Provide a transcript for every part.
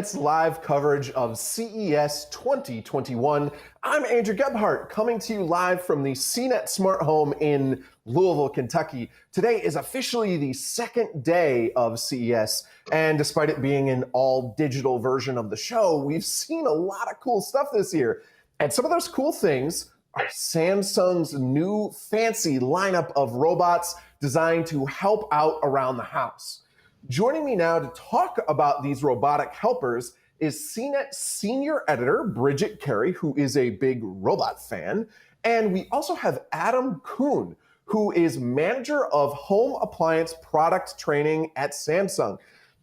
CNET's live coverage of CES 2021. I'm Andrew Gebhardt, coming to you live from the CNET Smart Home in Louisville, Kentucky. Today is officially the second day of CES, and despite it being an all-digital version of the show, we've seen a lot of cool stuff this year. And some of those cool things are Samsung's new fancy lineup of robots designed to help out around the house. Joining me now to talk about these robotic helpers is CNET senior editor Bridget Carey, who is a big robot fan. And we also have Adam Kuhn, who is manager of home appliance product training at Samsung.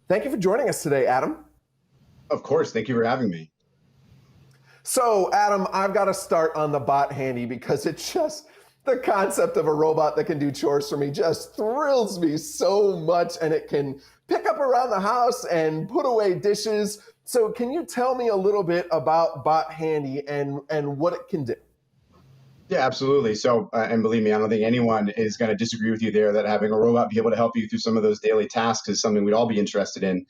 Thank you for joining us today, Adam. Of course, thank you for having me. So, Adam, I've got to start on the Bot Handy because it's just the concept of a robot that can do chores for me just thrills me so much, and it can pick up around the house and put away dishes. So can you tell me a little bit about Bot Handy and what it can do? Yeah, absolutely. So, and believe me, I don't think anyone is going to disagree with you there that having a robot be able to help you through some of those daily tasks is something we'd all be interested in.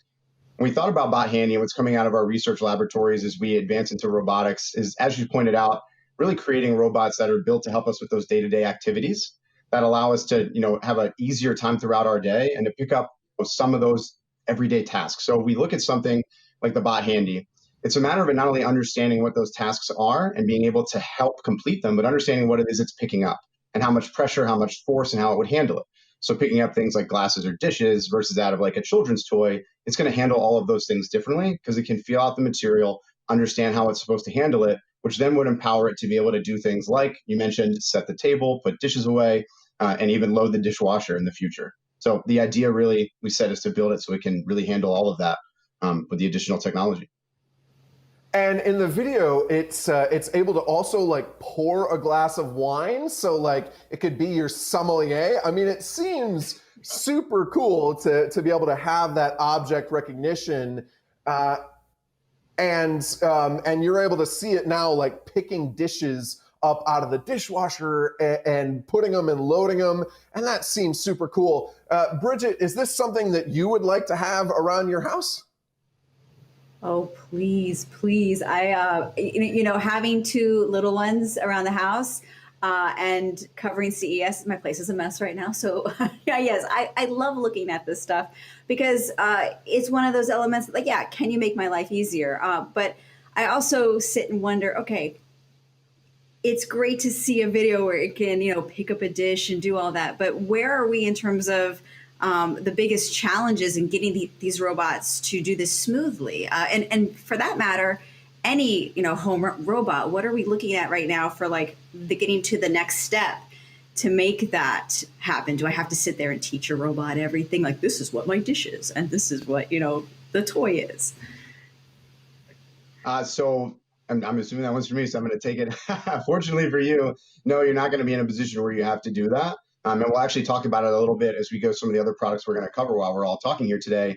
When we thought about Bot Handy and what's coming out of our research laboratories as we advance into robotics is, as you pointed out, really creating robots that are built to help us with those day-to-day activities that allow us to, have an easier time throughout our day and to pick up some of those everyday tasks. So we look at something like the Bot Handy. It's a matter of not only understanding what those tasks are and being able to help complete them, but understanding what it is it's picking up and how much pressure, how much force, and how it would handle it. So picking up things like glasses or dishes versus that of like a children's toy, it's going to handle all of those things differently because it can feel out the material, understand how it's supposed to handle it, which then would empower it to be able to do things like you mentioned, set the table, put dishes away, and even load the dishwasher in the future. So the idea really, we said, is to build it so it can really handle all of that with the additional technology. And in the video, it's able to also like pour a glass of wine. So like it could be your sommelier. I mean, it seems super cool to be able to have that object recognition. And you're able to see it now like picking dishes up out of the dishwasher and putting them and loading them. And that seems super cool. Bridget, is this something that you would like to have around your house? Oh, please, please. Having two little ones around the house and covering CES, my place is a mess right now. So yes, I love looking at this stuff because it's one of those elements like, yeah, can you make my life easier? But I also sit and wonder, okay, it's great to see a video where it can, pick up a dish and do all that. But where are we in terms of the biggest challenges in getting these robots to do this smoothly? And for that matter, any home robot, what are we looking at right now for like the getting to the next step to make that happen? Do I have to sit there and teach a robot everything? Like, this is what my dish is, and this is what the toy is. So I'm assuming that one's for me, so I'm going to take it. Fortunately for you, no, you're not going to be in a position where you have to do that. And we'll actually talk about it a little bit as we go some of the other products we're going to cover while we're all talking here today.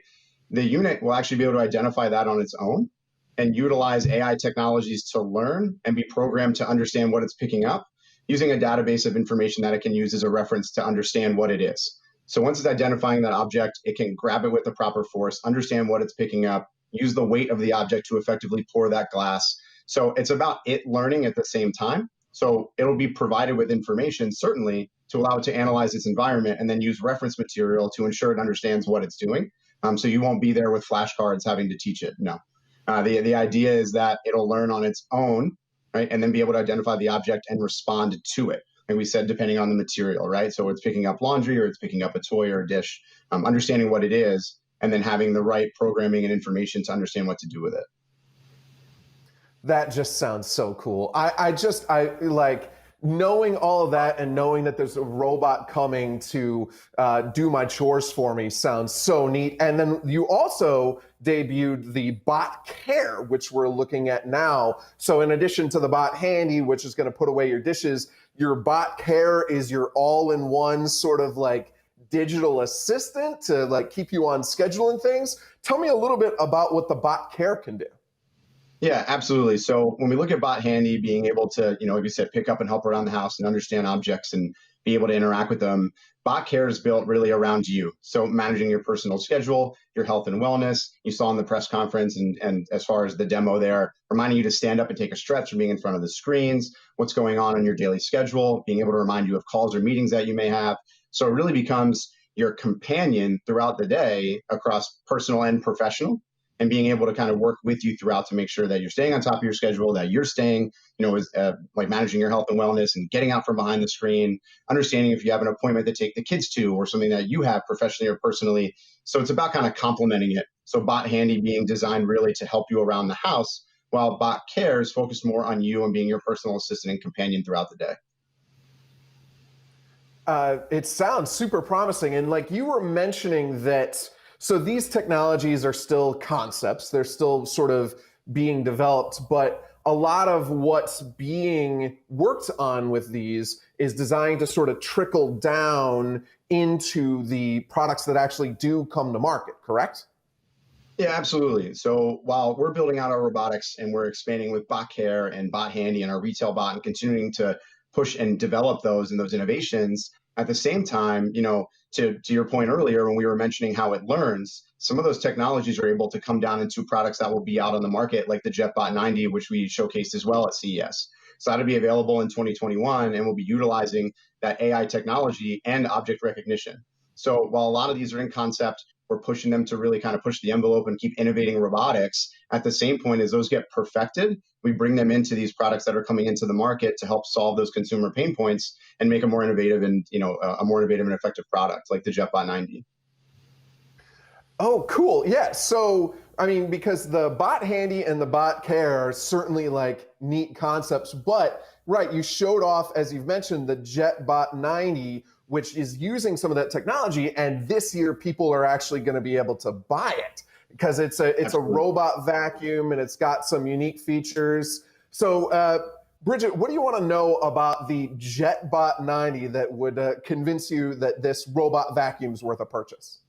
The unit will actually be able to identify that on its own and utilize AI technologies to learn and be programmed to understand what it's picking up using a database of information that it can use as a reference to understand what it is. So once it's identifying that object, it can grab it with the proper force, understand what it's picking up, use the weight of the object to effectively pour that glass. So it's about it learning at the same time. So it'll be provided with information, certainly, to allow it to analyze its environment and then use reference material to ensure it understands what it's doing. So you won't be there with flashcards having to teach it. No. The idea is that it'll learn on its own, right, and then be able to identify the object and respond to it. And we said, depending on the material, right? So it's picking up laundry or it's picking up a toy or a dish, understanding what it is, and then having the right programming and information to understand what to do with it. That just sounds so cool. I like knowing all of that and knowing that there's a robot coming to do my chores for me sounds so neat. And then you also debuted the Bot Care, which we're looking at now. So in addition to the Bot Handy, which is going to put away your dishes, your Bot Care is your all-in-one sort of like digital assistant to like keep you on schedule and things. Tell me a little bit about what the Bot Care can do. Yeah, absolutely. So when we look at Bot Handy being able to, like you said, pick up and help around the house and understand objects and be able to interact with them. Bot Care is built really around you. So managing your personal schedule, your health and wellness. You saw in the press conference and as far as the demo there, reminding you to stand up and take a stretch from being in front of the screens, what's going on in your daily schedule, being able to remind you of calls or meetings that you may have. So it really becomes your companion throughout the day across personal and professional, and being able to kind of work with you throughout to make sure that you're staying on top of your schedule, that you're staying, like managing your health and wellness and getting out from behind the screen, understanding if you have an appointment to take the kids to or something that you have professionally or personally. So it's about kind of complementing it. So Bot Handy being designed really to help you around the house, while Bot Care is focused more on you and being your personal assistant and companion throughout the day. It sounds super promising. And like you were mentioning that, so these technologies are still concepts, they're still sort of being developed, but a lot of what's being worked on with these is designed to sort of trickle down into the products that actually do come to market, correct? Yeah, absolutely. So while we're building out our robotics and we're expanding with Bot Care and Bot Handy and our retail bot and continuing to push and develop those and those innovations, at the same time, to your point earlier when we were mentioning how it learns, some of those technologies are able to come down into products that will be out on the market, like the JetBot 90, which we showcased as well at CES. So that'll be available in 2021, and we'll be utilizing that AI technology and object recognition. So while a lot of these are in concept, we're pushing them to really kind of push the envelope and keep innovating robotics. At the same point, as those get perfected, we bring them into these products that are coming into the market to help solve those consumer pain points and make a more innovative and a more innovative and effective product like the JetBot 90. Oh, cool. Yeah. So, I mean, because the Bot Handy and the Bot Care are certainly like neat concepts, but right, you showed off, as you've mentioned, the JetBot 90, which is using some of that technology. And this year, people are actually going to be able to buy it because it's a robot vacuum and it's got some unique features. So, Bridget, what do you want to know about the JetBot 90 that would convince you that this robot vacuum is worth a purchase?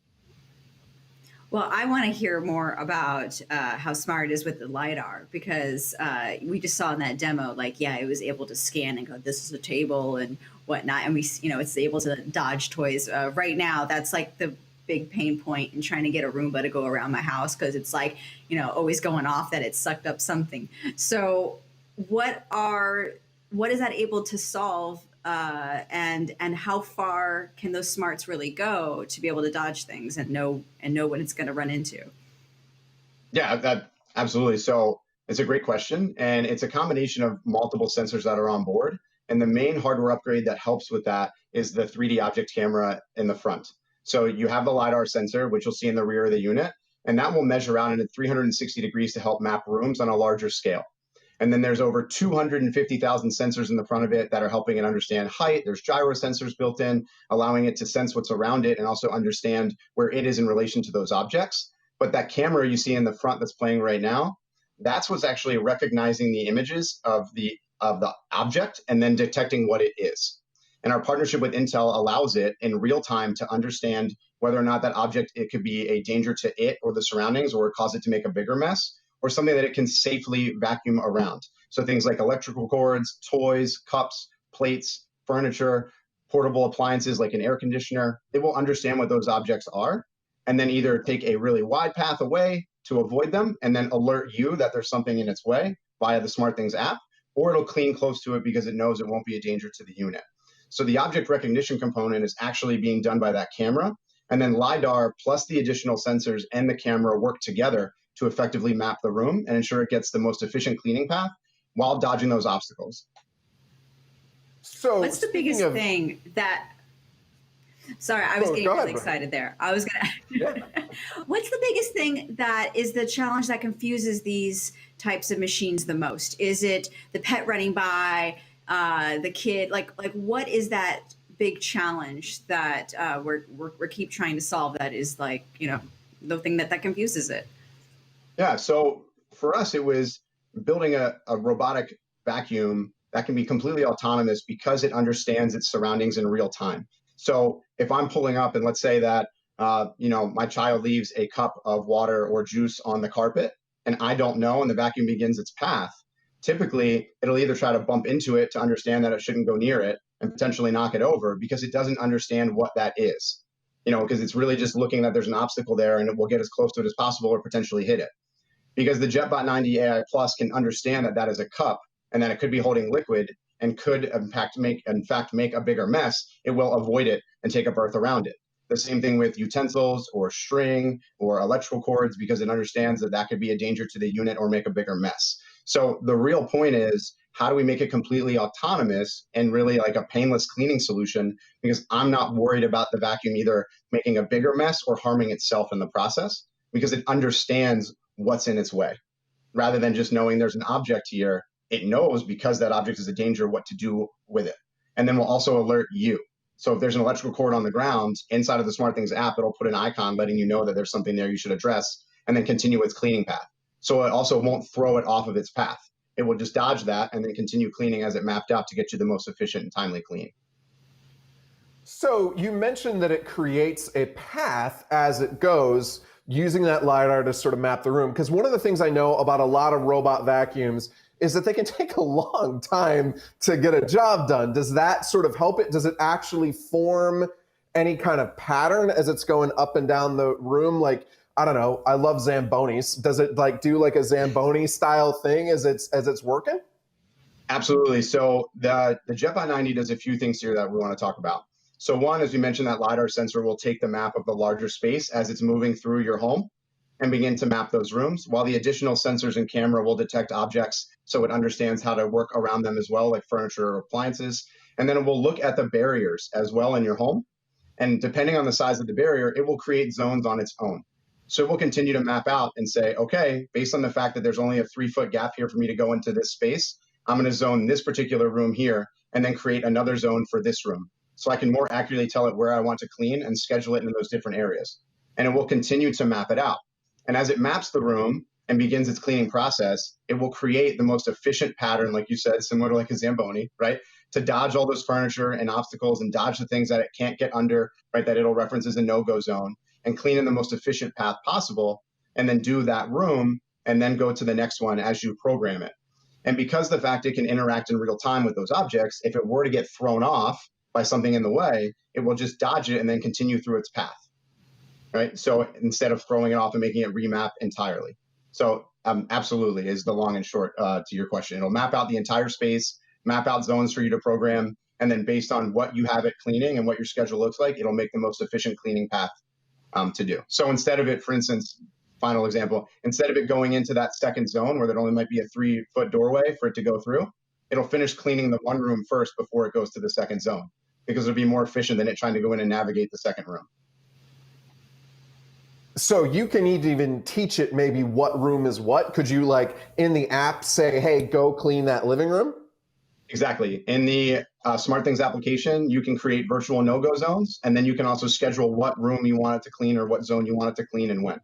Well, I want to hear more about how smart it is with the LiDAR, because we just saw in that demo, like, yeah, it was able to scan and go, this is a table and whatnot. And it's able to dodge toys. Right now, that's like the big pain point in trying to get a Roomba to go around my house, because it's like, always going off that it sucked up something. So what is that able to solve? And how far can those smarts really go to be able to dodge things and know what it's going to run into? Yeah, that absolutely. So it's a great question, and it's a combination of multiple sensors that are on board. And the main hardware upgrade that helps with that is the 3D object camera in the front. So you have the LiDAR sensor, which you'll see in the rear of the unit, and that will measure out at 360 degrees to help map rooms on a larger scale. And then there's over 250,000 sensors in the front of it that are helping it understand height. There's gyro sensors built in, allowing it to sense what's around it and also understand where it is in relation to those objects. But that camera you see in the front that's playing right now, that's what's actually recognizing the images of the object and then detecting what it is. And our partnership with Intel allows it in real time to understand whether or not that object, it could be a danger to it or the surroundings, or cause it to make a bigger mess, or something that it can safely vacuum around. So things like electrical cords, toys, cups, plates, furniture, portable appliances like an air conditioner, it will understand what those objects are and then either take a really wide path away to avoid them and then alert you that there's something in its way via the SmartThings app, or it'll clean close to it because it knows it won't be a danger to the unit. So the object recognition component is actually being done by that camera, and then LiDAR plus the additional sensors and the camera work together to effectively map the room and ensure it gets the most efficient cleaning path while dodging those obstacles. So what's the biggest thing that, sorry, I was getting really excited there. I was going to, what's the biggest thing that is the challenge that confuses these types of machines the most? Is it the pet running by, the kid? Like what is that big challenge that we're keep trying to solve that is like, the thing that confuses it? Yeah, so for us, it was building a robotic vacuum that can be completely autonomous because it understands its surroundings in real time. So if I'm pulling up and let's say that, my child leaves a cup of water or juice on the carpet and I don't know, and the vacuum begins its path, typically it'll either try to bump into it to understand that it shouldn't go near it, and potentially knock it over because it doesn't understand what that is. Because it's really just looking that there's an obstacle there and it will get as close to it as possible or potentially hit it. Because the JetBot 90 AI Plus can understand that that is a cup and that it could be holding liquid and could in fact make a bigger mess, it will avoid it and take a berth around it. The same thing with utensils or string or electrical cords, because it understands that that could be a danger to the unit or make a bigger mess. So the real point is, how do we make it completely autonomous and really like a painless cleaning solution? Because I'm not worried about the vacuum either making a bigger mess or harming itself in the process, because it understands what's in its way. Rather than just knowing there's an object here, it knows, because that object is a danger, what to do with it. And then we'll also alert you. So if there's an electrical cord on the ground, inside of the SmartThings app, it'll put an icon letting you know that there's something there you should address, and then continue its cleaning path. So it also won't throw it off of its path. It will just dodge that and then continue cleaning as it mapped out to get you the most efficient and timely clean. So you mentioned that it creates a path as it goes, using that LiDAR to sort of map the room. Because one of the things I know about a lot of robot vacuums is that they can take a long time to get a job done. Does that sort of help it? Does it actually form any kind of pattern as it's going up and down the room? Like, I don't know, I love Zambonis. Does it like do like a Zamboni style thing as it's working? Absolutely. So the JetBot 90 does a few things here that we want to talk about. So one, as we mentioned, that LiDAR sensor will take the map of the larger space as it's moving through your home and begin to map those rooms, while the additional sensors and camera will detect objects so it understands how to work around them as well, like furniture or appliances. And then it will look at the barriers as well in your home. And depending on the size of the barrier, it will create zones on its own. So it will continue to map out and say, okay, based on the fact that there's only a 3-foot gap here for me to go into this space, I'm going to zone this particular room here and then create another zone for this room. So I can more accurately tell it where I want to clean and schedule it in those different areas. And it will continue to map it out. And as it maps the room and begins its cleaning process, it will create the most efficient pattern, like you said, similar to like a Zamboni, right? To dodge all those furniture and obstacles and dodge the things that it can't get under, right? That it'll reference as a no-go zone, and clean in the most efficient path possible, and then do that room and then go to the next one as you program it. And because the fact it can interact in real time with those objects, if it were to get thrown off by something in the way, it will just dodge it and then continue through its path. Right? So instead of throwing it off and making it remap entirely. So absolutely is the long and short to your question. It'll map out the entire space, map out zones for you to program, and then based on what you have it cleaning and what your schedule looks like, it'll make the most efficient cleaning path to do. So instead of it, for instance, final example, instead of it going into that second zone where there only might be a 3-foot doorway for it to go through, it'll finish cleaning the one room first before it goes to the second zone, because it'll be more efficient than it trying to go in and navigate the second room. So you can even teach it maybe what room is what? Could you like in the app say, hey, go clean that living room? Exactly. In the SmartThings application, you can create virtual no-go zones, and then you can also schedule what room you want it to clean or what zone you want it to clean and when.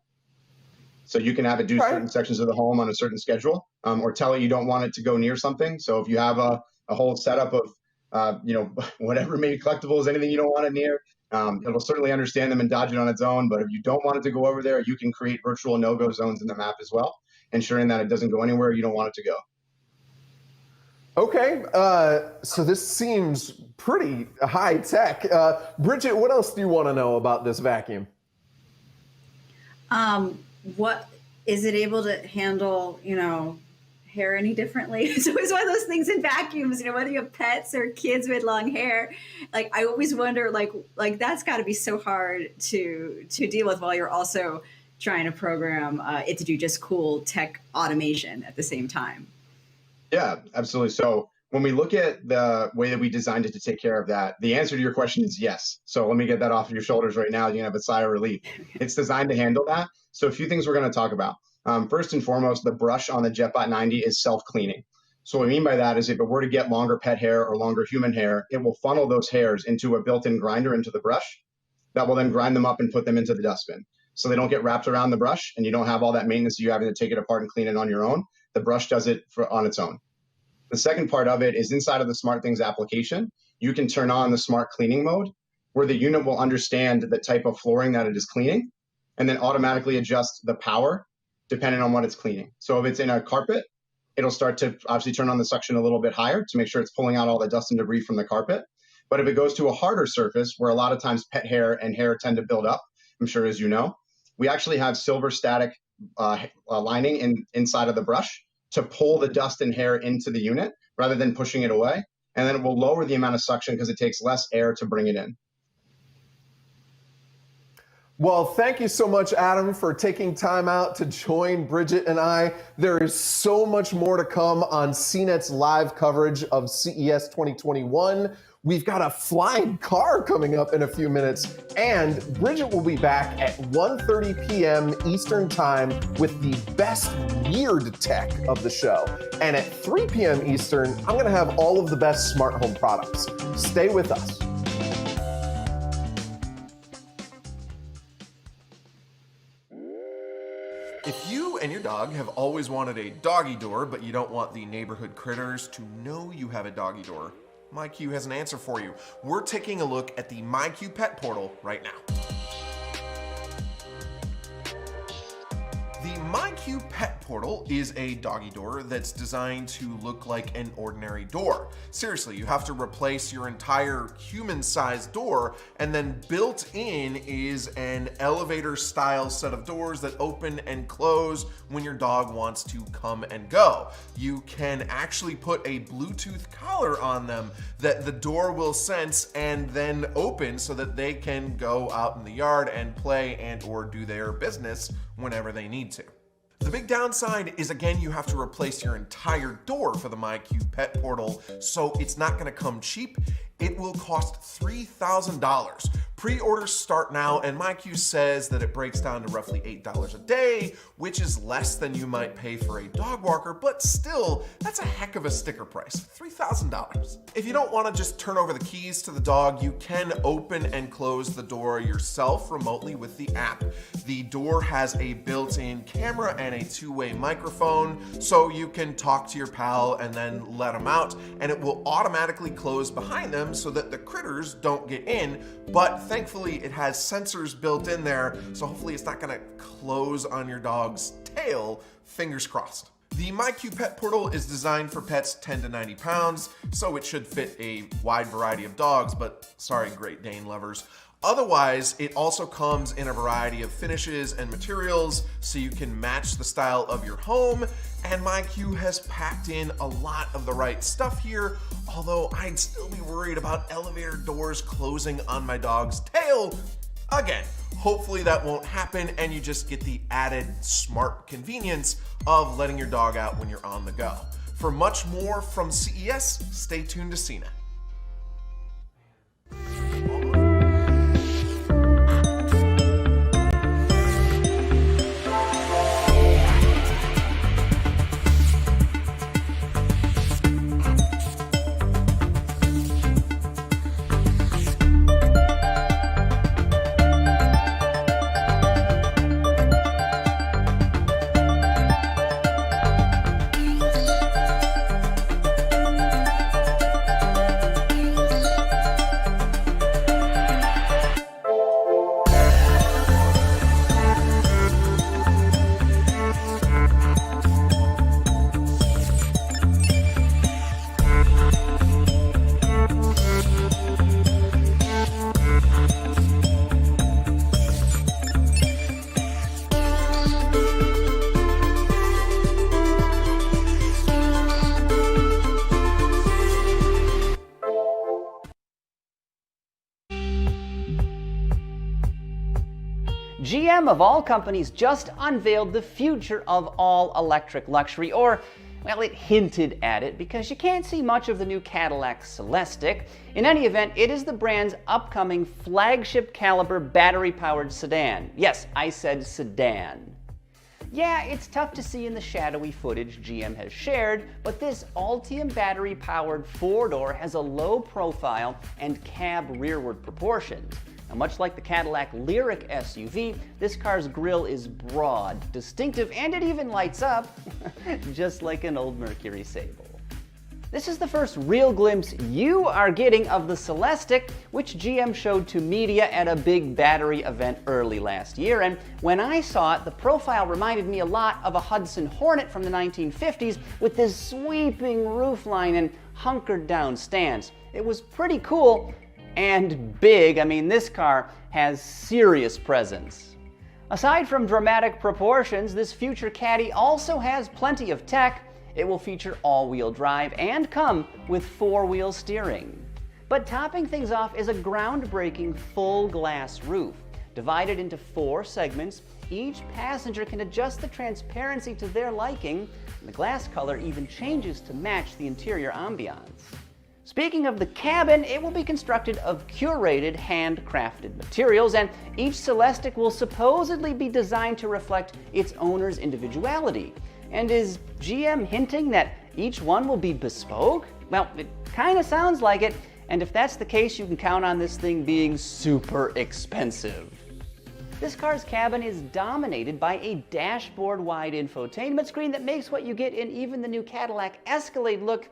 So you can have it do certain sections of the home on a certain schedule, or tell it you don't want it to go near something. So if you have a whole setup of, whatever, maybe collectibles, anything you don't want it near, it'll certainly understand them and dodge it on its own. But if you don't want it to go over there, you can create virtual no-go zones in the map as well, ensuring that it doesn't go anywhere you don't want it to go. Okay, so this seems pretty high tech. Bridget, what else do you want to know about this vacuum? What is it able to handle, hair any differently? So it's one of those things in vacuums, whether you have pets or kids with long hair, like I always wonder, like that's got to be so hard to deal with while you're also trying to program it to do just cool tech automation at the same time. Yeah, absolutely. So when we look at the way that we designed it to take care of that, the answer to your question is yes. So let me get that off of your shoulders right now. You can have a sigh of relief. It's designed to handle that. So a few things we're going to talk about. First and foremost, the brush on the JetBot 90 is self-cleaning. So what I mean by that is if it were to get longer pet hair or longer human hair, it will funnel those hairs into a built-in grinder into the brush that will then grind them up and put them into the dustbin. So they don't get wrapped around the brush and you don't have all that maintenance of you having to take it apart and clean it on your own. The brush does it on its own. The second part of it is inside of the SmartThings application, you can turn on the smart cleaning mode where the unit will understand the type of flooring that it is cleaning and then automatically adjust the power depending on what it's cleaning. So if it's in a carpet, it'll start to obviously turn on the suction a little bit higher to make sure it's pulling out all the dust and debris from the carpet. But if it goes to a harder surface where a lot of times pet hair and hair tend to build up, I'm sure as you know, we actually have silver static lining inside of the brush to pull the dust and hair into the unit rather than pushing it away. And then it will lower the amount of suction because it takes less air to bring it in. Well, thank you so much, Adam, for taking time out to join Bridget and I. There is so much more to come on CNET's live coverage of CES 2021. We've got a flying car coming up in a few minutes, and Bridget will be back at 1:30 p.m. Eastern Time with the best weird tech of the show. And at 3 p.m. Eastern, I'm going to have all of the best smart home products. Stay with us. If you and your dog have always wanted a doggy door, but you don't want the neighborhood critters to know you have a doggy door, MyQ has an answer for you. We're taking a look at the MyQ Pet Portal right now. The MyQ Pet Portal is a doggy door that's designed to look like an ordinary door. Seriously, you have to replace your entire human-sized door, and then built in is an elevator-style set of doors that open and close when your dog wants to come and go. You can actually put a Bluetooth collar on them that the door will sense and then open so that they can go out in the yard and play and or do their business whenever they need to. The big downside is, again, you have to replace your entire door for the MyQ Pet Portal, so it's not going to come cheap. It will cost $3,000. Pre-orders start now, and MyQ says that it breaks down to roughly $8 a day, which is less than you might pay for a dog walker, but still, that's a heck of a sticker price, $3,000. If you don't want to just turn over the keys to the dog, you can open and close the door yourself remotely with the app. The door has a built-in camera and a two-way microphone, so you can talk to your pal and then let them out, and it will automatically close behind them so that the critters don't get in, but thankfully it has sensors built in there, so hopefully it's not gonna close on your dog's tail, fingers crossed. The MyQ Pet Portal is designed for pets 10 to 90 pounds, so it should fit a wide variety of dogs, but sorry Great Dane lovers. Otherwise, it also comes in a variety of finishes and materials so you can match the style of your home, and MyQ has packed in a lot of the right stuff here, although I'd still be worried about elevator doors closing on my dog's tail. Again, hopefully that won't happen and you just get the added smart convenience of letting your dog out when you're on the go. For much more from CES, stay tuned to CNET. GM, of all companies, just unveiled the future of all-electric luxury, or, well, it hinted at it because you can't see much of the new Cadillac Celestiq. In any event, it is the brand's upcoming flagship caliber battery-powered sedan. Yes, I said sedan. Yeah, it's tough to see in the shadowy footage GM has shared, but this Ultium battery-powered four-door has a low profile and cab rearward proportions. Now, much like the Cadillac Lyriq SUV, this car's grille is broad, distinctive, and it even lights up, just like an old Mercury Sable. This is the first real glimpse you are getting of the Celestiq, which GM showed to media at a big battery event early last year, and when I saw it, the profile reminded me a lot of a Hudson Hornet from the 1950s with this sweeping roofline and hunkered down stance. It was pretty cool and big. I mean, this car has serious presence. Aside from dramatic proportions, this future Caddy also has plenty of tech. It will feature all-wheel drive and come with four-wheel steering. But topping things off is a groundbreaking full glass roof. Divided into 4 segments, each passenger can adjust the transparency to their liking, and the glass color even changes to match the interior ambiance. Speaking of the cabin, it will be constructed of curated, handcrafted materials, and each Celestiq will supposedly be designed to reflect its owner's individuality. And is GM hinting that each one will be bespoke? Well, it kind of sounds like it, and if that's the case, you can count on this thing being super expensive. This car's cabin is dominated by a dashboard-wide infotainment screen that makes what you get in even the new Cadillac Escalade look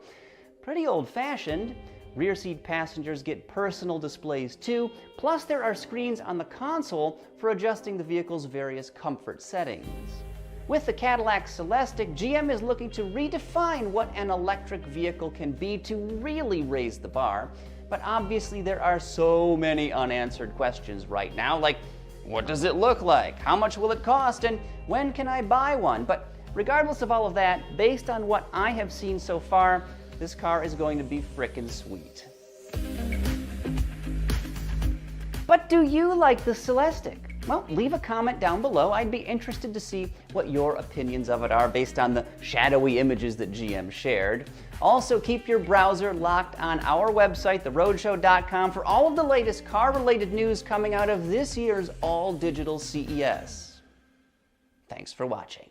pretty old-fashioned. Rear seat passengers get personal displays too, plus there are screens on the console for adjusting the vehicle's various comfort settings. With the Cadillac Celestiq, GM is looking to redefine what an electric vehicle can be to really raise the bar. But obviously there are so many unanswered questions right now, like what does it look like? How much will it cost? And when can I buy one? But regardless of all of that, based on what I have seen so far, this car is going to be frickin' sweet. But do you like the Celestiq? Well, leave a comment down below. I'd be interested to see what your opinions of it are based on the shadowy images that GM shared. Also, keep your browser locked on our website, theroadshow.com, for all of the latest car-related news coming out of this year's all-digital CES. Thanks for watching.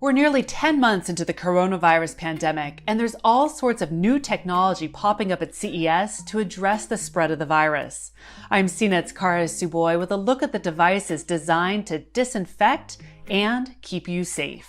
We're nearly 10 months into the coronavirus pandemic, and there's all sorts of new technology popping up at CES to address the spread of the virus. I'm CNET's Kara Tsuboi with a look at the devices designed to disinfect and keep you safe.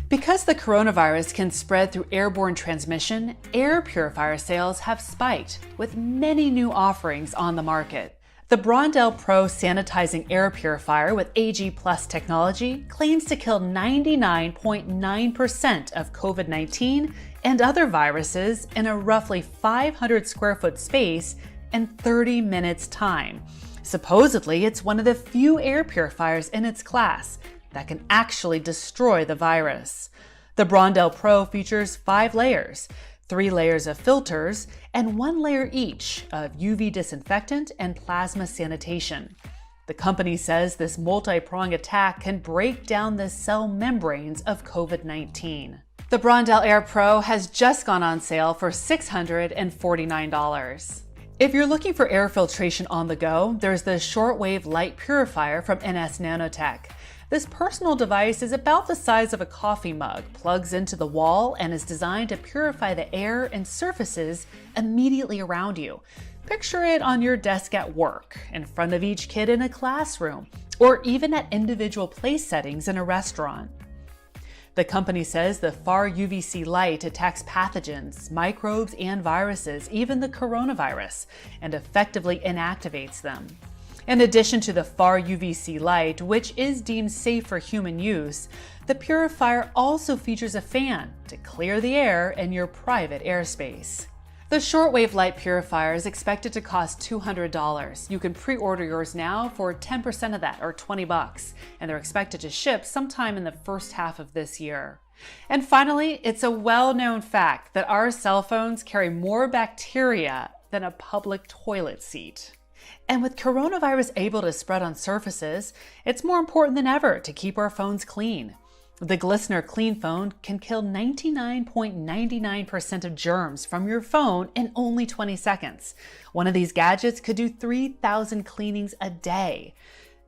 Because the coronavirus can spread through airborne transmission, air purifier sales have spiked, with many new offerings on the market. The Brondell Pro sanitizing air purifier with AG Plus technology claims to kill 99.9% of COVID-19 and other viruses in a roughly 500 square foot space in 30 minutes time. Supposedly, it's one of the few air purifiers in its class that can actually destroy the virus. The Brondell Pro features 5 layers, 3 layers of filters, and 1 layer each of UV disinfectant and plasma sanitation. The company says this multi-pronged attack can break down the cell membranes of COVID-19. The Brondell Air Pro has just gone on sale for $649. If you're looking for air filtration on the go, there's the Shortwave Light Purifier from NS Nanotech. This personal device is about the size of a coffee mug, plugs into the wall, and is designed to purify the air and surfaces immediately around you. Picture it on your desk at work, in front of each kid in a classroom, or even at individual place settings in a restaurant. The company says the far UVC light attacks pathogens, microbes, and viruses, even the coronavirus, and effectively inactivates them. In addition to the far UVC light, which is deemed safe for human use, the purifier also features a fan to clear the air in your private airspace. The shortwave light purifier is expected to cost $200. You can pre-order yours now for 10% of that, or $20, and they're expected to ship sometime in the first half of this year. And finally, it's a well-known fact that our cell phones carry more bacteria than a public toilet seat. And with coronavirus able to spread on surfaces, it's more important than ever to keep our phones clean. The Glistener Clean Phone can kill 99.99% of germs from your phone in only 20 seconds. One of these gadgets could do 3,000 cleanings a day.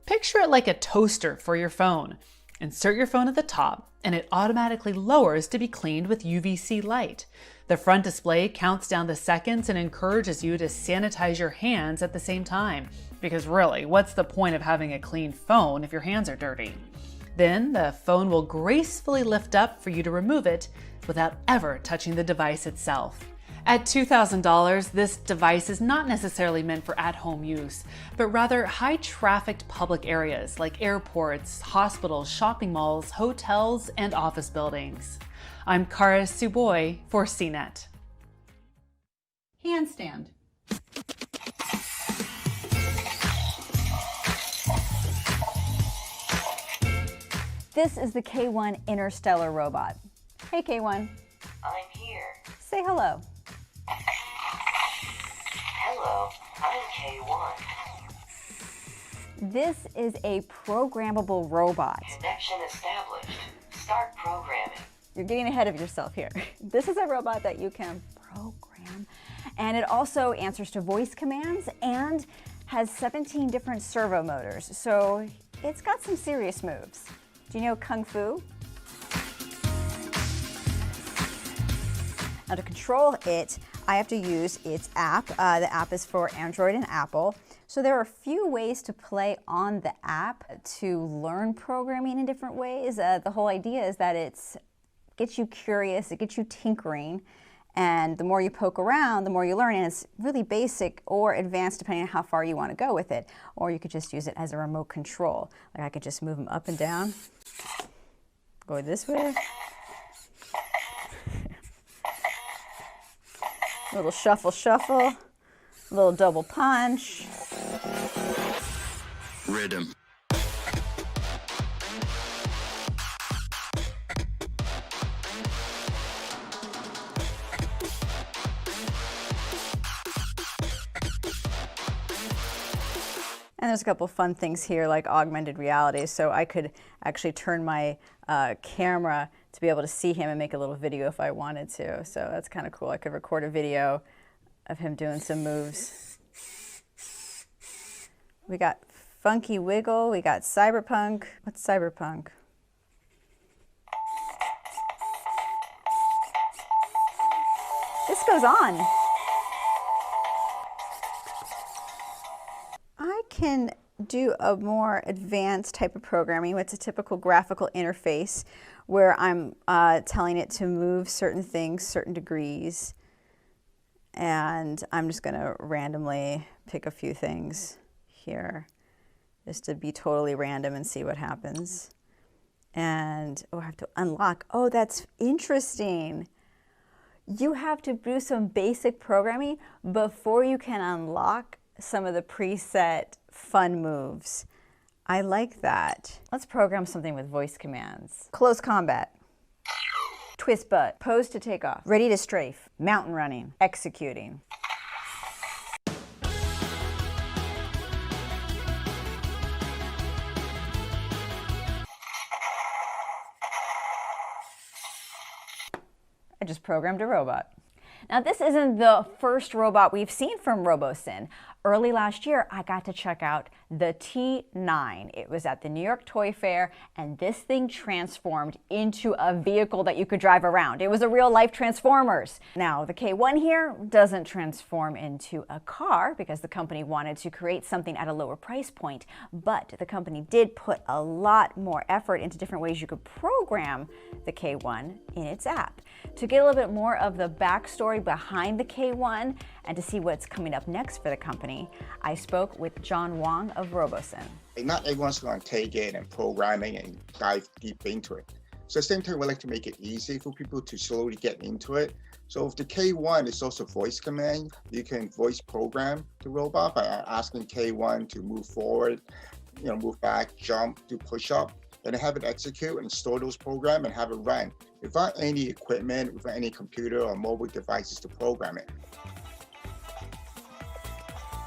Picture it like a toaster for your phone. Insert your phone at the top, and it automatically lowers to be cleaned with UVC light. The front display counts down the seconds and encourages you to sanitize your hands at the same time. Because really, what's the point of having a clean phone if your hands are dirty? Then the phone will gracefully lift up for you to remove it without ever touching the device itself. At $2,000, this device is not necessarily meant for at-home use, but rather high-trafficked public areas like airports, hospitals, shopping malls, hotels, and office buildings. I'm Kara Suboy for CNET. Handstand. This is the K1 Interstellar robot. Hey K1. I'm here. Say hello. Hello, I'm K1. This is a programmable robot. Connection established. Start programming. You're getting ahead of yourself here. This is a robot that you can program, and it also answers to voice commands and has 17 different servo motors, so it's got some serious moves. Do you know Kung Fu? Now to control it, I have to use its app. The app is for Android and Apple. So there are a few ways to play on the app to learn programming in different ways. The whole idea is that it gets you curious, it gets you tinkering, and the more you poke around, the more you learn, and it's really basic or advanced depending on how far you want to go with it. Or you could just use it as a remote control. Like I could just move them up and down, go this way. A little shuffle, shuffle, a little double punch. Rhythm. And there's a couple fun things here like augmented reality, so I could actually turn my camera to be able to see him and make a little video if I wanted to. So that's kind of cool. I could record a video of him doing some moves. We got Funky Wiggle, we got Cyberpunk. What's Cyberpunk? This goes on. I can do a more advanced type of programming. It's a typical graphical interface where I'm telling it to move certain things, certain degrees, and I'm just going to randomly pick a few things here just to be totally random and see what happens. And I have to unlock. Oh, that's interesting. You have to do some basic programming before you can unlock some of the preset fun moves. I like that. Let's program something with voice commands. Close combat. Twist butt. Pose to take off. Ready to strafe. Mountain running. Executing. I just programmed a robot. Now this isn't the first robot we've seen from Robosyn. Early last year, I got to check out the T9. It was at the New York Toy Fair, and this thing transformed into a vehicle that you could drive around. It was a real life Transformers. Now the K1 here doesn't transform into a car because the company wanted to create something at a lower price point, but the company did put a lot more effort into different ways you could program the K1 in its app. To get a little bit more of the backstory behind the K1 and to see what's coming up next for the company, I spoke with John Wong of Robosyn. Not everyone's going to take it and program it and dive deep into it. So at the same time, we like to make it easy for people to slowly get into it. So if the K1 is also voice command, you can voice program the robot by asking K1 to move forward, move back, jump, do push up, and have it execute and store those programs and have it run without any equipment, without any computer or mobile devices to program it.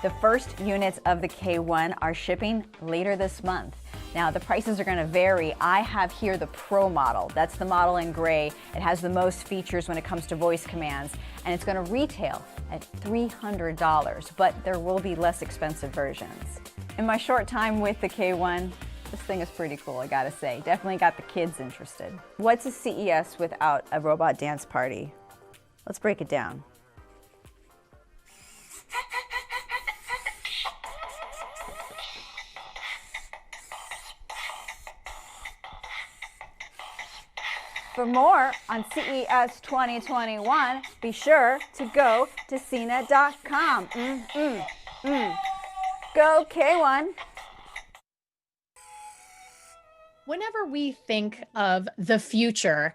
The first units of the K1 are shipping later this month. Now, the prices are going to vary. I have here the Pro model. That's the model in gray. It has the most features when it comes to voice commands, and it's going to retail at $300, but there will be less expensive versions. In my short time with the K1, this thing is pretty cool, I gotta say. Definitely got the kids interested. What's a CES without a robot dance party? Let's break it down. For more on CES 2021, be sure to go to CNET.com. Go K1. Whenever we think of the future,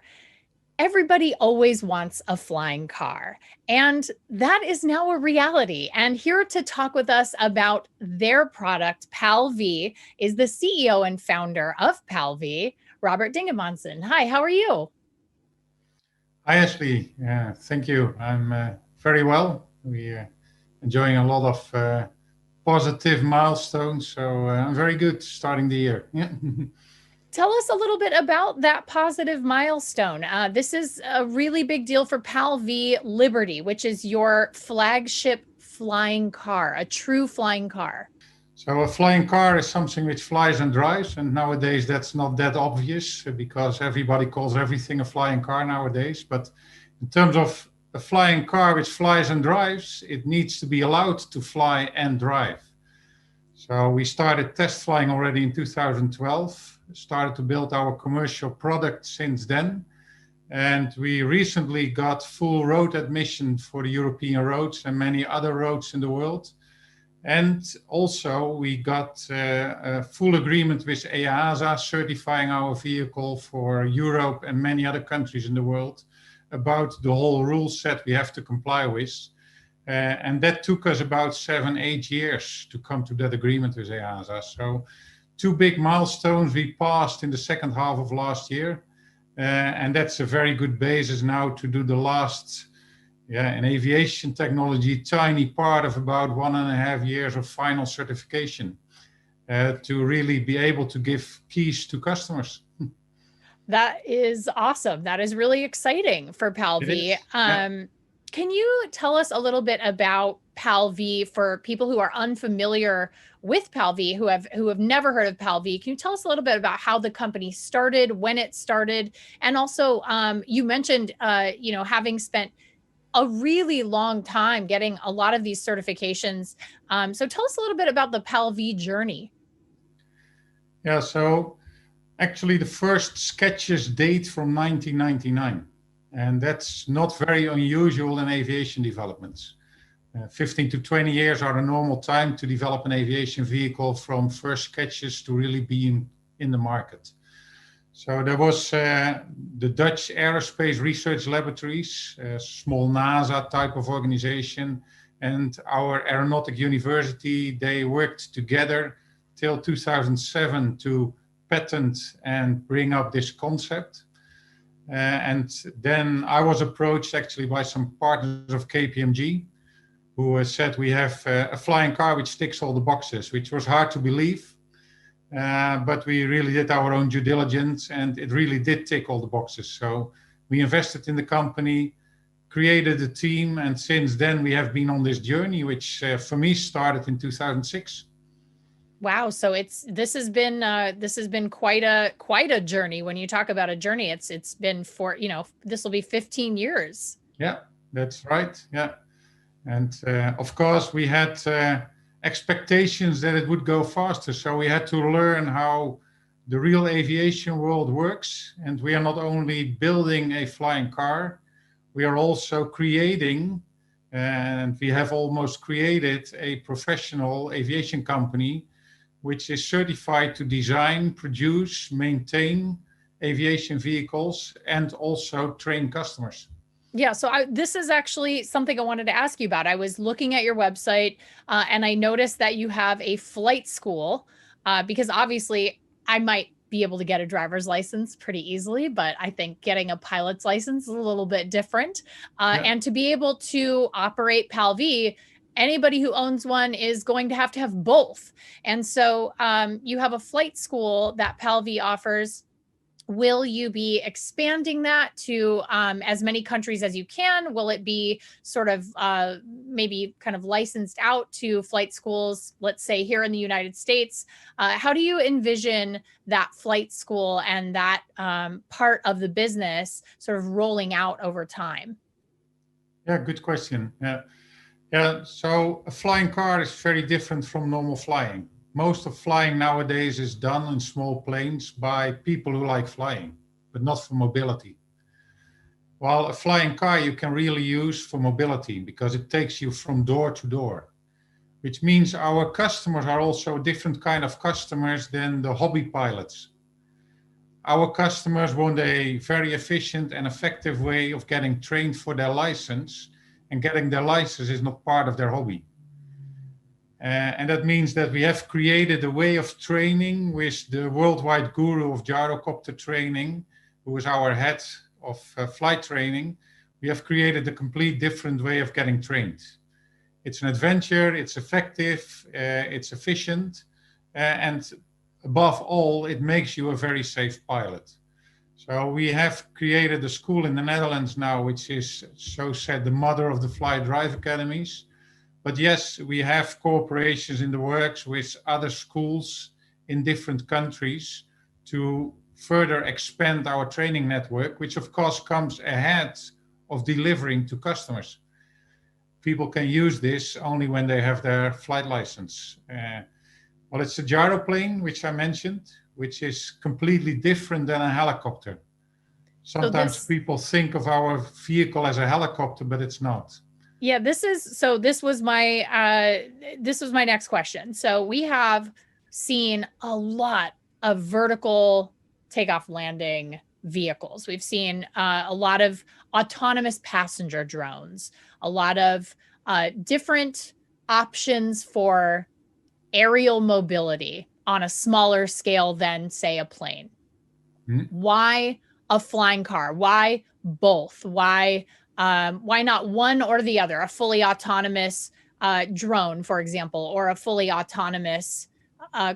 everybody always wants a flying car. And that is now a reality. And here to talk with us about their product, PAL-V, is the CEO and founder of PAL-V, Robert Dingemanson. Hi, how are you? Hi, Ashley. Thank you. I'm very well. We're enjoying a lot of positive milestones. So I'm very good starting the year. Yeah. Tell us a little bit about that positive milestone. This is a really big deal for PAL-V Liberty, which is your flagship flying car, a true flying car. So a flying car is something which flies and drives. And nowadays that's not that obvious because everybody calls everything a flying car nowadays. But in terms of a flying car which flies and drives, it needs to be allowed to fly and drive. So we started test flying already in 2012, started to build our commercial product since then. And we recently got full road admission for the European roads and many other roads in the world. And also we got a full agreement with EASA certifying our vehicle for Europe and many other countries in the world about the whole rule set we have to comply with. And that took us about 7-8 years to come to that agreement with EASA. So 2 big milestones we passed in the second half of last year. And that's a very good basis now to do the last, in aviation technology, tiny part of about 1.5 years of final certification to really be able to give keys to customers. That is awesome. That is really exciting for PAL-V. Can you tell us a little bit about PAL-V for people who are unfamiliar with PAL-V, who have never heard of PAL-V? Can you tell us a little bit about how the company started, when it started, and also you mentioned having spent a really long time getting a lot of these certifications. So tell us a little bit about the PAL-V journey. Yeah, so actually the first sketches date from 1999. And that's not very unusual in aviation developments. 15 to 20 years are a normal time to develop an aviation vehicle from first sketches to really being in the market. So there was the Dutch Aerospace Research Laboratories, a small NASA type of organization, and our Aeronautic University. They worked together till 2007 to patent and bring up this concept. And then I was approached actually by some partners of KPMG who said we have a flying car which ticks all the boxes, which was hard to believe. But we really did our own due diligence and it really did tick all the boxes. So we invested in the company, created a team, and since then we have been on this journey, which for me started in 2006. Wow. So this has been quite a journey. When you talk about a journey, it's been for, this will be 15 years. Yeah, that's right. Yeah. And of course we had expectations that it would go faster. So we had to learn how the real aviation world works. And we are not only building a flying car, we are also creating, and we have almost created a professional aviation company which is certified to design, produce, maintain aviation vehicles and also train customers. Yeah, so this is actually something I wanted to ask you about. I was looking at your website and I noticed that you have a flight school because obviously I might be able to get a driver's license pretty easily, but I think getting a pilot's license is a little bit different. And to be able to operate PAL-V, anybody who owns one is going to have both. And so you have a flight school that PAL-V offers. Will you be expanding that to as many countries as you can? Will it be sort of maybe kind of licensed out to flight schools, let's say here in the United States? How do you envision that flight school and that part of the business sort of rolling out over time? Yeah, good question. Yeah. So a flying car is very different from normal flying. Most of flying nowadays is done in small planes by people who like flying, but not for mobility. While a flying car you can really use for mobility because it takes you from door to door, which means our customers are also a different kind of customers than the hobby pilots. Our customers want a very efficient and effective way of getting trained for their license, and getting their license is not part of their hobby. And that means that we have created a way of training with the worldwide guru of gyrocopter training, who is our head of flight training. We have created a complete different way of getting trained. It's an adventure, it's effective, it's efficient, and above all, it makes you a very safe pilot. So we have created a school in the Netherlands now, which is, so said, the mother of the fly drive academies. But yes, we have cooperations in the works with other schools in different countries to further expand our training network, which of course comes ahead of delivering to customers. People can use this only when they have their flight license. Well, it's a gyroplane, which I mentioned, which is completely different than a helicopter. Sometimes people think of our vehicle as a helicopter, but it's not. Yeah, this was my next question. So we have seen a lot of vertical takeoff landing vehicles. We've seen a lot of autonomous passenger drones, a lot of different options for aerial mobility on a smaller scale than, say, a plane. Why a flying car? Why both? Why not one or the other? A fully autonomous drone, for example, or a fully autonomous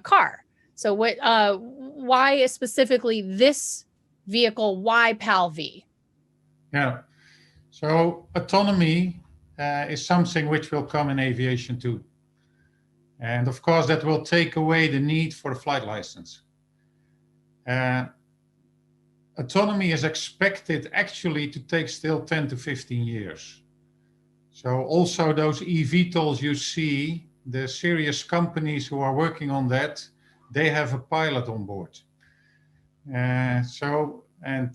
car. So why specifically this vehicle? Why PAL-V? Yeah. So autonomy is something which will come in aviation too. And of course, that will take away the need for a flight license. Autonomy is expected actually to take still 10 to 15 years. So also those eVTOLs you see, the serious companies who are working on that, they have a pilot on board. And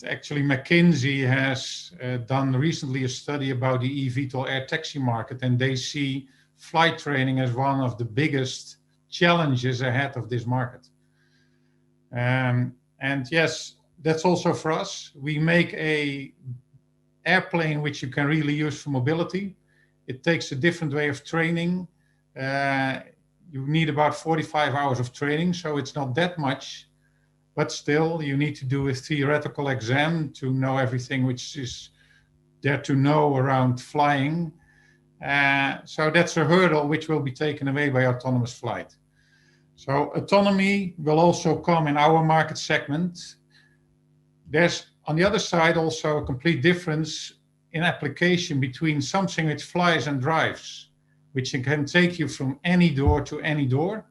actually McKinsey has done recently a study about the eVTOL air taxi market, and they see flight training as one of the biggest challenges ahead of this market. And yes, that's also for us. We make a airplane which you can really use for mobility. It takes a different way of training. You need about 45 hours of training, so it's not that much, but still you need to do a theoretical exam to know everything which is there to know around flying. So that's a hurdle which will be taken away by autonomous flight. So autonomy will also come in our market segment. There's on the other side also a complete difference in application between something which flies and drives, which can take you from any door to any door,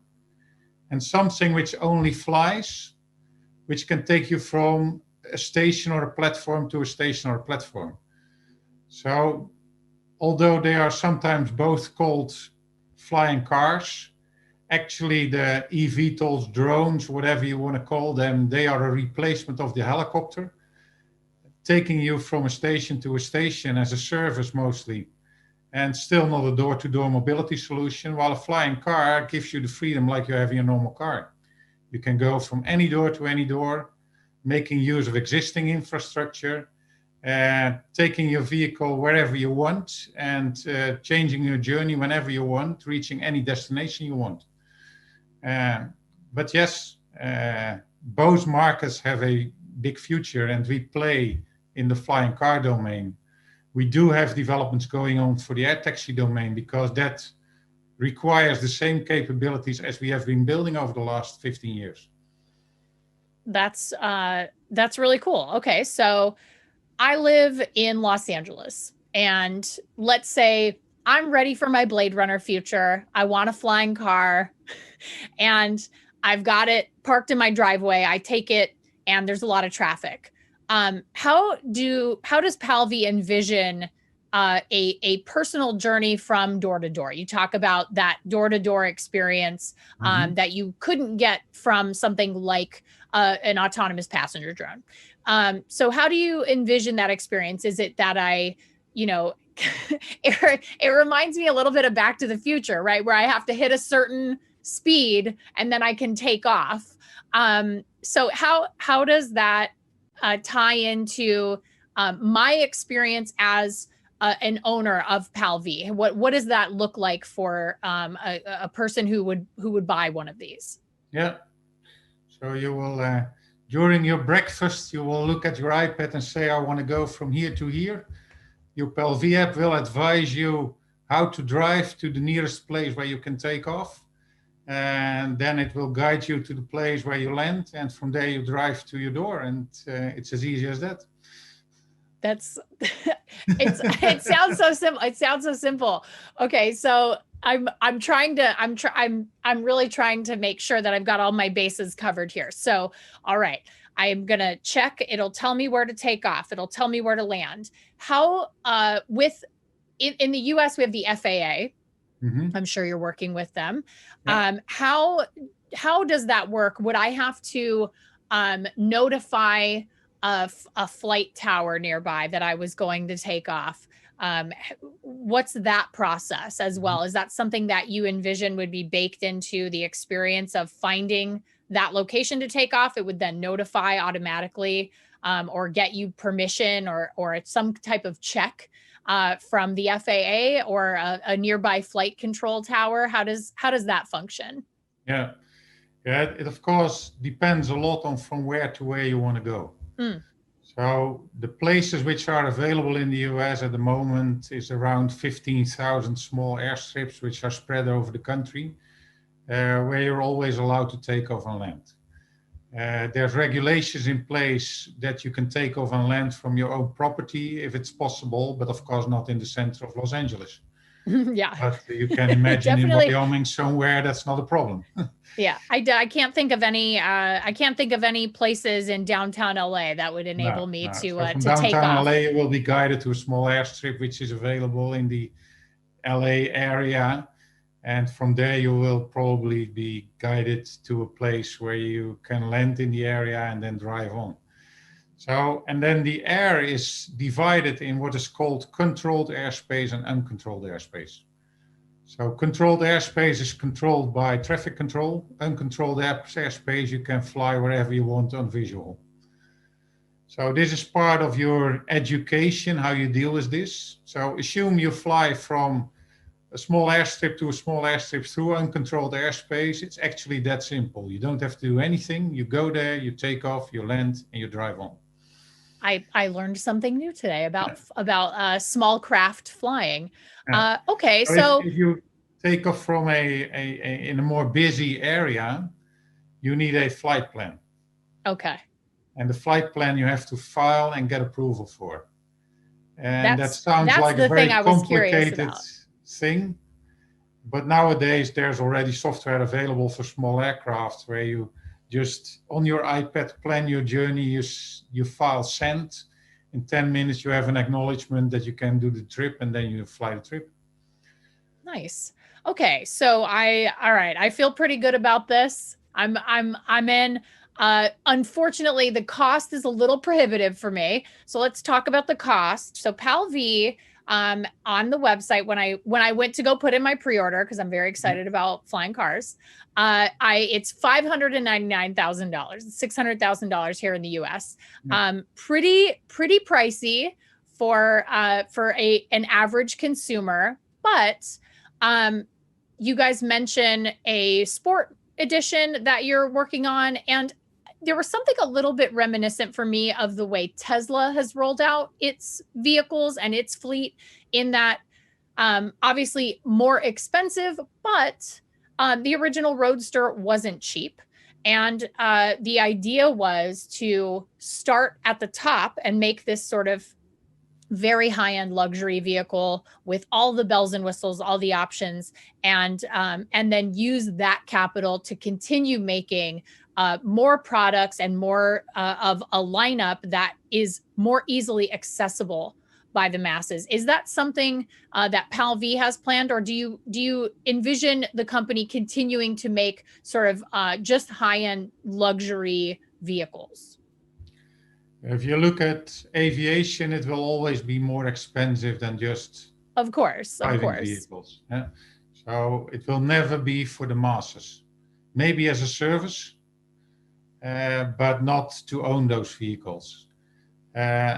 and something which only flies, which can take you from a station or a platform to a station or a platform. So although they are sometimes both called flying cars, actually the eVTOLs, drones, whatever you want to call them, they are a replacement of the helicopter, taking you from a station to a station as a service mostly, and still not a door-to-door mobility solution, while a flying car gives you the freedom like you have in your normal car. You can go from any door to any door, making use of existing infrastructure, taking your vehicle wherever you want, and changing your journey whenever you want, reaching any destination you want. But yes, both markets have a big future, and we play in the flying car domain. We do have developments going on for the air taxi domain, because that requires the same capabilities as we have been building over the last 15 years. That's really cool. Okay, so I live in Los Angeles, and let's say I'm ready for my Blade Runner future. I want a flying car, and I've got it parked in my driveway. I take it, and there's a lot of traffic. How does PALV envision a personal journey from door to door? You talk about that door to door experience that you couldn't get from something like an autonomous passenger drone. So how do you envision that experience? Is it that it reminds me a little bit of Back to the Future, right? Where I have to hit a certain speed and then I can take off. So how does that tie into my experience as an owner of PALV? What does that look like for a person who would buy one of these? Yeah. So you will, during your breakfast, you will look at your iPad and say, I want to go from here to here. Your PALV app will advise you how to drive to the nearest place where you can take off. And then it will guide you to the place where you land. And from there you drive to your door. And it's as easy as that. That's it sounds so simple. It sounds so simple. Okay, so I'm really trying to make sure that I've got all my bases covered here. So, all right, I'm gonna check. It'll tell me where to take off. It'll tell me where to land. How in the US we have the FAA. Mm-hmm. I'm sure you're working with them. Yeah. How does that work? Would I have to notify a flight tower nearby that I was going to take off? What's that process as well? Is that something that you envision would be baked into the experience of finding that location to take off? It would then notify automatically or get you permission or some type of check from the FAA or a nearby flight control tower? How does that function? Yeah, it of course depends a lot on from where to where you want to go. So the places which are available in the US at the moment is around 15,000 small airstrips which are spread over the country, where you're always allowed to take off and land. There's regulations in place that you can take off and land from your own property if it's possible, but of course not in the center of Los Angeles. Yeah. But you can imagine in Wyoming somewhere that's not a problem. Yeah, I can't think of any places in downtown LA that would enable me to take off. Downtown LA, you will be guided to a small airstrip which is available in the LA area. And from there, you will probably be guided to a place where you can land in the area and then drive on. So, and then the air is divided in what is called controlled airspace and uncontrolled airspace. So controlled airspace is controlled by traffic control. Uncontrolled airspace, you can fly wherever you want on visual. So this is part of your education, how you deal with this. So assume you fly from a small airstrip to a small airstrip through uncontrolled airspace. It's actually that simple. You don't have to do anything. You go there, you take off, you land, and you drive on. I learned something new today about small craft flying. Yeah. Okay, so if you take off from in a more busy area, you need a flight plan. Okay. And the flight plan you have to file and get approval for. And that sounds like a very complicated thing. But nowadays there's already software available for small aircraft where you just on your iPad plan your journey, you file send. In 10 minutes you have an acknowledgement that you can do the trip and then you fly the trip. Nice. Okay, so I feel pretty good about this. I'm in. Unfortunately, the cost is a little prohibitive for me. So let's talk about the cost. So PALV on the website when I went to go put in my pre-order, because I'm very excited about flying cars. It's $599,000, $600,000 here in the US. Pretty pricey for an average consumer, but you guys mention a sport edition that you're working on, and there was something a little bit reminiscent for me of the way Tesla has rolled out its vehicles and its fleet, in that obviously more expensive, but the original Roadster wasn't cheap. And the idea was to start at the top and make this sort of very high-end luxury vehicle with all the bells and whistles, all the options, and then use that capital to continue making more products and more of a lineup that is more easily accessible by the masses. Is that something that PAL-V has planned, or do you envision the company continuing to make sort of just high-end luxury vehicles? If you look at aviation, it will always be more expensive than just of course vehicles. Yeah? So it will never be for the masses. Maybe as a service, but not to own those vehicles.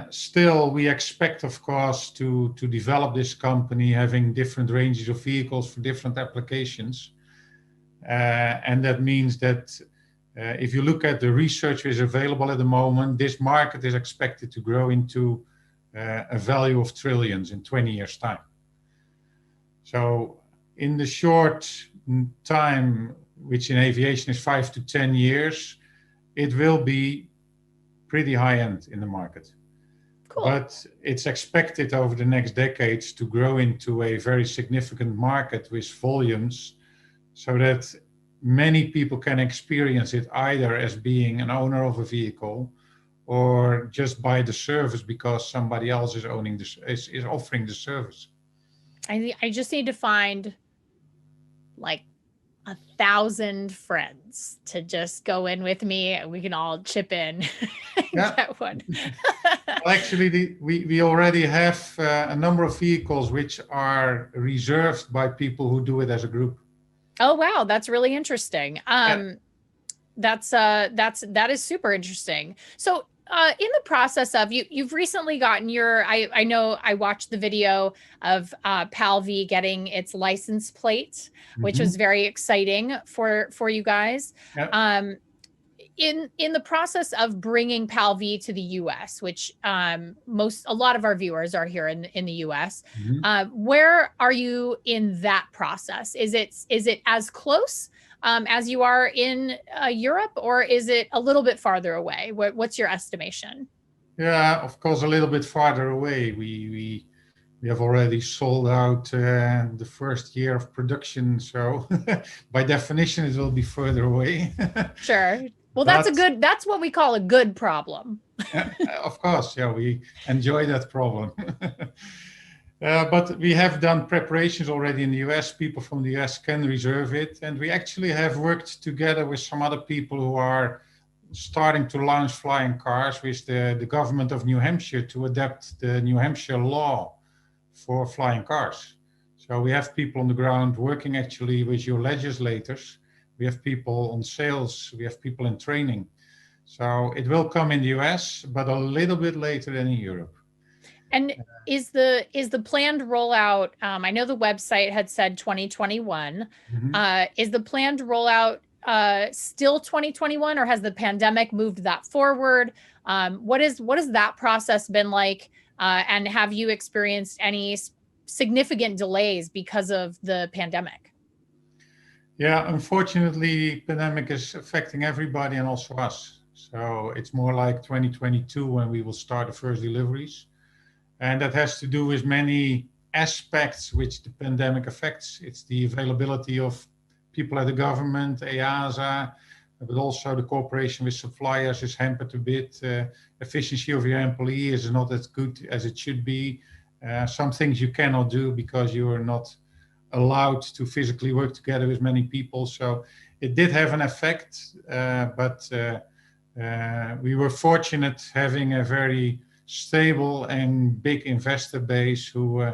Still, we expect, of course, to develop this company having different ranges of vehicles for different applications. And that means that if you look at the research which is available at the moment, this market is expected to grow into a value of trillions in 20 years' time. So in the short time, which in aviation is 5 to 10 years, it will be pretty high-end in the market. Cool. But it's expected over the next decades to grow into a very significant market with volumes, so that many people can experience it either as being an owner of a vehicle or just buy the service because somebody else is owning this, is offering the service. I just need to find like 1,000 friends to just go in with me, and we can all chip in and get one. Well, actually, we already have a number of vehicles which are reserved by people who do it as a group. Oh, wow. That's really interesting. That is super interesting. So in the process of you've recently gotten your, I know I watched the video of PAL-V getting its license plate, which was very exciting for you guys. Yep. In the process of bringing PAL-V to the US, which a lot of our viewers are here in the US, where are you in that process? Is it as close as you are in Europe, or is it a little bit farther away? What's your estimation? Yeah, of course, a little bit farther away. We have already sold out the first year of production, so by definition, it will be further away. Sure. Well, that's what we call a good problem. Of course, yeah, we enjoy that problem. But we have done preparations already in the US. People from the US can reserve it. And we actually have worked together with some other people who are starting to launch flying cars with the government of New Hampshire to adapt the New Hampshire law for flying cars. So we have people on the ground working actually with your legislators. We have people on sales, we have people in training. So it will come in the US, but a little bit later than in Europe. And is the planned rollout, I know the website had said 2021, is the planned rollout still 2021, or has the pandemic moved that forward? What has that process been like? And have you experienced any significant delays because of the pandemic? Yeah, unfortunately, the pandemic is affecting everybody and also us. So it's more like 2022 when we will start the first deliveries. And that has to do with many aspects which the pandemic affects. It's the availability of people at the government, EASA, but also the cooperation with suppliers is hampered a bit. Efficiency of your employee is not as good as it should be. Some things you cannot do because you are not allowed to physically work together with many people. So it did have an effect, but we were fortunate having a very stable and big investor base who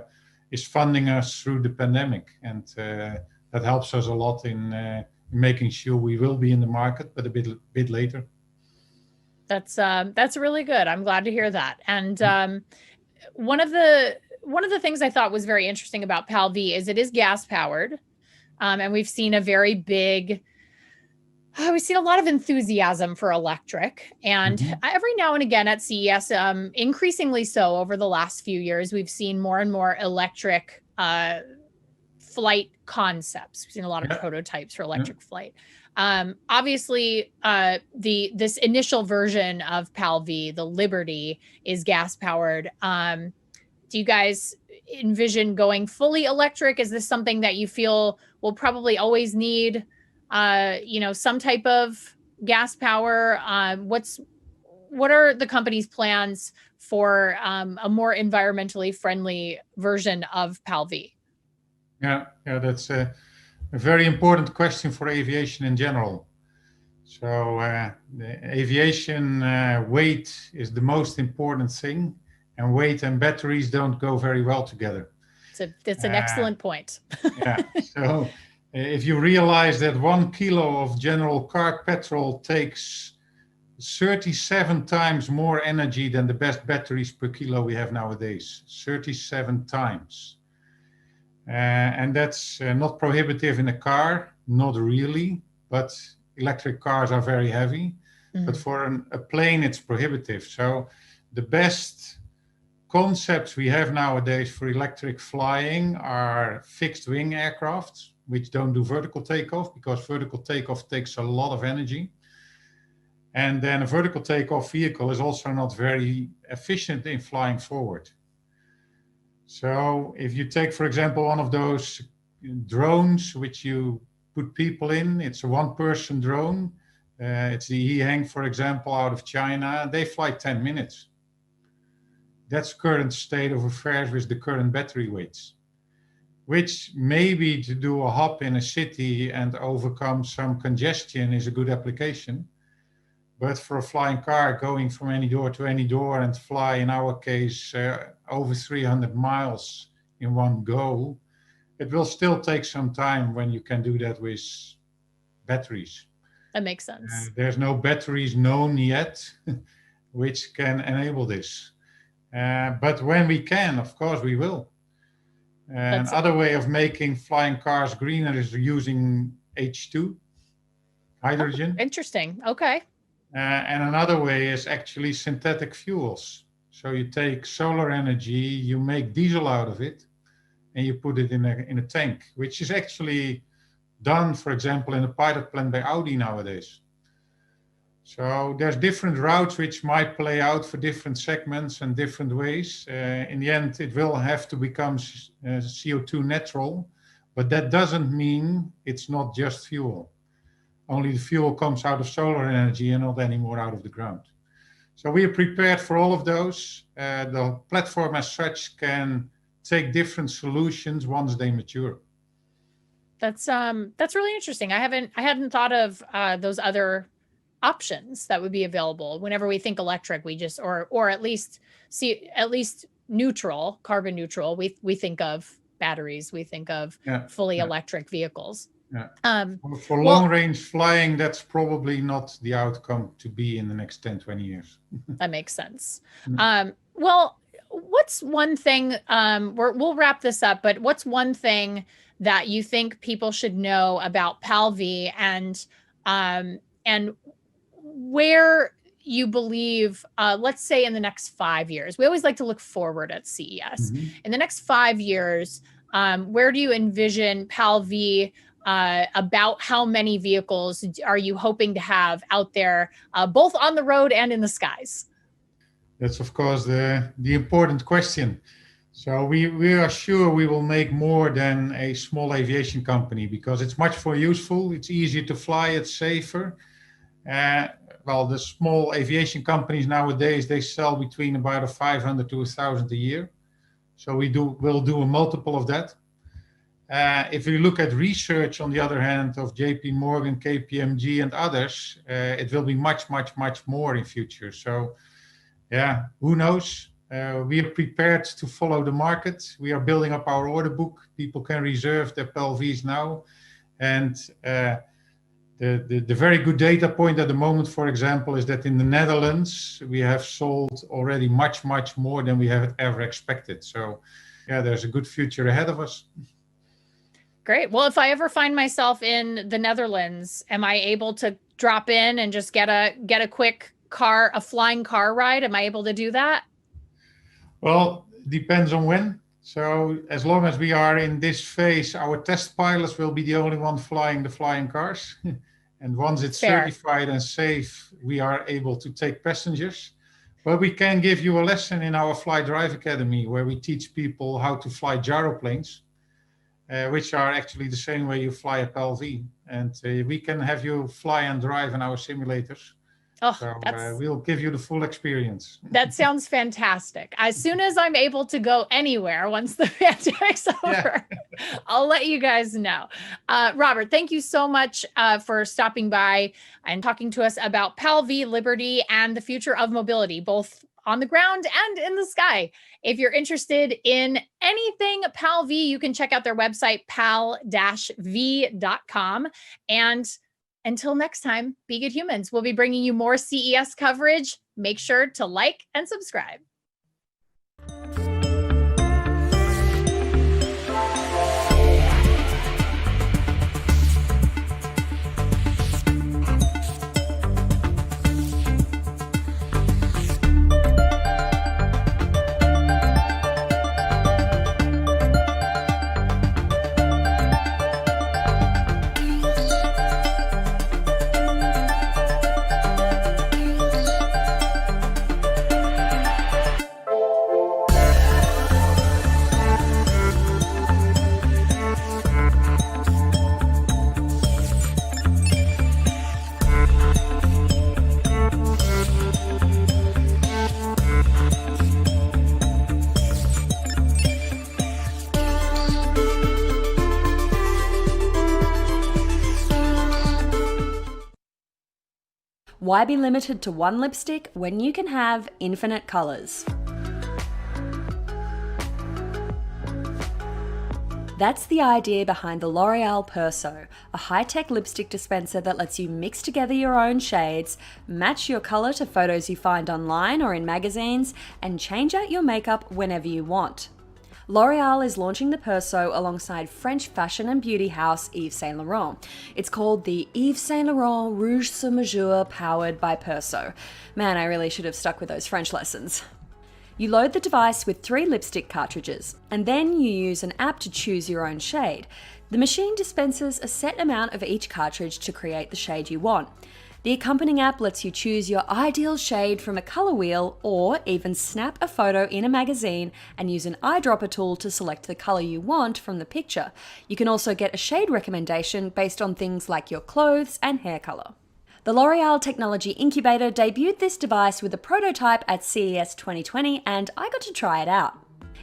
is funding us through the pandemic. And that helps us a lot in making sure we will be in the market, but a bit later. That's really good. I'm glad to hear that. And one of the things I thought was very interesting about PAL-V is it is gas powered. And we've seen a lot of enthusiasm for electric. And every now and again at CES, increasingly so over the last few years, we've seen more and more electric flight concepts. We've seen a lot of prototypes for electric flight. Obviously, this initial version of PAL-V, the Liberty, is gas powered. Do you guys envision going fully electric? Is this something that you feel will probably always need, some type of gas power? What are the company's plans for a more environmentally friendly version of PAL-V? Yeah, that's a very important question for aviation in general. So the aviation weight is the most important thing, and weight and batteries don't go very well together. It's an excellent point. Yeah. So if you realize that 1 kilo of general car petrol takes 37 times more energy than the best batteries per kilo we have nowadays, 37 times. And that's not prohibitive in a car, not really, but electric cars are very heavy. But for a plane, it's prohibitive. So the best concepts we have nowadays for electric flying are fixed wing aircraft, which don't do vertical takeoff because vertical takeoff takes a lot of energy. And then a vertical takeoff vehicle is also not very efficient in flying forward. So if you take, for example, one of those drones which you put people in, it's a one-person drone. It's the Ehang, for example, out of China. They fly 10 minutes. That's current state of affairs with the current battery weights, which maybe to do a hop in a city and overcome some congestion is a good application. But for a flying car, going from any door to any door and fly, in our case, over 300 miles in one go, it will still take some time when you can do that with batteries. That makes sense. There's no batteries known yet which can enable this. But when we can, of course, we will. Another way of making flying cars greener is using H2, hydrogen. Oh, interesting. Okay. And another way is actually synthetic fuels. So you take solar energy, you make diesel out of it, and you put it in a tank, which is actually done, for example, in a pilot plant by Audi nowadays. So there's different routes which might play out for different segments and different ways. In the end, it will have to become CO2 neutral, but that doesn't mean it's not just fuel. Only the fuel comes out of solar energy and not anymore out of the ground. So we are prepared for all of those. The platform as such can take different solutions once they mature. That's really interesting. I hadn't thought of those other options that would be available. Whenever we think electric, we just or at least neutral, carbon neutral, we think of batteries, we think of fully electric vehicles. Yeah. For long-range flying, that's probably not the outcome to be in the next 10, 20 years. That makes sense. Well, what's one thing, we'll wrap this up, but what's one thing that you think people should know about PAL-V and where you believe, let's say in the next 5 years, we always like to look forward at CES. In the next 5 years, where do you envision PAL-V? About how many vehicles are you hoping to have out there, both on the road and in the skies? That's, of course, the important question. So we are sure we will make more than a small aviation company because it's much more useful, it's easier to fly, it's safer. Well, the small aviation companies nowadays, they sell between about 500 to 1,000 a year. So we'll do a multiple of that. If we look at research, on the other hand, of JP Morgan, KPMG, and others, it will be much, much, much more in future. So yeah, who knows? We are prepared to follow the market. We are building up our order book. People can reserve their PAL V's now. And the very good data point at the moment, for example, is that in the Netherlands, we have sold already much, much more than we have ever expected. So yeah, there's a good future ahead of us. Great. Well, if I ever find myself in the Netherlands, am I able to drop in and just get a quick a flying car ride? Am I able to do that? Well, depends on when. So as long as we are in this phase, our test pilots will be the only one flying the flying cars. And once it's certified and safe, we are able to take passengers. But we can give you a lesson in our Fly Drive Academy, where we teach people how to fly gyroplanes, which are actually the same way you fly a PAL V. And we can have you fly and drive in our simulators. Oh, so we'll give you the full experience. That sounds fantastic. As soon as I'm able to go anywhere, once the pandemic's over, I'll let you guys know. Robert, thank you so much for stopping by and talking to us about PAL V, Liberty, and the future of mobility, both on the ground and in the sky. If you're interested in anything PAL V, you can check out their website, pal-v.com. And until next time, be good humans. We'll be bringing you more CES coverage. Make sure to like and subscribe. Why be limited to one lipstick when you can have infinite colors? That's the idea behind the L'Oreal Perso, a high-tech lipstick dispenser that lets you mix together your own shades, match your color to photos you find online or in magazines, and change out your makeup whenever you want. L'Oreal is launching the Perso alongside French fashion and beauty house Yves Saint Laurent. It's called the Yves Saint Laurent Rouge Sur Mesure powered by Perso. Man, I really should have stuck with those French lessons. You load the device with 3 lipstick cartridges, and then you use an app to choose your own shade. The machine dispenses a set amount of each cartridge to create the shade you want. The accompanying app lets you choose your ideal shade from a color wheel, or even snap a photo in a magazine and use an eyedropper tool to select the color you want from the picture. You can also get a shade recommendation based on things like your clothes and hair color. The L'Oreal Technology Incubator debuted this device with a prototype at CES 2020, and I got to try it out.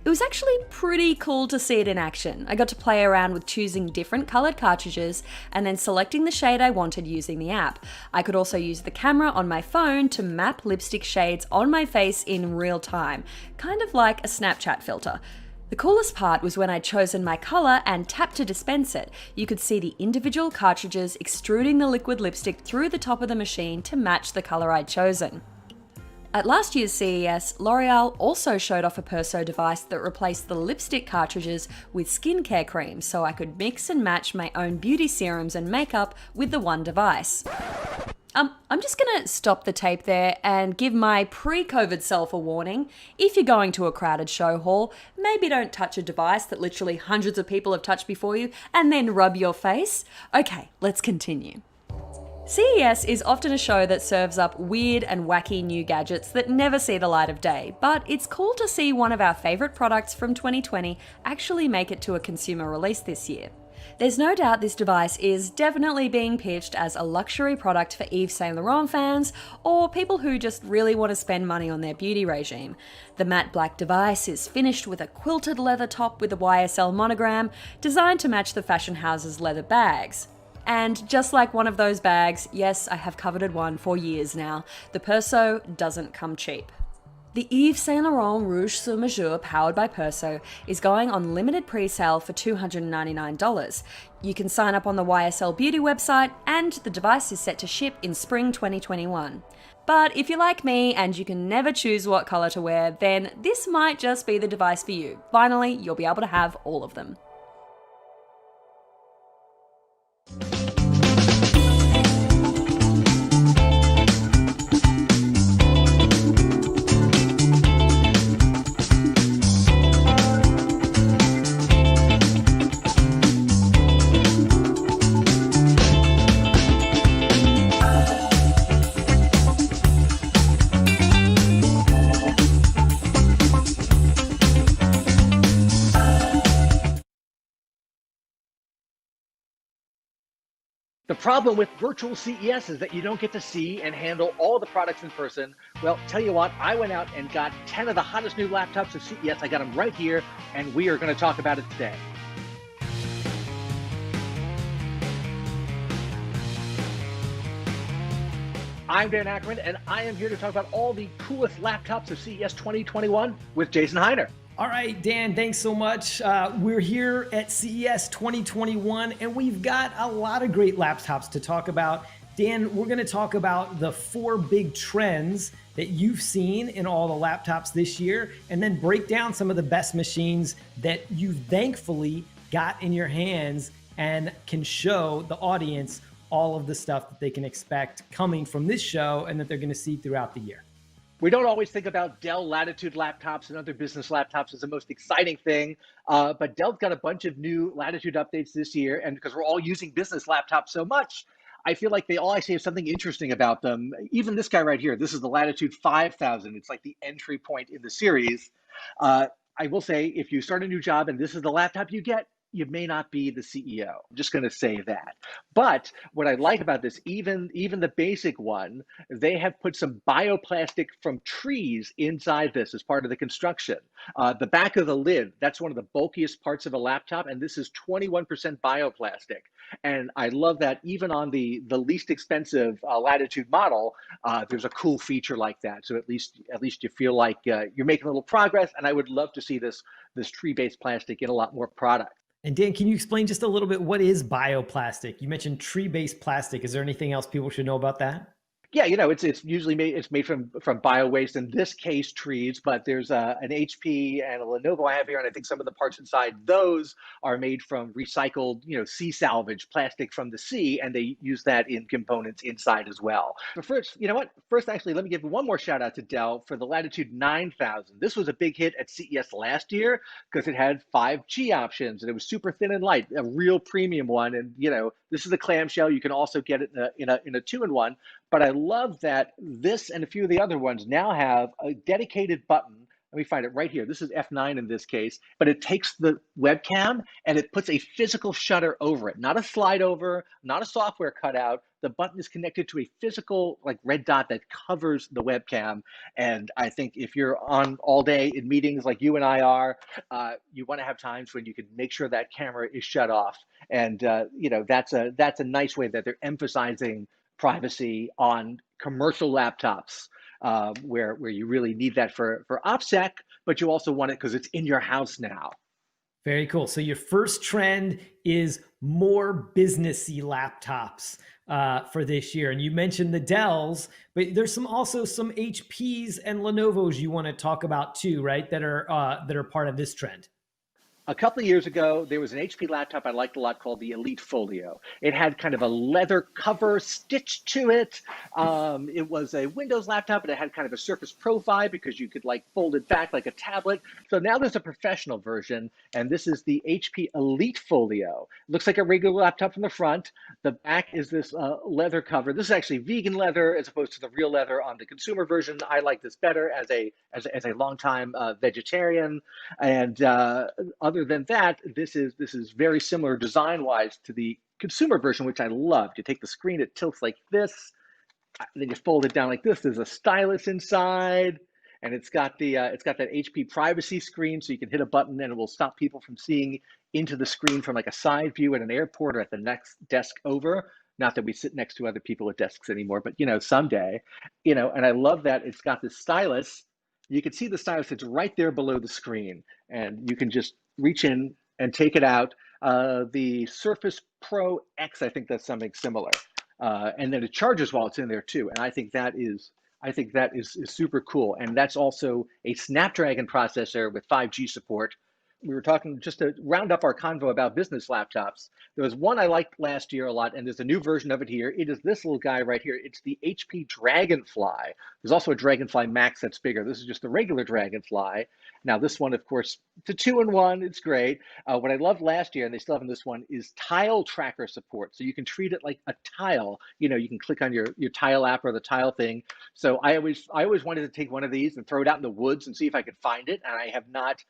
It was actually pretty cool to see it in action. I got to play around with choosing different colored cartridges and then selecting the shade I wanted using the app. I could also use the camera on my phone to map lipstick shades on my face in real time, kind of like a Snapchat filter. The coolest part was when I'd chosen my color and tapped to dispense it. You could see the individual cartridges extruding the liquid lipstick through the top of the machine to match the color I'd chosen. At last year's CES, L'Oreal also showed off a Perso device that replaced the lipstick cartridges with skincare creams, so I could mix and match my own beauty serums and makeup with the one device. I'm just gonna stop the tape there and give my pre-COVID self a warning. If you're going to a crowded show hall, maybe don't touch a device that literally hundreds of people have touched before you and then rub your face. Okay, let's continue. CES is often a show that serves up weird and wacky new gadgets that never see the light of day, but it's cool to see one of our favourite products from 2020 actually make it to a consumer release this year. There's no doubt this device is definitely being pitched as a luxury product for Yves Saint Laurent fans or people who just really want to spend money on their beauty regime. The matte black device is finished with a quilted leather top with a YSL monogram, designed to match the fashion house's leather bags. And just like one of those bags, yes, I have coveted one for years now, the Perso doesn't come cheap. The Yves Saint Laurent Rouge Sur Mesure powered by Perso is going on limited pre-sale for $299. You can sign up on the YSL Beauty website, and the device is set to ship in spring 2021. But if you're like me and you can never choose what color to wear, then this might just be the device for you. Finally, you'll be able to have all of them. The problem with virtual CES is that you don't get to see and handle all the products in person. Well, tell you what, I went out and got 10 of the hottest new laptops of CES. I got them right here, and we are going to talk about it today. I'm Dan Ackerman, and I am here to talk about all the coolest laptops of CES 2021 with Jason Heiner. All right, Dan, thanks so much. We're here at CES 2021, and we've got a lot of great laptops to talk about. Dan, we're going to talk about the 4 big trends that you've seen in all the laptops this year, and then break down some of the best machines that you thankfully got in your hands and can show the audience all of the stuff that they can expect coming from this show and that they're going to see throughout the year. We don't always think about Dell Latitude laptops and other business laptops as the most exciting thing, but Dell's got a bunch of new Latitude updates this year, and because we're all using business laptops so much, I feel like they all actually have something interesting about them. Even this guy right here, this is the Latitude 5000. It's like the entry point in the series. I will say, if you start a new job and this is the laptop you get, you may not be the CEO. I'm just going to say that. But what I like about this, even the basic one, they have put some bioplastic from trees inside this as part of the construction. The back of the lid, that's one of the bulkiest parts of a laptop, and this is 21% bioplastic. And I love that even on the least expensive Latitude model, there's a cool feature like that. So at least you feel like you're making a little progress, and I would love to see this tree-based plastic in a lot more products. And Dan, can you explain just a little bit, what is bioplastic? You mentioned tree-based plastic. Is there anything else people should know about that? Yeah, it's usually made from bio waste, in this case trees, but there's an HP and a Lenovo I have here, and I think some of the parts inside those are made from recycled, sea salvage plastic from the sea, and they use that in components inside as well. But first, actually, let me give one more shout out to Dell for the Latitude 9000. This was a big hit at CES last year because it had 5G options, and it was super thin and light, a real premium one. And this is the clamshell. You can also get it in a 2-in-1. But I love that this and a few of the other ones now have a dedicated button. Let me find it right here. This is F9 in this case, but it takes the webcam and it puts a physical shutter over it, not a slide over, not a software cutout. The button is connected to a physical red dot that covers the webcam. And I think if you're on all day in meetings like you and I are, you want to have times when you can make sure that camera is shut off. And that's a nice way that they're emphasizing privacy on commercial laptops, where you really need that for OPSEC, but you also want it because it's in your house now. Very cool. So your first trend is more businessy laptops for this year. And you mentioned the Dells, but there's also some HPs and Lenovo's you want to talk about too, right? That are part of this trend. A couple of years ago, there was an HP laptop I liked a lot called the Elite Folio. It had kind of a leather cover stitched to it. It was a Windows laptop, but it had kind of a Surface Pro vibe because you could fold it back like a tablet. So now there's a professional version, and this is the HP Elite Folio. It looks like a regular laptop from the front. The back is this leather cover. This is actually vegan leather as opposed to the real leather on the consumer version. I like this better as a longtime vegetarian. And other than that, this is very similar design-wise to the consumer version, which I loved. You take the screen, it tilts like this, then you fold it down like this. There's a stylus inside, and it's got that HP privacy screen, so you can hit a button and it will stop people from seeing into the screen from a side view at an airport or at the next desk over. Not that we sit next to other people at desks anymore, but someday, and I love that it's got this stylus. you can see the stylus that's right there below the screen, and you can just reach in and take it out. The Surface Pro X, I think that's something similar. And then it charges while it's in there too. And I think that is super cool. And that's also a Snapdragon processor with 5G support. We were talking, just to round up our convo about business laptops, there was one I liked last year a lot, and there's a new version of it here. It is this little guy right here. It's the HP Dragonfly. There's also a Dragonfly Max that's bigger. This is just the regular Dragonfly. Now this one, of course, it's a 2-in-1. It's great. What I loved last year, and they still have in this one, is tile tracker support. So you can treat it like a tile. You know, you can click on your tile app or the tile thing. So I always wanted to take one of these and throw it out in the woods and see if I could find it, and I have not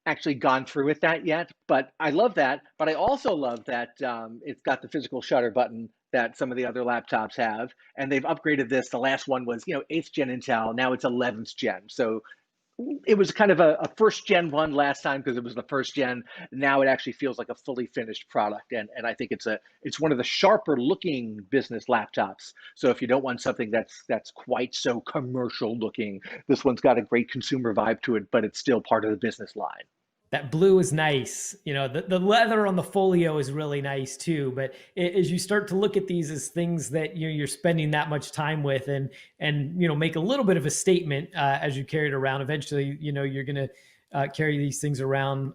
actually gone through with that yet, but I love that. But I also love that it's got the physical shutter button that some of the other laptops have, and they've upgraded this. The last one was, 8th gen Intel, now it's 11th gen. So it was kind of a first gen one last time because it was the first gen. Now it actually feels like a fully finished product, and I think it's one of the sharper looking business laptops. So if you don't want something that's quite so commercial looking, this one's got a great consumer vibe to it, but it's still part of the business line. That blue is nice. The leather on the folio is really nice too. But as you start to look at these as things that you're spending that much time with, and make a little bit of a statement as you carry it around. Eventually, you're going to carry these things around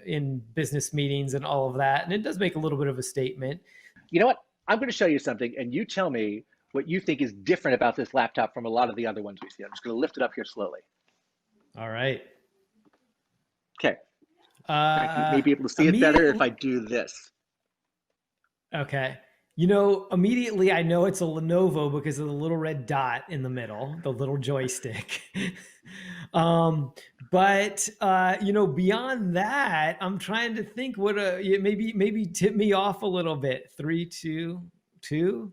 in business meetings and all of that, and it does make a little bit of a statement. You know what? I'm going to show you something, and you tell me what you think is different about this laptop from a lot of the other ones we see. I'm just going to lift it up here slowly. All right. Okay. I may be able to see it better if I do this. Okay. Immediately I know it's a Lenovo because of the little red dot in the middle, the little joystick. But beyond that, I'm trying to think maybe tip me off a little bit. 3, 2, 2.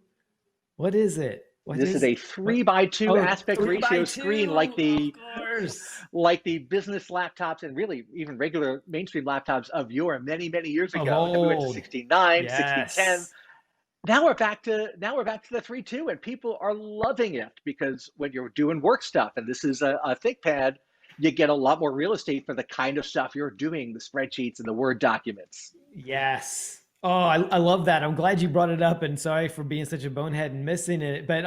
What is it? This is a 3x2 aspect ratio screen, like the business laptops and really even regular mainstream laptops of yore many years ago. We went to 69, yes. 6010. Now we're back to the 3.2, and people are loving it because when you're doing work stuff, and this is a ThinkPad, you get a lot more real estate for the kind of stuff you're doing, the spreadsheets and the Word documents. Yes. Oh, I love that. I'm glad you brought it up, and sorry for being such a bonehead and missing it. But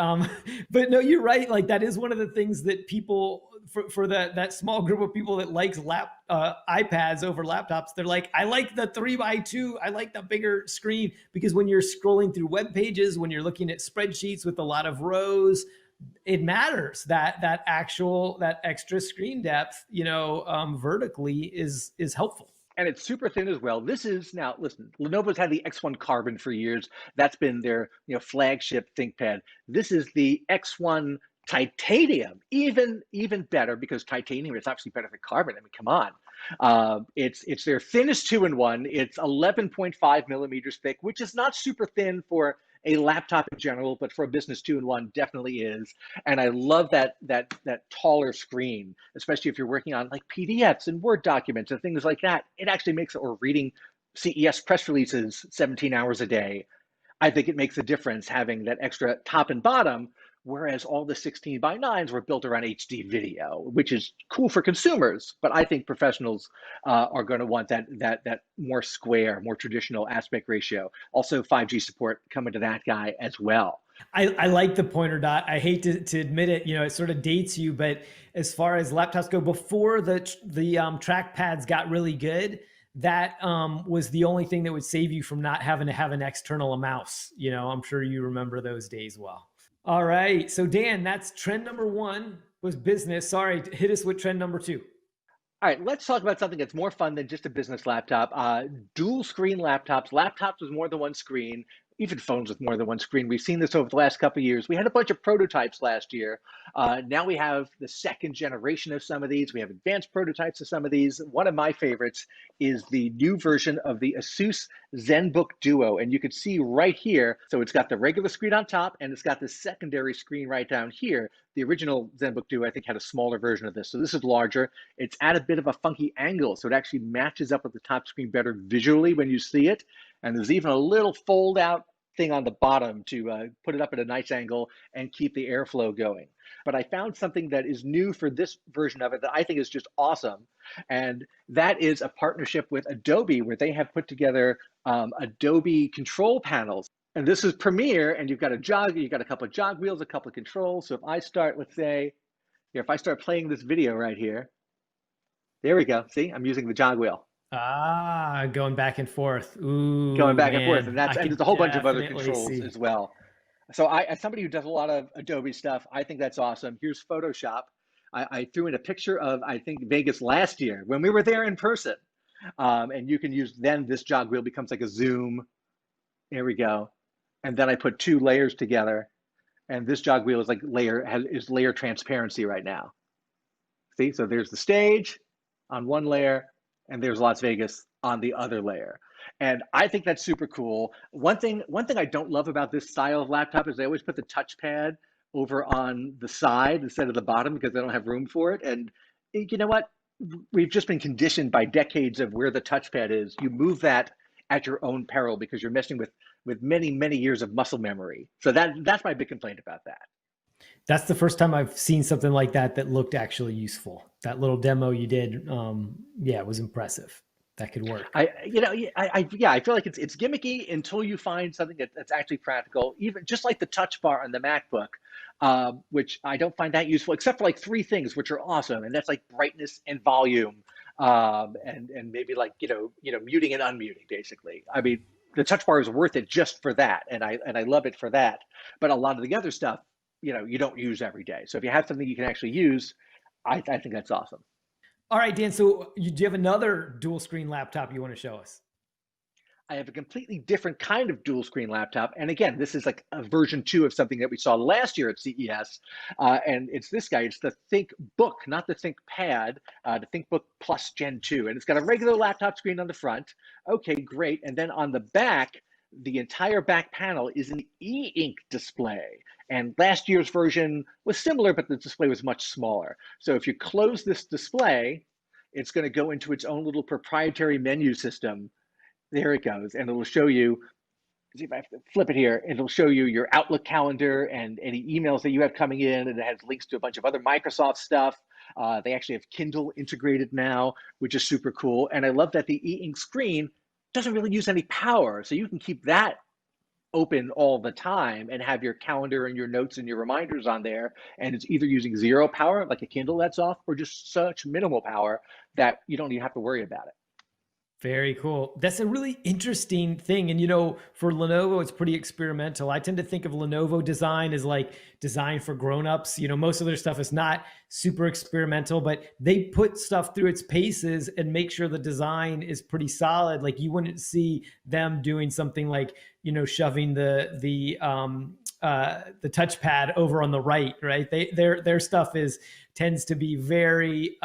no, you're right. Like, that is one of the things that people, for that small group of people that likes iPads over laptops, they're like, I like the 3x2. I like the bigger screen, because when you're scrolling through web pages, when you're looking at spreadsheets with a lot of rows, it matters that extra screen depth, vertically is helpful. And it's super thin as well. This is, now listen, Lenovo's had the X1 Carbon for years. That's been their flagship ThinkPad. This is the X1 Titanium, even better, because titanium is actually better than carbon. I mean, come on. It's their thinnest 2-in-1. It's 11.5 millimeters thick, which is not super thin for a laptop in general, but for a business 2-in-1 definitely is. And I love that taller screen, especially if you're working on like PDFs and Word documents and things like that. It actually makes it, or reading CES press releases 17 hours a day. I think it makes a difference having that extra top and bottom, whereas all the 16:9s were built around HD video, which is cool for consumers, but I think professionals are going to want that more square, more traditional aspect ratio. Also 5G support coming to that guy as well. I like the pointer dot. I hate to admit it, it sort of dates you, but as far as laptops go, before the trackpads got really good, that was the only thing that would save you from not having to have an external mouse. I'm sure you remember those days well. All right. So Dan, that's trend number 1 was business. Sorry, hit us with trend number 2. All right, let's talk about something that's more fun than just a business laptop. Dual screen laptops with more than one screen, even phones with more than one screen. We've seen this over the last couple of years. We had a bunch of prototypes last year. Now we have the second generation of some of these. We have advanced prototypes of some of these. One of my favorites is the new version of the Asus ZenBook Duo. And you can see right here, so it's got the regular screen on top, and it's got the secondary screen right down here. The original ZenBook Duo, I think, had a smaller version of this. So this is larger. It's at a bit of a funky angle, so it actually matches up with the top screen better visually when you see it. And there's even a little fold out thing on the bottom to put it up at a nice angle and keep the airflow going. But I found something that is new for this version of it that I think is just awesome. And that is a partnership with Adobe, where they have put together Adobe control panels. And this is Premiere, and you've got a couple of jog wheels, a couple of controls. So if I start, let's say, here, if I start playing this video right here, there we go. See, I'm using the jog wheel. Ah, going back and forth. Ooh, going back and man. forth, and there's a whole bunch of other definitely controls see. as well. So as somebody who does a lot of Adobe stuff, I think that's awesome. Here's Photoshop. I threw in a picture of, I think, Vegas last year when we were there in person. And you can use, then this jog wheel becomes like a zoom. There we go. And then I put 2 layers together, and this jog wheel is like layer transparency right now. See, so there's the stage on one layer, and there's Las Vegas on the other layer. And I think that's super cool. One thing I don't love about this style of laptop is they always put the touchpad over on the side instead of the bottom because they don't have room for it. And you know what? We've just been conditioned by decades of where the touchpad is. You move that at your own peril because you're messing with many, many years of muscle memory. So that's my big complaint about that. That's the first time I've seen something like that that looked actually useful. That little demo you did, it was impressive. That could work. I feel like it's gimmicky until you find something that's actually practical. Even just like the touch bar on the MacBook, which I don't find that useful, except for like 3 things which are awesome, and that's like brightness and volume, and maybe like muting and unmuting. Basically, I mean, the touch bar is worth it just for that, and I love it for that. But a lot of the other stuff, you don't use every day. So if you have something you can actually use, I think that's awesome. All right, Dan, so do you have another dual screen laptop you want to show us? I have a completely different kind of dual screen laptop. And again, this is like a version 2 of something that we saw last year at CES. And it's this guy. It's the ThinkBook, not the ThinkPad, the ThinkBook Plus Gen 2. And it's got a regular laptop screen on the front. Okay, great. And then on the back, the entire back panel is an e-ink display. And last year's version was similar, but the display was much smaller. So if you close this display, it's going to go into its own little proprietary menu system. There it goes. And it'll show you, see if I have to flip it here, it'll show you your Outlook calendar and any emails that you have coming in. And it has links to a bunch of other Microsoft stuff. They actually have Kindle integrated now, which is super cool. And I love that the e-ink screen doesn't really use any power. So you can keep that open all the time and have your calendar and your notes and your reminders on there. And it's either using 0 power, like a Kindle that's off, or just such minimal power that you don't even have to worry about it. Very cool. That's a really interesting thing. And, for Lenovo, it's pretty experimental. I tend to think of Lenovo design as like design for grownups. Most of their stuff is not super experimental, but they put stuff through its paces and make sure the design is pretty solid. Like you wouldn't see them doing something like, shoving the touchpad over on the right, right? Their stuff tends to be very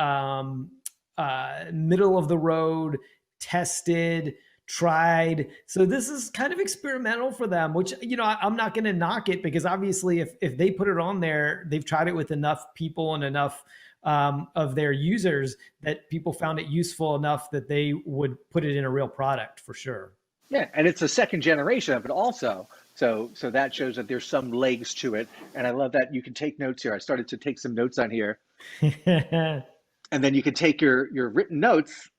middle of the road, tested, tried. So this is kind of experimental for them, which, I'm not going to knock it because obviously if they put it on there, they've tried it with enough people and enough of their users that people found it useful enough that they would put it in a real product for sure. Yeah, and it's a second generation of it also. So that shows that there's some legs to it. And I love that you can take notes here. I started to take some notes on here. And then you can take your written notes.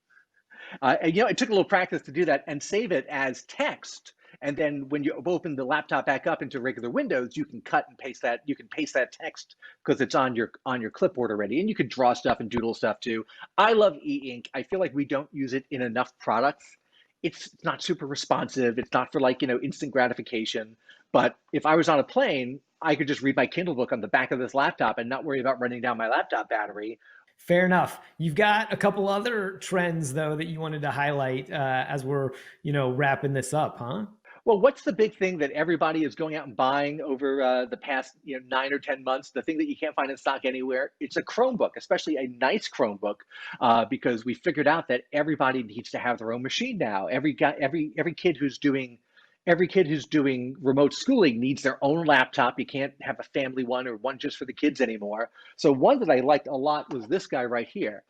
It took a little practice to do that and save it as text. And then when you open the laptop back up into regular Windows, you can cut and paste that. You can paste that text because it's on your clipboard already. And you could draw stuff and doodle stuff too. I love e-ink. I feel like we don't use it in enough products. It's not super responsive. It's not for instant gratification. But if I was on a plane, I could just read my Kindle book on the back of this laptop and not worry about running down my laptop battery. Fair enough. You've got a couple other trends, though, that you wanted to highlight as we're, wrapping this up, huh? Well, what's the big thing that everybody is going out and buying over the past 9 or 10 months? The thing that you can't find in stock anywhere, it's a Chromebook, especially a nice Chromebook, because we figured out that everybody needs to have their own machine now. Every kid who's doing remote schooling needs their own laptop. You can't have a family one or one just for the kids anymore. So one that I liked a lot was this guy right here.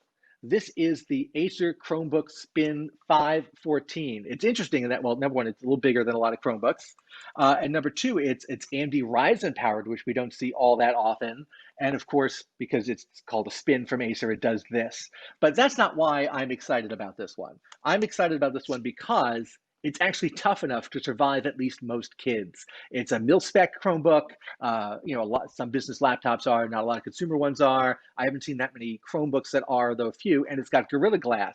This is the Acer Chromebook Spin 514. It's interesting in that, well, number one, it's a little bigger than a lot of Chromebooks. And number two, it's AMD Ryzen powered, which we don't see all that often. And of course, because it's called a Spin from Acer, it does this. But that's not why I'm excited about this one. I'm excited about this one because it's actually tough enough to survive at least most kids. It's a mil-spec Chromebook. Some business laptops are, not a lot of consumer ones are. I haven't seen that many Chromebooks that are, though a few, and it's got Gorilla Glass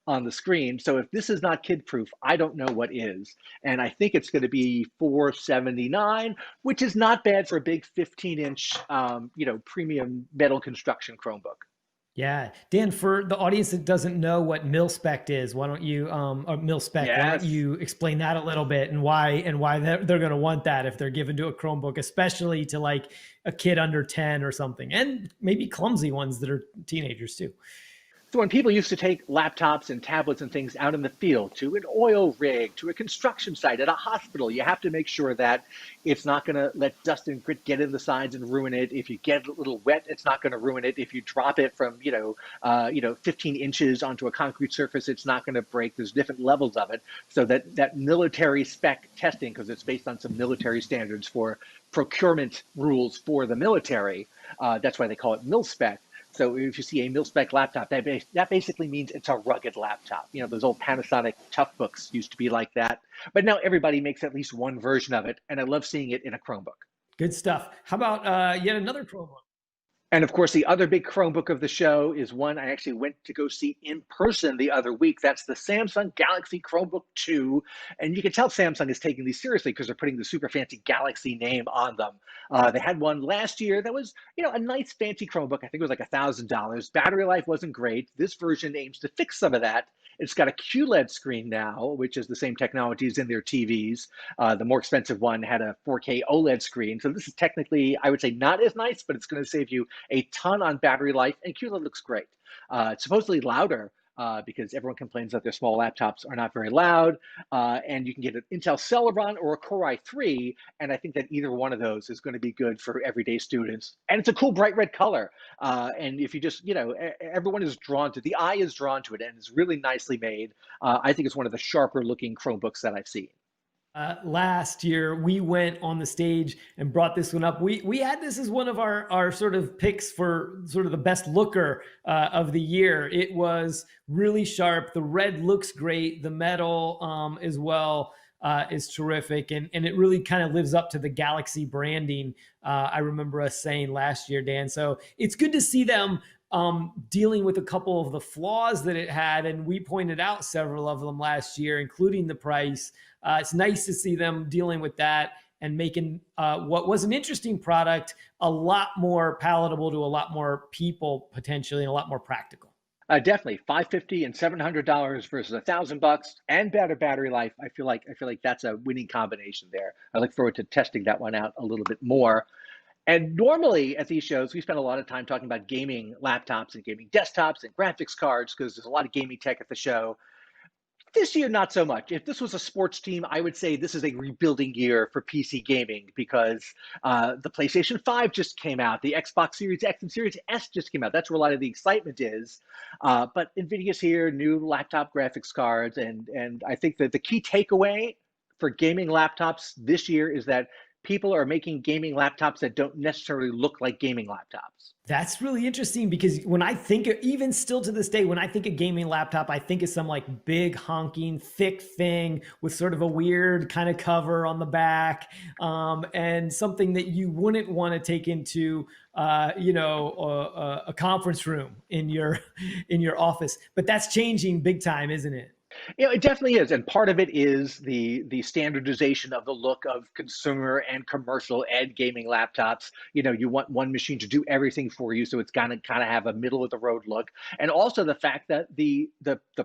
on the screen. So if this is not kid-proof, I don't know what is. And I think it's going to be $479, which is not bad for a big 15-inch, premium metal construction Chromebook. Yeah, Dan, for the audience that doesn't know what mil-spec is, why don't you mil-spec? Why don't you explain that a little bit and why they're going to want that if they're given to a Chromebook, especially to like a kid under 10 or something, and maybe clumsy ones that are teenagers too. So when people used to take laptops and tablets and things out in the field to an oil rig, to a construction site, at a hospital, you have to make sure that it's not going to let dust and grit get in the sides and ruin it. If you get a little wet, it's not going to ruin it. If you drop it from 15 inches onto a concrete surface, it's not going to break. There's different levels of it. So that military spec testing, because it's based on some military standards for procurement rules for the military, that's why they call it mil-spec. So if you see a mil-spec laptop, that basically means it's a rugged laptop. Those old Panasonic Toughbooks used to be like that. But now everybody makes at least one version of it, and I love seeing it in a Chromebook. Good stuff. How about yet another Chromebook? And of course, the other big Chromebook of the show is one I actually went to go see in person the other week. That's the Samsung Galaxy Chromebook 2. And you can tell Samsung is taking these seriously because they're putting the super fancy Galaxy name on them. They had one last year that was, a nice fancy Chromebook. I think it was like $1,000. Battery life wasn't great. This version aims to fix some of that. It's got a QLED screen now, which is the same technology as in their TVs. The more expensive one had a 4K OLED screen. So this is technically, I would say, not as nice, but it's going to save you a ton on battery life, and QLED looks great. It's supposedly louder because everyone complains that their small laptops are not very loud, and you can get an Intel Celeron or a Core i3, and I think that either one of those is going to be good for everyday students. And it's a cool bright red color, and if you just, everyone is drawn to, the eye is drawn to it, and it's really nicely made. I think it's one of the sharper looking Chromebooks that I've seen. Last year, we went on the stage and brought this one up. We had this as one of our sort of picks for sort of the best looker of the year. It was really sharp. The red looks great. The metal as well is terrific. And it really kind of lives up to the Galaxy branding. I remember us saying last year, Dan. So it's good to see them dealing with a couple of the flaws that it had. And we pointed out several of them last year, including the price. It's nice to see them dealing with that and making what was an interesting product a lot more palatable to a lot more people potentially and a lot more practical. Definitely $550 and $700 versus $1,000 and better battery life. I feel like that's a winning combination there. I look forward to testing that one out a little bit more. And normally at these shows, we spend a lot of time talking about gaming laptops and gaming desktops and graphics cards because there's a lot of gaming tech at the show. This year, not so much. If this was a sports team, I would say this is a rebuilding year for PC gaming because the PlayStation 5 just came out. The Xbox Series X and Series S just came out. That's where a lot of the excitement is. But NVIDIA's here, new laptop graphics cards. And I think that the key takeaway for gaming laptops this year is that people are making gaming laptops that don't necessarily look like gaming laptops. That's really interesting because when I think, even still to this day, when I think of gaming laptop, I think of some like big honking thick thing with sort of a weird kind of cover on the back, and something that you wouldn't want to take into, a conference room in your office. But that's changing big time, isn't it? It definitely is. And part of it is the standardization of the look of consumer and commercial and gaming laptops. You want one machine to do everything for you. So it's going to kind of have a middle of the road look. And also the fact that the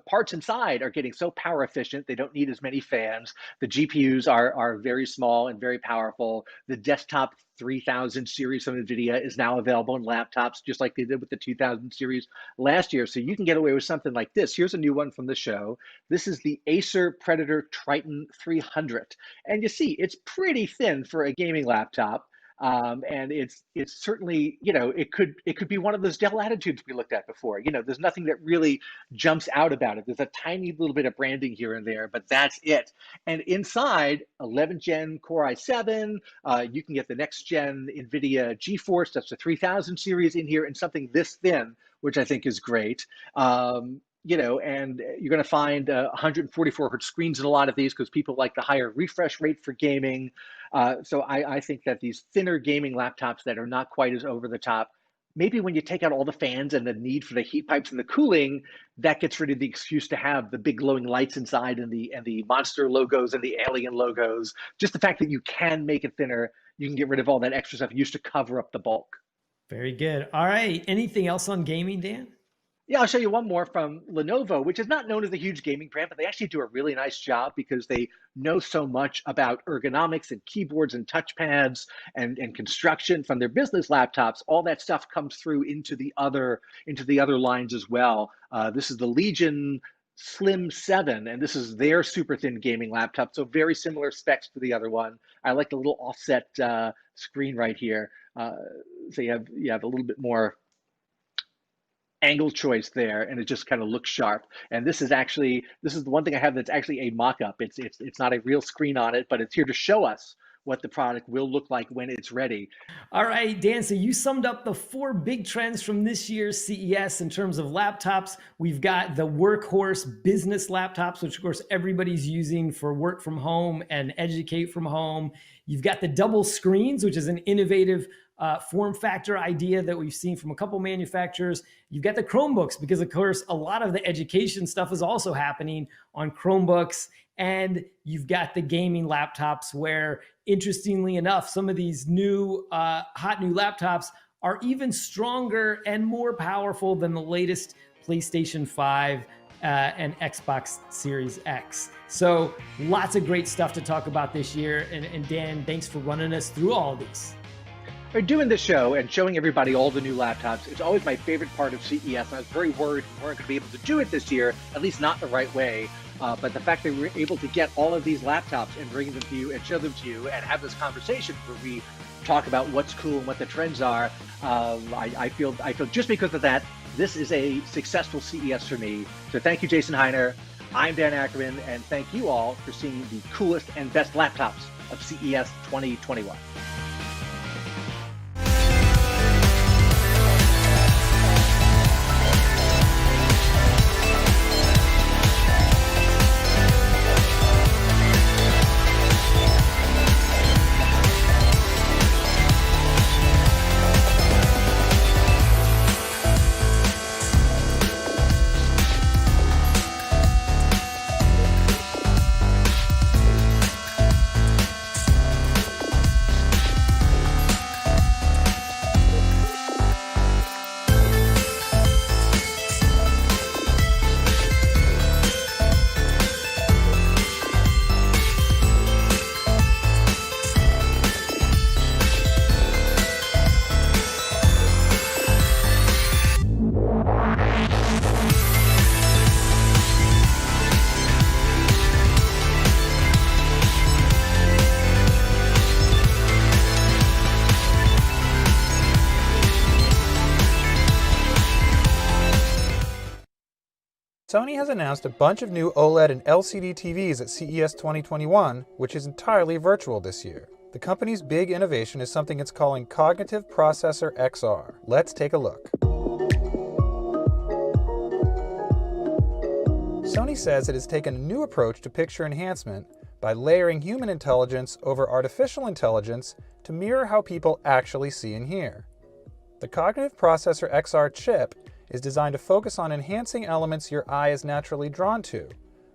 parts inside are getting so power efficient. They don't need as many fans. The GPUs are very small and very powerful. The desktop 3000 series of NVIDIA is now available in laptops, just like they did with the 2000 series last year. So you can get away with something like this. Here's a new one from the show. This is the Acer Predator Triton 300. And you see, it's pretty thin for a gaming laptop. And it's certainly, it could be one of those Dell Latitudes we looked at before. There's nothing that really jumps out about it. There's a tiny little bit of branding here and there, but that's it. And inside, 11th gen Core i7, you can get the next gen NVIDIA GeForce, that's the 3000 series in here, and something this thin, which I think is great. And you're going to find 144 hertz screens in a lot of these because people like the higher refresh rate for gaming. So I think that these thinner gaming laptops that are not quite as over the top, maybe when you take out all the fans and the need for the heat pipes and the cooling, that gets rid of the excuse to have the big glowing lights inside and the monster logos and the alien logos. Just the fact that you can make it thinner, you can get rid of all that extra stuff used to cover up the bulk. Very good. All right. Anything else on gaming, Dan? Yeah, I'll show you one more from Lenovo, which is not known as a huge gaming brand, but they actually do a really nice job because they know so much about ergonomics and keyboards and touchpads and construction from their business laptops. All that stuff comes through into the other lines as well. This is the Legion Slim 7, and this is their super thin gaming laptop, so very similar specs to the other one. I like the little offset screen right here, so you have a little bit more angle choice there, and it just kind of looks sharp. And this is the one thing I have that's actually a mock-up. It's not a real screen on it, but it's here to show us what the product will look like when it's ready. All right, Dan, so you summed up the 4 big trends from this year's CES in terms of laptops. We've got the workhorse business laptops, which of course everybody's using for work from home and educate from home. You've got the double screens, which is an innovative form factor idea that we've seen from a couple manufacturers. You've got the Chromebooks, because of course a lot of the education stuff is also happening on Chromebooks. And you've got the gaming laptops where, interestingly enough, some of these new hot new laptops are even stronger and more powerful than the latest PlayStation 5 and Xbox Series X. So lots of great stuff to talk about this year. And Dan, thanks for running us through all of these. Doing this show and showing everybody all the new laptops is always my favorite part of CES. And I was very worried we weren't going to be able to do it this year, at least not the right way. But the fact that we were able to get all of these laptops and bring them to you and show them to you and have this conversation where we talk about what's cool and what the trends are, I feel just because of that, this is a successful CES for me. So thank you, Jason Heiner. I'm Dan Ackerman, and thank you all for seeing the coolest and best laptops of CES 2021. Sony has announced a bunch of new OLED and LCD TVs at CES 2021, which is entirely virtual this year. The company's big innovation is something it's calling Cognitive Processor XR. Let's take a look. Sony says it has taken a new approach to picture enhancement by layering human intelligence over artificial intelligence to mirror how people actually see and hear. The Cognitive Processor XR chip is designed to focus on enhancing elements your eye is naturally drawn to,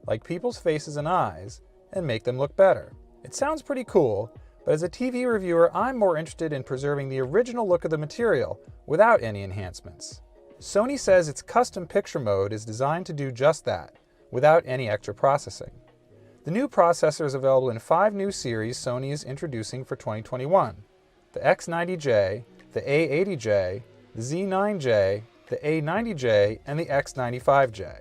like people's faces and eyes, and make them look better. It sounds pretty cool, but as a TV reviewer, I'm more interested in preserving the original look of the material without any enhancements. Sony says its custom picture mode is designed to do just that, without any extra processing. The new processor is available in 5 new series Sony is introducing for 2021: the X90J, the A80J, the Z9J, the A90J, and the X95J.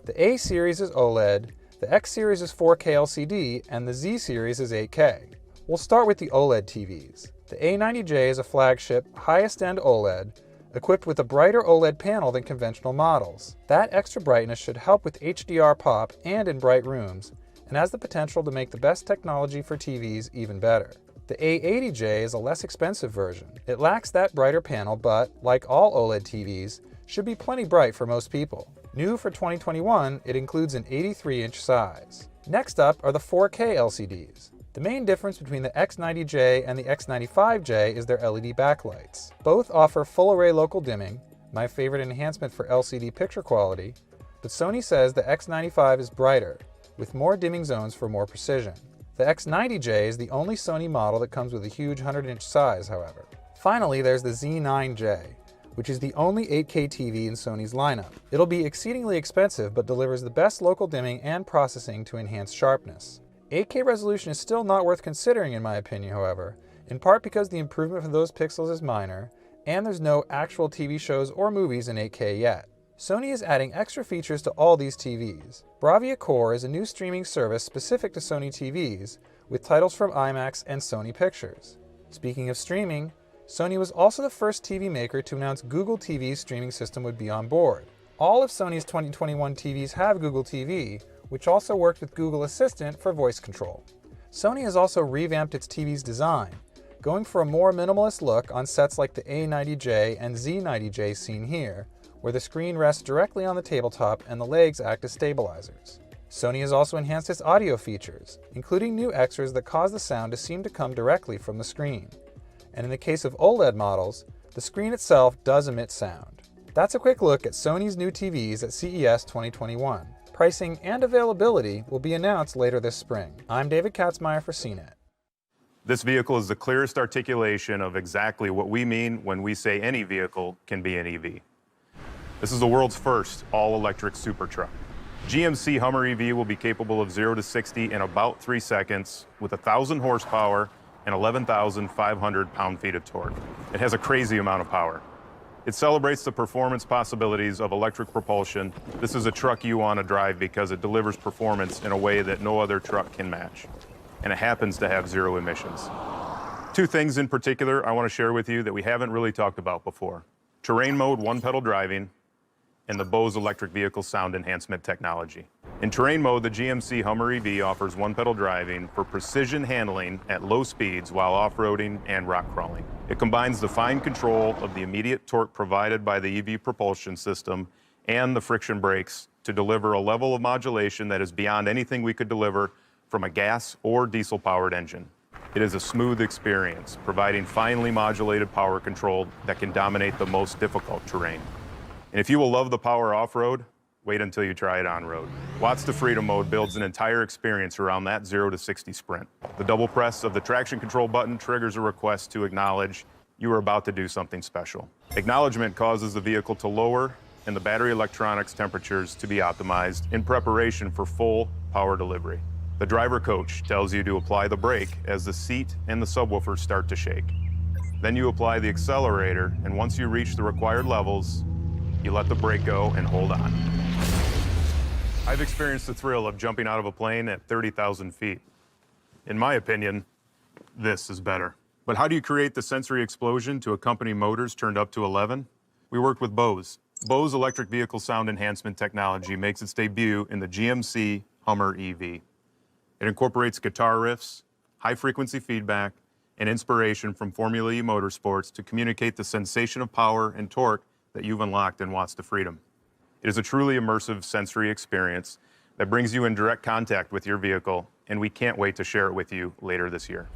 The A series is OLED, the X series is 4K LCD, and the Z series is 8K. We'll start with the OLED TVs. The The A90J is a flagship, highest-end OLED, equipped with a brighter OLED panel than conventional models. That extra brightness should help with HDR pop and in bright rooms, and has the potential to make the best technology for TVs even better. The A80J is a less expensive version. It lacks that brighter panel, but, like all OLED TVs, should be plenty bright for most people. New for 2021, it includes an 83-inch size. Next up are the 4K LCDs. The main difference between the X90J and the X95J is their LED backlights. Both offer full array local dimming, my favorite enhancement for LCD picture quality, but Sony says the X95 is brighter, with more dimming zones for more precision. The X90J is the only Sony model that comes with a huge 100-inch size, however. Finally, there's the Z9J, which is the only 8K TV in Sony's lineup. It'll be exceedingly expensive, but delivers the best local dimming and processing to enhance sharpness. 8K resolution is still not worth considering in my opinion, however, in part because the improvement for those pixels is minor, and there's no actual TV shows or movies in 8K yet. Sony is adding extra features to all these TVs. Bravia Core is a new streaming service specific to Sony TVs, with titles from IMAX and Sony Pictures. Speaking of streaming, Sony was also the first TV maker to announce Google TV's streaming system would be on board. All of Sony's 2021 TVs have Google TV, which also worked with Google Assistant for voice control. Sony has also revamped its TV's design, going for a more minimalist look on sets like the A90J and Z90J seen here, where the screen rests directly on the tabletop and the legs act as stabilizers. Sony has also enhanced its audio features, including new extras that cause the sound to seem to come directly from the screen. And in the case of OLED models, the screen itself does emit sound. That's a quick look at Sony's new TVs at CES 2021. Pricing and availability will be announced later this spring. I'm David Katzmeyer for CNET. This vehicle is the clearest articulation of exactly what we mean when we say any vehicle can be an EV. This is the world's first all-electric super truck. GMC Hummer EV will be capable of 0 to 60 in about 3 seconds with 1,000 horsepower and 11,500 pound-feet of torque. It has a crazy amount of power. It celebrates the performance possibilities of electric propulsion. This is a truck you want to drive because it delivers performance in a way that no other truck can match. And it happens to have 0 emissions. 2 things in particular I want to share with you that we haven't really talked about before. Terrain mode 1-pedal driving and the Bose electric vehicle sound enhancement technology. In terrain mode, the GMC Hummer EV offers 1-pedal driving for precision handling at low speeds while off-roading and rock crawling. It combines the fine control of the immediate torque provided by the EV propulsion system and the friction brakes to deliver a level of modulation that is beyond anything we could deliver from a gas or diesel-powered engine. It is a smooth experience, providing finely modulated power control that can dominate the most difficult terrain. And if you will love the power off-road, wait until you try it on-road. Watts to Freedom mode builds an entire experience around that 0 to 60 sprint. The double press of the traction control button triggers a request to acknowledge you are about to do something special. Acknowledgement causes the vehicle to lower and the battery electronics temperatures to be optimized in preparation for full power delivery. The driver coach tells you to apply the brake as the seat and the subwoofer start to shake. Then you apply the accelerator, and once you reach the required levels, you let the brake go and hold on. I've experienced the thrill of jumping out of a plane at 30,000 feet. In my opinion, this is better. But how do you create the sensory explosion to accompany motors turned up to 11? We worked with Bose. Bose electric vehicle sound enhancement technology makes its debut in the GMC Hummer EV. It incorporates guitar riffs, high-frequency feedback, and inspiration from Formula E Motorsports to communicate the sensation of power and torque that you've unlocked in Watts to Freedom. It is a truly immersive sensory experience that brings you in direct contact with your vehicle, and we can't wait to share it with you later this year.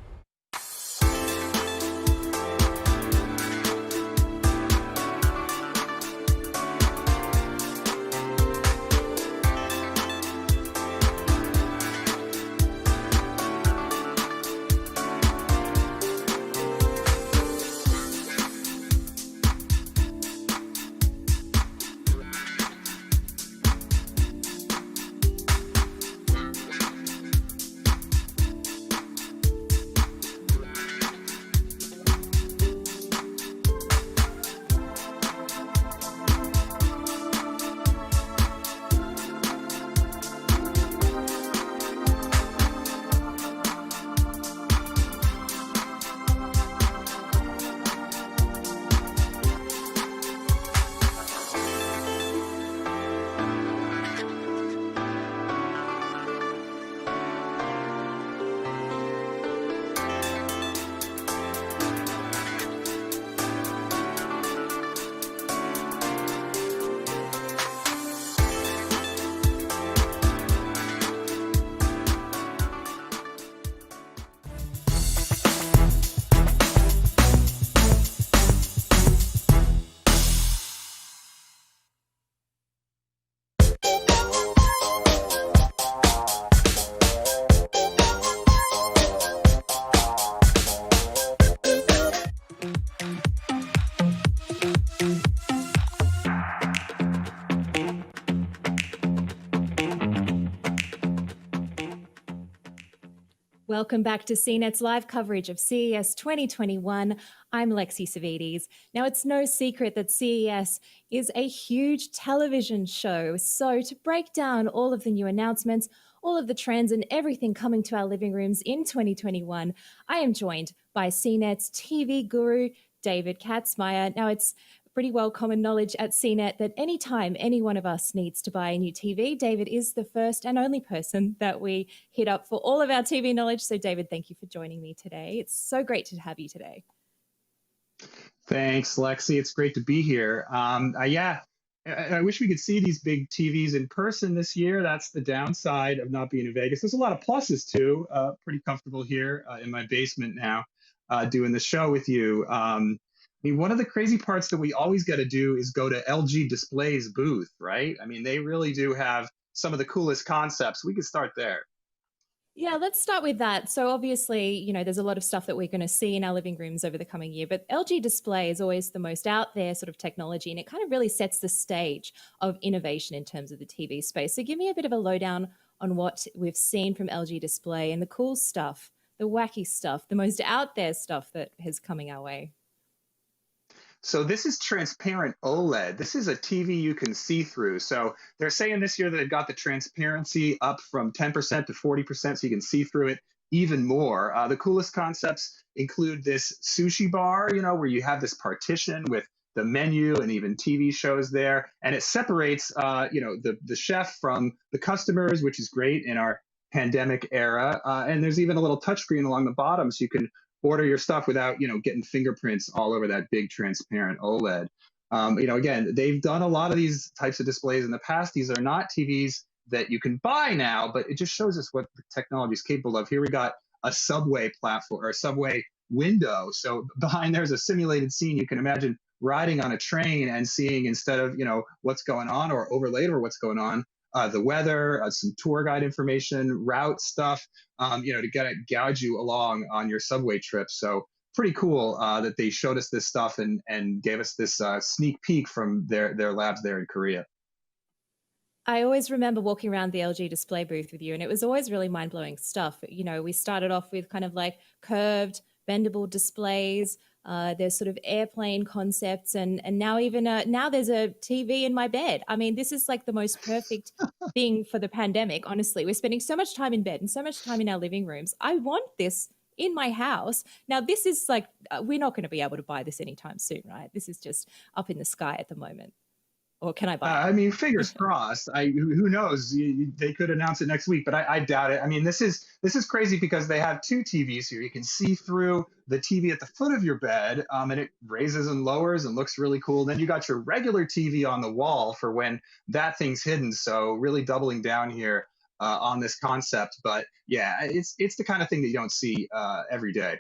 Welcome back to CNET's live coverage of CES 2021. I'm Lexi Savides. Now, it's no secret that CES is a huge television show. So to break down all of the new announcements, all of the trends and everything coming to our living rooms in 2021, I am joined by CNET's TV guru, David Katzmeyer. Now, it's pretty well common knowledge at CNET that anytime any one of us needs to buy a new TV, David is the first and only person that we hit up for all of our TV knowledge. So David, thank you for joining me today. It's so great to have you today. Thanks, Lexi. It's great to be here. I wish we could see these big TVs in person this year. That's the downside of not being in Vegas. There's a lot of pluses too. Pretty comfortable here in my basement now doing the show with you. One of the crazy parts that we always got to do is go to LG Display's booth, right? I mean, they really do have some of the coolest concepts. We could start there. Yeah, let's start with that. So obviously, there's a lot of stuff that we're going to see in our living rooms over the coming year, but LG Display is always the most out there sort of technology, and it kind of really sets the stage of innovation in terms of the TV space. So give me a bit of a lowdown on what we've seen from LG Display and the cool stuff, the wacky stuff, the most out there stuff that is coming our way. So this is transparent OLED. This is a TV you can see through. So they're saying this year that they've got the transparency up from 10% to 40%, so you can see through it even more. The coolest concepts include this sushi bar, where you have this partition with the menu and even TV shows there, and it separates, the chef from the customers, which is great in our pandemic era. And there's even a little touchscreen along the bottom, so you can order your stuff without, getting fingerprints all over that big transparent OLED. Again, they've done a lot of these types of displays in the past. These are not TVs that you can buy now, but it just shows us what the technology is capable of. Here we got a subway platform or a subway window. So behind there's a simulated scene. You can imagine riding on a train and seeing, instead of, what's going on or overlaid over what's going on, the weather, some tour guide information, route stuff, to get it gouge you along on your subway trip. So pretty cool that they showed us this stuff and gave us this sneak peek from their labs there in Korea. I always remember walking around the LG Display booth with you, and it was always really mind-blowing stuff. We started off with kind of like curved, bendable displays. There's sort of airplane concepts, and now even now there's a TV in my bed. I mean, this is like the most perfect thing for the pandemic. Honestly, we're spending so much time in bed and so much time in our living rooms. I want this in my house. Now, this is like, we're not going to be able to buy this anytime soon, right? This is just up in the sky at the moment. Or can I buy it? Fingers crossed. Who knows? They could announce it next week, but I doubt it. I mean, this is crazy because they have two TVs here. You can see through the TV at the foot of your bed, and it raises and lowers and looks really cool. Then you got your regular TV on the wall for when that thing's hidden. So really doubling down here on this concept. But yeah, it's the kind of thing that you don't see every day.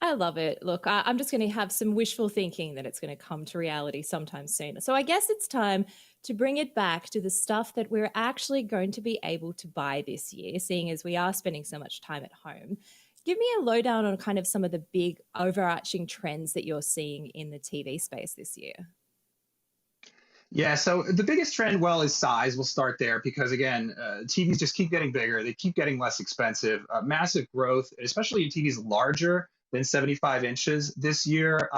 I love it. Look, I'm just going to have some wishful thinking that it's going to come to reality sometime soon. So I guess it's time to bring it back to the stuff that we're actually going to be able to buy this year, seeing as we are spending so much time at home. Give me a lowdown on kind of some of the big overarching trends that you're seeing in the TV space this year. Yeah, so the biggest trend, is size. We'll start there because, again, TVs just keep getting bigger. They keep getting less expensive. Massive growth, especially in TVs larger than 75 inches this year.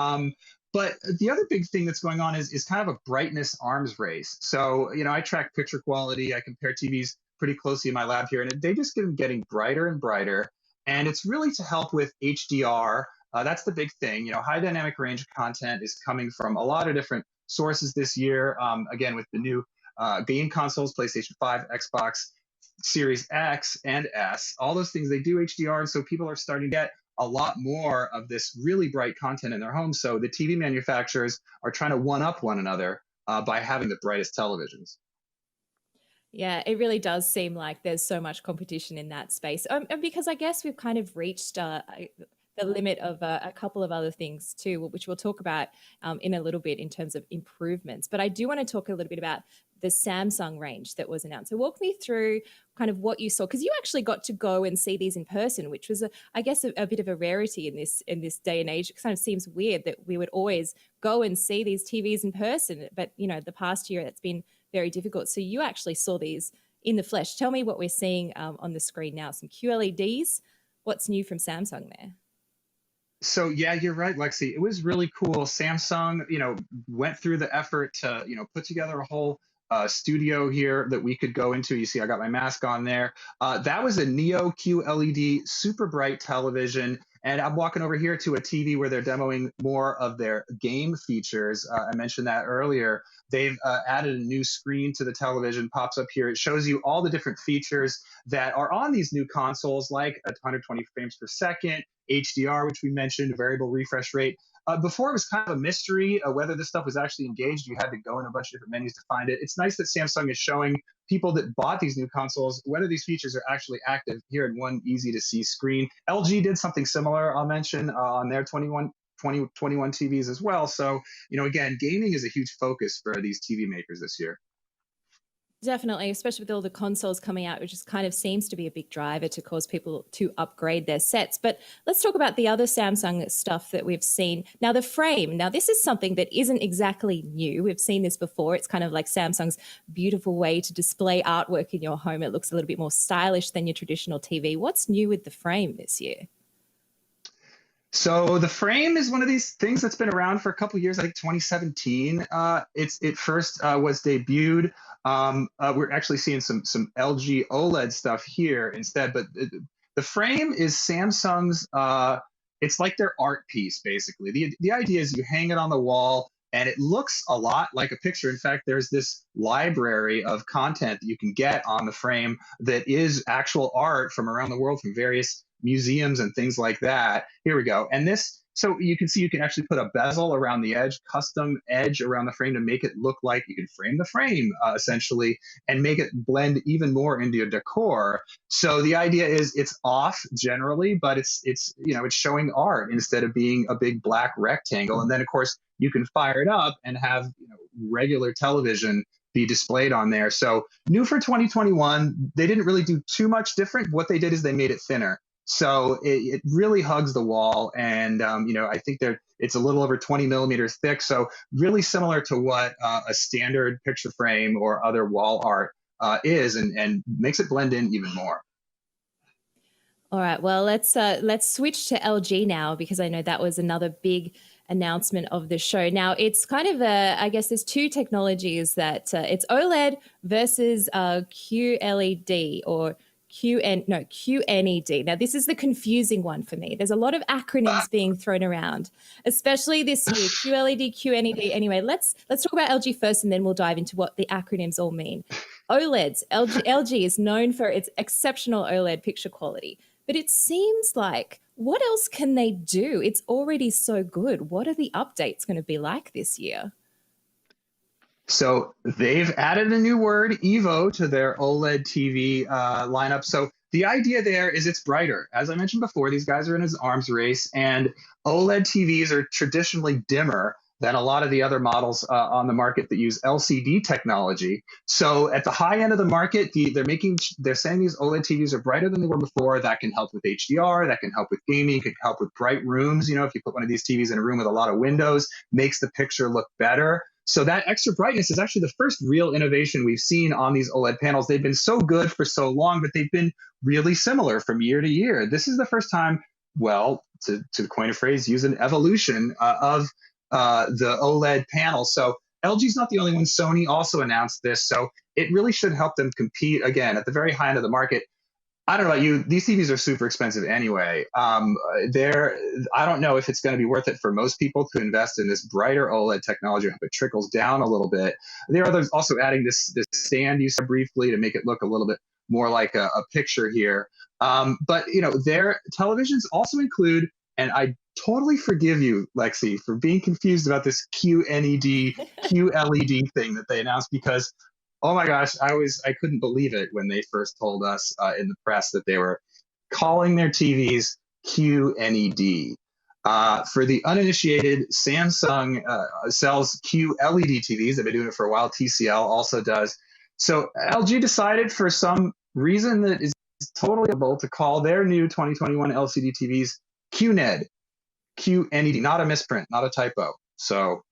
But the other big thing that's going on is kind of a brightness arms race. So, I track picture quality. I compare TVs pretty closely in my lab here, and they just keep getting brighter and brighter. And it's really to help with HDR. That's the big thing. High dynamic range content is coming from a lot of different sources this year. Again, with the new game consoles, PlayStation 5, Xbox Series X and S, all those things, they do HDR. And so people are starting to get a lot more of this really bright content in their homes. So the TV manufacturers are trying to one-up one another by having the brightest televisions. Yeah, it really does seem like there's so much competition in that space. And because I guess we've kind of reached the limit of a couple of other things too, which we'll talk about in a little bit in terms of improvements. But I do want to talk a little bit about the Samsung range that was announced. So walk me through kind of what you saw, because you actually got to go and see these in person, which was, I guess, a bit of a rarity in this day and age. It kind of seems weird that we would always go and see these TVs in person, but the past year it's been very difficult. So you actually saw these in the flesh. Tell me what we're seeing on the screen now. Some QLEDs. What's new from Samsung there? So yeah, you're right, Lexi. It was really cool. Samsung, went through the effort to, put together a whole studio here that we could go into. You see, I got my mask on there. That was a Neo QLED super bright television. And I'm walking over here to a TV where they're demoing more of their game features. I mentioned that earlier. They've added a new screen to the television, pops up here. It shows you all the different features that are on these new consoles, like 120 frames per second, HDR, which we mentioned, variable refresh rate. Before, it was kind of a mystery whether this stuff was actually engaged. You had to go in a bunch of different menus to find it. It's nice that Samsung is showing people that bought these new consoles whether these features are actually active here in one easy to see screen. LG did something similar, I'll mention, on their 2021 TVs as well. So, again, gaming is a huge focus for these TV makers this year. Definitely, especially with all the consoles coming out, which just kind of seems to be a big driver to cause people to upgrade their sets. But let's talk about the other Samsung stuff that we've seen. Now, the frame. Now, this is something that isn't exactly new. We've seen this before. It's kind of like Samsung's beautiful way to display artwork in your home. It looks a little bit more stylish than your traditional TV. What's new with the frame this year? So the frame is one of these things that's been around for a couple of years. I think 2017. It first was debuted. We're actually seeing some LG OLED stuff here instead. But the frame is Samsung's. It's like their art piece, basically. The idea is you hang it on the wall, and it looks a lot like a picture. In fact, there's this library of content that you can get on the frame that is actual art from around the world, from various museums and things like that. Here we go. And this, so you can see you can actually put a bezel around the edge, custom edge around the frame to make it look like you can frame the frame essentially, and make it blend even more into your decor. So the idea is it's off generally, but it's showing art instead of being a big black rectangle. And then of course you can fire it up and have regular television be displayed on there. So new for 2021, they didn't really do too much different. What they did is they made it thinner. So it really hugs the wall, and I think it's a little over 20 millimeters thick. So really similar to what a standard picture frame or other wall art is, and makes it blend in even more. All right, well, let's switch to LG now, because I know that was another big announcement of the show. Now, it's kind of I guess there's two technologies that it's OLED versus QLED or QNED. Now, this is the confusing one for me. There's a lot of acronyms being thrown around, especially this year, QLED, QNED. Anyway, let's talk about LG first, and then we'll dive into what the acronyms all mean. OLEDs. LG is known for its exceptional OLED picture quality, but it seems like, what else can they do? It's already so good. What are the updates going to be like this year? So they've added a new word, Evo, to their OLED TV lineup. So the idea there is it's brighter. As I mentioned before, these guys are in an arms race, and OLED TVs are traditionally dimmer than a lot of the other models on the market that use LCD technology. So at the high end of the market, they're saying these OLED TVs are brighter than they were before. That can help with HDR, that can help with gaming, can help with bright rooms. If you put one of these TVs in a room with a lot of windows, makes the picture look better. So that extra brightness is actually the first real innovation we've seen on these OLED panels. They've been so good for so long, but they've been really similar from year to year. This is the first time, well, to coin a phrase, use an evolution of the OLED panel. So LG's not the only one. Sony also announced this. So it really should help them compete, again, at the very high end of the market. I don't know about you, these TVs are super expensive anyway. I don't know if it's going to be worth it for most people to invest in this brighter OLED technology. I hope it trickles down a little bit. There are others also adding this stand you said briefly to make it look a little bit more like a picture here. But their televisions also include, and I totally forgive you, Lexi, for being confused about this QNED, QLED thing that they announced, because oh my gosh, I couldn't believe it when they first told us in the press that they were calling their TVs QNED. For the uninitiated, Samsung sells QLED TVs. They've been doing it for a while. TCL also does. So LG decided for some reason that is totally able to call their new 2021 LCD TVs QNED, QNED, not a misprint, not a typo. So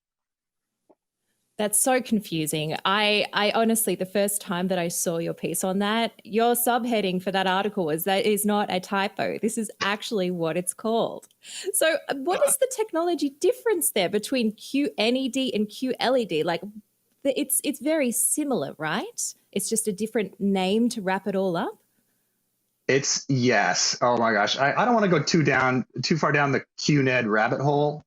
That's so confusing. I honestly, the first time that I saw your piece on that, your subheading for that article was that is not a typo. This is actually what it's called. So what is the technology difference there between QNED and QLED? Like it's very similar, right? It's just a different name to wrap it all up. It's yes. Oh my gosh. I don't want to go too far down the QNED rabbit hole.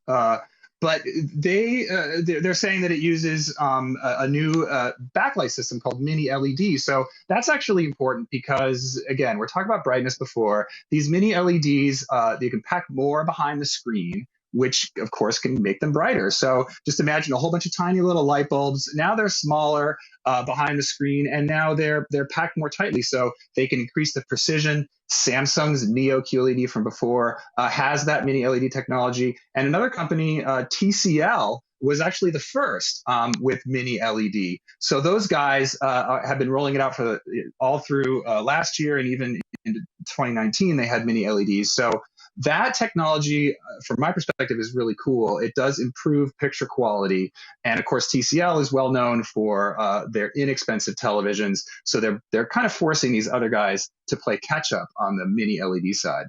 But they're saying that it uses a new backlight system called Mini LED. So that's actually important because, again, we're talking about brightness before. These Mini LEDs, you can pack more behind the screen, which of course can make them brighter. So just imagine a whole bunch of tiny little light bulbs. Now they're smaller behind the screen, and now they're packed more tightly, so they can increase the precision. Samsung's Neo QLED from before has that Mini LED technology, and another company, TCL, was actually the first with Mini LED. So those guys have been rolling it out for all through last year, and even into 2019 they had Mini LEDs. So that technology, from my perspective, is really cool. It does improve picture quality. And of course, TCL is well known for their inexpensive televisions. So they're kind of forcing these other guys to play catch up on the Mini LED side.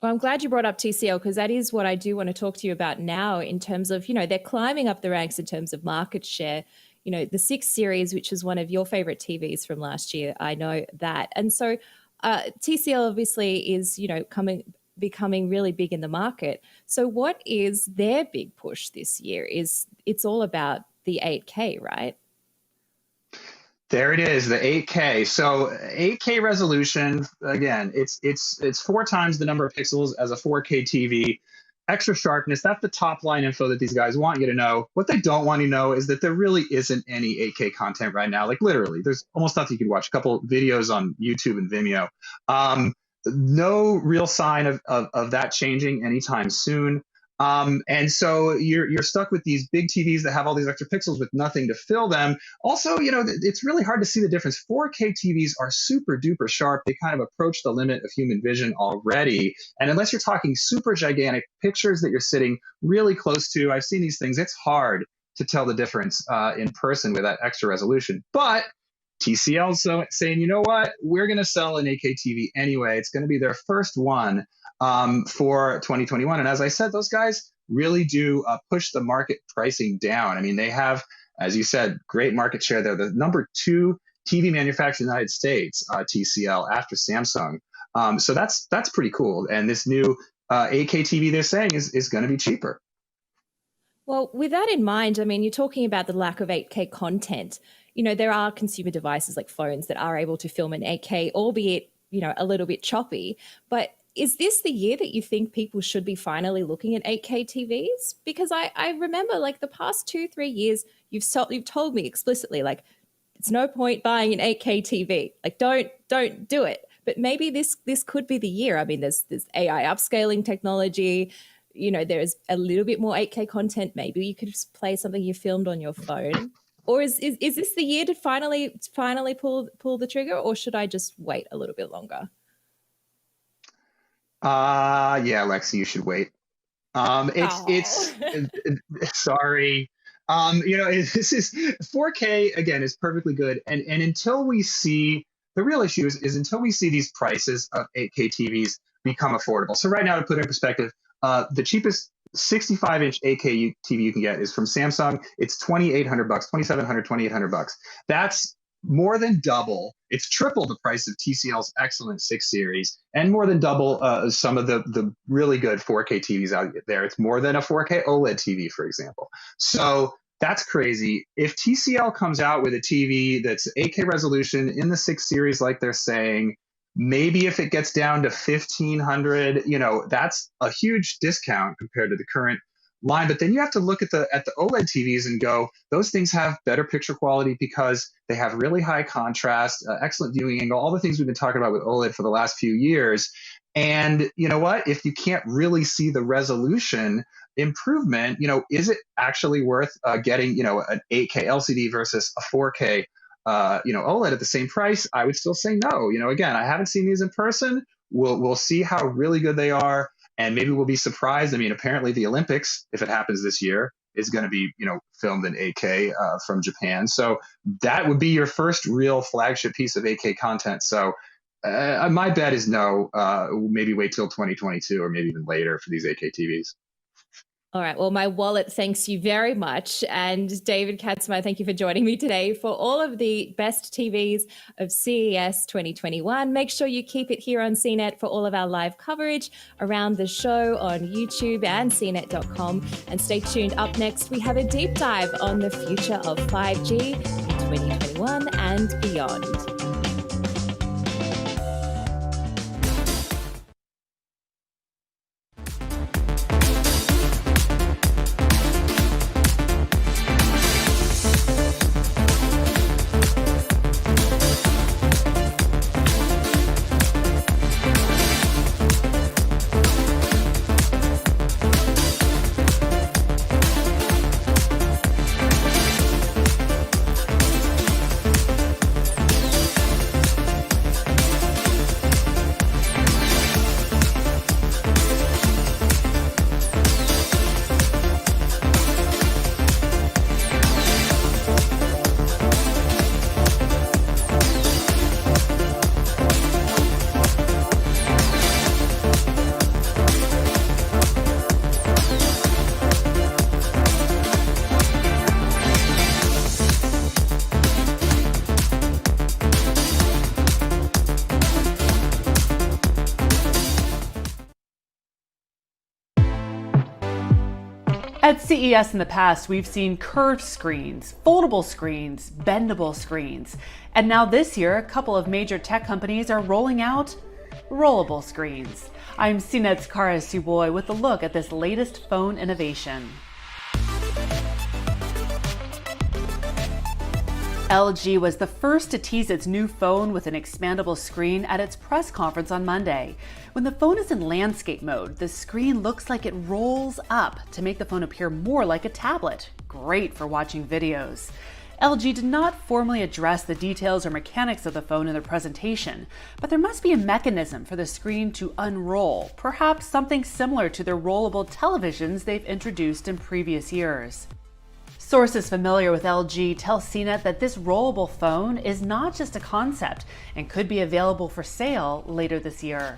Well, I'm glad you brought up TCL because that is what I do want to talk to you about now in terms of, they're climbing up the ranks in terms of market share. The 6 Series, which is one of your favorite TVs from last year, I know that. And so TCL obviously is, becoming really big in the market. So what is their big push this year? It's all about the 8K, right? There it is, the 8K. So 8K resolution, again, it's 4 times the number of pixels as a 4K TV. Extra sharpness, that's the top line info that these guys want you to know. What they don't want you to know is that there really isn't any 8K content right now. Like literally, there's almost nothing you can watch. A couple videos on YouTube and Vimeo. No real sign of that changing anytime soon. And so you're stuck with these big TVs that have all these extra pixels with nothing to fill them. Also, it's really hard to see the difference. 4K TVs are super duper sharp. They kind of approach the limit of human vision already. And unless you're talking super gigantic pictures that you're sitting really close to, I've seen these things, it's hard to tell the difference in person with that extra resolution. But TCL's saying, you know what, we're going to sell an 8K TV anyway. It's going to be their first one for 2021. And as I said, those guys really do push the market pricing down. I mean, they have, as you said, great market share. They're the number 2 TV manufacturer in the United States, TCL, after Samsung. So that's pretty cool. And this new 8K TV they're saying is going to be cheaper. Well, with that in mind, I mean, you're talking about the lack of 8K content. There are consumer devices like phones that are able to film in 8K, albeit, a little bit choppy. But is this the year that you think people should be finally looking at 8K TVs? Because I remember like the past 2-3 years, you've told me explicitly, like, it's no point buying an 8K TV. Like, don't do it. But maybe this could be the year. I mean, there's AI upscaling technology. There's a little bit more 8K content. Maybe you could just play something you filmed on your phone. Or is this the year to finally pull the trigger, or should I just wait a little bit longer? Yeah, Lexi, you should wait. It's sorry. This is 4K again is perfectly good, and until we see the real issue is until we see these prices of 8K TVs become affordable. So right now, to put it in perspective, the cheapest 65-inch 8K TV you can get is from Samsung. It's $2,800, $2,700, $2,800. That's more than double. It's triple the price of TCL's excellent 6 Series, and more than double some of the really good 4K TVs out there. It's more than a 4K OLED TV, for example. So that's crazy. If TCL comes out with a TV that's 8K resolution in the 6 Series, like they're saying, maybe if it gets down to $1,500, that's a huge discount compared to the current line. But then you have to look at the OLED TVs and go, those things have better picture quality because they have really high contrast, excellent viewing angle, all the things we've been talking about with OLED for the last few years. And you know what? If you can't really see the resolution improvement, is it actually worth getting, an 8K LCD versus a 4K OLED at the same price? I would still say no. Again, I haven't seen these in person. We'll see how really good they are, and maybe we'll be surprised. I mean, apparently the Olympics, if it happens this year, is going to be, filmed in 8K from Japan. So that would be your first real flagship piece of 8K content. So my bet is no, maybe wait till 2022 or maybe even later for these 8K TVs. All right. Well, my wallet thanks you very much. And David Katzmaier, thank you for joining me today for all of the best TVs of CES 2021. Make sure you keep it here on CNET for all of our live coverage around the show on YouTube and CNET.com. And stay tuned. Up next, we have a deep dive on the future of 5G in 2021 and beyond. At CES in the past, we've seen curved screens, foldable screens, bendable screens, and now this year, a couple of major tech companies are rolling out rollable screens. I'm CNET's Kara Suboy with a look at this latest phone innovation. LG was the first to tease its new phone with an expandable screen at its press conference on Monday. When the phone is in landscape mode, the screen looks like it rolls up to make the phone appear more like a tablet. Great for watching videos. LG did not formally address the details or mechanics of the phone in their presentation, but there must be a mechanism for the screen to unroll, perhaps something similar to their rollable televisions they've introduced in previous years. Sources familiar with LG tell CNET that this rollable phone is not just a concept and could be available for sale later this year.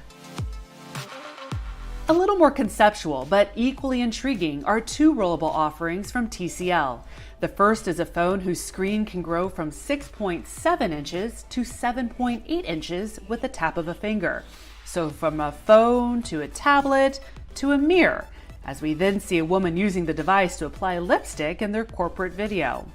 A little more conceptual, but equally intriguing, are two rollable offerings from TCL. The first is a phone whose screen can grow from 6.7 inches to 7.8 inches with the tap of a finger. So from a phone to a tablet to a mirror, as we then see a woman using the device to apply lipstick in their corporate video.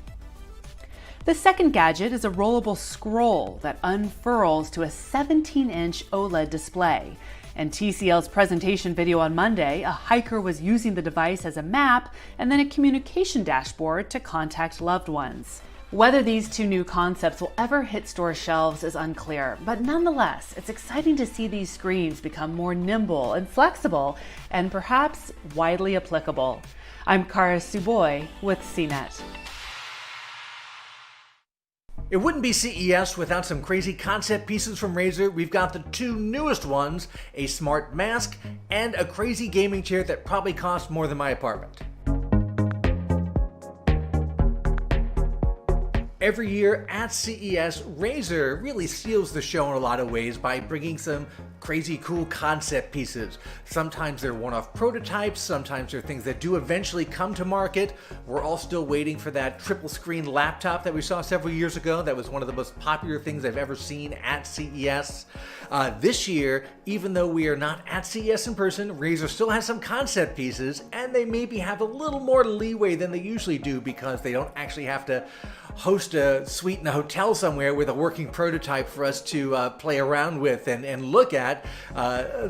The second gadget is a rollable scroll that unfurls to a 17-inch OLED display. In TCL's presentation video on Monday, a hiker was using the device as a map and then a communication dashboard to contact loved ones. Whether these two new concepts will ever hit store shelves is unclear, but nonetheless, it's exciting to see these screens become more nimble and flexible and perhaps widely applicable. I'm Kara Suboy with CNET. It wouldn't be CES without some crazy concept pieces from Razer. We've got the two newest ones, a smart mask and a crazy gaming chair that probably costs more than my apartment. Every year at CES, Razer really steals the show in a lot of ways by bringing some crazy cool concept pieces. Sometimes they're one-off prototypes, sometimes they're things that do eventually come to market. We're all still waiting for that triple screen laptop that we saw several years ago. That was one of the most popular things I've ever seen at CES. This year, even though we are not at CES in person, Razer still has some concept pieces, and they maybe have a little more leeway than they usually do because they don't actually have to host a suite in a hotel somewhere with a working prototype for us to play around with and look at.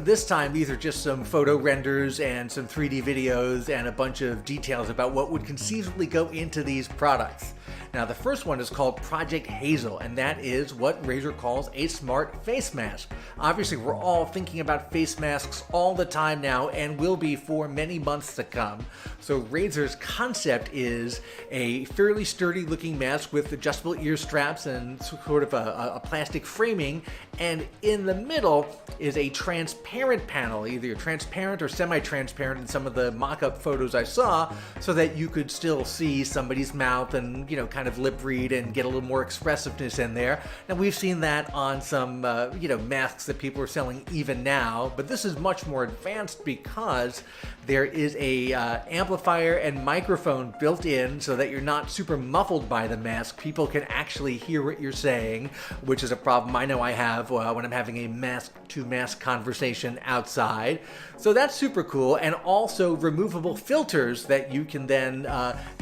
This time, these are just some photo renders and some 3D videos and a bunch of details about what would conceivably go into these products. Now, the first one is called Project Hazel, and that is what Razer calls a smart face mask. Obviously, we're all thinking about face masks all the time now and will be for many months to come. So Razer's concept is a fairly sturdy looking mask mask with adjustable ear straps and sort of a plastic framing, and in the middle is a transparent panel, either transparent or semi-transparent in some of the mock-up photos I saw, so that you could still see somebody's mouth and, you know, kind of lip read and get a little more expressiveness in there. Now, we've seen that on some, you know, masks that people are selling even now, but this is much more advanced because there is a amplifier and microphone built in so that you're not super muffled by the mask. People can actually hear what you're saying, which is a problem I know I have when I'm having a mask-to-mask conversation outside. So that's super cool, and also removable filters that you can then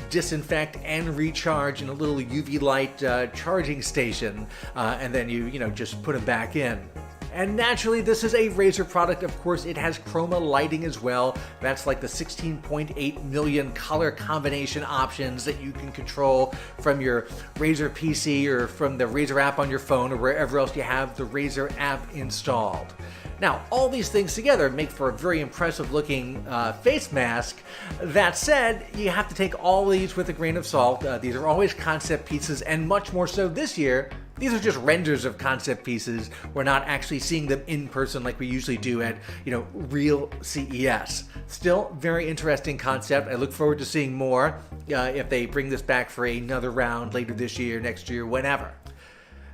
disinfect and recharge in a little UV light charging station, and then you know, just put them back in. And naturally, this is a Razer product. Of course, it has chroma lighting as well. That's like the 16.8 million color combination options that you can control from your Razer PC or from the Razer app on your phone or wherever else you have the Razer app installed. Now, all these things together make for a very impressive looking face mask. That said, you have to take all these with a grain of salt. These are always concept pieces, and much more so this year. These are just renders of concept pieces. We're not actually seeing them in person like we usually do at, you know, real CES. Still, very interesting concept. I look forward to seeing more if they bring this back for another round later this year, next year, whenever.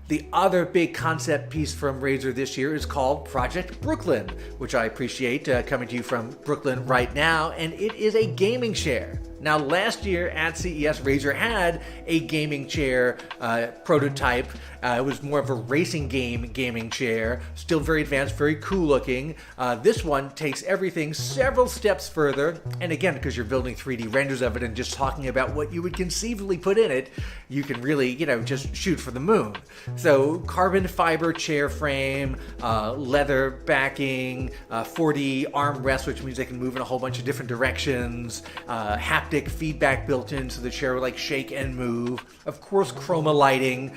The other big concept piece from Razer this year is called Project Brooklyn, which I appreciate coming to you from Brooklyn right now, and it is a gaming chair. Now, last year at CES, Razer had a gaming chair prototype. It was more of a racing gaming chair, still very advanced, very cool looking. This one takes everything several steps further, and again, because you're building 3D renders of it and just talking about what you would conceivably put in it, you can really, you know, just shoot for the moon. So, carbon fiber chair frame, leather backing, 4D armrest, which means they can move in a whole bunch of different directions, haptic feedback built in so the chair will like shake and move. Of course, chroma lighting,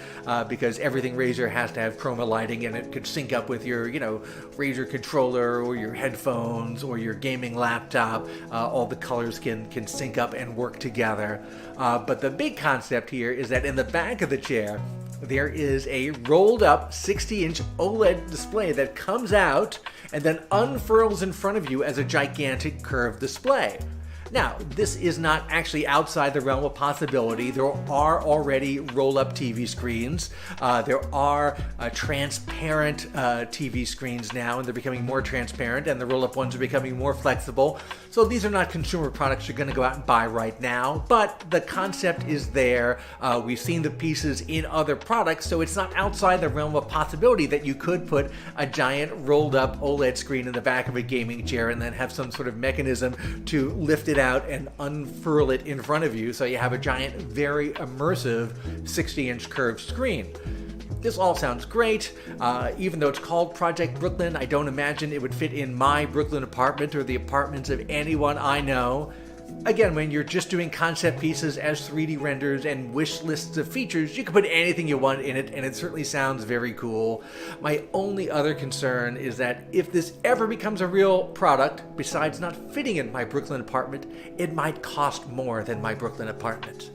because everything Razer has to have chroma lighting, and it could sync up with your, you know, Razer controller or your headphones or your gaming laptop. All the colors can sync up and work together. But the big concept here is that in the back of the chair, there is a rolled up 60-inch OLED display that comes out and then unfurls in front of you as a gigantic curved display. Now, this is not actually outside the realm of possibility. There are already roll-up TV screens. There are transparent TV screens now, and they're becoming more transparent, and the roll-up ones are becoming more flexible. So these are not consumer products you're going to go out and buy right now, but the concept is there. We've seen the pieces in other products, so it's not outside the realm of possibility that you could put a giant rolled-up OLED screen in the back of a gaming chair and then have some sort of mechanism to lift it out and unfurl it in front of you, so you have a giant, very immersive 60-inch curved screen. This all sounds great. Even though it's called Project Brooklyn, I don't imagine it would fit in my Brooklyn apartment or the apartments of anyone I know. Again, when you're just doing concept pieces as 3D renders and wish lists of features, you can put anything you want in it, and it certainly sounds very cool. My only other concern is that if this ever becomes a real product, besides not fitting in my Brooklyn apartment, it might cost more than my Brooklyn apartment.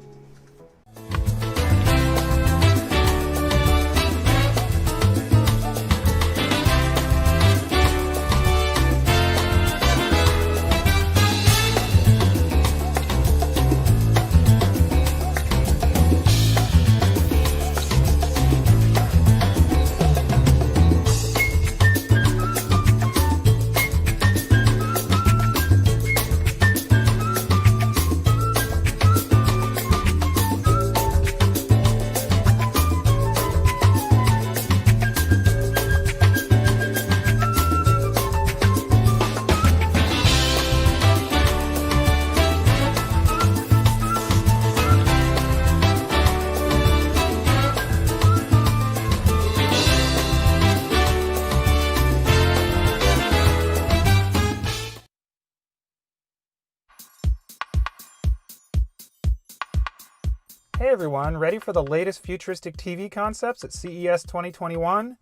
Hey everyone, ready for the latest futuristic TV concepts at CES 2021?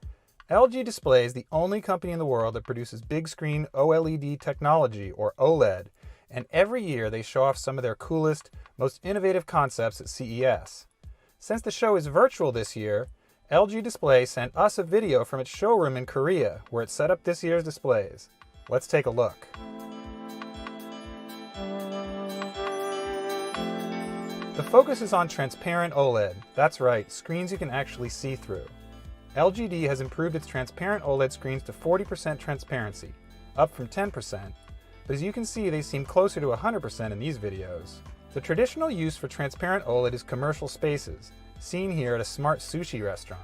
LG Display is the only company in the world that produces big screen OLED technology, or OLED, and every year they show off some of their coolest, most innovative concepts at CES. Since the show is virtual this year, LG Display sent us a video from its showroom in Korea where it set up this year's displays. Let's take a look. The focus is on transparent OLED. That's right, screens you can actually see through. LGD has improved its transparent OLED screens to 40% transparency, up from 10%, but as you can see, they seem closer to 100% in these videos. The traditional use for transparent OLED is commercial spaces, seen here at a smart sushi restaurant.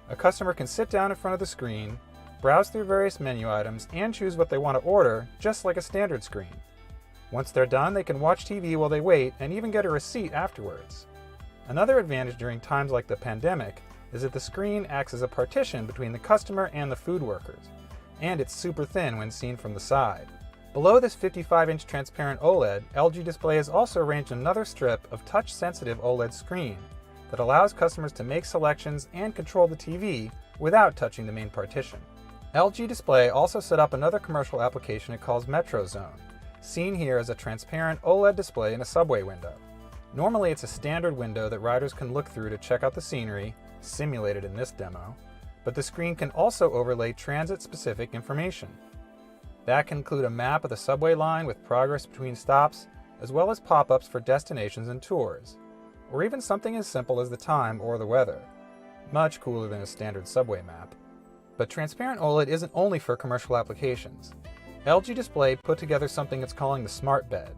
A customer can sit down in front of the screen, browse through various menu items, and choose what they want to order, just like a standard screen. Once they're done, they can watch TV while they wait and even get a receipt afterwards. Another advantage during times like the pandemic is that the screen acts as a partition between the customer and the food workers, and it's super thin when seen from the side. Below this 55-inch transparent OLED, LG Display has also arranged another strip of touch-sensitive OLED screen that allows customers to make selections and control the TV without touching the main partition. LG Display also set up another commercial application it calls MetroZone, seen here as a transparent OLED display in a subway window. Normally it's a standard window that riders can look through to check out the scenery, simulated in this demo, but the screen can also overlay transit-specific information. That can include a map of the subway line with progress between stops, as well as pop-ups for destinations and tours, or even something as simple as the time or the weather. Much cooler than a standard subway map. But transparent OLED isn't only for commercial applications. LG Display put together something it's calling the Smart Bed.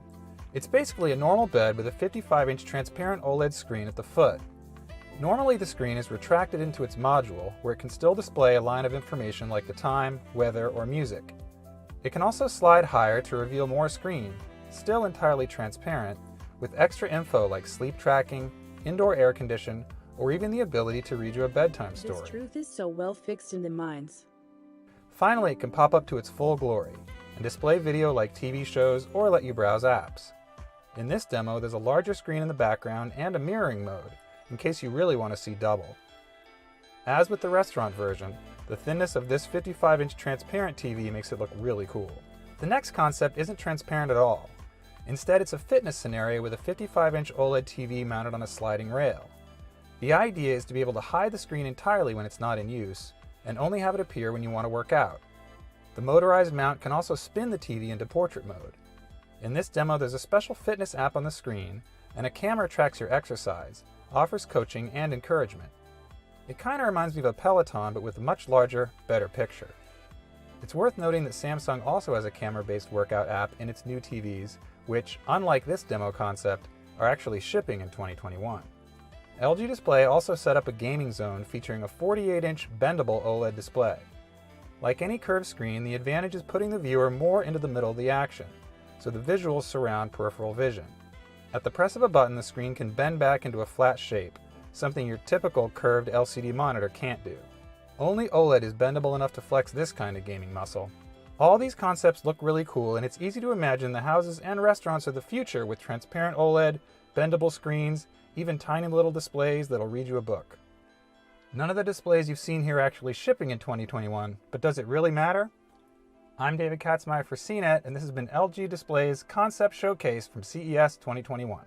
It's basically a normal bed with a 55-inch transparent OLED screen at the foot. Normally the screen is retracted into its module where it can still display a line of information like the time, weather, or music. It can also slide higher to reveal more screen, still entirely transparent, with extra info like sleep tracking, indoor air condition, or even the ability to read you a bedtime story. This truth is so well fixed in the minds. Finally, it can pop up to its full glory and display video like TV shows or let you browse apps. In this demo, there's a larger screen in the background and a mirroring mode, in case you really want to see double. As with the restaurant version, the thinness of this 55-inch transparent TV makes it look really cool. The next concept isn't transparent at all. Instead, it's a fitness scenario with a 55-inch OLED TV mounted on a sliding rail. The idea is to be able to hide the screen entirely when it's not in use, and only have it appear when you want to work out. The motorized mount can also spin the TV into portrait mode. In this demo, there's a special fitness app on the screen, and a camera tracks your exercise, offers coaching and encouragement. It kind of reminds me of a Peloton, but with a much larger, better picture. It's worth noting that Samsung also has a camera-based workout app in its new TVs, which, unlike this demo concept, are actually shipping in 2021. LG Display also set up a gaming zone featuring a 48-inch bendable OLED display. Like any curved screen, the advantage is putting the viewer more into the middle of the action, so the visuals surround peripheral vision. At the press of a button, the screen can bend back into a flat shape, something your typical curved LCD monitor can't do. Only OLED is bendable enough to flex this kind of gaming muscle. All these concepts look really cool, and it's easy to imagine the houses and restaurants of the future with transparent OLED, bendable screens, even tiny little displays that'll read you a book. None of the displays you've seen here are actually shipping in 2021, but does it really matter? I'm David Katzmeyer for CNET, and this has been LG Display's Concept Showcase from CES 2021.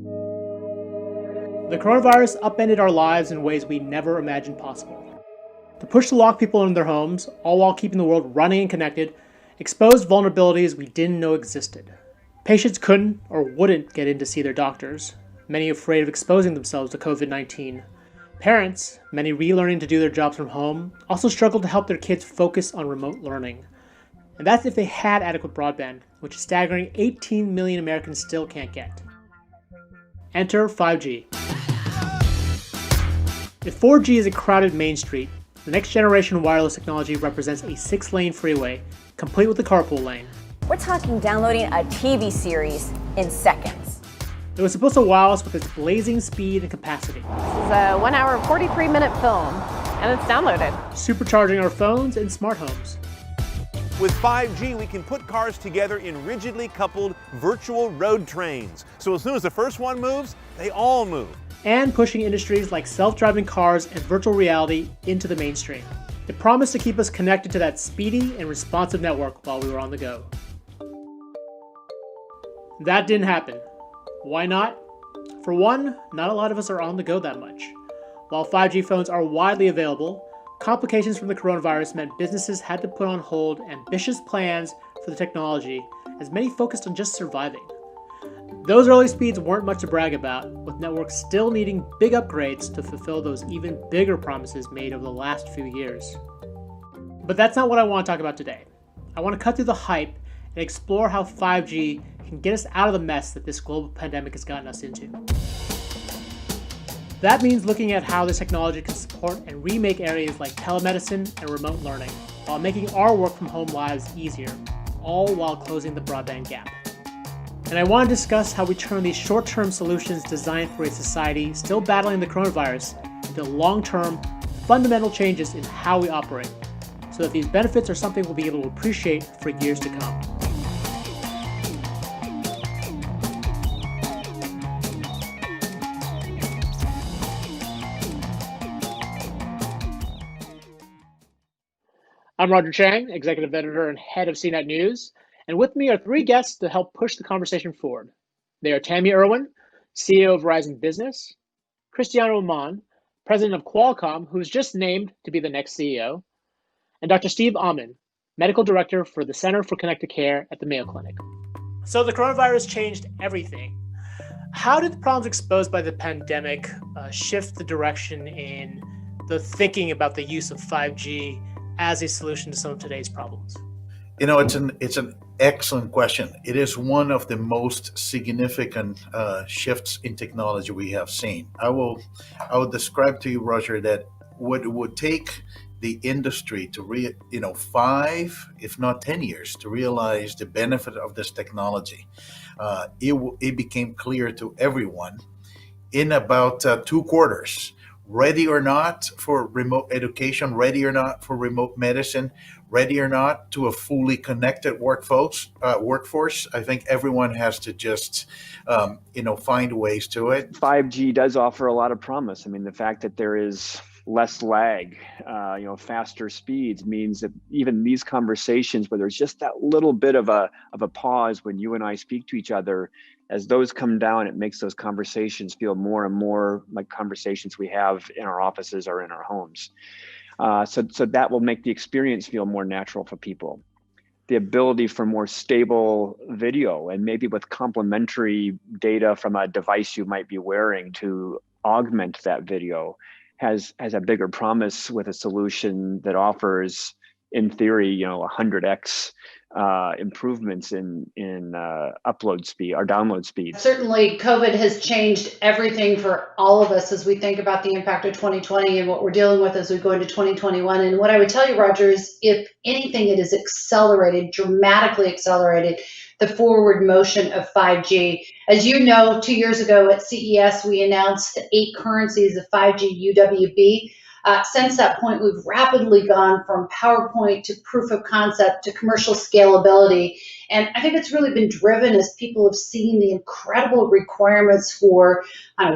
The coronavirus upended our lives in ways we never imagined possible. The push to lock people in their homes, all while keeping the world running and connected, exposed vulnerabilities we didn't know existed. Patients couldn't or wouldn't get in to see their doctors, many afraid of exposing themselves to COVID-19. Parents, many relearning to do their jobs from home, also struggled to help their kids focus on remote learning. And that's if they had adequate broadband, which a staggering 18 million Americans still can't get. Enter 5G. If 4G is a crowded main street, the next generation wireless technology represents a 6-lane freeway, complete with a carpool lane. We're talking downloading a TV series in seconds. It was supposed to wow us with its blazing speed and capacity. This is a 1 hour, 43-minute film, and it's downloaded. Supercharging our phones and smart homes. With 5G, we can put cars together in rigidly coupled virtual road trains. So as soon as the first one moves, they all move. And pushing industries like self-driving cars and virtual reality into the mainstream. It promised to keep us connected to that speedy and responsive network while we were on the go. That didn't happen. Why not? For one, not a lot of us are on the go that much. While 5G phones are widely available, complications from the coronavirus meant businesses had to put on hold ambitious plans for the technology, as many focused on just surviving. Those early speeds weren't much to brag about, with networks still needing big upgrades to fulfill those even bigger promises made over the last few years. But that's not what I want to talk about today. I want to cut through the hype and explore how 5G can get us out of the mess that this global pandemic has gotten us into. That means looking at how this technology can support and remake areas like telemedicine and remote learning, while making our work from home lives easier, all while closing the broadband gap. And I want to discuss how we turn these short-term solutions designed for a society still battling the coronavirus into long-term, fundamental changes in how we operate, so that these benefits are something we'll be able to appreciate for years to come. I'm Roger Chang, Executive Editor and Head of CNET News, and with me are 3 guests to help push the conversation forward. They are Tammy Irwin, CEO of Verizon Business, Cristiano Amon, President of Qualcomm, who was just named to be the next CEO, and Dr. Steve Amin, Medical Director for the Center for Connected Care at the Mayo Clinic. So the coronavirus changed everything. How did the problems exposed by the pandemic shift the direction in the thinking about the use of 5G as a solution to some of today's problems? You know, it's an excellent question. It is one of the most significant shifts in technology we have seen. I will describe to you, Roger, that what it would take the industry to 5, if not 10 years to realize the benefit of this technology. It became clear to everyone in about 2 quarters. Ready or not for remote education, ready or not for remote medicine, ready or not to a fully connected workforce. I think everyone has to just, find ways to it. 5G does offer a lot of promise. I mean, the fact that there is less lag, faster speeds means that even these conversations where there's just that little bit of a pause when you and I speak to each other, as those come down, it makes those conversations feel more and more like conversations we have in our offices or in our homes. So that will make the experience feel more natural for people. The ability for more stable video and maybe with complementary data from a device you might be wearing to augment that video has a bigger promise with a solution that offers, in theory, 100x improvements in upload speed or download speed. Certainly, COVID has changed everything for all of us as we think about the impact of 2020 and what we're dealing with as we go into 2021. And what I would tell you, Roger, is if anything, it has dramatically accelerated the forward motion of 5G. As you know, 2 years ago at CES, we announced the 8 currencies of 5G UWB. Since that point, we've rapidly gone from PowerPoint to proof of concept to commercial scalability. And I think it's really been driven as people have seen the incredible requirements for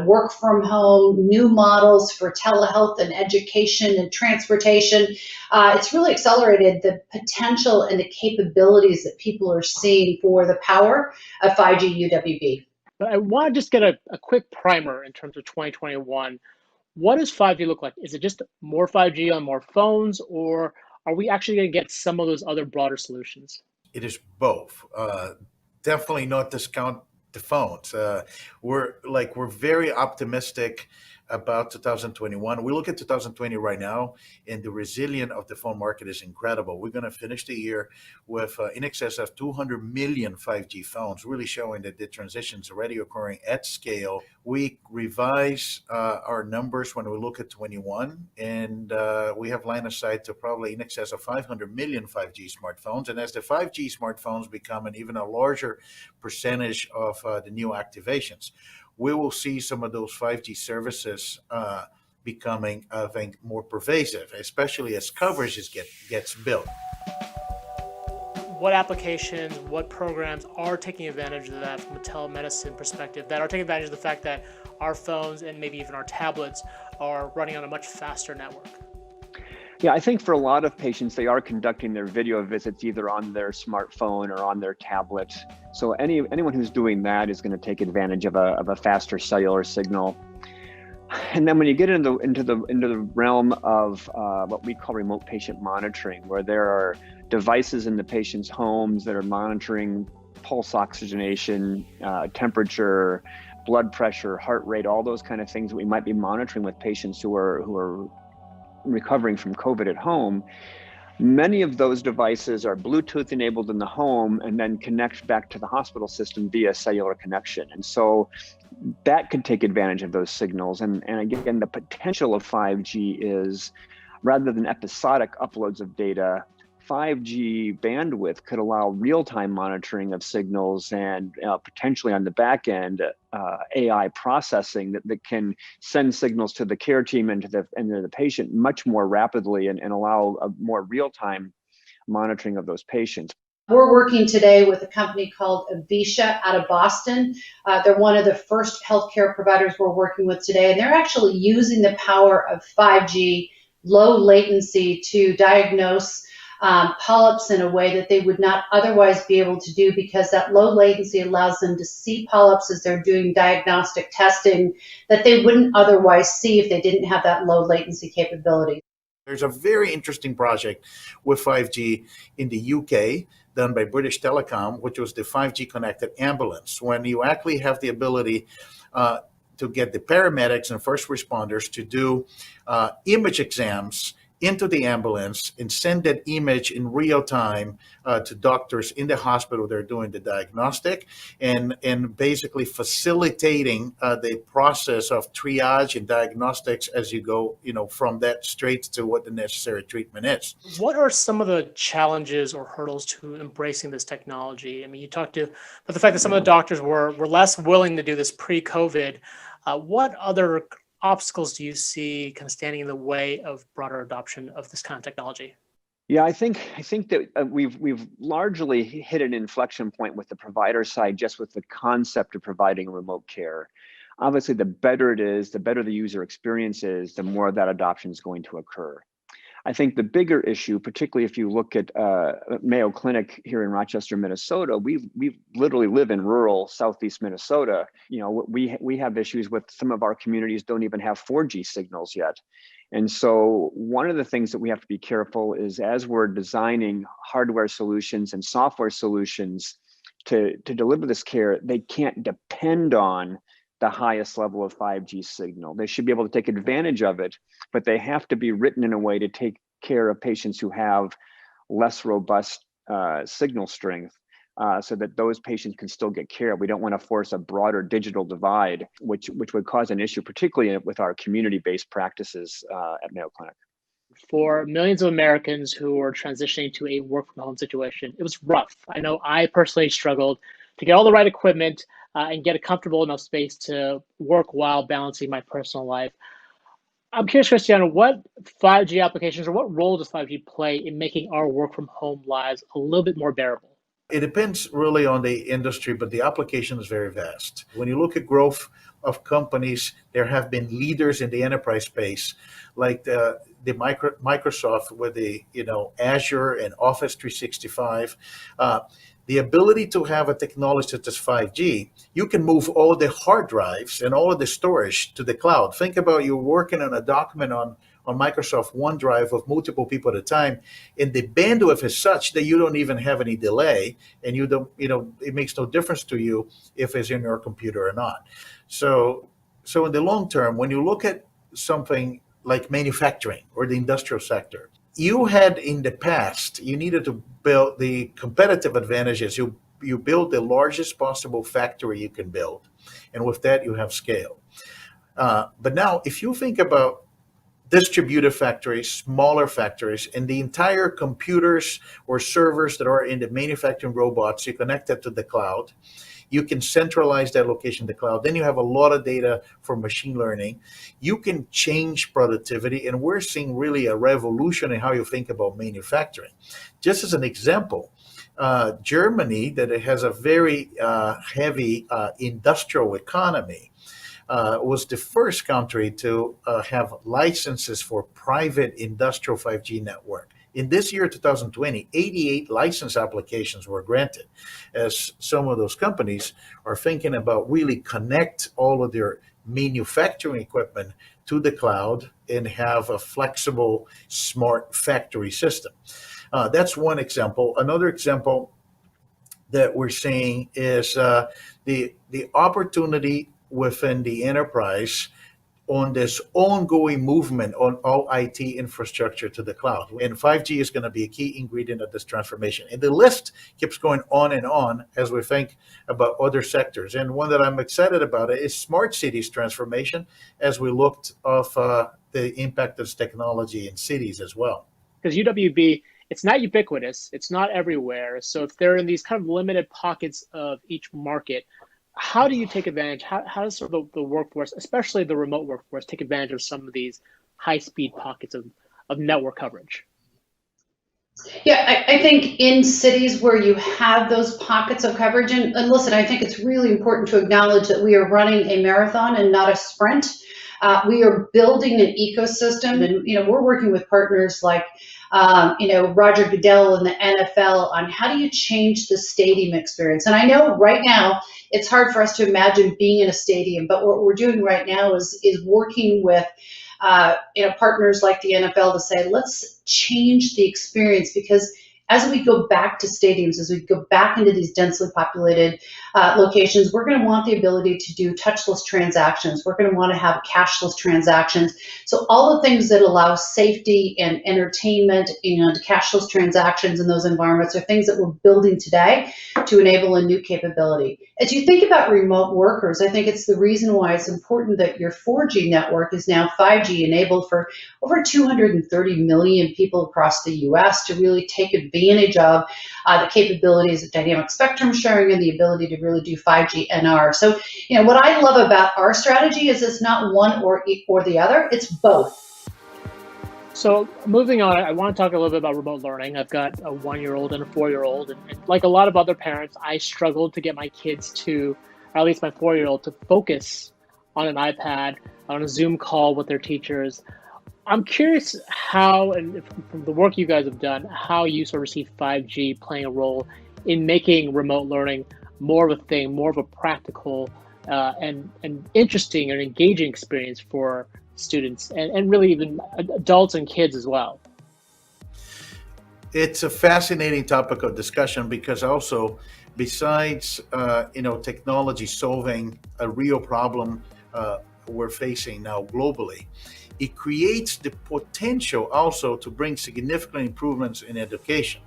work from home, new models for telehealth and education and transportation. It's really accelerated the potential and the capabilities that people are seeing for the power of 5G UWB. But I want to just get a quick primer in terms of 2021. What does 5G look like? Is it just more 5G on more phones, or are we actually going to get some of those other broader solutions? It is both. Definitely not discount the phones. We're very optimistic about 2021. We look at 2020 right now, and the resilience of the phone market is incredible. We're going to finish the year with in excess of 200 million 5G phones, really showing that the transition is already occurring at scale. We revise our numbers when we look at 21, and we have line of sight to probably in excess of 500 million 5G smartphones. And as the 5G smartphones become an even a larger percentage of the new activations, we will see some of those 5G services becoming, I think, more pervasive, especially as coverage gets built. What applications, what programs are taking advantage of that from a telemedicine perspective, that are taking advantage of the fact that our phones and maybe even our tablets are running on a much faster network? Yeah, I think for a lot of patients, they are conducting their video visits either on their smartphone or on their tablet. So anyone who's doing that is going to take advantage of a faster cellular signal. And then when you get into the realm of what we call remote patient monitoring, where there are devices in the patient's homes that are monitoring pulse oxygenation, temperature, blood pressure, heart rate, all those kind of things that we might be monitoring with patients who are recovering from COVID at home. Many of those devices are Bluetooth enabled in the home and then connect back to the hospital system via cellular connection. And so that could take advantage of those signals. And again, the potential of 5G is, rather than episodic uploads of data, 5G bandwidth could allow real-time monitoring of signals and potentially on the back end, AI processing that can send signals to the care team and to the patient much more rapidly and allow a more real-time monitoring of those patients. We're working today with a company called Avisha out of Boston. They're one of the first healthcare providers we're working with today, and they're actually using the power of 5G, low latency, to diagnose polyps in a way that they would not otherwise be able to do, because that low latency allows them to see polyps as they're doing diagnostic testing that they wouldn't otherwise see if they didn't have that low latency capability. There's a very interesting project with 5G in the UK done by British Telecom, which was the 5G connected ambulance, when you actually have the ability to get the paramedics and first responders to do image exams into the ambulance and send that image in real time to doctors in the hospital. They're doing the diagnostic and basically facilitating the process of triage and diagnostics as you go, from that straight to what the necessary treatment is. What are some of the challenges or hurdles to embracing this technology? I mean, you talked about the fact that some of the doctors were less willing to do this pre-COVID. What other obstacles do you see kind of standing in the way of broader adoption of this kind of technology? Yeah, I think that we've largely hit an inflection point with the provider side, just with the concept of providing remote care. Obviously, the better it is, the better the user experience is, the more that adoption is going to occur. I think the bigger issue, particularly if you look at Mayo Clinic here in Rochester, Minnesota, we literally live in rural Southeast Minnesota. We have issues with some of our communities don't even have 4G signals yet. And so one of the things that we have to be careful is, as we're designing hardware solutions and software solutions to deliver this care, they can't depend on the highest level of 5G signal. They should be able to take advantage of it, but they have to be written in a way to take care of patients who have less robust signal strength, so that those patients can still get care. We don't want to force a broader digital divide, which would cause an issue, particularly with our community-based practices at Mayo Clinic. For millions of Americans who are transitioning to a work from home situation, it was rough. I know I personally struggled to get all the right equipment and get a comfortable enough space to work while balancing my personal life. I'm curious, Cristiano, what 5G applications or what role does 5G play in making our work from home lives a little bit more bearable? It depends really on the industry, but the application is very vast. When you look at growth of companies, there have been leaders in the enterprise space, like the Microsoft with the Azure and Office 365. the ability to have a technology such as 5G, you can move all the hard drives and all of the storage to the cloud. Think about you working on a document on Microsoft OneDrive of multiple people at a time, and the bandwidth is such that you don't even have any delay, and you don't, it makes no difference to you if it's in your computer or not. So in the long term, when you look at something like manufacturing or the industrial sector, you had in the past, you needed to build the competitive advantages. You build the largest possible factory you can build, and with that you have scale. But now, if you think about distributed factories, smaller factories, and the entire computers or servers that are in the manufacturing robots, you connect that to the cloud. You can centralize that location in the cloud. Then you have a lot of data for machine learning. You can change productivity, and we're seeing really a revolution in how you think about manufacturing. Just as an example, Germany, that it has a very heavy industrial economy, was the first country to have licenses for private industrial 5G network. In this year, 2020, 88 license applications were granted, as some of those companies are thinking about really connect all of their manufacturing equipment to the cloud and have a flexible, smart factory system. That's one example. Another example that we're seeing is the opportunity within the enterprise on this ongoing movement on all IT infrastructure to the cloud. And 5G is going to be a key ingredient of this transformation. And the list keeps going on and on as we think about other sectors. And one that I'm excited about is smart cities transformation, as we looked of the impact of this technology in cities as well. Because UWB, it's not ubiquitous, it's not everywhere. So if they're in these kind of limited pockets of each market, how do you take advantage? How does sort of the workforce, especially the remote workforce, take advantage of some of these high-speed pockets of network coverage? Yeah, I think in cities where you have those pockets of coverage, and listen, I think it's really important to acknowledge that we are running a marathon and not a sprint. We are building an ecosystem, and we're working with partners like Roger Goodell and the NFL on how do you change the stadium experience. And I know right now it's hard for us to imagine being in a stadium, but what we're doing right now is working with partners like the NFL to say, let's change the experience, because as we go back to stadiums, as we go back into these densely populated locations, we're going to want the ability to do touchless transactions. We're going to want to have cashless transactions. So all the things that allow safety and entertainment and cashless transactions in those environments are things that we're building today to enable a new capability. As you think about remote workers, I think it's the reason why it's important that your 4G network is now 5G enabled for over 230 million people across the US to really take advantage of the capabilities of dynamic spectrum sharing and the ability to really do 5G NR. So, what I love about our strategy is it's not one or the other, it's both. So moving on, I want to talk a little bit about remote learning. I've got a 1-year-old and a 4-year-old, and like a lot of other parents, I struggled to get my kids to, or at least my 4-year-old, to focus on an iPad, on a Zoom call with their teachers. I'm curious how, and from the work you guys have done, how you sort of see 5G playing a role in making remote learning more of a thing, more of a practical and interesting and engaging experience for students and really even adults and kids as well. It's a fascinating topic of discussion, because also, besides technology solving a real problem we're facing now globally, it creates the potential also to bring significant improvements in education.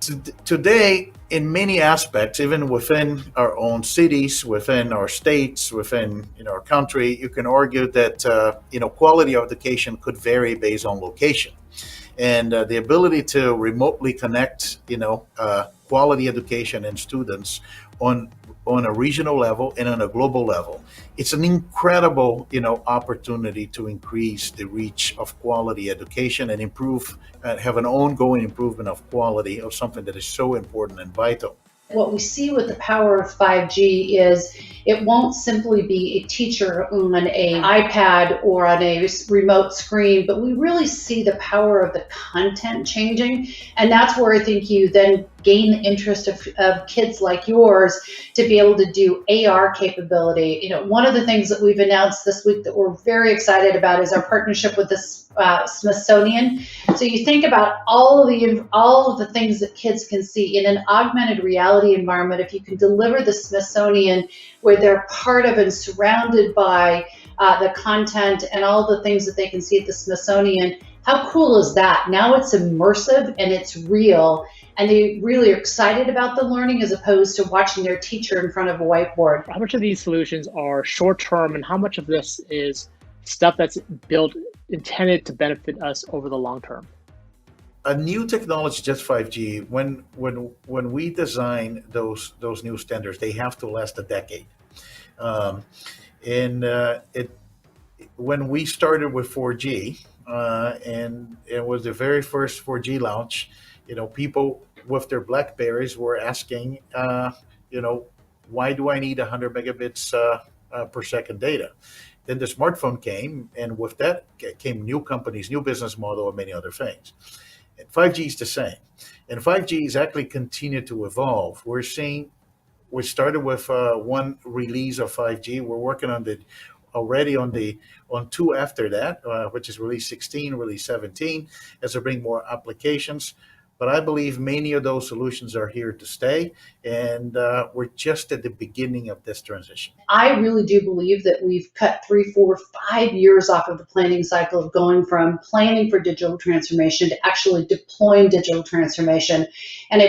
Today, in many aspects, even within our own cities, within our states, within our country, you can argue that quality of education could vary based on location. And the ability to remotely connect quality education and students on a regional level and on a global level, it's an incredible opportunity to increase the reach of quality education and improve have an ongoing improvement of quality of something that is so important and vital. What we see with the power of 5G is it won't simply be a teacher on an iPad or on a remote screen, but we really see the power of the content changing. And that's where I think you then gain the interest of kids like yours to be able to do AR capability. You know, one of the things that we've announced this week that we're very excited about is our partnership with the Smithsonian. So you think about all of the things that kids can see in an augmented reality environment. If you can deliver the Smithsonian where they're part of and surrounded by the content and all the things that they can see at the Smithsonian, how cool is that? Now it's immersive and it's real, and they really are excited about the learning as opposed to watching their teacher in front of a whiteboard. How much of these solutions are short term, and how much of this is stuff that's built intended to benefit us over the long term? A new technology, just 5G, when we design those new standards, they have to last a decade. When we started with 4G, and it was the very first 4G launch, you know, people with their BlackBerries were asking, you know, why do I need 100 megabits per second data? Then the smartphone came, and with that came new companies, new business model, and many other things. And 5G is the same. And 5G is actually continued to evolve. We started with one release of 5G. We're working on two after that, which is release 16, release 17, as we bring more applications. But I believe many of those solutions are here to stay, and we're just at the beginning of this transition. I really do believe that we've cut 3, 4, 5 years off of the planning cycle of going from planning for digital transformation to actually deploying digital transformation. And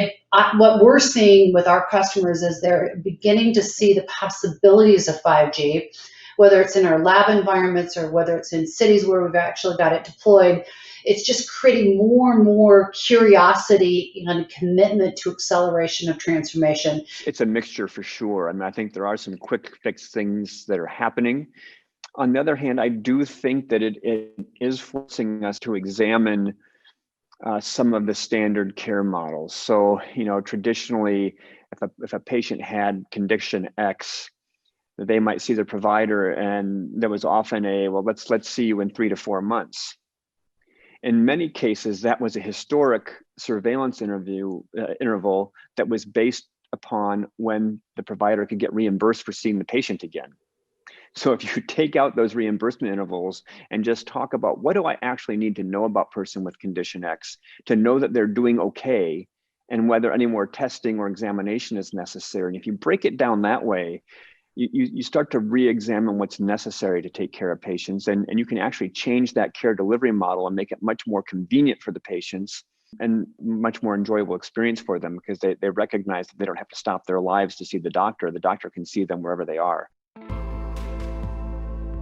what we're seeing with our customers is they're beginning to see the possibilities of 5G, whether it's in our lab environments or whether it's in cities where we've actually got it deployed. It's just creating more and more curiosity and commitment to acceleration of transformation. It's a mixture for sure. I mean, I think there are some quick fix things that are happening. On the other hand, I do think that it is forcing us to examine some of the standard care models. So, you know, traditionally, if a patient had condition X, they might see their provider, and there was often let's see you in 3 to 4 months. In many cases, that was a historic surveillance interval that was based upon when the provider could get reimbursed for seeing the patient again. So if you take out those reimbursement intervals and just talk about what do I actually need to know about person with condition X to know that they're doing okay, and whether any more testing or examination is necessary. And if you break it down that way, you start to re-examine what's necessary to take care of patients, and you can actually change that care delivery model and make it much more convenient for the patients and much more enjoyable experience for them, because they recognize that they don't have to stop their lives to see the doctor. The doctor can see them wherever they are.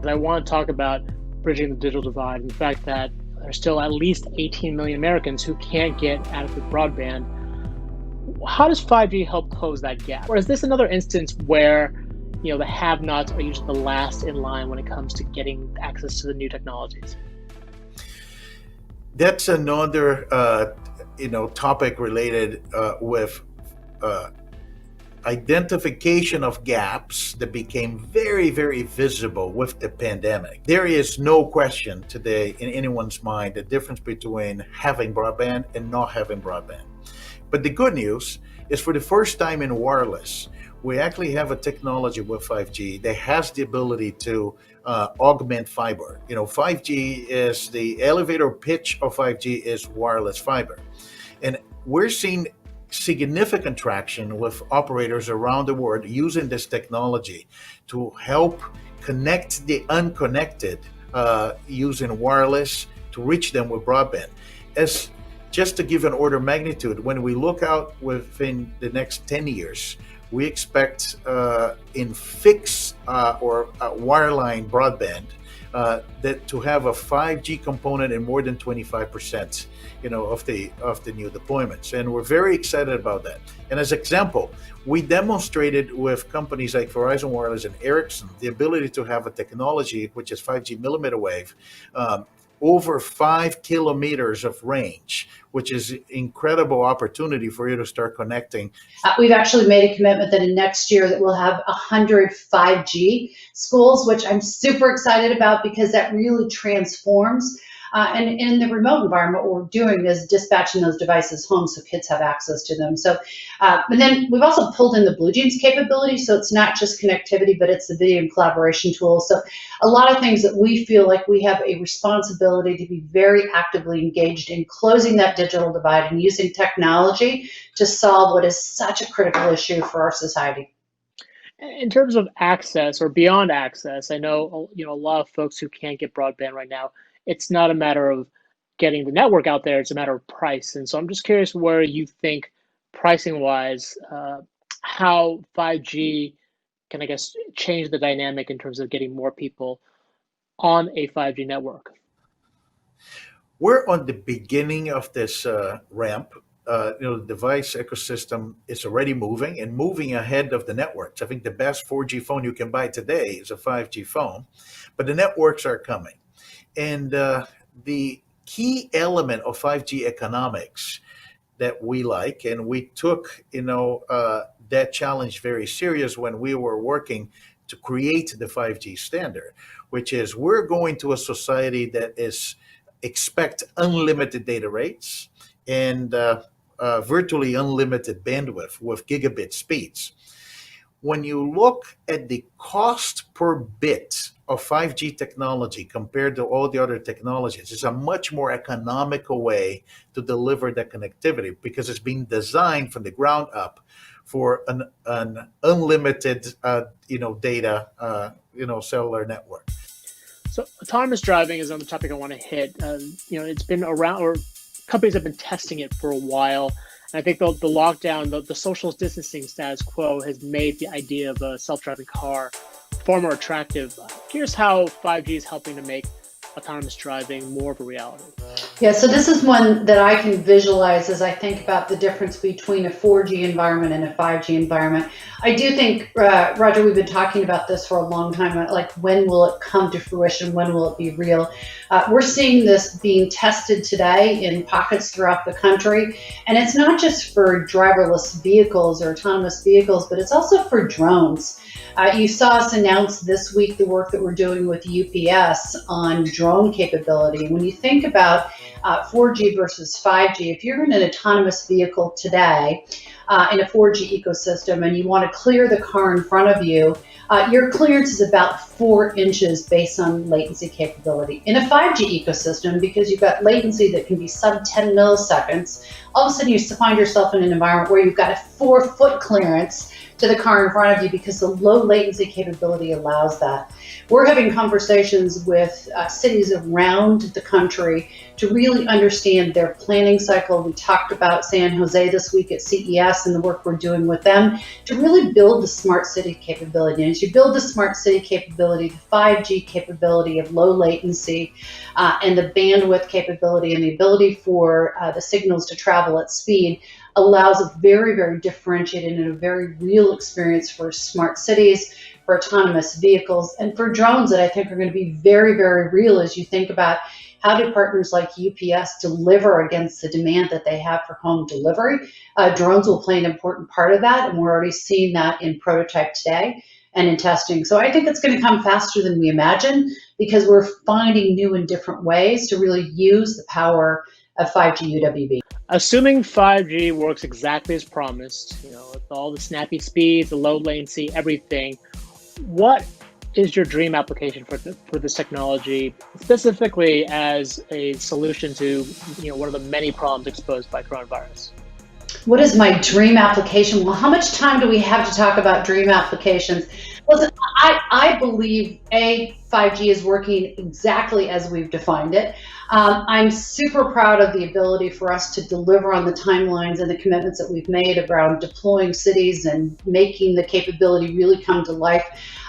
I want to talk about bridging the digital divide and the fact that there's still at least 18 million Americans who can't get adequate broadband. How does 5G help close that gap? Or is this another instance where the have-nots are usually the last in line when it comes to getting access to the new technologies? That's another, topic related with identification of gaps that became very, very visible with the pandemic. There is no question today in anyone's mind the difference between having broadband and not having broadband. But the good news is, for the first time in wireless, we actually have a technology with 5G that has the ability to augment fiber. 5G is the elevator pitch of 5G is wireless fiber. And we're seeing significant traction with operators around the world using this technology to help connect the unconnected using wireless to reach them with broadband. Just to give an order of magnitude, when we look out within the next 10 years, we expect in fixed or wireline broadband that to have a 5G component in more than 25%, of the new deployments, and we're very excited about that. And as example, we demonstrated with companies like Verizon Wireless and Ericsson the ability to have a technology which is 5G millimeter wave. Over 5 kilometers of range, which is incredible opportunity for you to start connecting. We've actually made a commitment that in next year that we'll have 100 5G schools, which I'm super excited about because that really transforms And in the remote environment, what we're doing is dispatching those devices home so kids have access to them. So, and then we've also pulled in the BlueJeans capability. So it's not just connectivity, but it's the video and collaboration tools. So a lot of things that we feel like we have a responsibility to be very actively engaged in closing that digital divide and using technology to solve what is such a critical issue for our society. In terms of access or beyond access, I know a lot of folks who can't get broadband right now. It's not a matter of getting the network out there; it's a matter of price. And so I'm just curious where you think, pricing-wise, how 5G can, I guess, change the dynamic in terms of getting more people on a 5G network. We're on the beginning of this ramp. The device ecosystem is already moving and moving ahead of the networks. I think the best 4G phone you can buy today is a 5G phone, but the networks are coming. And the key element of 5G economics that we like, and we took, that challenge very serious when we were working to create the 5G standard, which is we're going to a society that expect unlimited data rates and virtually unlimited bandwidth with gigabit speeds. When you look at the cost per bit of 5G technology compared to all the other technologies, it's a much more economical way to deliver that connectivity because it's being designed from the ground up for an unlimited, data, cellular network. So autonomous driving is another topic I want to hit. It's been around, or companies have been testing it for a while. And I think the lockdown, the social distancing status quo has made the idea of a self-driving car far more attractive. Curious how 5G is helping to make autonomous driving more of a reality. Yeah, so this is one that I can visualize as I think about the difference between a 4G environment and a 5G environment. I do think, Roger, we've been talking about this for a long time, like when will it come to fruition? When will it be real? We're seeing this being tested today in pockets throughout the country. And it's not just for driverless vehicles or autonomous vehicles, but it's also for drones. You saw us announce this week the work that we're doing with UPS on drone capability. When you think about 4G versus 5G, if you're in an autonomous vehicle today in a 4G ecosystem and you want to clear the car in front of you, your clearance is about 4 inches based on latency capability. In a 5G ecosystem, because you've got latency that can be sub 10 milliseconds, all of a sudden you find yourself in an environment where you've got a 4-foot clearance to the car in front of you because the low latency capability allows that. We're having conversations with cities around the country to really understand their planning cycle. We talked about San Jose this week at CES and the work we're doing with them to really build the smart city capability. And as you build the smart city capability, the 5G capability of low latency and the bandwidth capability and the ability for the signals to travel at speed allows a very, very differentiated and a very real experience for smart cities, for autonomous vehicles, and for drones that I think are going to be very, very real as you think about how do partners like UPS deliver against the demand that they have for home delivery. Drones will play an important part of that, and we're already seeing that in prototype today and in testing. So I think it's going to come faster than we imagine because we're finding new and different ways to really use the power of 5G UWB. Assuming 5G works exactly as promised, with all the snappy speeds, the low latency, everything, what is your dream application for this technology, specifically as a solution to one of the many problems exposed by coronavirus? What is my dream application? Well, how much time do we have to talk about dream applications? Listen, I believe 5G is working exactly as we've defined it. I'm super proud of the ability for us to deliver on the timelines and the commitments that we've made around deploying cities and making the capability really come to life.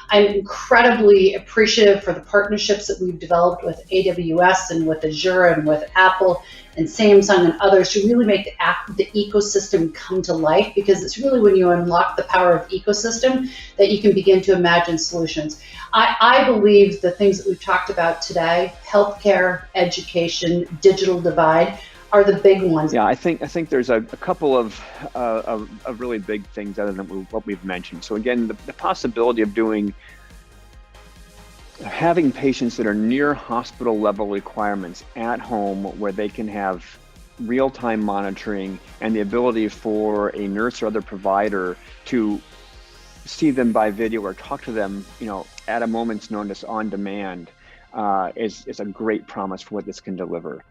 I'm incredibly appreciative for the partnerships that we've developed with AWS and with Azure and with Apple and Samsung and others to really make the ecosystem come to life, because it's really when you unlock the power of ecosystem that you can begin to imagine solutions. I believe the things that we've talked about today, healthcare, education, digital divide, are the big ones. Yeah, I think there's a couple of really big things other than what we've mentioned. So again, the possibility of doing having patients that are near hospital level requirements at home where they can have real-time monitoring and the ability for a nurse or other provider to see them by video or talk to them, at a moment's notice on demand is a great promise for what this can deliver.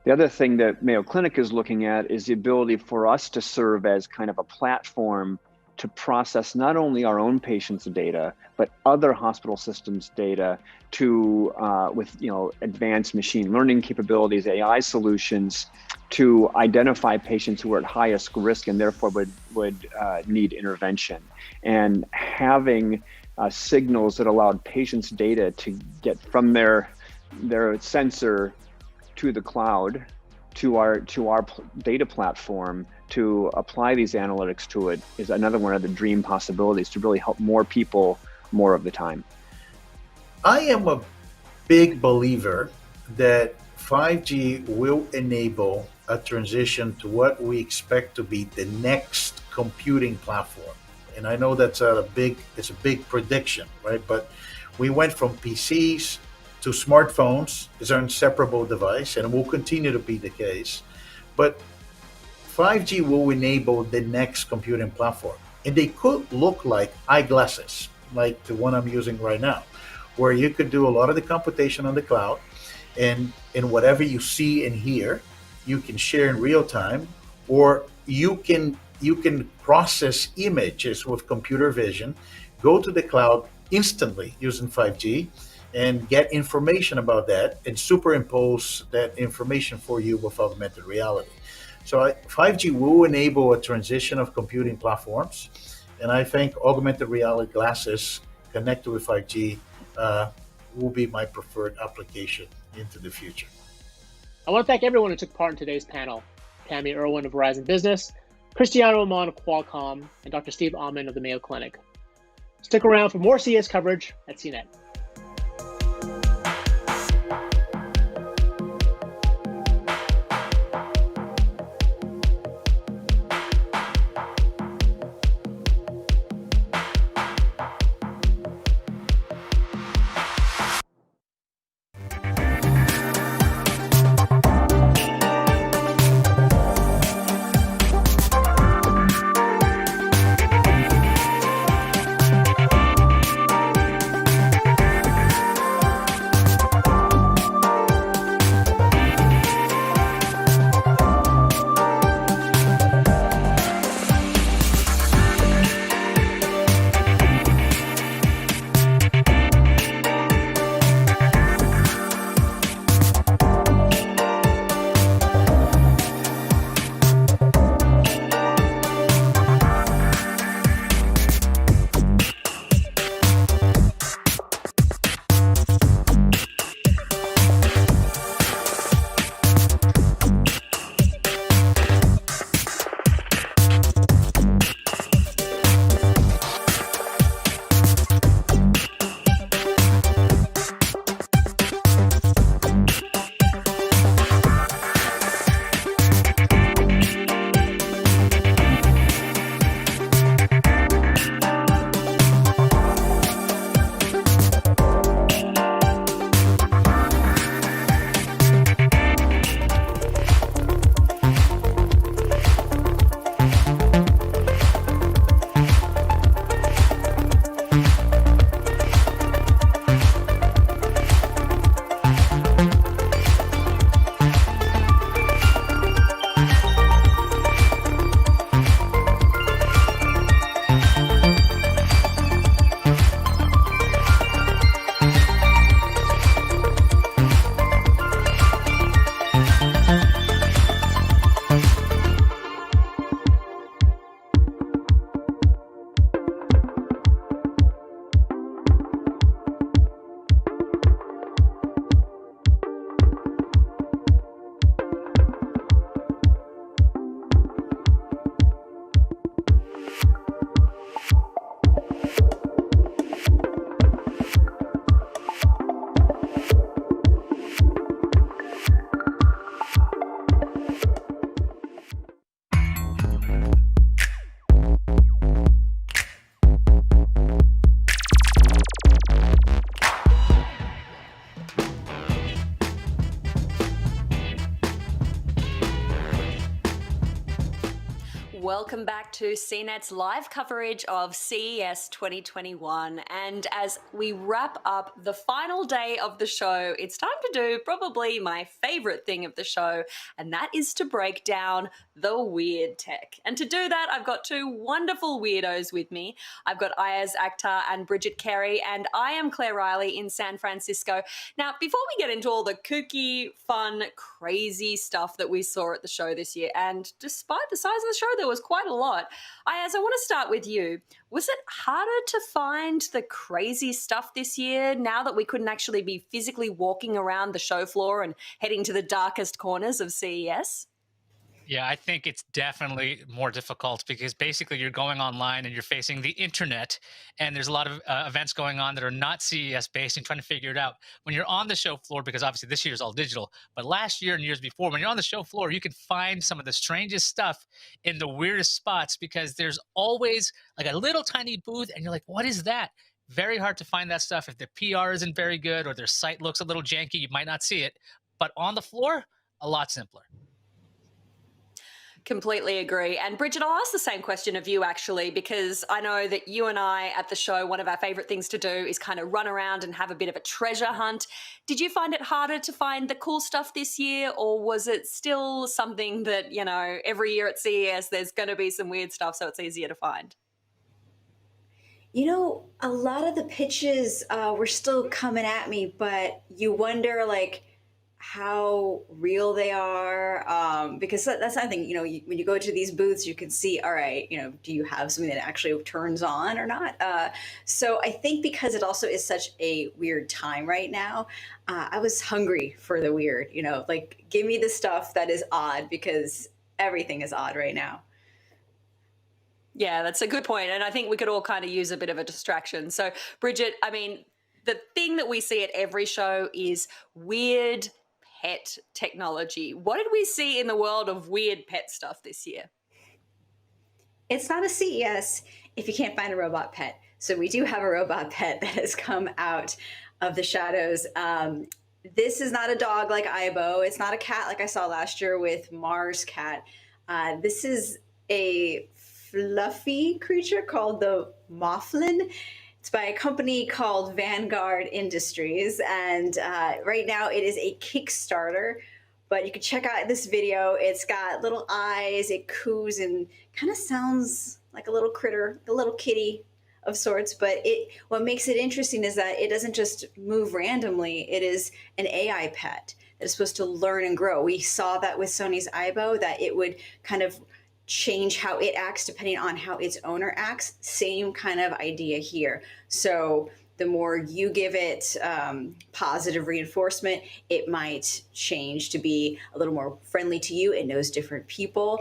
The other thing that Mayo Clinic is looking at is the ability for us to serve as kind of a platform to process not only our own patients' data, but other hospital systems' data with advanced machine learning capabilities, AI solutions, to identify patients who are at highest risk and therefore would need intervention. And having signals that allowed patients' data to get from their sensor to the cloud, to our data platform, to apply these analytics to it is another one of the dream possibilities to really help more people more of the time. I am a big believer that 5G will enable a transition to what we expect to be the next computing platform. And I know it's a big prediction, right? But we went from PCs to smartphones is an inseparable device and will continue to be the case. But 5G will enable the next computing platform. And they could look like eyeglasses, like the one I'm using right now, where you could do a lot of the computation on the cloud, and whatever you see and hear, you can share in real time, or you can process images with computer vision, go to the cloud instantly using 5G, and get information about that and superimpose that information for you with augmented reality. So 5G will enable a transition of computing platforms, and I think augmented reality glasses connected with 5G will be my preferred application into the future. I want to thank everyone who took part in today's panel. Tammy Irwin of Verizon Business, Cristiano Amon of Qualcomm, and Dr. Steve Amen of the Mayo Clinic. Stick around for more CES coverage at CNET. Welcome back to CNET's live coverage of CES 2021. And as we wrap up the final day of the show, it's time to do probably my favorite thing of the show, and that is to break down the weird tech. And to do that, I've got two wonderful weirdos with me. I've got Ayaz Akhtar and Bridget Carey, and I am Claire Riley in San Francisco. Now, before we get into all the kooky, fun, crazy stuff that we saw at the show this year, and despite the size of the show, there was quite a lot. Ayaz, I want to start with you. Was it harder to find the crazy stuff this year now that we couldn't actually be physically walking around the show floor and heading to the darkest corners of CES? Yeah, I think it's definitely more difficult because basically you're going online and you're facing the internet, and there's a lot of events going on that are not CES based and trying to figure it out. When you're on the show floor, because obviously this year is all digital, but last year and years before, when you're on the show floor, you can find some of the strangest stuff in the weirdest spots because there's always like a little tiny booth and you're like, what is that? Very hard to find that stuff. If their PR isn't very good or their site looks a little janky, you might not see it. But on the floor, a lot simpler. Completely agree. And Bridget, I'll ask the same question of you actually, because I know that you and I at the show, one of our favorite things to do is kind of run around and have a bit of a treasure hunt. Did you find it harder to find the cool stuff this year, or was it still something that, you know, every year at CES there's going to be some weird stuff so it's easier to find? You know, a lot of the pitches were still coming at me, but you wonder like how real they are, because that's something, you know, when you go to these booths, you can see, all right, you know, do you have something that actually turns on or not? So I think because it also is such a weird time right now, I was hungry for the weird, you know, like give me the stuff that is odd because everything is odd right now. Yeah, that's a good point. And I think we could all kind of use a bit of a distraction. So Bridget, I mean, the thing that we see at every show is weird pet technology. What did we see in the world of weird pet stuff this year? It's not a CES if you can't find a robot pet. So we do have a robot pet that has come out of the shadows. This is not a dog like Aibo. It's not a cat like I saw last year with Mars Cat. This is a fluffy creature called the Mouflin. It's by a company called Vanguard Industries, and right now it is a Kickstarter, but you can check out this video. It's got little eyes, it coos and kind of sounds like a little critter, a little kitty of sorts, but what makes it interesting is that it doesn't just move randomly. It is an AI pet that is supposed to learn and grow. We saw that with Sony's Aibo, that it would kind of change how it acts depending on how its owner acts. Same kind of idea here. So the more you give it positive reinforcement, it might change to be a little more friendly to you. It knows different people.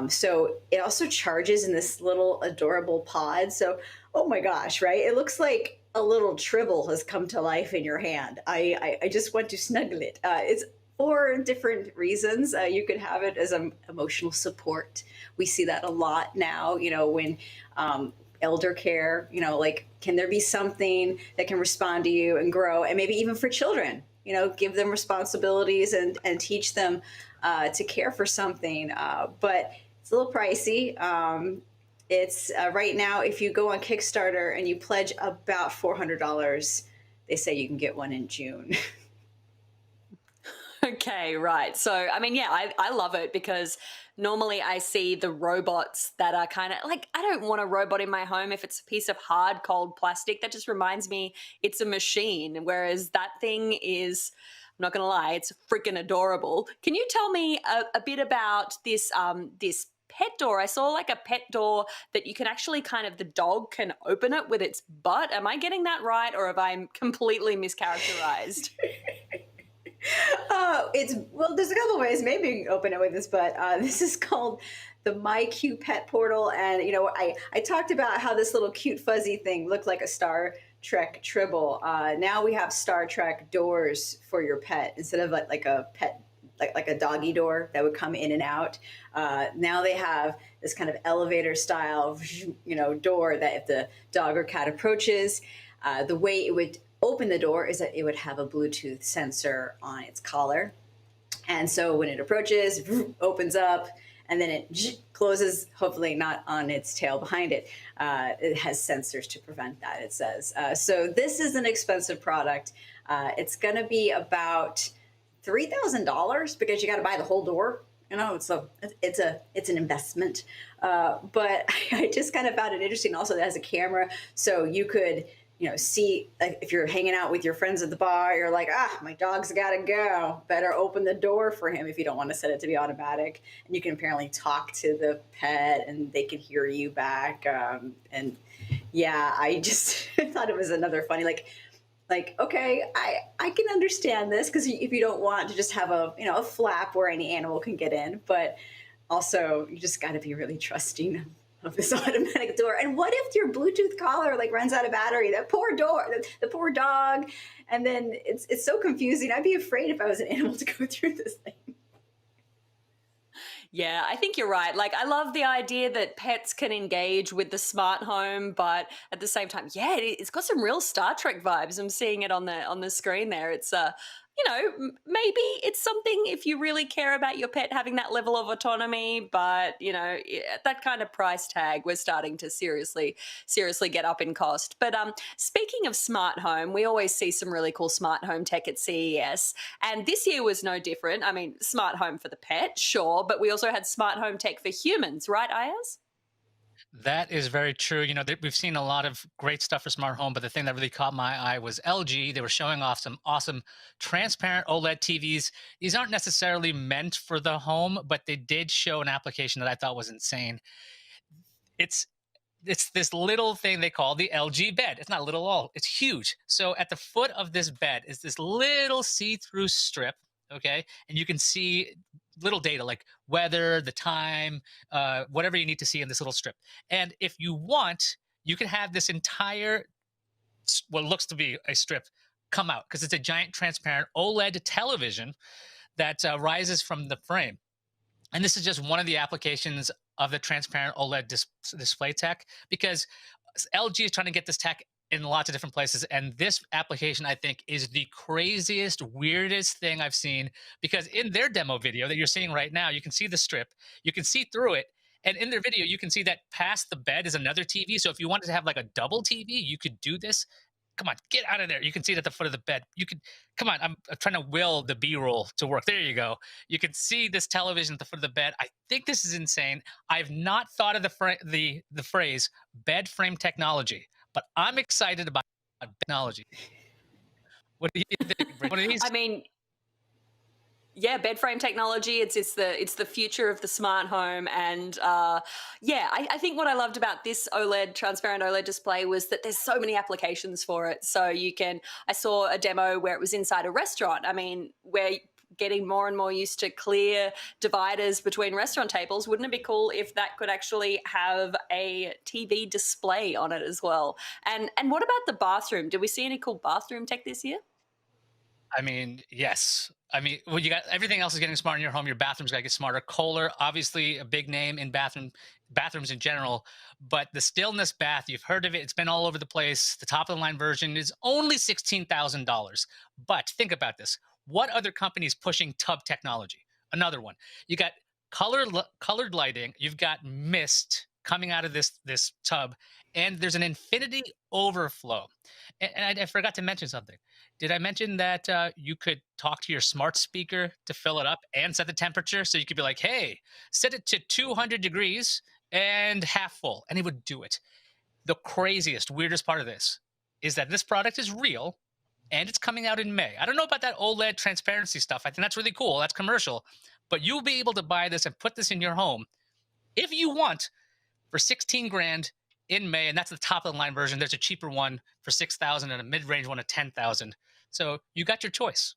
So it also charges in this little adorable pod. So, oh my gosh, right? It looks like a little Tribble has come to life in your hand. I just want to snuggle it. It's for different reasons. You could have it as an emotional support. We see that a lot now, you know, when elder care, you know, like, can there be something that can respond to you and grow? And maybe even for children, you know, give them responsibilities and teach them to care for something. But it's a little pricey. It's right now, if you go on Kickstarter and you pledge about $400, they say you can get one in June. Okay, right. So, I mean, yeah, I love it because normally I see the robots that are kind of like, I don't want a robot in my home if it's a piece of hard, cold plastic. That just reminds me it's a machine, whereas that thing is, I'm not going to lie, it's freaking adorable. Can you tell me a bit about this this pet door? I saw like a pet door that you can actually kind of, the dog can open it with its butt. Am I getting that right, or have I completely mischaracterized? Well, there's a couple ways. Maybe you can open it with this, but this is called the MyQ Pet Portal. And, you know, I talked about how this little cute fuzzy thing looked like a Star Trek Tribble. Now we have Star Trek doors for your pet instead of like a pet, like a doggy door that would come in and out. Now they have this kind of elevator style, you know, door that if the dog or cat approaches, the way it would open the door is that it would have a Bluetooth sensor on its collar. And so when it approaches, opens up, and then it closes, hopefully not on its tail behind it. It has sensors to prevent that, it says. So this is an expensive product. It's going to be about $3,000 because you got to buy the whole door. You know, so it's an investment. But I just kind of found it interesting. Also, it has a camera, so you could, you know, see, like, if you're hanging out with your friends at the bar, you're like, my dog's got to go. Better open the door for him if you don't want to set it to be automatic. And you can apparently talk to the pet, and they can hear you back. And yeah, I just thought it was another funny, like, okay, I can understand this, because if you don't want to just have a flap where any animal can get in, but also you just got to be really trusting of this automatic door. And what if your Bluetooth collar like runs out of battery? That poor door, the poor dog, and then it's so confusing. I'd be afraid if I was an animal to go through this thing. Yeah, I think you're right. Like, I love the idea that pets can engage with the smart home, but at the same time, yeah, it's got some real Star Trek vibes. I'm seeing it on the screen there. It's maybe it's something if you really care about your pet having that level of autonomy, but at that kind of price tag, we're starting to seriously get up in cost. But speaking of smart home, we always see some really cool smart home tech at CES, and this year was no different. I mean, smart home for the pet, sure, but we also had smart home tech for humans, right, Ayaz? That is very true. We've seen a lot of great stuff for smart home, but the thing that really caught my eye was LG. They were showing off some awesome transparent OLED TVs. These aren't necessarily meant for the home, but they did show an application that I thought was insane. It's this little thing they call the LG bed. It's not little at all. It's huge. So at the foot of this bed is this little see-through strip, okay? And you can see little data like weather, the time, whatever you need to see in this little strip. And if you want, you can have this entire, what looks to be a strip, come out, because it's a giant transparent OLED television that rises from the frame. And this is just one of the applications of the transparent OLED display tech, because LG is trying to get this tech in lots of different places. And this application, I think, is the craziest, weirdest thing I've seen, because in their demo video that you're seeing right now, you can see the strip, you can see through it. And in their video, you can see that past the bed is another TV. So if you wanted to have like a double TV, you could do this. Come on, get out of there. You can see it at the foot of the bed. Come on, I'm trying to will the B-roll to work. There you go. You can see this television at the foot of the bed. I think this is insane. I've not thought of the phrase bed frame technology, but I'm excited about technology. What do you think? What are these? I mean, yeah, bed frame technology. It's the future of the smart home, and I think what I loved about this transparent OLED display was that there's so many applications for it. So I saw a demo where it was inside a restaurant. I mean, we're getting more and more used to clear dividers between restaurant tables. Wouldn't it be cool if that could actually have a TV display on it as well? And what about the bathroom? Did we see any cool bathroom tech this year? I mean, yes. I mean, well, you got everything else is getting smart in your home. Your bathroom's got to get smarter. Kohler, obviously a big name in bathrooms in general, but the stillness bath, you've heard of it. It's been all over the place. The top of the line version is only $16,000. But think about this. What other company is pushing tub technology? Another one. You got colored lighting. You've got mist coming out of this tub, and there's an infinity overflow. And I forgot to mention something. Did I mention that you could talk to your smart speaker to fill it up and set the temperature? So you could be like, hey, set it to 200 degrees and half full, and it would do it. The craziest, weirdest part of this is that this product is real, and it's coming out in May. I don't know about that OLED transparency stuff. I think that's really cool. That's commercial. But you'll be able to buy this and put this in your home if you want for $16,000 in May, and that's the top of the line version. There's a cheaper one for $6,000 and a mid-range one of $10,000. So you got your choice.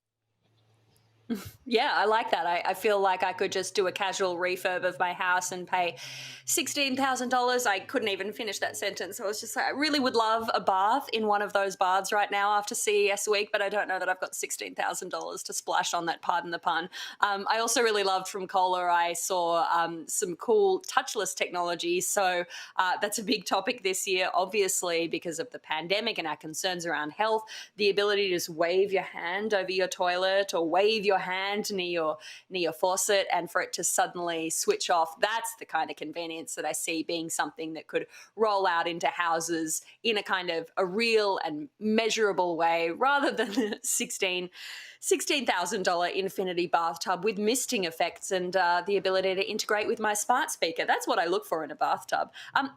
Yeah, I like that. I feel like I could just do a casual refurb of my house and pay $16,000. I couldn't even finish that sentence. I was just like, I really would love a bath in one of those baths right now after CES week, but I don't know that I've got $16,000 to splash on that, pardon the pun. I also really loved from Kohler, I saw some cool touchless technology. So that's a big topic this year, obviously, because of the pandemic and our concerns around health. The ability to just wave your hand over your toilet or wave your hand near your faucet and for it to suddenly switch off. That's the kind of convenience that I see being something that could roll out into houses in a kind of a real and measurable way, rather than the $16,000 infinity bathtub with misting effects and the ability to integrate with my smart speaker. That's what I look for in a bathtub.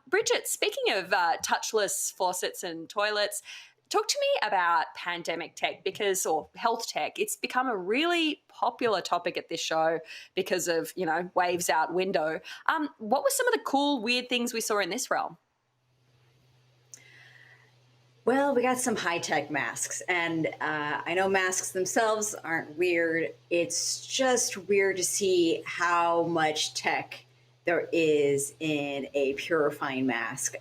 Bridget, speaking of touchless faucets and toilets, talk to me about pandemic tech or health tech. It's become a really popular topic at this show because of, waves out window. What were some of the cool, weird things we saw in this realm? Well, we got some high-tech masks, and I know masks themselves aren't weird. It's just weird to see how much tech there is in a purifying mask.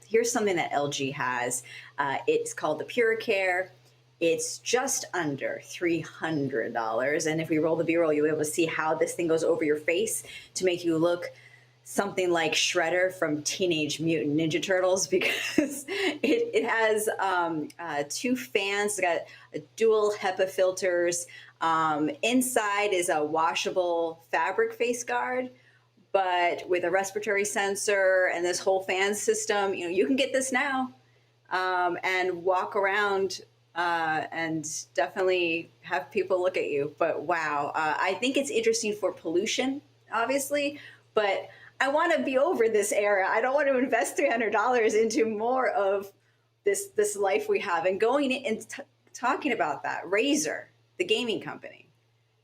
Here's something that LG has. It's called the PuraCare. It's just under $300, and if we roll the B-roll, you'll be able to see how this thing goes over your face to make you look something like Shredder from Teenage Mutant Ninja Turtles, because it has 2 fans. It's got a dual HEPA filters. Inside is a washable fabric face guard, but with a respiratory sensor and this whole fan system. You can get this now and walk around and definitely have people look at you. But wow, I think it's interesting for pollution, obviously, but I want to be over this era. I don't want to invest $300 into more of this life we have. And going in and talking about that, Razer, the gaming company,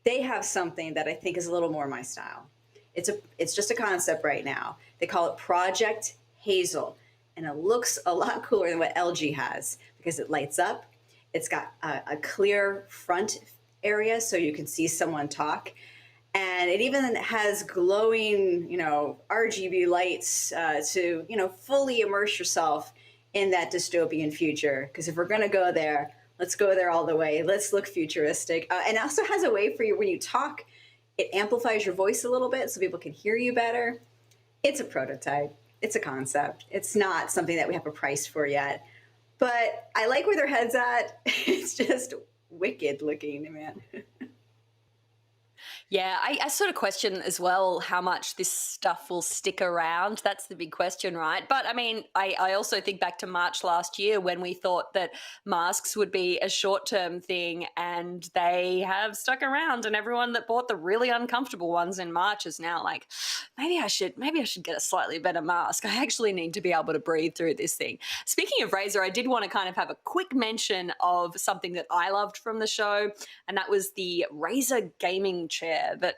they have something that I think is a little more my style. It's just a concept right now. They call it Project Hazel, and it looks a lot cooler than what LG has because it lights up. It's got a clear front area so you can see someone talk. And it even has glowing, RGB lights to, fully immerse yourself in that dystopian future. Because if we're going to go there, let's go there all the way. Let's look futuristic. And it also has a way for you, when you talk, it amplifies your voice a little bit so people can hear you better. It's a prototype. It's a concept. It's not something that we have a price for yet. But I like where their head's at. It's just wicked looking, man. Yeah, I sort of question as well how much this stuff will stick around. That's the big question, right? But I mean, I also think back to March last year when we thought that masks would be a short-term thing, and they have stuck around, and everyone that bought the really uncomfortable ones in March is now like, maybe I should get a slightly better mask. I actually need to be able to breathe through this thing. Speaking of Razer, I did want to kind of have a quick mention of something that I loved from the show, and that was the Razer gaming chair that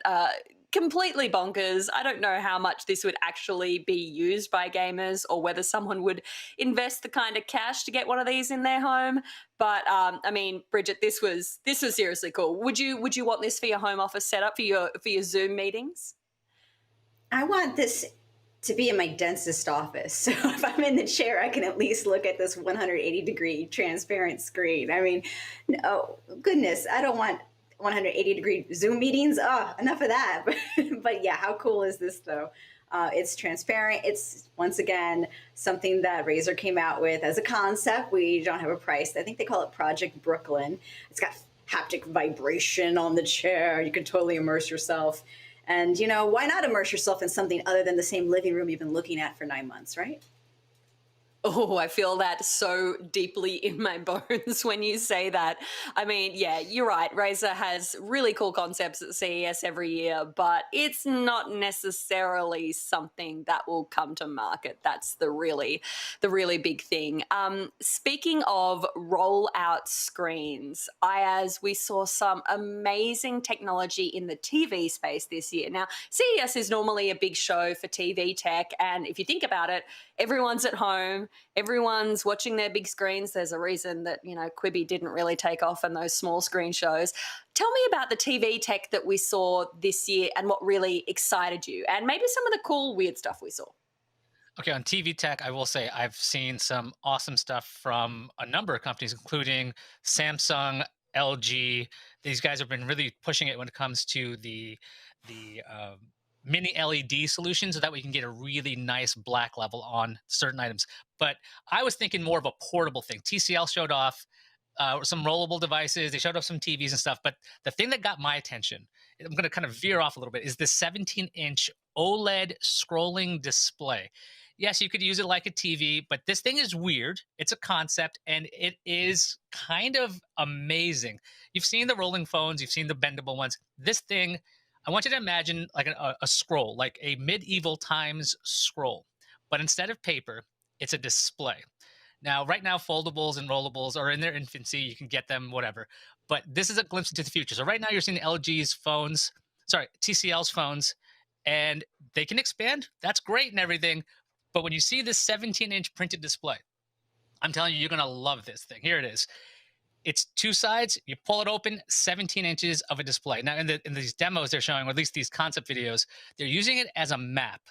completely bonkers. I don't know how much this would actually be used by gamers or whether someone would invest the kind of cash to get one of these in their home. But I mean, Bridget, this was seriously cool. Would you want this for your home office setup for your Zoom meetings? I want this to be in my dentist office. So if I'm in the chair, I can at least look at this 180-degree transparent screen. I mean, oh goodness, I don't want 180-degree Zoom meetings. Oh, enough of that. But yeah, how cool is this though? It's transparent. It's, once again, something that Razer came out with as a concept. We don't have a price. I think they call it Project Brooklyn. It's got haptic vibration on the chair. You can totally immerse yourself. And, why not immerse yourself in something other than the same living room you've been looking at for 9 months, right? Oh, I feel that so deeply in my bones when you say that. I mean, yeah, you're right. Razer has really cool concepts at CES every year, but it's not necessarily something that will come to market. That's the really big thing. Speaking of rollout screens, Ayaz, we saw some amazing technology in the TV space this year. Now, CES is normally a big show for TV tech, and if you think about it, everyone's at home. Everyone's watching their big screens. There's a reason that, Quibi didn't really take off in those small screen shows. Tell me about the TV tech that we saw this year and what really excited you, and maybe some of the cool, weird stuff we saw. Okay, on TV tech, I will say I've seen some awesome stuff from a number of companies, including Samsung, LG. These guys have been really pushing it when it comes to the mini LED solution so that we can get a really nice black level on certain items. But I was thinking more of a portable thing. TCL showed off some rollable devices. They showed off some TVs and stuff. But the thing that got my attention, I'm going to kind of veer off a little bit, is the 17-inch OLED scrolling display. Yes, you could use it like a TV, but this thing is weird. It's a concept, and it is kind of amazing. You've seen the rolling phones. You've seen the bendable ones. This thing, I want you to imagine like a scroll, like a medieval times scroll. But instead of paper, it's a display. Now, right now, foldables and rollables are in their infancy. You can get them, whatever. But this is a glimpse into the future. So right now, you're seeing LG's phones, TCL's phones, and they can expand. That's great and everything. But when you see this 17-inch printed display, I'm telling you, you're going to love this thing. Here it is. It's two sides. You pull it open, 17 inches of a display. Now, in these demos they're showing, or at least these concept videos, they're using it as a map.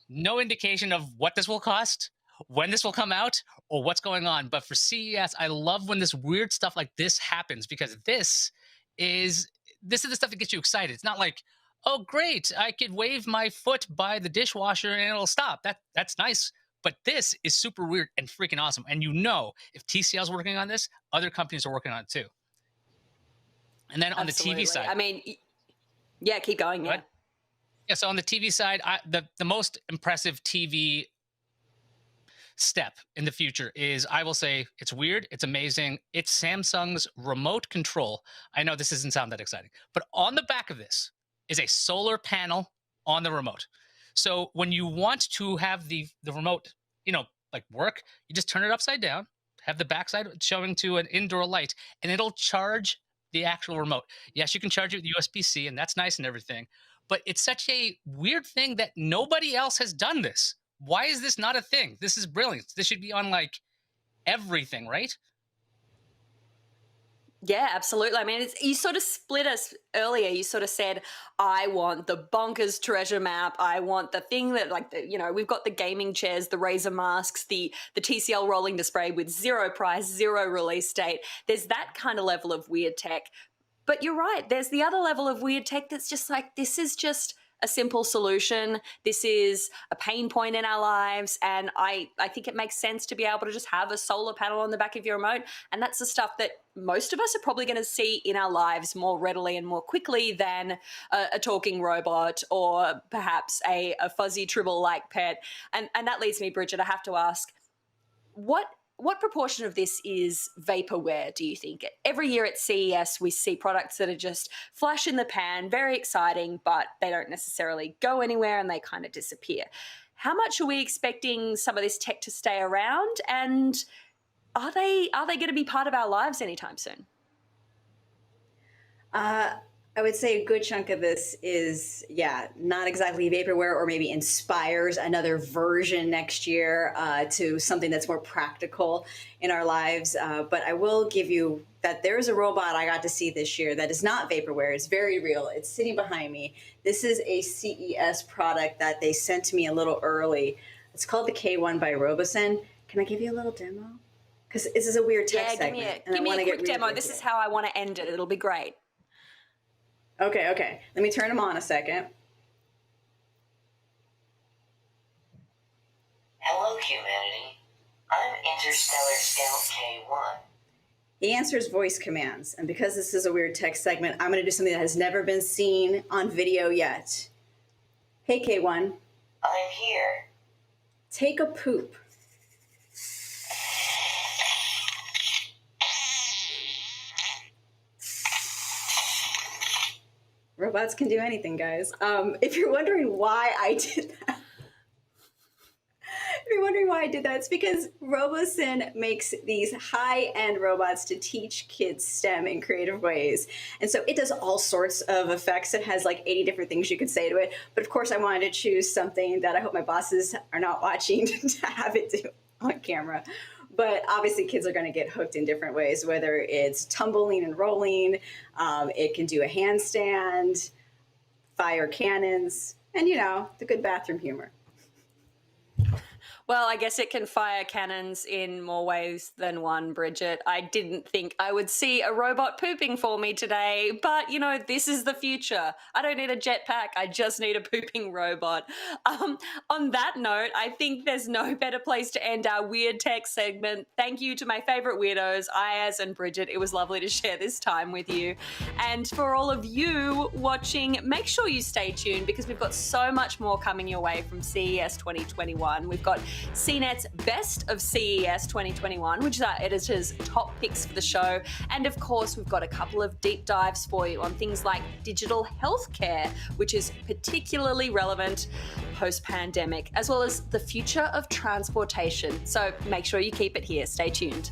No indication of what this will cost, when this will come out, or what's going on. But for CES, I love when this weird stuff like this happens, because this is the stuff that gets you excited. It's not like, oh, great, I could wave my foot by the dishwasher and it'll stop. That's nice. But this is super weird and freaking awesome. And if TCL's working on this, other companies are working on it too. And then on the TV side. I mean, yeah, keep going. Yeah. Yeah, so on the TV side, the most impressive TV step in the future is, I will say, it's weird, it's amazing. It's Samsung's remote control. I know this doesn't sound that exciting, but on the back of this is a solar panel on the remote. So when you want to have the remote, like work, you just turn it upside down, have the backside showing to an indoor light, and it'll charge the actual remote. Yes, you can charge it with USB-C, and that's nice and everything, but it's such a weird thing that nobody else has done this. Why is this not a thing? This is brilliant. This should be on like everything, right? Yeah, absolutely. I mean, you sort of split us earlier. You sort of said, I want the bonkers treasure map. I want the thing that, like, we've got the gaming chairs, the Razer masks, the TCL rolling display with zero price, zero release date. There's that kind of level of weird tech. But you're right. There's the other level of weird tech that's just like, this is just a simple solution. This is a pain point in our lives. And I think it makes sense to be able to just have a solar panel on the back of your remote. And that's the stuff that most of us are probably going to see in our lives more readily and more quickly than a talking robot or perhaps a fuzzy Tribble-like pet. And that leads me, Bridget, I have to ask, what proportion of this is vaporware, do you think? Every year at CES, we see products that are just flash in the pan, very exciting, but they don't necessarily go anywhere and they kind of disappear. How much are we expecting some of this tech to stay around? And are they going to be part of our lives anytime soon? I would say a good chunk of this is, not exactly vaporware, or maybe inspires another version next year to something that's more practical in our lives. But I will give you that there is a robot I got to see this year that is not vaporware. It's very real. It's sitting behind me. This is a CES product that they sent to me a little early. It's called the K1 by Robosen. Can I give you a little demo? Because this is a weird tech segment. Give me a quick demo. This is how I want to end it. It'll be great. Okay. Let me turn them on a second. Hello, humanity. I'm Interstellar Scout K1. He answers voice commands, and because this is a weird tech segment, I'm going to do something that has never been seen on video yet. Hey, K1. I'm here. Take a poop. Robots can do anything, guys. If you're wondering why I did that, it's because Robosen makes these high-end robots to teach kids STEM in creative ways. And so it does all sorts of effects. It has like 80 different things you could say to it. But of course, I wanted to choose something that I hope my bosses are not watching to have it do on camera. But obviously, kids are going to get hooked in different ways, whether it's tumbling and rolling. It can do a handstand, fire cannons, and, the good bathroom humor. Well, I guess it can fire cannons in more ways than one, Bridget. I didn't think I would see a robot pooping for me today, but you know, this is the future. I don't need a jetpack, I just need a pooping robot. On that note, I think there's no better place to end our Weird Tech segment. Thank you to my favorite weirdos, Ayaz and Bridget. It was lovely to share this time with you. And for all of you watching, make sure you stay tuned because we've got so much more coming your way from CES 2021. We've got CNET's Best of CES 2021, which is our editor's top picks for the show. And of course, we've got a couple of deep dives for you on things like digital healthcare, which is particularly relevant post-pandemic, as well as the future of transportation. So make sure you keep it here. Stay tuned.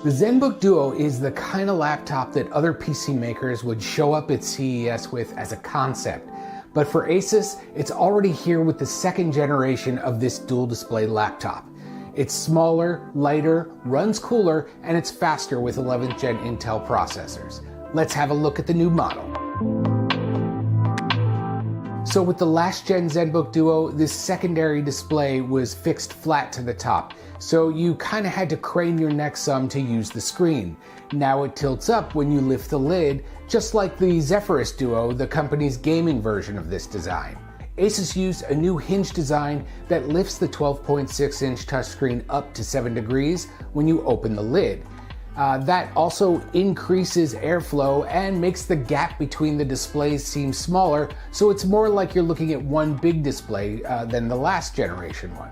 The ZenBook Duo is the kind of laptop that other PC makers would show up at CES with as a concept. But for Asus, it's already here with the second generation of this dual display laptop. It's smaller, lighter, runs cooler, and it's faster with 11th gen Intel processors. Let's have a look at the new model. So with the last gen ZenBook Duo, this secondary display was fixed flat to the top, so you kind of had to crane your neck some to use the screen. Now it tilts up when you lift the lid, just like the Zephyrus Duo, the company's gaming version of this design. Asus used a new hinge design that lifts the 12.6-inch touchscreen up to 7 degrees when you open the lid. That also increases airflow and makes the gap between the displays seem smaller, so it's more like you're looking at one big display than the last generation one.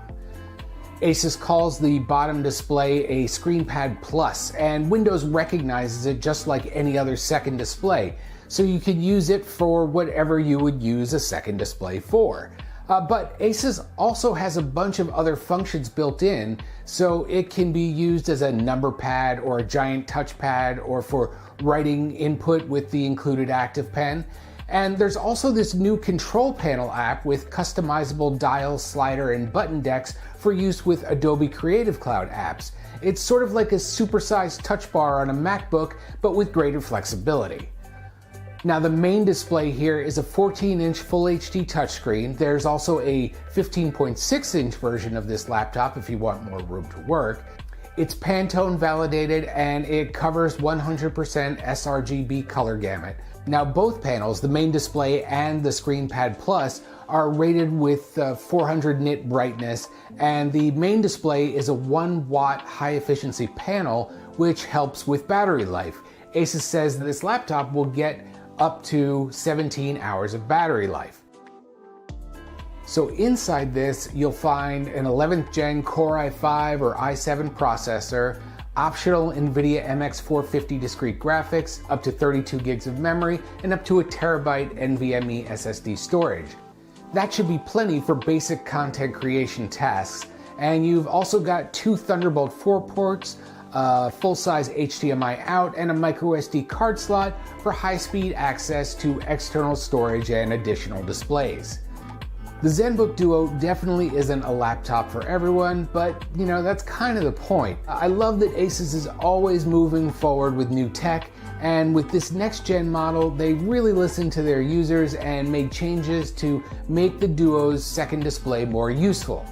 Asus calls the bottom display a ScreenPad Plus, and Windows recognizes it just like any other second display, so you could use it for whatever you would use a second display for. But Asus also has a bunch of other functions built in, so it can be used as a number pad or a giant touchpad or for writing input with the included Active Pen. And there's also this new control panel app with customizable dial, slider, and button decks for use with Adobe Creative Cloud apps. It's sort of like a supersized touch bar on a MacBook, but with greater flexibility. Now the main display here is a 14-inch Full HD touchscreen. There's also a 15.6-inch version of this laptop if you want more room to work. It's Pantone validated and it covers 100% sRGB color gamut. Now both panels, the main display and the ScreenPad Plus, are rated with 400 nit brightness, and the main display is a 1-watt high-efficiency panel which helps with battery life. Asus says that this laptop will get up to 17 hours of battery life. So inside this, you'll find an 11th gen Core i5 or i7 processor, optional NVIDIA MX450 discrete graphics, up to 32 gigs of memory, and up to a terabyte NVMe SSD storage. That should be plenty for basic content creation tasks, and you've also got 2 Thunderbolt 4 ports, a full-size HDMI out, and a microSD card slot for high-speed access to external storage and additional displays. The ZenBook Duo definitely isn't a laptop for everyone, but you know, that's kind of the point. I love that Asus is always moving forward with new tech, And with this next gen model, they really listened to their users and made changes to make the Duo's second display more useful.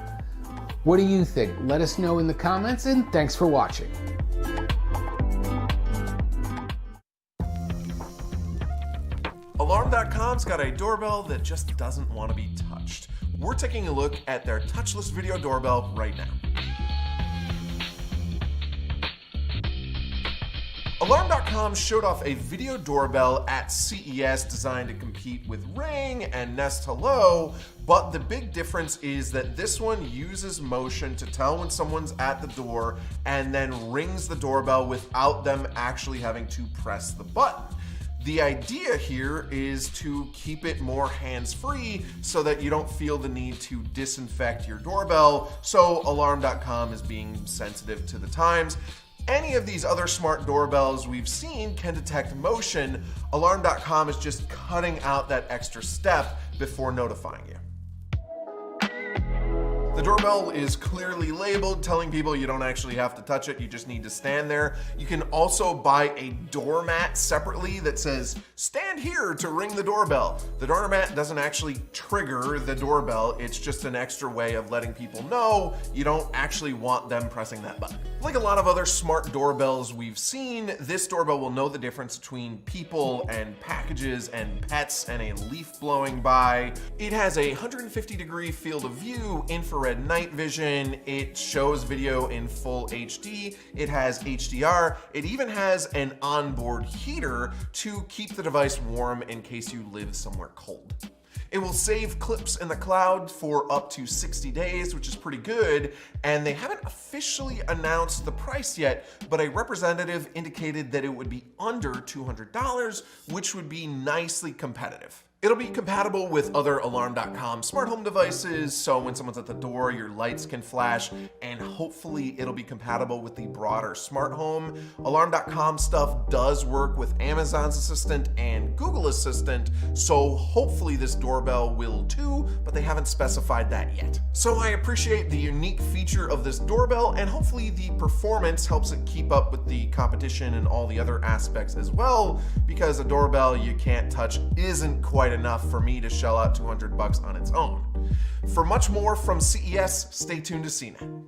What do you think? Let us know in the comments, and thanks for watching. Alarm.com's got a doorbell that just doesn't want to be touched. We're taking a look at their touchless video doorbell right now. Alarm.com showed off a video doorbell at CES designed to compete with Ring and Nest Hello, but the big difference is that this one uses motion to tell when someone's at the door and then rings the doorbell without them actually having to press the button. The idea here is to keep it more hands-free so that you don't feel the need to disinfect your doorbell, so Alarm.com is being sensitive to the times. Any of these other smart doorbells we've seen can detect motion. Alarm.com is just cutting out that extra step before notifying you. The doorbell is clearly labeled, telling people you don't actually have to touch it, you just need to stand there. You can also buy a doormat separately that says, "Stand here to ring the doorbell." The doormat doesn't actually trigger the doorbell, it's just an extra way of letting people know you don't actually want them pressing that button. Like a lot of other smart doorbells we've seen, this doorbell will know the difference between people and packages and pets and a leaf blowing by. It has a 150-degree field of view, infrared night vision, it shows video in full HD, it has HDR, it even has an onboard heater to keep the device warm in case you live somewhere cold. It will save clips in the cloud for up to 60 days, which is pretty good, and they haven't officially announced the price yet, but a representative indicated that it would be under $200, which would be nicely competitive. It'll be compatible with other Alarm.com smart home devices, so when someone's at the door, your lights can flash, and hopefully it'll be compatible with the broader smart home. Alarm.com stuff does work with Amazon's Assistant and Google Assistant, so hopefully this doorbell will too, but they haven't specified that yet. So I appreciate the unique feature of this doorbell, and hopefully the performance helps it keep up with the competition and all the other aspects as well, because a doorbell you can't touch isn't quite enough for me to shell out $200 on its own. For much more from CES, stay tuned to CNET.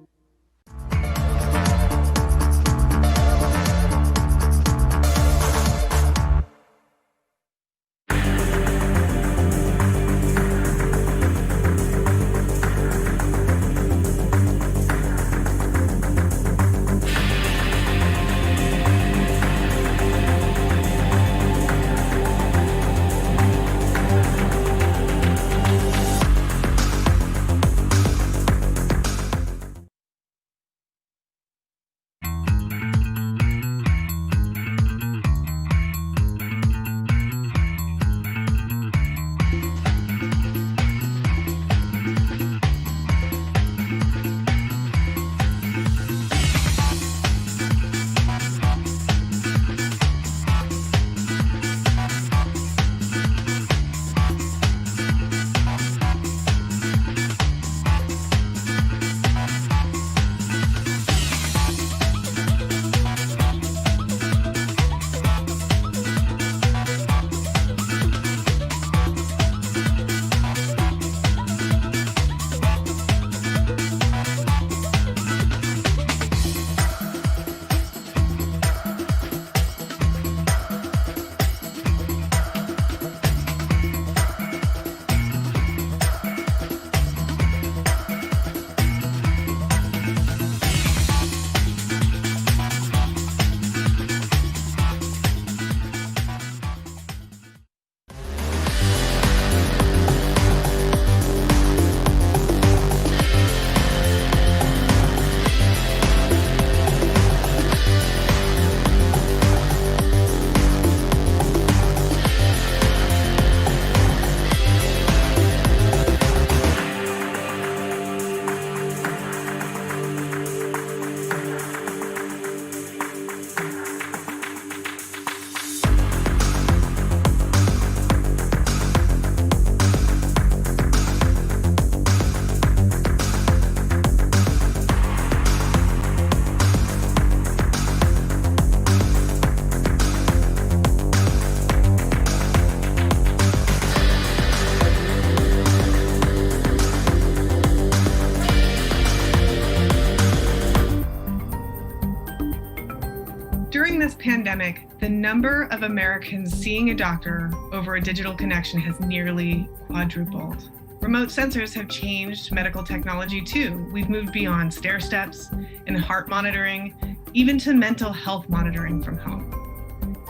pandemic, the number of Americans seeing a doctor over a digital connection has nearly quadrupled. Remote sensors have changed medical technology too. We've moved beyond stair steps and heart monitoring, even to mental health monitoring from home.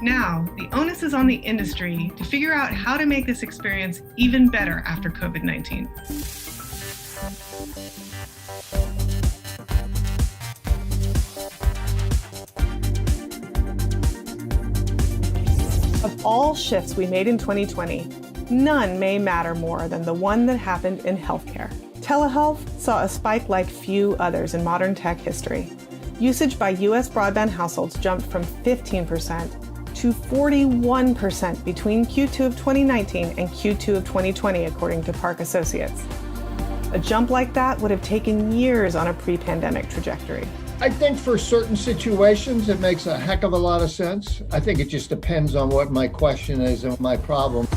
Now, the onus is on the industry to figure out how to make this experience even better after COVID-19. Of all shifts we made in 2020, none may matter more than the one that happened in healthcare. Telehealth saw a spike like few others in modern tech history. Usage by U.S. broadband households jumped from 15% to 41% between Q2 of 2019 and Q2 of 2020, according to Park Associates. A jump like that would have taken years on a pre-pandemic trajectory. I think for certain situations, it makes a heck of a lot of sense. I think it just depends on what my question is and my problem.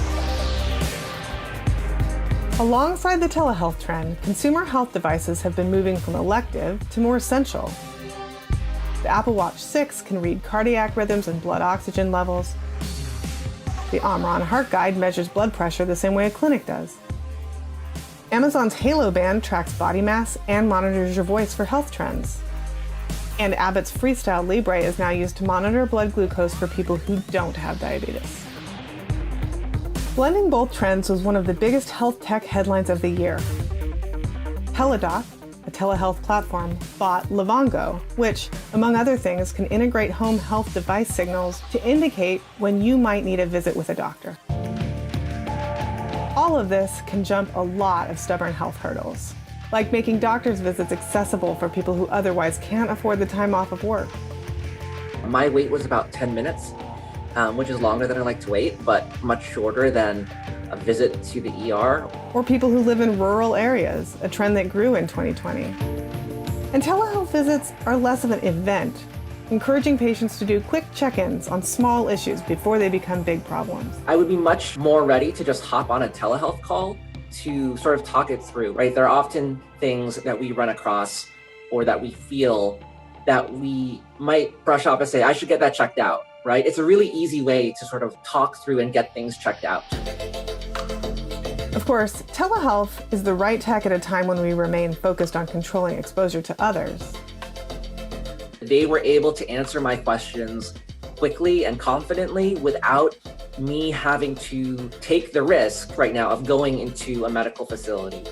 Alongside the telehealth trend, consumer health devices have been moving from elective to more essential. The Apple Watch 6 can read cardiac rhythms and blood oxygen levels. The Omron Heart Guide measures blood pressure the same way a clinic does. Amazon's Halo Band tracks body mass and monitors your voice for health trends. And Abbott's Freestyle Libre is now used to monitor blood glucose for people who don't have diabetes. Blending both trends was one of the biggest health tech headlines of the year. Teladoc, a telehealth platform, bought Livongo, which, among other things, can integrate home health device signals to indicate when you might need a visit with a doctor. All of this can jump a lot of stubborn health hurdles, like making doctor's visits accessible for people who otherwise can't afford the time off of work. My wait was about 10 minutes, which is longer than I like to wait, but much shorter than a visit to the ER. Or people who live in rural areas, a trend that grew in 2020. And telehealth visits are less of an event, encouraging patients to do quick check-ins on small issues before they become big problems. I would be much more ready to just hop on a telehealth call to sort of talk it through, right? There are often things that we run across or that we feel that we might brush off and say, I should get that checked out, right? It's a really easy way to sort of talk through and get things checked out. Of course, telehealth is the right tech at a time when we remain focused on controlling exposure to others. They were able to answer my questions quickly and confidently without me having to take the risk right now of going into a medical facility.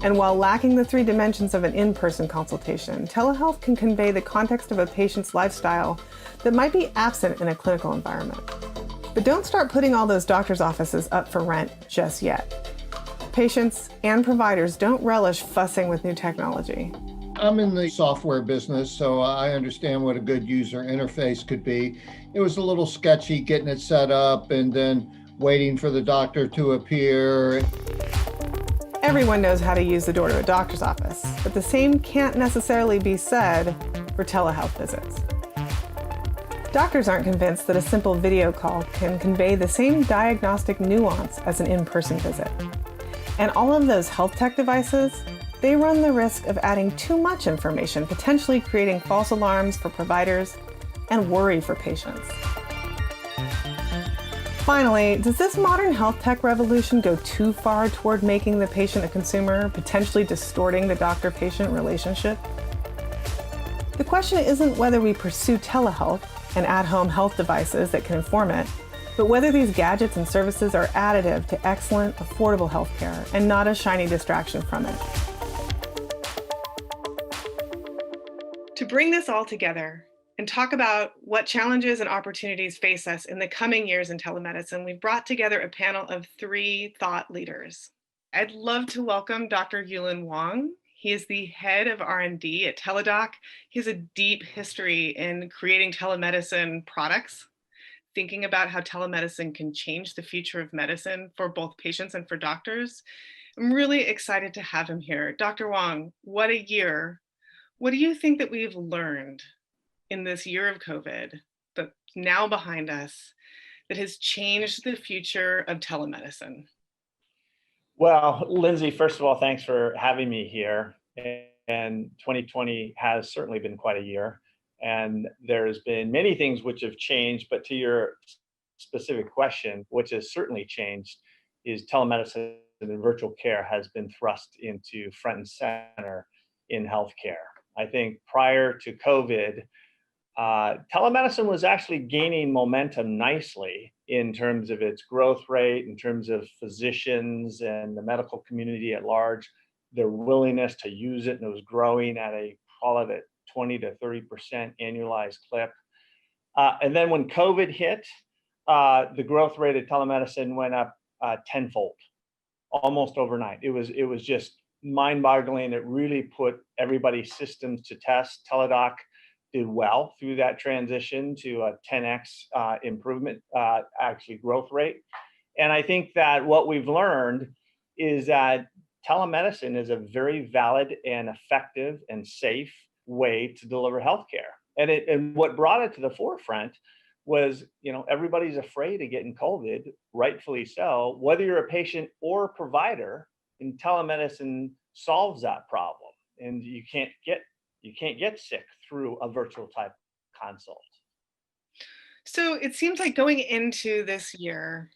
And while lacking the three dimensions of an in-person consultation, telehealth can convey the context of a patient's lifestyle that might be absent in a clinical environment. But don't start putting all those doctor's offices up for rent just yet. Patients and providers don't relish fussing with new technology. I'm in the software business, so I understand what a good user interface could be. It was a little sketchy getting it set up and then waiting for the doctor to appear. Everyone knows how to use the door to a doctor's office, but the same can't necessarily be said for telehealth visits. Doctors aren't convinced that a simple video call can convey the same diagnostic nuance as an in-person visit. And all of those health tech devices, they run the risk of adding too much information, potentially creating false alarms for providers and worry for patients. Finally, does this modern health tech revolution go too far toward making the patient a consumer, potentially distorting the doctor-patient relationship? The question isn't whether we pursue telehealth and at-home health devices that can inform it, but whether these gadgets and services are additive to excellent, affordable healthcare and not a shiny distraction from it. To bring this all together and talk about what challenges and opportunities face us in the coming years in telemedicine, we've brought together a panel of 3 thought leaders. I'd love to welcome Dr. Yulin Wang. He is the head of R&D at Teladoc. He has a deep history in creating telemedicine products, thinking about how telemedicine can change the future of medicine for both patients and for doctors. I'm really excited to have him here. Dr. Wang, what a year. What do you think that we've learned in this year of COVID that's now behind us that has changed the future of telemedicine? Well, Lindsay, first of all, thanks for having me here. And 2020 has certainly been quite a year. And there's been many things which have changed, but to your specific question, which has certainly changed, is telemedicine and virtual care has been thrust into front and center in healthcare. I think prior to COVID, telemedicine was actually gaining momentum nicely in terms of its growth rate, in terms of physicians and the medical community at large, their willingness to use it, and it was growing at a, call it a 20 to 30% annualized clip. And then when COVID hit, the growth rate of telemedicine went up tenfold, almost overnight. It was just mind-boggling. It really put everybody's systems to test. Teladoc did well through that transition to a 10x improvement, actually growth rate. And I think that what we've learned is that telemedicine is a very valid and effective and safe way to deliver healthcare. And what brought it to the forefront was, everybody's afraid of getting COVID, rightfully so. Whether you're a patient or a provider, and telemedicine solves that problem. And you can't get sick through a virtual type consult. So it seems like going into this year,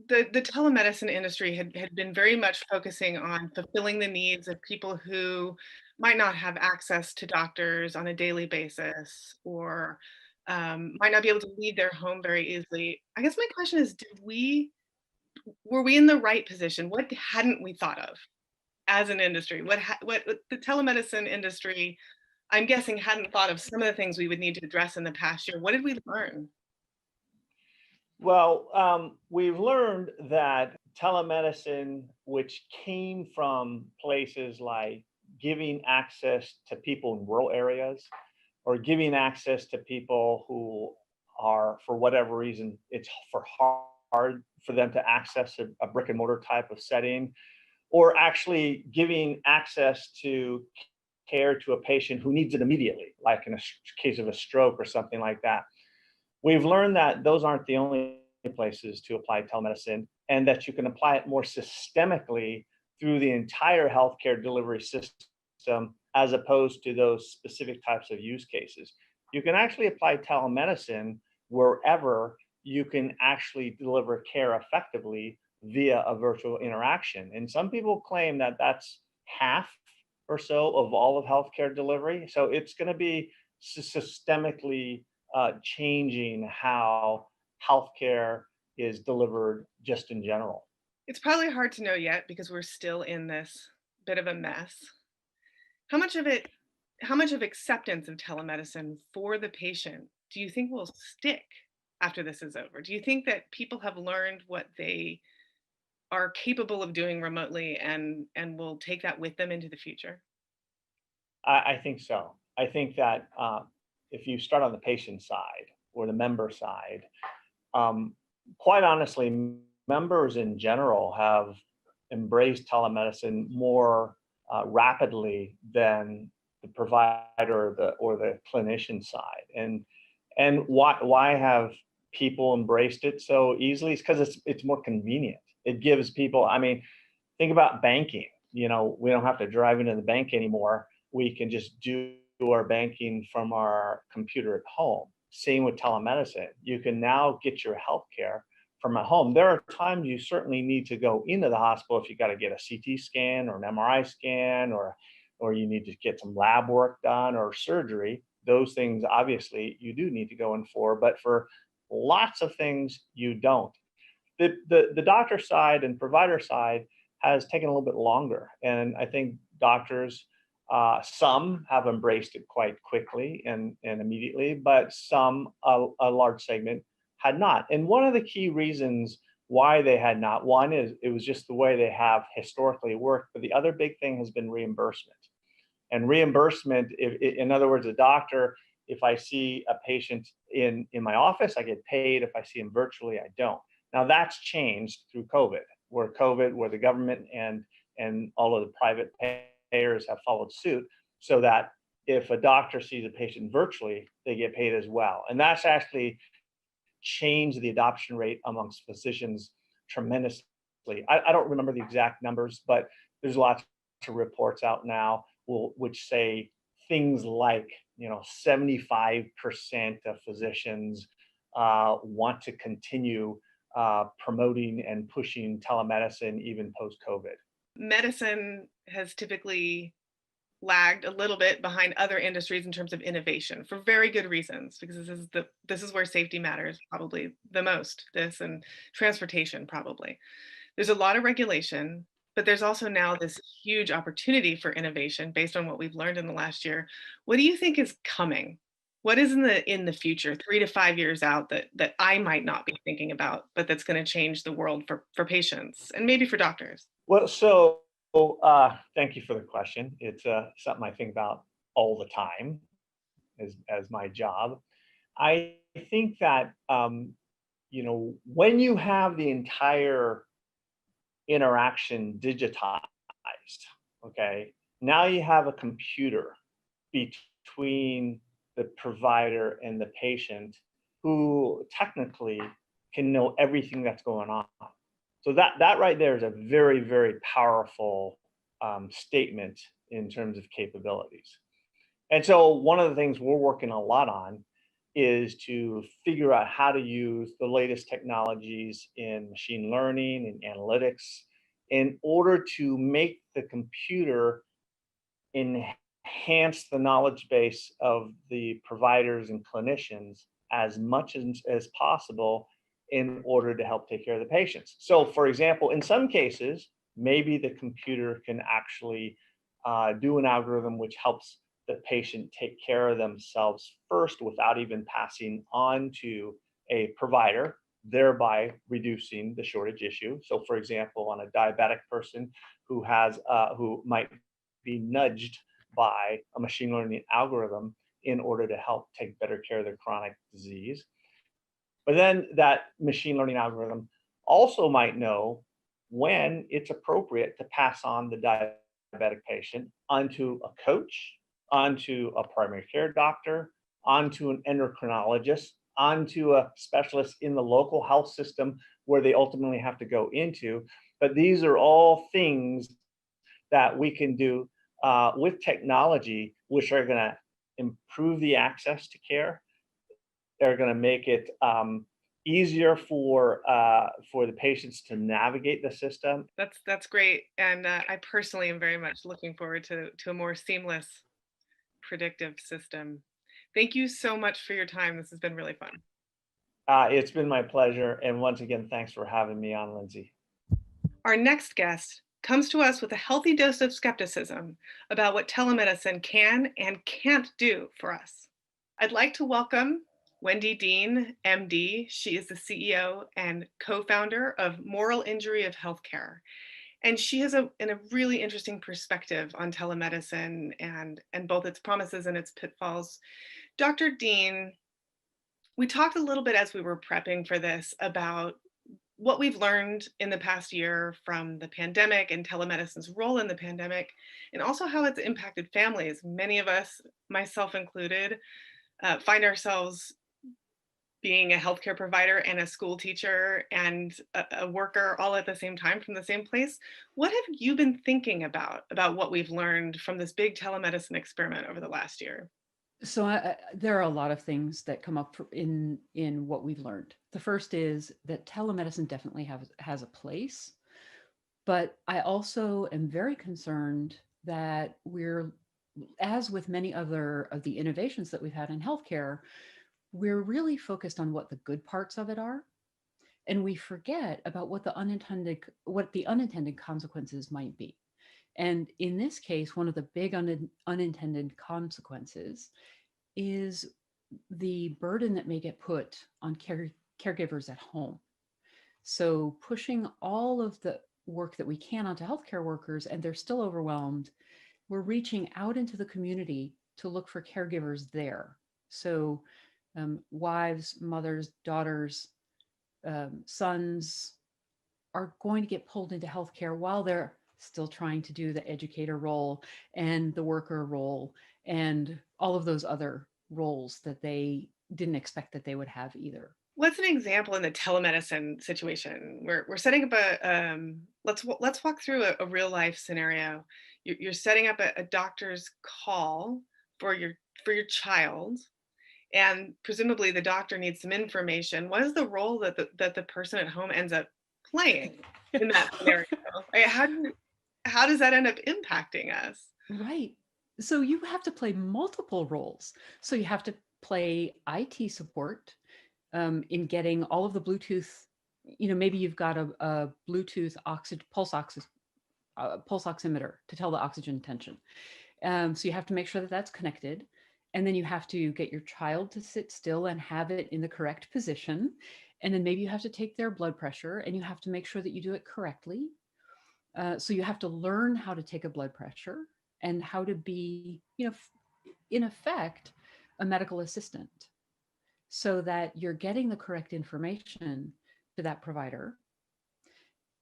the telemedicine industry had been very much focusing on fulfilling the needs of people who might not have access to doctors on a daily basis, or might not be able to leave their home very easily. I guess my question is, were we in the right position? What hadn't we thought of as an industry? What the telemedicine industry, I'm guessing, hadn't thought of some of the things we would need to address in the past year. What did we learn? Well, we've learned that telemedicine, which came from places like giving access to people in rural areas, or giving access to people who are, for whatever reason, it's hard for them to access a brick and mortar type of setting, or actually giving access to care to a patient who needs it immediately, like in a case of a stroke or something like that. We've learned that those aren't the only places to apply telemedicine, and that you can apply it more systemically through the entire healthcare delivery system, as opposed to those specific types of use cases. You can actually apply telemedicine wherever you can actually deliver care effectively via a virtual interaction. And some people claim that that's half or so of all of healthcare delivery. So it's going to be systemically changing how healthcare is delivered just in general. It's probably hard to know yet because we're still in this bit of a mess. How much of acceptance of telemedicine for the patient do you think will stick after this is over? Do you think that people have learned what they are capable of doing remotely and will take that with them into the future? I think so. I think that if you start on the patient side or the member side, quite honestly, members in general have embraced telemedicine more rapidly than the provider or the clinician side. And why have people embraced it so easily? It's because it's more convenient. It gives people, think about banking. We don't have to drive into the bank anymore. We can just do our banking from our computer at home. Same with telemedicine. You can now get your healthcare from at home. There are times you certainly need to go into the hospital if you got to get a CT scan or an MRI scan, or you need to get some lab work done or surgery. Those things, obviously, you do need to go in for, but for lots of things, you don't. The doctor side and provider side has taken a little bit longer. And I think doctors, some have embraced it quite quickly and immediately, but some, a large segment, had not. And one of the key reasons why they had not, one is it was just the way they have historically worked, but the other big thing has been reimbursement. And reimbursement, in other words, a doctor, if I see a patient in my office, I get paid. If I see him virtually, I don't. Now that's changed through COVID, where the government and all of the private payers have followed suit, so that if a doctor sees a patient virtually, they get paid as well. And that's actually changed the adoption rate amongst physicians tremendously. I don't remember the exact numbers, but there's lots of reports out now which say things like, 75% of physicians want to continue promoting and pushing telemedicine even post-COVID. Medicine has typically lagged a little bit behind other industries in terms of innovation for very good reasons, because this is where safety matters probably the most. This and transportation probably. There's a lot of regulation, but there's also now this huge opportunity for innovation based on what we've learned in the last year. What do you think is coming? What is in the future, 3 to 5 years out, that I might not be thinking about, but that's going to change the world for patients and maybe for doctors? Well, thank you for the question. It's something I think about all the time as my job. I think that, when you have the entire interaction digitized, okay, now you have a computer between the provider and the patient who technically can know everything that's going on. So that right there is a very, very powerful statement in terms of capabilities. And so one of the things we're working a lot on is to figure out how to use the latest technologies in machine learning and analytics in order to make the computer enhance the knowledge base of the providers and clinicians as much as possible in order to help take care of the patients. So for example, in some cases, maybe the computer can actually do an algorithm which helps the patient take care of themselves first without even passing on to a provider, thereby reducing the shortage issue. So for example, on a diabetic person who might be nudged by a machine learning algorithm in order to help take better care of their chronic disease. But then that machine learning algorithm also might know when it's appropriate to pass on the diabetic patient onto a coach, onto a primary care doctor, onto an endocrinologist, onto a specialist in the local health system where they ultimately have to go into. But these are all things that we can do with technology, which are going to improve the access to care. They're going to make it easier for the patients to navigate the system. That's great, and I personally am very much looking forward to a more seamless, predictive system. Thank you so much for your time. This has been really fun. It's been my pleasure, and once again, thanks for having me on, Lindsay. Our next guest comes to us with a healthy dose of skepticism about what telemedicine can and can't do for us. I'd like to welcome Wendy Dean, MD. She is the CEO and co-founder of Moral Injury of Healthcare. And she has a really interesting perspective on telemedicine and both its promises and its pitfalls. Dr. Dean, we talked a little bit as we were prepping for this about what we've learned in the past year from the pandemic and telemedicine's role in the pandemic, and also how it's impacted families. Many of us, myself included, find ourselves being a healthcare provider and a school teacher and a worker all at the same time from the same place. What have you been thinking about what we've learned from this big telemedicine experiment over the last year? So there are a lot of things that come up in what we've learned. The first is that telemedicine definitely has a place, but I also am very concerned that we're, as with many other of the innovations that we've had in healthcare, we're really focused on what the good parts of it are, and we forget about what the unintended consequences might be. And in this case, one of the big unintended consequences is the burden that may get put on caregivers at home. So pushing all of the work that we can onto healthcare workers, and they're still overwhelmed, we're reaching out into the community to look for caregivers there. So wives, mothers, daughters, sons are going to get pulled into healthcare while they're still trying to do the educator role and the worker role and all of those other roles that they didn't expect that they would have either. What's an example in the telemedicine situation? We're setting up let's walk through a real life scenario. You're setting up a doctor's call for your child, and presumably the doctor needs some information. What is the role that the person at home ends up playing in that scenario? Right? How does that end up impacting us? Right. So you have to play multiple roles. So you have to play IT support in getting all of the Bluetooth. Maybe you've got a Bluetooth pulse oximeter to tell the oxygen tension. So you have to make sure that that's connected. And then you have to get your child to sit still and have it in the correct position. And then maybe you have to take their blood pressure, and you have to make sure that you do it correctly. So you have to learn how to take a blood pressure and how to be, in effect, a medical assistant, so that you're getting the correct information to that provider,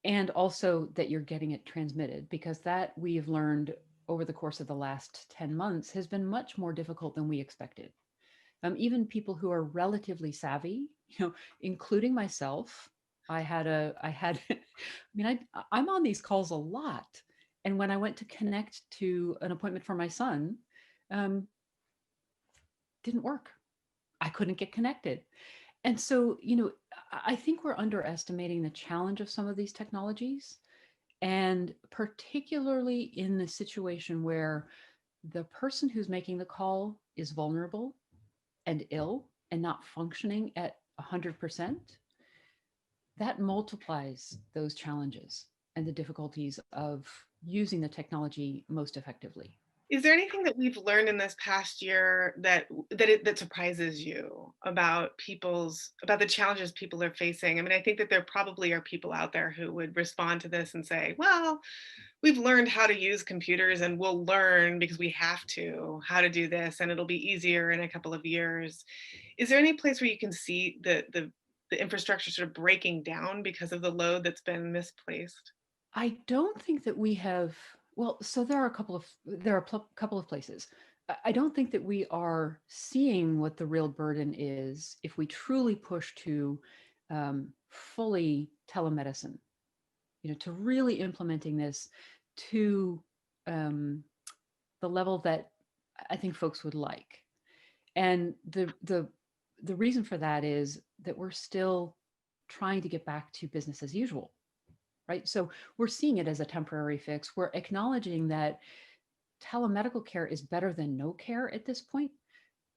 and also that you're getting it transmitted, because that we've learned over the course of the last 10 months has been much more difficult than we expected. Even people who are relatively savvy, including myself, I'm on these calls a lot. And when I went to connect to an appointment for my son, didn't work. I couldn't get connected. And so, I think we're underestimating the challenge of some of these technologies, and particularly in the situation where the person who's making the call is vulnerable and ill and not functioning at 100%. That multiplies those challenges and the difficulties of using the technology most effectively. Is there anything that we've learned in this past year that surprises you about the challenges people are facing? I mean, I think that there probably are people out there who would respond to this and say, well, we've learned how to use computers, and we'll learn because we have to how to do this, and it'll be easier in a couple of years. Is there any place where you can see the infrastructure sort of breaking down because of the load that's been misplaced? I don't think that we have. Well, so there are a couple of places. I don't think that we are seeing what the real burden is if we truly push to fully telemedicine, to really implementing this to the level that I think folks would like. And the reason for that is that we're still trying to get back to business as usual. Right? So we're seeing it as a temporary fix. We're acknowledging that telemedical care is better than no care at this point.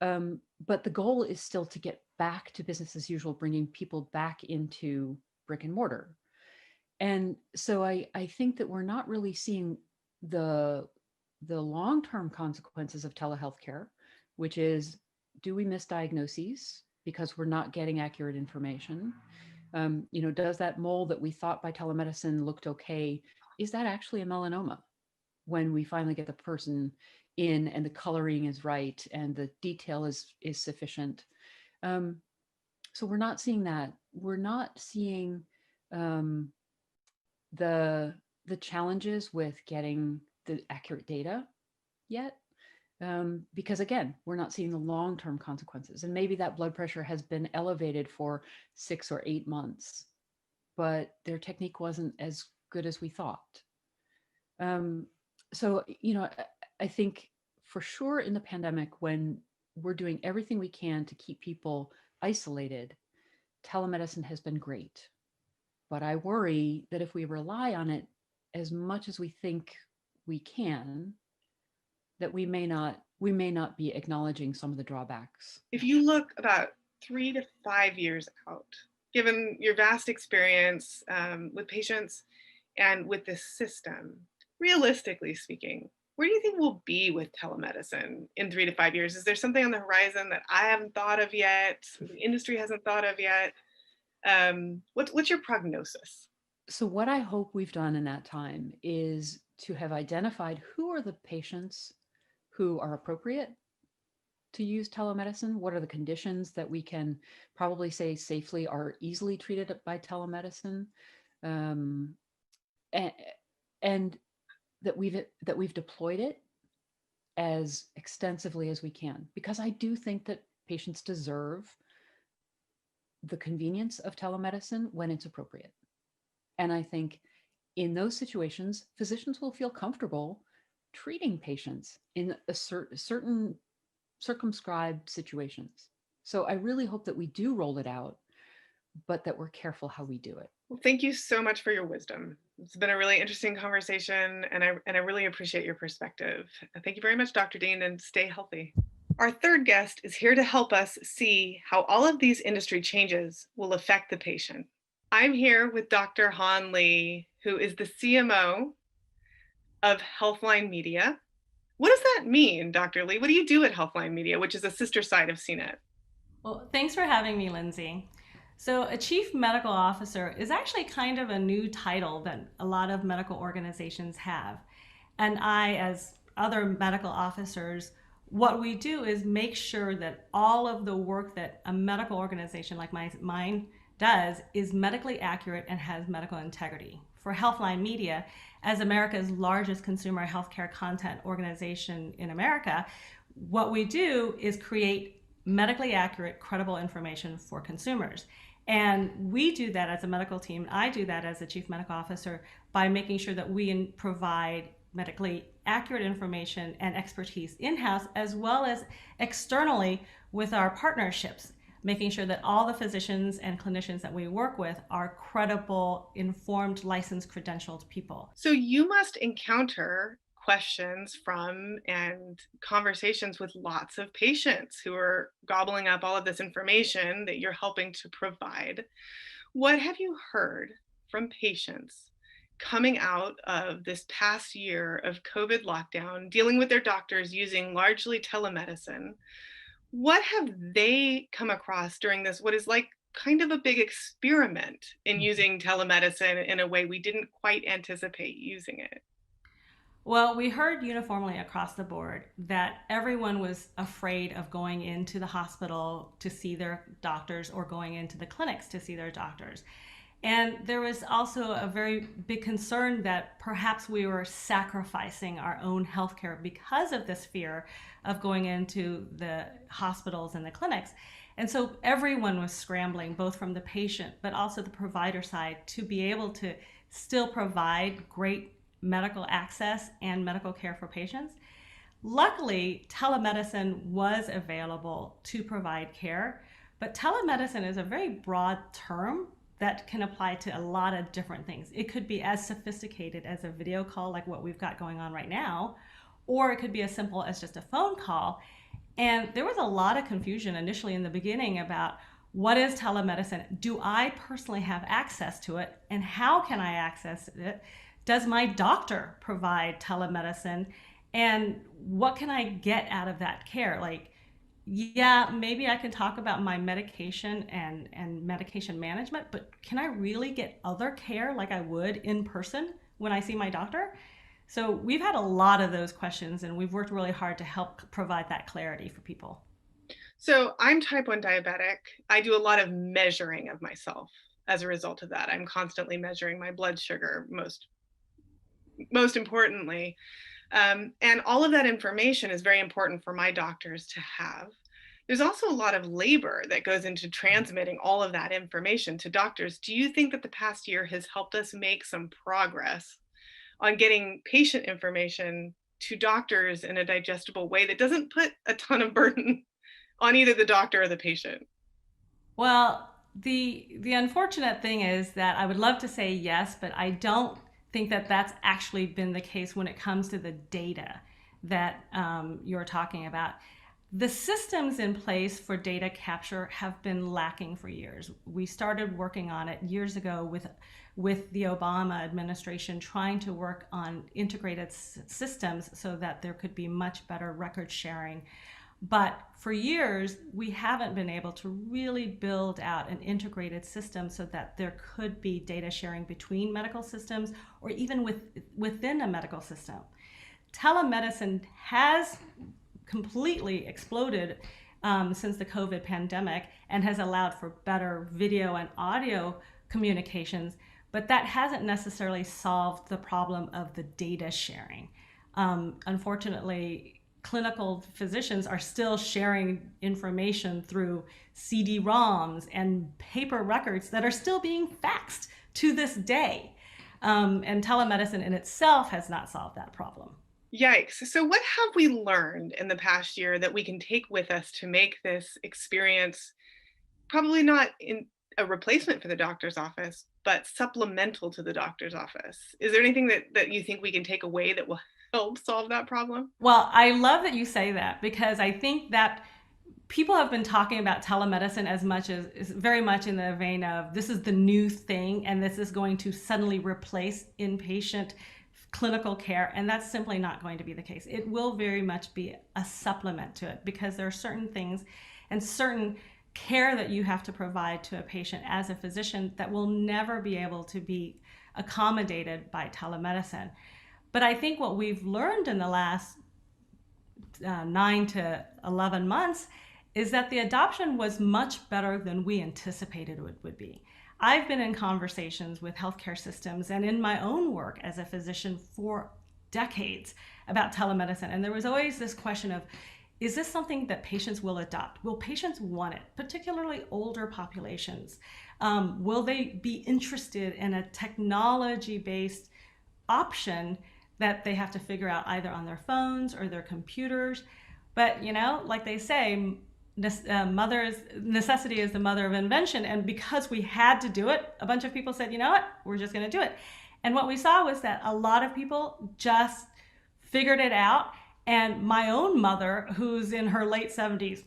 But the goal is still to get back to business as usual, bringing people back into brick and mortar. And so I think that we're not really seeing the long-term consequences of telehealth care, which is, do we miss diagnoses because we're not getting accurate information? Does that mole that we thought by telemedicine looked okay, is that actually a melanoma when we finally get the person in and the coloring is right and the detail is sufficient? So we're not seeing that. We're not seeing the challenges with getting the accurate data yet. Because again, we're not seeing the long-term consequences. And maybe that blood pressure has been elevated for 6 or 8 months, but their technique wasn't as good as we thought. So, I think for sure in the pandemic, when we're doing everything we can to keep people isolated, telemedicine has been great. But I worry that if we rely on it as much as we think we can, that we may not be acknowledging some of the drawbacks. If you look about 3 to 5 years out, given your vast experience with patients and with this system, realistically speaking, where do you think we'll be with telemedicine in 3 to 5 years? Is there something on the horizon that I haven't thought of yet, the industry hasn't thought of yet? What's your prognosis? So what I hope we've done in that time is to have identified who are the patients who are appropriate to use telemedicine. What are the conditions that we can probably say safely are easily treated by telemedicine, and that we've deployed it as extensively as we can, because I do think that patients deserve the convenience of telemedicine when it's appropriate. And I think in those situations, physicians will feel comfortable treating patients in a certain circumscribed situations. So I really hope that we do roll it out, but that we're careful how we do it. Well, thank you so much for your wisdom. It's been a really interesting conversation, and I really appreciate your perspective. Thank you very much, Dr. Dean, and stay healthy. Our third guest is here to help us see how all of these industry changes will affect the patient. I'm here with Dr. Han Lee, who is the CMO of Healthline Media. What does that mean, Dr. Lee? What do you do at Healthline Media, which is a sister site of CNET? Well, thanks for having me, Lindsay. So a chief medical officer is actually kind of a new title that a lot of medical organizations have. And I, as other medical officers, what we do is make sure that all of the work that a medical organization like mine does is medically accurate and has medical integrity. For Healthline Media, as America's largest consumer healthcare content organization in America, what we do is create medically accurate, credible information for consumers. And we do that as a medical team. I do that as a chief medical officer by making sure that we provide medically accurate information and expertise in-house as well as externally with our partnerships, making sure that all the physicians and clinicians that we work with are credible, informed, licensed, credentialed people. So you must encounter questions from and conversations with lots of patients who are gobbling up all of this information that you're helping to provide. What have you heard from patients coming out of this past year of COVID lockdown, dealing with their doctors using largely telemedicine? What have they come across during this, what is like kind of a big experiment in using telemedicine in a way we didn't quite anticipate using it? Well, we heard uniformly across the board that everyone was afraid of going into the hospital to see their doctors or going into the clinics to see their doctors. And there was also a very big concern that perhaps we were sacrificing our own healthcare because of this fear of going into the hospitals and the clinics. And so everyone was scrambling, both from the patient, but also the provider side, to be able to still provide great medical access and medical care for patients. Luckily, telemedicine was available to provide care, but telemedicine is a very broad term that can apply to a lot of different things. It could be as sophisticated as a video call like what we've got going on right now, or it could be as simple as just a phone call. And there was a lot of confusion initially in the beginning about what is telemedicine? Do I personally have access to it? And how can I access it? Does my doctor provide telemedicine? And what can I get out of that care? Like, yeah, maybe I can talk about my medication and medication management, but can I really get other care like I would in person when I see my doctor? So we've had a lot of those questions, and we've worked really hard to help provide that clarity for people. So I'm type 1 diabetic. I do a lot of measuring of myself as a result of that. I'm constantly measuring my blood sugar, most importantly. And all of that information is very important for my doctors to have. There's also a lot of labor that goes into transmitting all of that information to doctors. Do you think that the past year has helped us make some progress on getting patient information to doctors in a digestible way that doesn't put a ton of burden on either the doctor or the patient? Well, the unfortunate thing is that I would love to say yes, but I don't think that that's actually been the case when it comes to the data that you're talking about. The systems in place for data capture have been lacking for years. We started working on it years ago with the Obama administration, trying to work on integrated systems so that there could be much better record sharing. But for years, we haven't been able to really build out an integrated system so that there could be data sharing between medical systems or even within a medical system. Telemedicine has completely exploded since the COVID pandemic and has allowed for better video and audio communications, but that hasn't necessarily solved the problem of the data sharing. Unfortunately, clinical physicians are still sharing information through CD-ROMs and paper records that are still being faxed to this day. And telemedicine in itself has not solved that problem. Yikes. So, what have we learned in the past year that we can take with us to make this experience probably not in a replacement for the doctor's office, but supplemental to the doctor's office? Is there anything that you think we can take away that will help solve that problem? Well, I love that you say that, because I think that people have been talking about telemedicine as much as is very much in the vein of this is the new thing and this is going to suddenly replace inpatient clinical care, and that's simply not going to be the case. It will very much be a supplement to it, because there are certain things and certain care that you have to provide to a patient as a physician that will never be able to be accommodated by telemedicine. But I think what we've learned in the last 9 to 11 months is that the adoption was much better than we anticipated it would be. I've been in conversations with healthcare systems and in my own work as a physician for decades about telemedicine. And there was always this question of, is this something that patients will adopt? Will patients want it, particularly older populations? Will they be interested in a technology-based option that they have to figure out either on their phones or their computers? But, you know, like they say, necessity is the mother of invention. And because we had to do it, a bunch of people said, you know what, we're just going to do it. And what we saw was that a lot of people just figured it out. And my own mother, who's in her late 70s,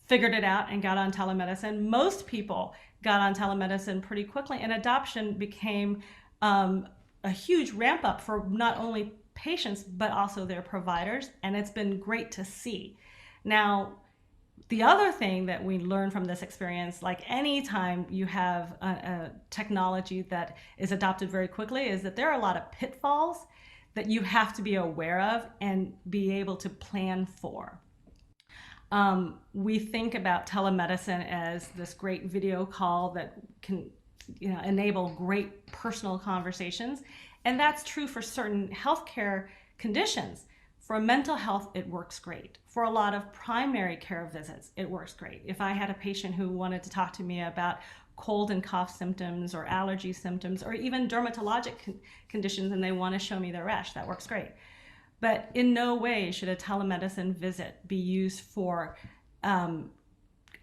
figured it out and got on telemedicine. Most people got on telemedicine pretty quickly, and adoption became a huge ramp up for not only patients, but also their providers. And it's been great to see. Now, the other thing that we learn from this experience, like any time you have a technology that is adopted very quickly, is that there are a lot of pitfalls that you have to be aware of and be able to plan for. We think about telemedicine as this great video call that can, you know, enable great personal conversations. And that's true for certain healthcare conditions. For mental health, it works great. For a lot of primary care visits, it works great. If I had a patient who wanted to talk to me about cold and cough symptoms or allergy symptoms or even dermatologic conditions and they want to show me their rash, that works great. But in no way should a telemedicine visit be used for a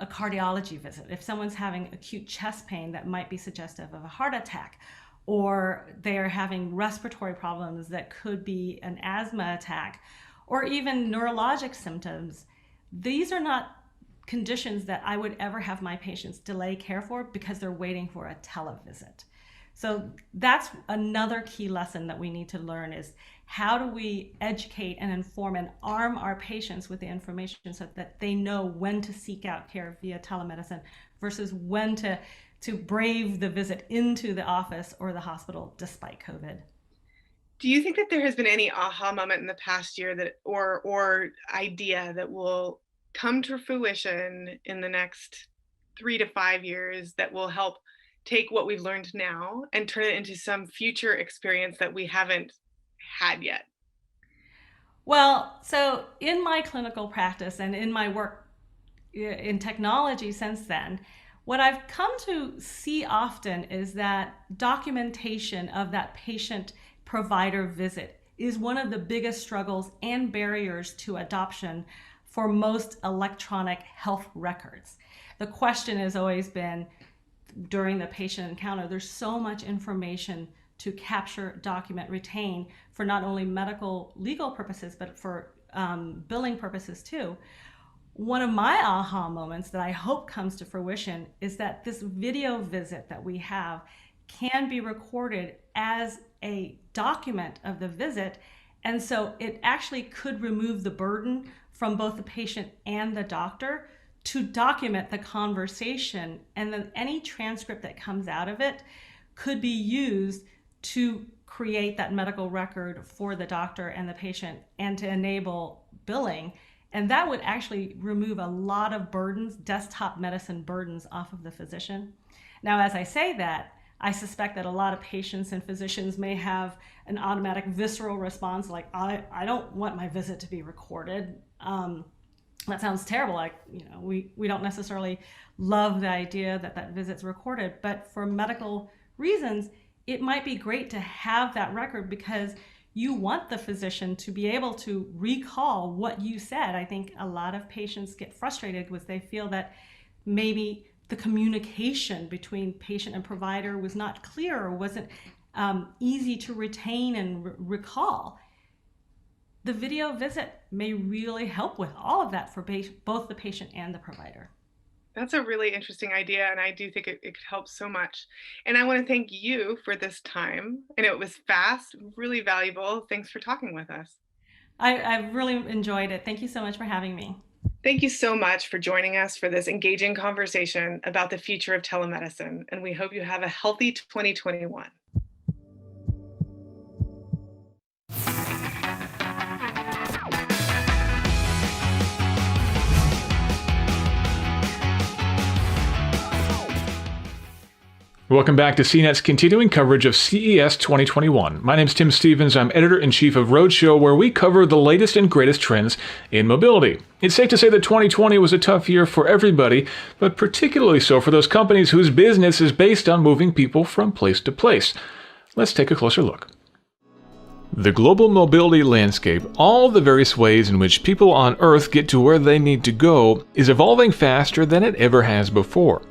cardiology visit. If someone's having acute chest pain that might be suggestive of a heart attack, or they are having respiratory problems that could be an asthma attack, or even neurologic symptoms, these are not conditions that I would ever have my patients delay care for because they're waiting for a televisit. So that's another key lesson that we need to learn, is how do we educate and inform and arm our patients with the information so that they know when to seek out care via telemedicine versus when to brave the visit into the office or the hospital despite COVID. Do you think that there has been any aha moment in the past year that or idea that will come to fruition in the next 3 to 5 years that will help take what we've learned now and turn it into some future experience that we haven't had yet? Well, so in my clinical practice and in my work in technology since then, what I've come to see often is that documentation of that patient-provider visit is one of the biggest struggles and barriers to adoption for most electronic health records. The question has always been, during the patient encounter, there's so much information to capture, document, retain for not only medical legal purposes, but for billing purposes too. One of my aha moments that I hope comes to fruition is that this video visit that we have can be recorded as a document of the visit. And so it actually could remove the burden from both the patient and the doctor to document the conversation. And then any transcript that comes out of it could be used to create that medical record for the doctor and the patient and to enable billing. And that would actually remove a lot of burdens, desktop medicine burdens, off of the physician. Now, as I say that, I suspect that a lot of patients and physicians may have an automatic visceral response like, I don't want my visit to be recorded. That sounds terrible. Like, you know, we don't necessarily love the idea that that visit's recorded, but for medical reasons, it might be great to have that record because you want the physician to be able to recall what you said. I think a lot of patients get frustrated because they feel that maybe the communication between patient and provider was not clear or wasn't easy to retain and recall. The video visit may really help with all of that for both the patient and the provider. That's a really interesting idea, and I do think it could help so much. And I want to thank you for this time. I know it was fast, really valuable. Thanks for talking with us. I've really enjoyed it. Thank you so much for having me. Thank you so much for joining us for this engaging conversation about the future of telemedicine, and we hope you have a healthy 2021. Welcome back to CNET's continuing coverage of CES 2021. My name is Tim Stevens. I'm editor-in-chief of Roadshow, where we cover the latest and greatest trends in mobility. It's safe to say that 2020 was a tough year for everybody, but particularly so for those companies whose business is based on moving people from place to place. Let's take a closer look. The global mobility landscape, all the various ways in which people on Earth get to where they need to go, is evolving faster than it ever has before.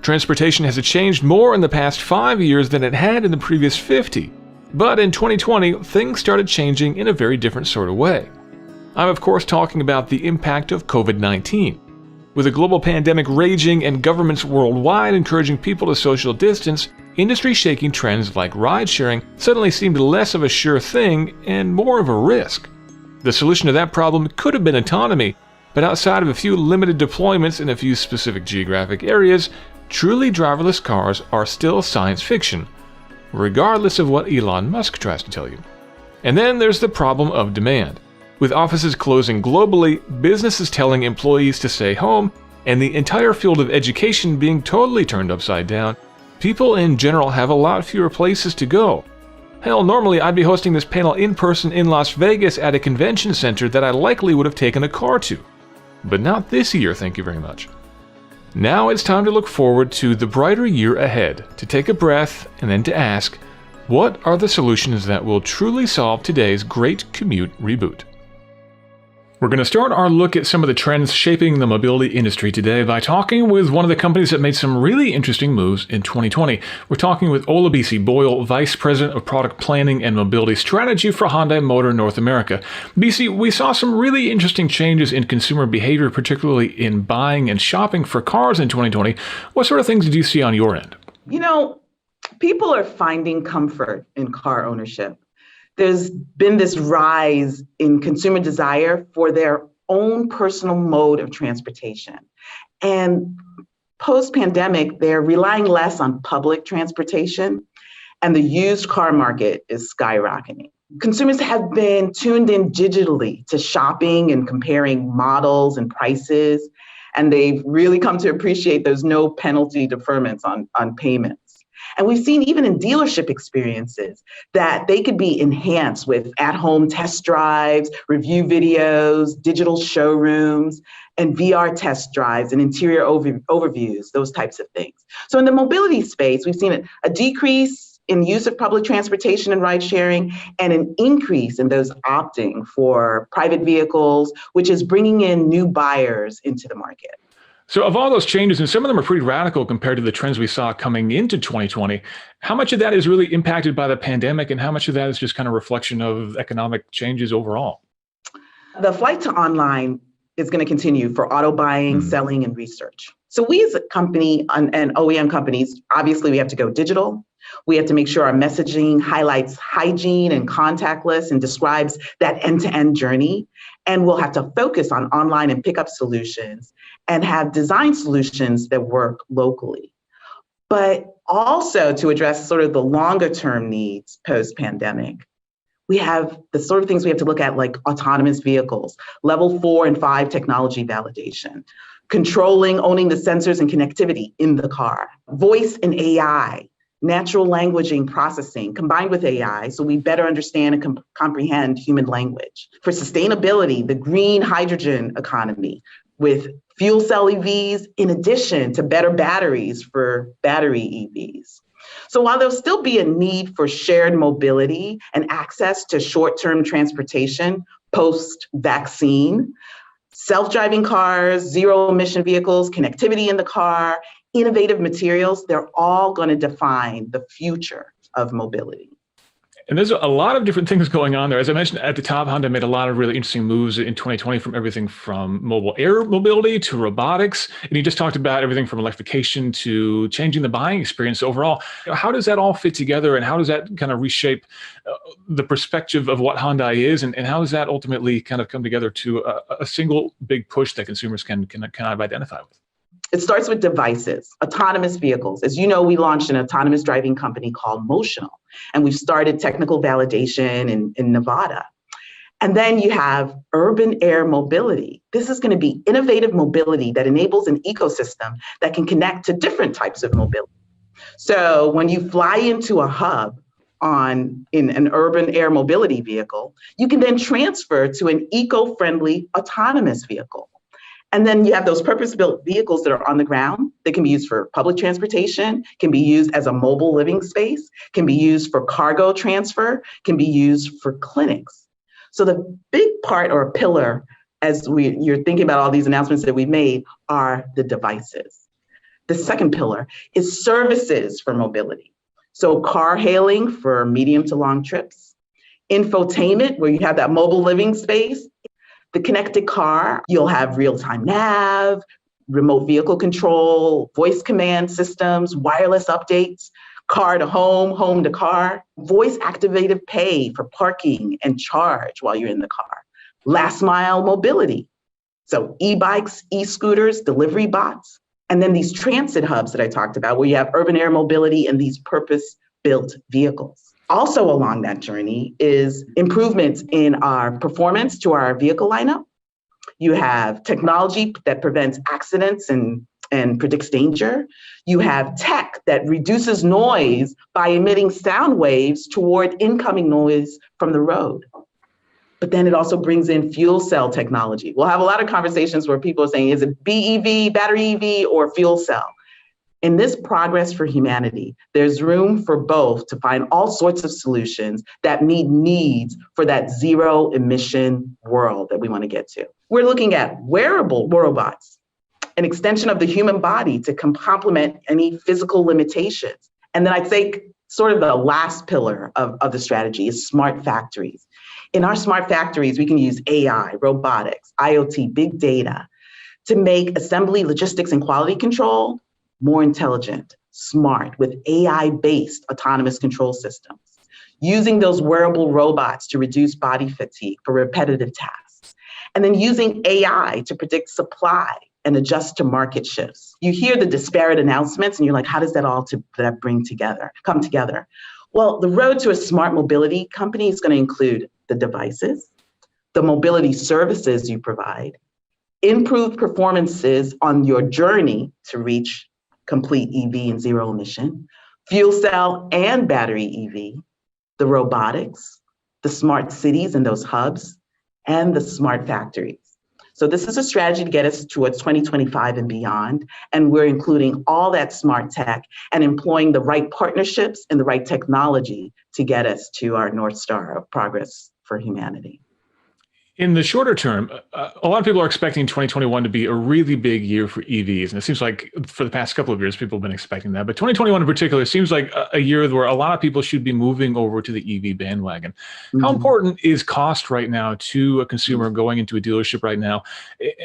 Transportation has changed more in the past 5 years than it had in the previous 50. But in 2020, things started changing in a very different sort of way. I'm of course talking about the impact of COVID-19. With a global pandemic raging and governments worldwide encouraging people to social distance, industry-shaking trends like ride-sharing suddenly seemed less of a sure thing and more of a risk. The solution to that problem could have been autonomy, but outside of a few limited deployments in a few specific geographic areas, truly driverless cars are still science fiction, regardless of what Elon Musk tries to tell you. And then there's the problem of demand. With offices closing globally, businesses telling employees to stay home, and the entire field of education being totally turned upside down, people in general have a lot fewer places to go. Hell, normally I'd be hosting this panel in person in Las Vegas at a convention center that I likely would have taken a car to. But not this year, thank you very much. Now it's time to look forward to the brighter year ahead, to take a breath and then to ask, what are the solutions that will truly solve today's great commute reboot? We're going to start our look at some of the trends shaping the mobility industry today by talking with one of the companies that made some really interesting moves in 2020. We're talking with Olabisi Boyle, Vice President of Product Planning and Mobility Strategy for Hyundai Motor North America. BC, we saw some really interesting changes in consumer behavior, particularly in buying and shopping for cars in 2020. What sort of things did you see on your end? You know, people are finding comfort in car ownership. There's been this rise in consumer desire for their own personal mode of transportation. And post-pandemic, they're relying less on public transportation, and the used car market is skyrocketing. Consumers have been tuned in digitally to shopping and comparing models and prices, and they've really come to appreciate those no penalty deferments on payments. And we've seen even in dealership experiences that they could be enhanced with at-home test drives, review videos, digital showrooms, and VR test drives and interior overviews, those types of things. So in the mobility space, we've seen a decrease in use of public transportation and ride sharing, and an increase in those opting for private vehicles, which is bringing in new buyers into the market. So of all those changes, and some of them are pretty radical compared to the trends we saw coming into 2020, how much of that is really impacted by the pandemic and how much of that is just kind of reflection of economic changes overall? The flight to online is going to continue for auto buying, selling, and research. So we as a company and OEM companies, obviously we have to go digital. We have to make sure our messaging highlights hygiene and contactless and describes that end-to-end journey. And we'll have to focus on online and pickup solutions and have design solutions that work locally. But also to address sort of the longer term needs post-pandemic, we have the sort of things we have to look at, like autonomous vehicles, level 4 and 5 technology validation, controlling, owning the sensors and connectivity in the car, voice and AI, natural languaging processing combined with AI, so we better understand and comprehend human language. For sustainability, the green hydrogen economy with fuel cell EVs, in addition to better batteries for battery EVs. So while there'll still be a need for shared mobility and access to short-term transportation post-vaccine, self-driving cars, zero-emission vehicles, connectivity in the car, innovative materials, they're all going to define the future of mobility. And there's a lot of different things going on there. As I mentioned at the top, Honda made a lot of really interesting moves in 2020, from everything from mobile air mobility to robotics. And you just talked about everything from electrification to changing the buying experience overall. How does that all fit together, and how does that kind of reshape the perspective of what Hyundai is, and how does that ultimately kind of come together to a single big push that consumers can kind of identify with? It starts with devices, autonomous vehicles. As you know, we launched an autonomous driving company called Motional, and we've started technical validation in Nevada. And then you have urban air mobility. This is going to be innovative mobility that enables an ecosystem that can connect to different types of mobility. So when you fly into a hub in an urban air mobility vehicle, you can then transfer to an eco-friendly autonomous vehicle. And then you have those purpose-built vehicles that are on the ground. They can be used for public transportation, can be used as a mobile living space, can be used for cargo transfer, can be used for clinics. So the big part or pillar, as you're thinking about all these announcements that we've made, are the devices. The second pillar is services for mobility. So car hailing for medium to long trips, infotainment, where you have that mobile living space. The connected car, you'll have real-time nav, remote vehicle control, voice command systems, wireless updates, car to home, home to car, voice-activated pay for parking and charge while you're in the car, last mile mobility. So e-bikes, e-scooters, delivery bots, and then these transit hubs that I talked about, where you have urban air mobility and these purpose-built vehicles. Also along that journey is improvements in our performance to our vehicle lineup. You have technology that prevents accidents and predicts danger. You have tech that reduces noise by emitting sound waves toward incoming noise from the road. But then it also brings in fuel cell technology. We'll have a lot of conversations where people are saying, is it BEV, battery EV, or fuel cell? In this progress for humanity, there's room for both to find all sorts of solutions that meet needs for that zero emission world that we want to get to. We're looking at wearable robots, an extension of the human body to complement any physical limitations. And then I'd say sort of the last pillar of the strategy is smart factories. In our smart factories, we can use AI, robotics, IoT, big data to make assembly, logistics, and quality control more intelligent, smart, with AI-based autonomous control systems, using those wearable robots to reduce body fatigue for repetitive tasks, and then using AI to predict supply and adjust to market shifts. You hear the disparate announcements and you're like, how does that all come together? Well, the road to a smart mobility company is going to include the devices, the mobility services you provide, improved performances on your journey to reach complete EV and zero emission, fuel cell and battery EV, the robotics, the smart cities and those hubs, and the smart factories. So this is a strategy to get us towards 2025 and beyond. And we're including all that smart tech and employing the right partnerships and the right technology to get us to our North Star of progress for humanity. In the shorter term, a lot of people are expecting 2021 to be a really big year for EVs. And it seems like for the past couple of years, people have been expecting that. But 2021 in particular seems like a year where a lot of people should be moving over to the EV bandwagon. Mm-hmm. How important is cost right now to a consumer going into a dealership right now?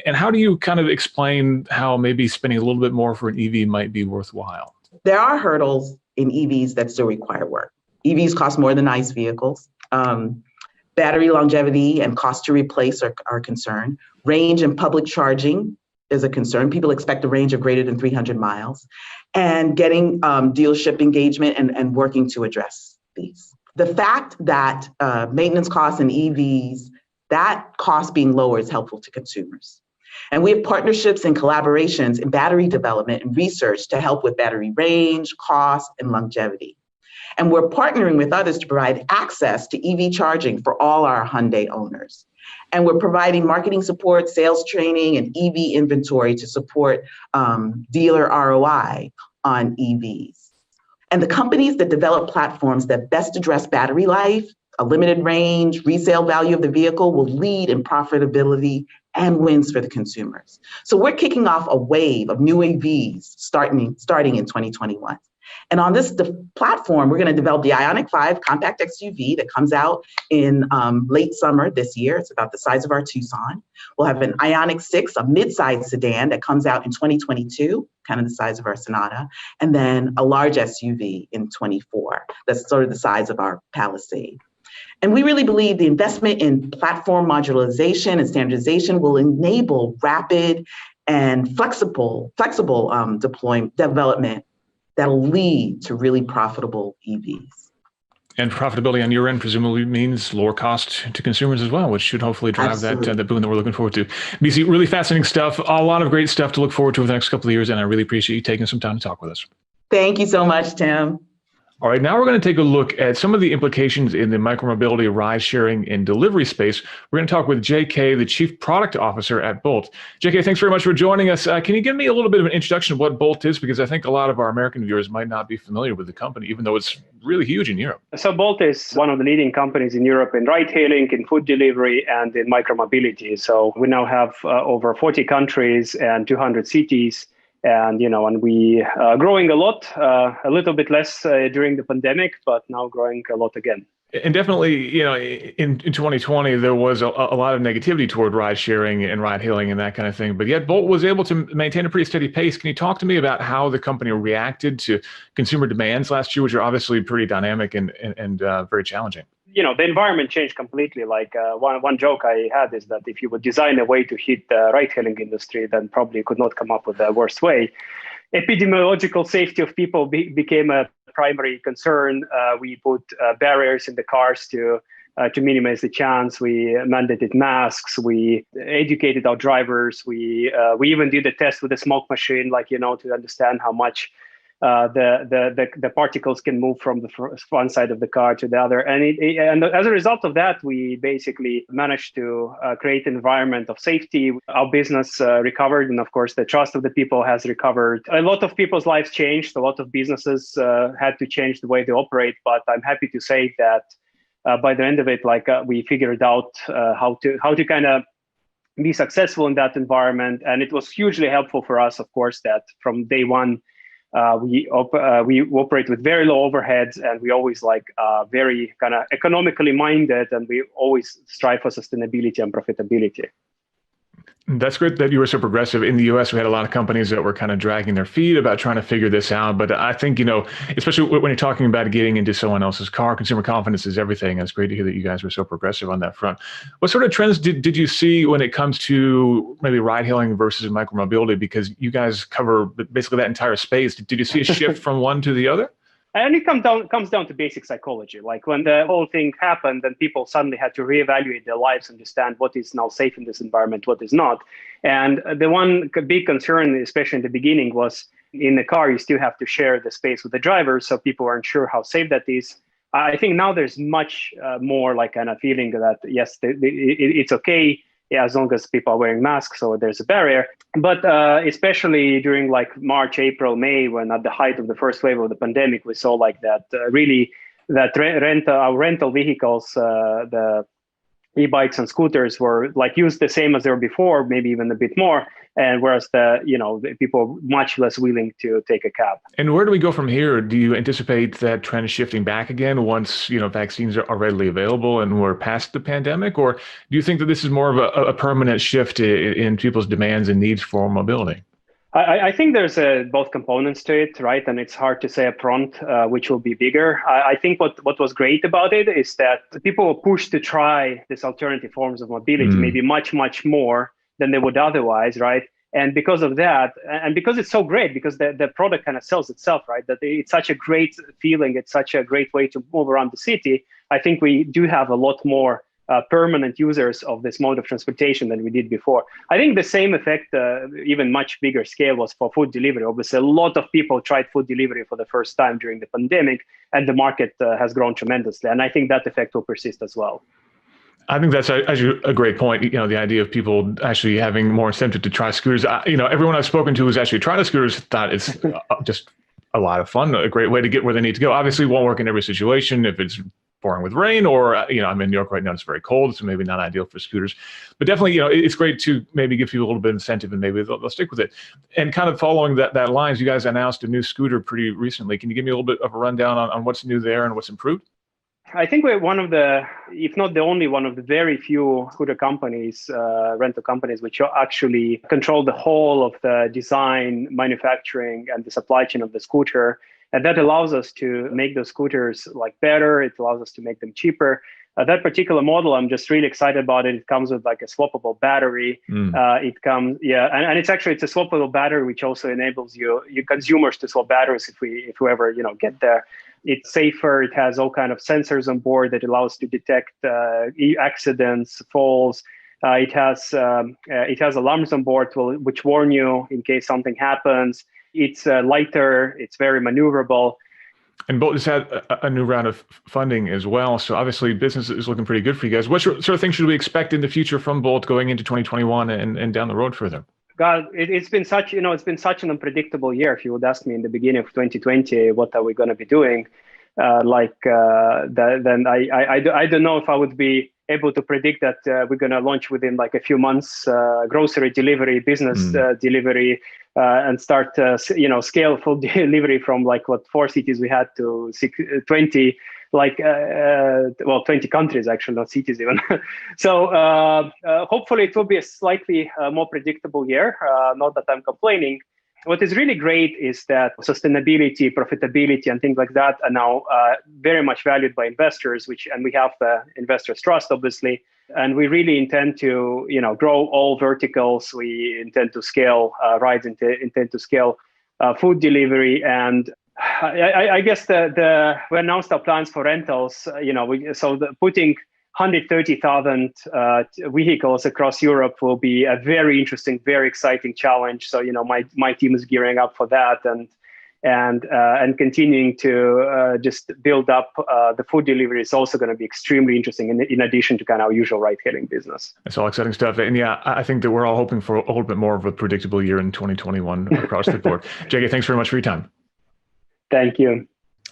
And how do you kind of explain how maybe spending a little bit more for an EV might be worthwhile? There are hurdles in EVs that still require work. EVs cost more than ICE vehicles. Battery longevity and cost to replace are a concern. Range and public charging is a concern. People expect a range of greater than 300 miles. And getting dealership engagement and working to address these. The fact that maintenance costs in EVs, that cost being lower is helpful to consumers. And we have partnerships and collaborations in battery development and research to help with battery range, cost, and longevity. And we're partnering with others to provide access to EV charging for all our Hyundai owners. And we're providing marketing support, sales training, and EV inventory to support dealer ROI on EVs. And the companies that develop platforms that best address battery life, a limited range, resale value of the vehicle will lead in profitability and wins for the consumers. So we're kicking off a wave of new EVs starting in 2021. And on this platform, we're going to develop the Ioniq 5 compact SUV that comes out in late summer this year. It's about the size of our Tucson. We'll have an Ioniq 6, a mid-size sedan that comes out in 2022, kind of the size of our Sonata, and then a large SUV in 24. That's sort of the size of our Palisade. And we really believe the investment in platform modularization and standardization will enable rapid and flexible development that'll lead to really profitable EVs. And profitability on your end presumably means lower cost to consumers as well, which should hopefully drive that boom that we're looking forward to. BC, really fascinating stuff. A lot of great stuff to look forward to over the next couple of years, and I really appreciate you taking some time to talk with us. Thank you so much, Tim. All right, now we're going to take a look at some of the implications in the micromobility, ride sharing, and delivery space. We're going to talk with JK, the Chief Product Officer at Bolt. JK, thanks very much for joining us. Can you give me a little bit of an introduction of what Bolt is? Because I think a lot of our American viewers might not be familiar with the company, even though it's really huge in Europe. So Bolt is one of the leading companies in Europe in ride-hailing, in food delivery, and in micromobility. So we now have over 40 countries and 200 cities. And, and we are growing a lot, a little bit less during the pandemic, but now growing a lot again. And definitely, in 2020, there was a lot of negativity toward ride sharing and ride hailing and that kind of thing. But yet Bolt was able to maintain a pretty steady pace. Can you talk to me about how the company reacted to consumer demands last year, which are obviously pretty dynamic and very challenging? The environment changed completely. Like one joke I had is that if you would design a way to hit the ride-hailing industry, then probably you could not come up with a worse way. Epidemiological safety of people became a primary concern. We put barriers in the cars to minimize the chance. We mandated masks. We educated our drivers. We even did a test with a smoke machine, to understand how much the particles can move from the front side of the car to the other. And as a result of that, we basically managed to create an environment of safety. Our business recovered, and of course, the trust of the people has recovered. A lot of people's lives changed. A lot of businesses had to change the way they operate. But I'm happy to say that by the end of it, we figured out how to kind of be successful in that environment. And it was hugely helpful for us, of course, that from day one, we operate with very low overheads, and we always very kind of economically minded, and we always strive for sustainability and profitability. That's great that you were so progressive. In the US, we had a lot of companies that were kind of dragging their feet about trying to figure this out. But I think, especially when you're talking about getting into someone else's car, consumer confidence is everything. It's great to hear that you guys were so progressive on that front. What sort of trends did you see when it comes to maybe ride hailing versus micromobility? Because you guys cover basically that entire space. Did you see a shift from one to the other? And it comes down to basic psychology. Like when the whole thing happened, then people suddenly had to reevaluate their lives, understand what is now safe in this environment, what is not. And the one big concern, especially in the beginning, was in the car, you still have to share the space with the driver. So people weren't sure how safe that is. I think now there's much more kind of feeling that, yes, it's okay. Yeah, as long as people are wearing masks, so there's a barrier. But especially during March, April, May, when at the height of the first wave of the pandemic, we saw our rental vehicles, the e-bikes and scooters were used the same as they were before, maybe even a bit more. And whereas the people are much less willing to take a cab. And where do we go from here? Do you anticipate that trend shifting back again once vaccines are readily available and we're past the pandemic? Or do you think that this is more of a permanent shift in people's demands and needs for mobility? I think there's both components to it, right? And it's hard to say upfront which will be bigger. I think what was great about it is that people were pushed to try these alternative forms of mobility, maybe much, much more than they would otherwise, right? And because of that, and because it's so great, because the product kind of sells itself, right? That it's such a great feeling, it's such a great way to move around the city. I think we do have a lot more permanent users of this mode of transportation than we did before. I think the same effect, even much bigger scale, was for food delivery. Obviously, a lot of people tried food delivery for the first time during the pandemic, and the market has grown tremendously. And I think that effect will persist as well. I think that's actually a great point. The idea of people actually having more incentive to try scooters. Everyone I've spoken to who's actually tried the scooters thought it's just a lot of fun, a great way to get where they need to go. Obviously, it won't work in every situation if it's pouring with rain, or I'm in New York right now, it's very cold, so maybe not ideal for scooters. But definitely, it's great to maybe give people a little bit of incentive, and maybe they'll stick with it. And kind of following that lines, you guys announced a new scooter pretty recently. Can you give me a little bit of a rundown on what's new there and what's improved? I think we're one of the, if not the only one of the very few scooter companies, rental companies, which actually control the whole of the design, manufacturing, and the supply chain of the scooter. And that allows us to make those scooters like better. It allows us to make them cheaper. That particular model, I'm just really excited about it. It comes with like a swappable battery. It comes, and it's a swappable battery, which also enables you consumers to swap batteries if we ever get there. It's safer. It has all kind of sensors on board that allows to detect accidents, falls. It has alarms on board which warn you in case something happens. It's lighter. It's very maneuverable. And Bolt just had a new round of funding as well. So obviously business is looking pretty good for you guys. What sort of thing should we expect in the future from Bolt going into 2021 and down the road further? God, it's been such an unpredictable year. If you would ask me in the beginning of 2020, what are we going to be doing? Then I don't know if I would be able to predict that we're going to launch within like a few months grocery delivery, business delivery, and start scale full delivery from like 4 cities we had to 20. 20 countries actually, not cities even. So hopefully it will be a slightly more predictable year. Not that I'm complaining. What is really great is that sustainability, profitability, and things like that are now very much valued by investors, and we have the investors' trust, obviously. And we really intend to, grow all verticals. We intend to scale rides, intend to scale food delivery, and I guess we announced our plans for rentals. Putting 130,000 vehicles across Europe will be a very interesting, very exciting challenge. So my team is gearing up for that, and continuing to just build up the food delivery is also going to be extremely interesting. In addition to kind of our usual ride-hailing business. It's all exciting stuff, and I think that we're all hoping for a little bit more of a predictable year in 2021 across the board. JK, thanks very much for your time. Thank you.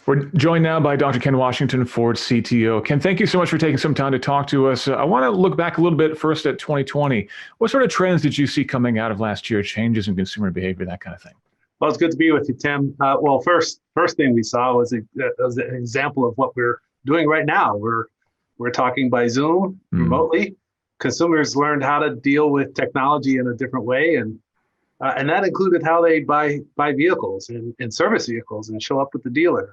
We're joined now by Dr. Ken Washington, Ford's CTO. Ken, thank you so much for taking some time to talk to us. I want to look back a little bit first at 2020. What sort of trends did you see coming out of last year, changes in consumer behavior, that kind of thing? Well, it's good to be with you, Tim. First thing we saw was an example of what we're doing right now. We're talking by Zoom remotely. Consumers learned how to deal with technology in a different way, and that included how they buy vehicles and service vehicles and show up with the dealer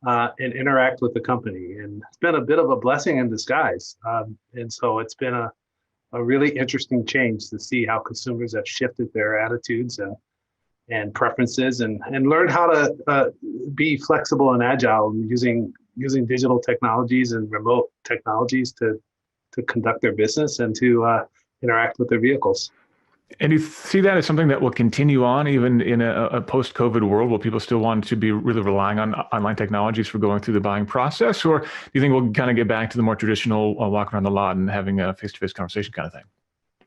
and interact with the company. And it's been a bit of a blessing in disguise. And so it's been a really interesting change to see how consumers have shifted their attitudes and preferences and learn how to be flexible and agile using digital technologies and remote technologies to conduct their business and to interact with their vehicles. And you see that as something that will continue on even in a post-COVID world? Will people still want to be really relying on online technologies for going through the buying process? Or do you think we'll kind of get back to the more traditional walk around the lot and having a face-to-face conversation kind of thing?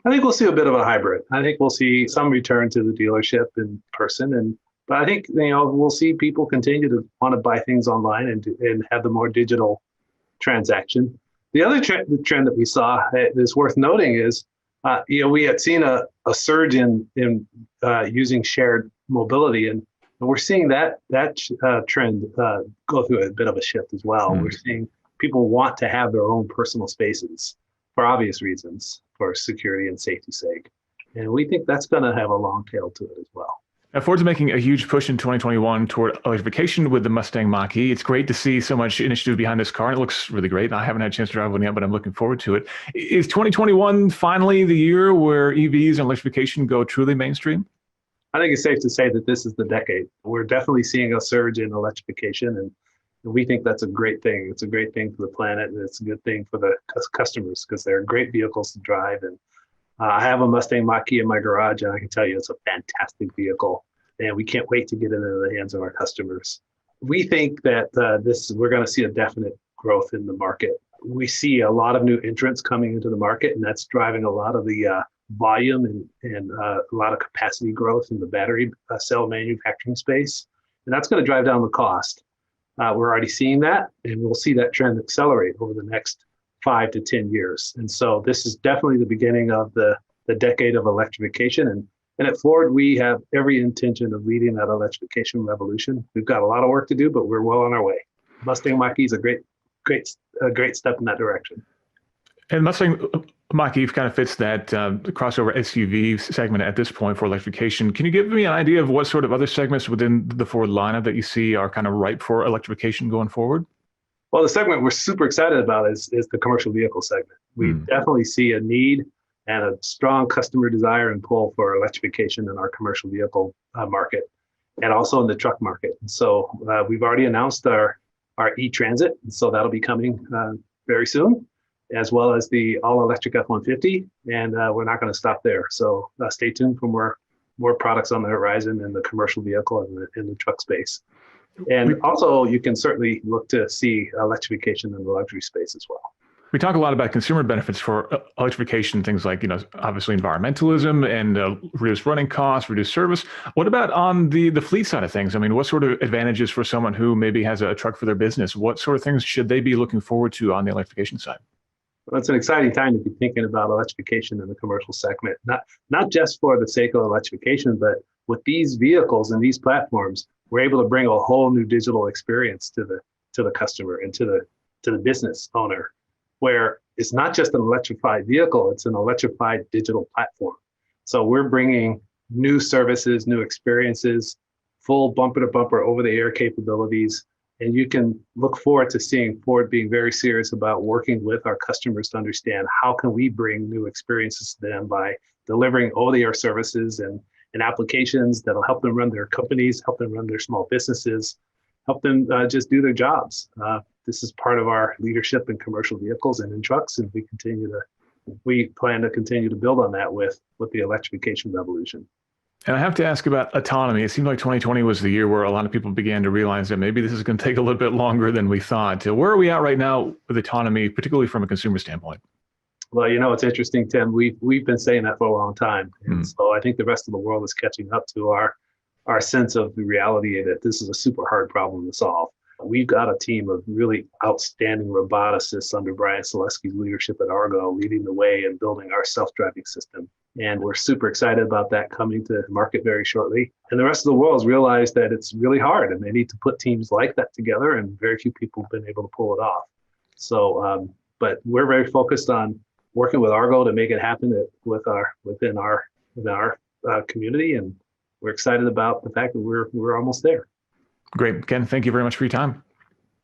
I think we'll see a bit of a hybrid. I think we'll see some return to the dealership in person, but I think we'll see people continue to want to buy things online and have the more digital transaction. The other trend that we saw that's worth noting is we had seen a surge in using shared mobility, and we're seeing that trend go through a bit of a shift as well. We're seeing people want to have their own personal spaces for obvious reasons, for security and safety's sake. And we think that's going to have a long tail to it as well. Now, Ford's making a huge push in 2021 toward electrification with the Mustang Mach-E. It's great to see so much initiative behind this car, and it looks really great. I haven't had a chance to drive one yet, but I'm looking forward to it. Is 2021 finally the year where EVs and electrification go truly mainstream? I think it's safe to say that this is the decade. We're definitely seeing a surge in electrification, and we think that's a great thing. It's a great thing for the planet, and it's a good thing for the customers because they're great vehicles to drive. And I have a Mustang Mach-E in my garage, and I can tell you it's a fantastic vehicle, and we can't wait to get it into the hands of our customers. We think that we're going to see a definite growth in the market. We see a lot of new entrants coming into the market, and that's driving a lot of the volume and a lot of capacity growth in the battery cell manufacturing space. And that's going to drive down the cost. We're already seeing that, and we'll see that trend accelerate over the next 5 to 10 years. And so this is definitely the beginning of the decade of electrification. And at Ford, we have every intention of leading that electrification revolution. We've got a lot of work to do, but we're well on our way. Mustang Mach-E is a great step in that direction. And Mustang Mach-E kind of fits that crossover SUV segment at this point for electrification. Can you give me an idea of what sort of other segments within the Ford lineup that you see are kind of ripe for electrification going forward? Well, the segment we're super excited about is the commercial vehicle segment. We definitely see a need and a strong customer desire and pull for electrification in our commercial vehicle market, and also in the truck market. And so we've already announced our E-Transit, and so that'll be coming very soon, as well as the all-electric F-150, and we're not going to stop there. So stay tuned for more products on the horizon in the commercial vehicle and in the truck space. And also, you can certainly look to see electrification in the luxury space as well. We talk a lot about consumer benefits for electrification, things like, obviously environmentalism and reduced running costs, reduced service. What about on the fleet side of things? I mean, what sort of advantages for someone who maybe has a truck for their business? What sort of things should they be looking forward to on the electrification side? Well, it's an exciting time to be thinking about electrification in the commercial segment, not just for the sake of electrification, but with these vehicles and these platforms, we're able to bring a whole new digital experience to the customer and to the business owner, where it's not just an electrified vehicle, it's an electrified digital platform. So we're bringing new services, new experiences, full bumper-to-bumper over-the-air capabilities, and you can look forward to seeing Ford being very serious about working with our customers to understand how can we bring new experiences to them by delivering over-the-air services and applications that'll help them run their companies, help them run their small businesses, help them just do their jobs. This is part of our leadership in commercial vehicles and in trucks, and we plan to continue to build on that with the electrification revolution. And I have to ask about autonomy. It seemed like 2020 was the year where a lot of people began to realize that maybe this is going to take a little bit longer than we thought. Where are we at right now with autonomy, particularly from a consumer standpoint? Well, it's interesting, Tim. We've been saying that for a long time. And so I think the rest of the world is catching up to our sense of the reality that this is a super hard problem to solve. We've got a team of really outstanding roboticists under Brian Selesky's leadership at Argo, leading the way in building our self-driving system. And we're super excited about that coming to market very shortly. And the rest of the world has realized that it's really hard and they need to put teams like that together, and very few people have been able to pull it off. So, but we're very focused on working with Argo to make it happen within our community, and we're excited about the fact that we're almost there. Great. Ken, thank you very much for your time.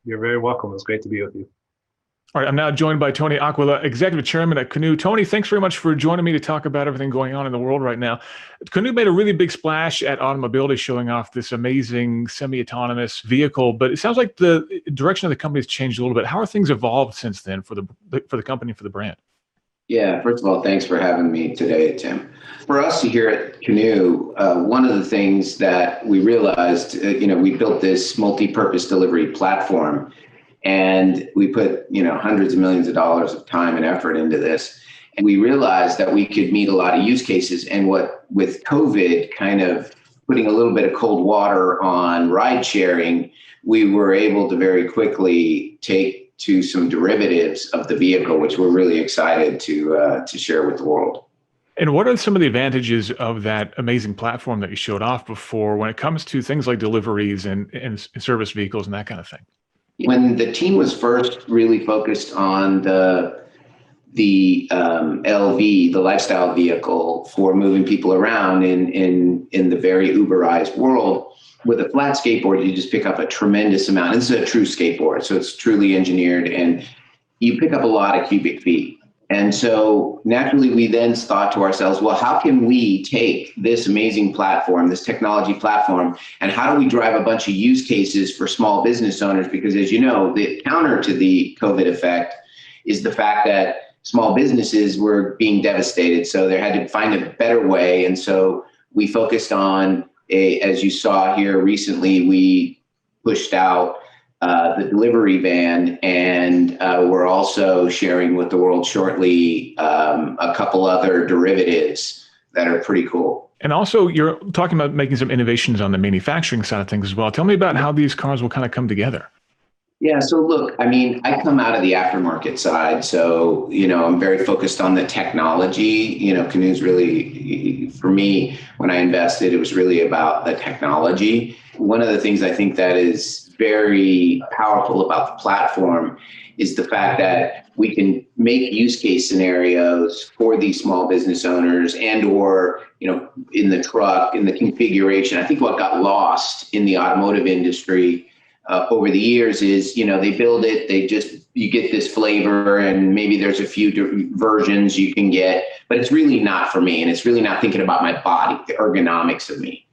You're very welcome. It's great to be with you. All right, I'm now joined by Tony Aquila, Executive Chairman at Canoo. Tony, thanks very much for joining me to talk about everything going on in the world right now. Canoo made a really big splash at Automobility, showing off this amazing semi-autonomous vehicle, but it sounds like the direction of the company has changed a little bit. How are things evolved since then for the company and for the brand? Yeah, first of all, thanks for having me today, Tim. For us here at Canoo, one of the things that we realized, we built this multi-purpose delivery platform, and we put, hundreds of millions of dollars of time and effort into this. And we realized that we could meet a lot of use cases. And with COVID kind of putting a little bit of cold water on ride sharing, we were able to very quickly take to some derivatives of the vehicle, which we're really excited to share with the world. And what are some of the advantages of that amazing platform that you showed off before when it comes to things like deliveries and service vehicles and that kind of thing? When the team was first really focused on the LV, the lifestyle vehicle for moving people around in the very Uberized world, with a flat skateboard, you just pick up a tremendous amount. This is a true skateboard, so it's truly engineered, and you pick up a lot of cubic feet. And so naturally, we then thought to ourselves, well, how can we take this amazing platform, this technology platform, and how do we drive a bunch of use cases for small business owners? Because as you know, the counter to the COVID effect is the fact that small businesses were being devastated. So they had to find a better way. And so we focused on as you saw here recently, we pushed out the delivery van, and we're also sharing with the world shortly a couple other derivatives that are pretty cool. And also, you're talking about making some innovations on the manufacturing side of things as well. Tell me about how these cars will kind of come together. Yeah, so look, I mean, I come out of the aftermarket side, so, I'm very focused on the technology. Canoo's really, for me, when I invested, it was really about the technology. One of the things I think that is very powerful about the platform is the fact that we can make use case scenarios for these small business owners or, in the truck, in the configuration. I think what got lost in the automotive industry over the years is, they build it, you get this flavor, and maybe there's a few versions you can get, but it's really not for me. And it's really not thinking about my body, the ergonomics of me.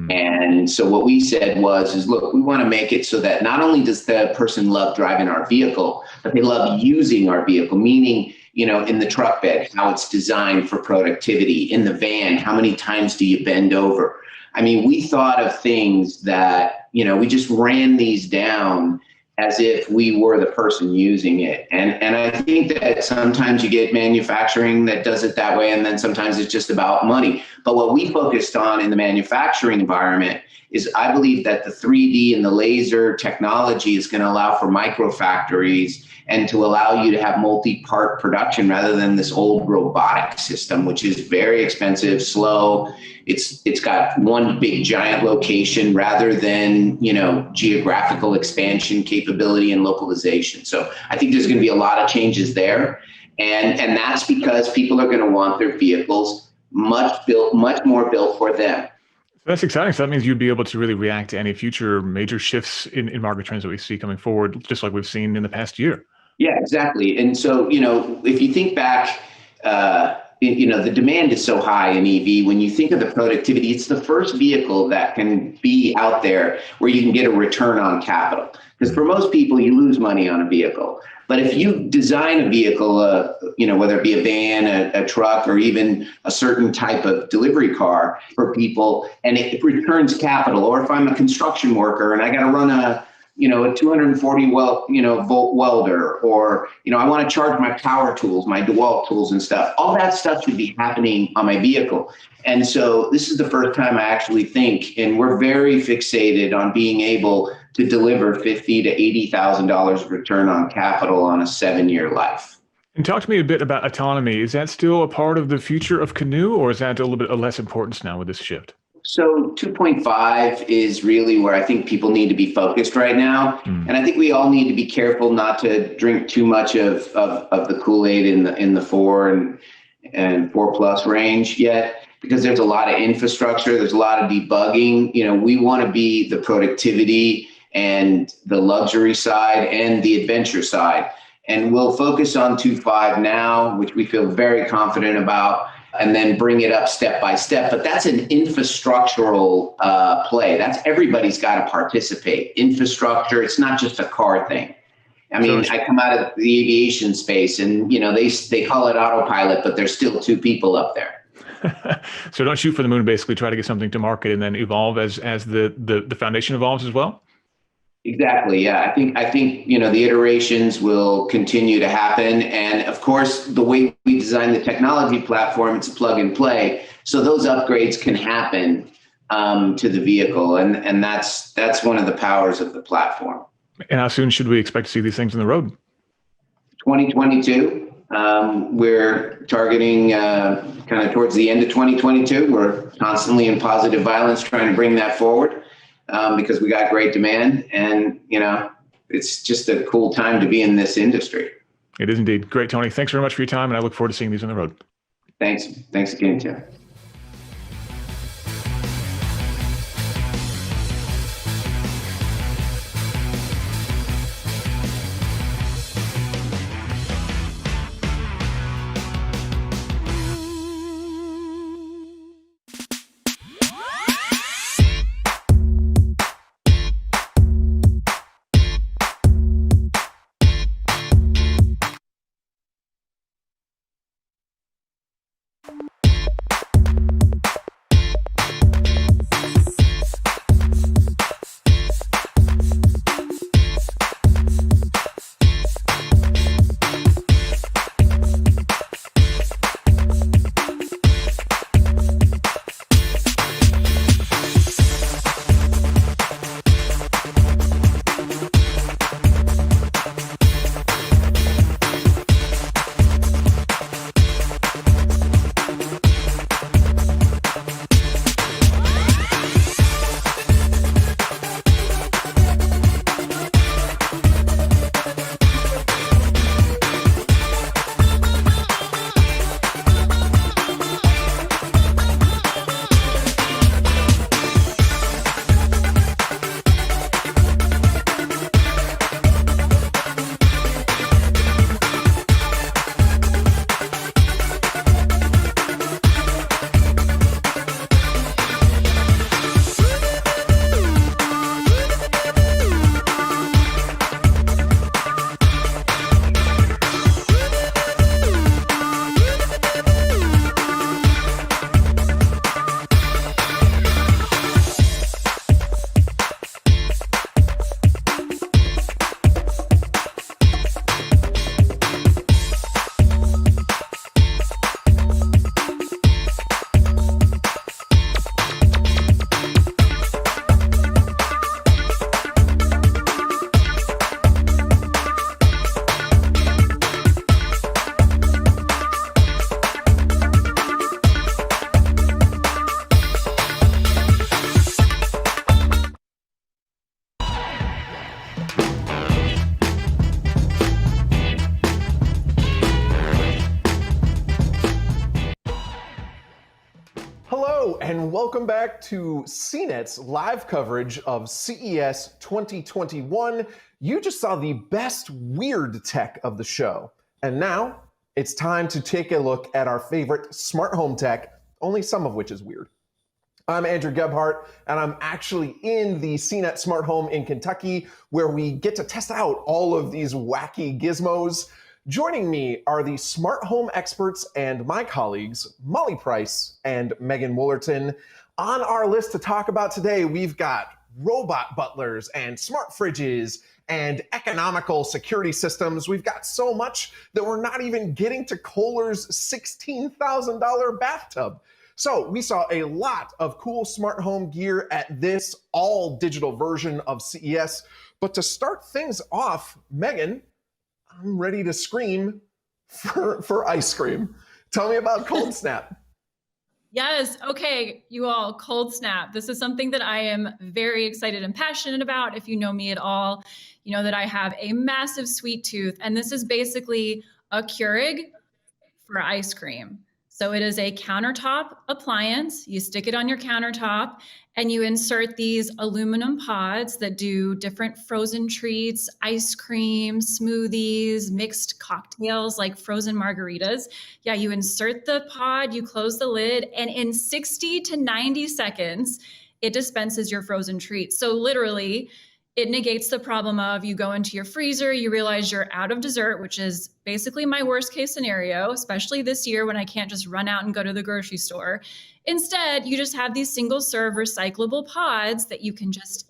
And so what we said is, look, we want to make it so that not only does the person love driving our vehicle, but they love using our vehicle, meaning, in the truck bed, how it's designed for productivity, in the van, how many times do you bend over? I mean, we thought of things that, we just ran these down as if we were the person using it. And I think that sometimes you get manufacturing that does it that way, and then sometimes it's just about money. But what we focused on in the manufacturing environment is, I believe that the 3D and the laser technology is going to allow for microfactories and to allow you to have multi-part production rather than this old robotic system, which is very expensive, slow. It's got one big giant location rather than, geographical expansion capability and localization. So I think there's going to be a lot of changes there. And that's because people are going to want their vehicles much more built for them. That's exciting. So that means you'd be able to really react to any future major shifts in market trends that we see coming forward, just like we've seen in the past year. Yeah, exactly. And so, if you think back, the demand is so high in EV. When you think of the productivity, it's the first vehicle that can be out there where you can get a return on capital. Because for most people, you lose money on a vehicle. But if you design a vehicle, whether it be a van, a truck, or even a certain type of delivery car for people, and it returns capital, or if I'm a construction worker and I got to run a 240 volt welder, or, I want to charge my power tools, my DeWalt tools and stuff. All that stuff should be happening on my vehicle. And so this is the first time I actually think, and we're very fixated on being able to deliver $50,000 to $80,000 return on capital on a 7-year life. And talk to me a bit about autonomy. Is that still a part of the future of Canoo, or is that a little bit of less importance now with this shift? So 2.5 is really where I think people need to be focused right now. And I think we all need to be careful not to drink too much of the Kool-Aid in the 4 and 4 plus range yet, because there's a lot of infrastructure, there's a lot of debugging. We want to be the productivity and the luxury side and the adventure side. And we'll focus on 2.5 now, which we feel very confident about, and then bring it up step by step. But that's an infrastructural play. That's everybody's got to participate. Infrastructure, it's not just a car thing. I mean, I come out of the aviation space and, they call it autopilot, but there's still 2 people up there. So don't shoot for the moon, basically try to get something to market and then evolve as the foundation evolves as well? Exactly. Yeah. I think, the iterations will continue to happen. And of course, the way we design the technology platform, it's a plug and play. So those upgrades can happen to the vehicle. And that's one of the powers of the platform. And how soon should we expect to see these things on the road? 2022. We're targeting kind of towards the end of 2022. We're constantly in positive violence trying to bring that forward. Because we got great demand, and it's just a cool time to be in this industry. It is indeed. Great, Tony. Thanks very much for your time, and I look forward to seeing these on the road. Thanks again, Tim. welcome back to CNET's live coverage of CES 2021. You just saw the best weird tech of the show. And now it's time to take a look at our favorite smart home tech, only some of which is weird. I'm Andrew Gebhardt, and I'm actually in the CNET Smart Home in Kentucky, where we get to test out all of these wacky gizmos. Joining me are the smart home experts and my colleagues, Molly Price and Megan Woolerton. On our list to talk about today, we've got robot butlers and smart fridges and economical security systems. We've got so much that we're not even getting to Kohler's $16,000 bathtub. So we saw a lot of cool smart home gear at this all digital version of CES. But to start things off, Megan, I'm ready to scream for ice cream. Tell me about Cold Snap. Yes. Okay, you all, Cold Snap. This is something that I am very excited and passionate about. If you know me at all, you know that I have a massive sweet tooth, and this is basically a Keurig for ice cream. So it is a countertop appliance. You stick it on your countertop and you insert these aluminum pods that do different frozen treats, ice cream, smoothies, mixed cocktails like frozen margaritas. Yeah, you insert the pod, you close the lid, and in 60 to 90 seconds, it dispenses your frozen treats. So literally, it negates the problem of you go into your freezer, you realize you're out of dessert, which is basically my worst case scenario, especially this year when I can't just run out and go to the grocery store. Instead, you just have these single serve recyclable pods that you can just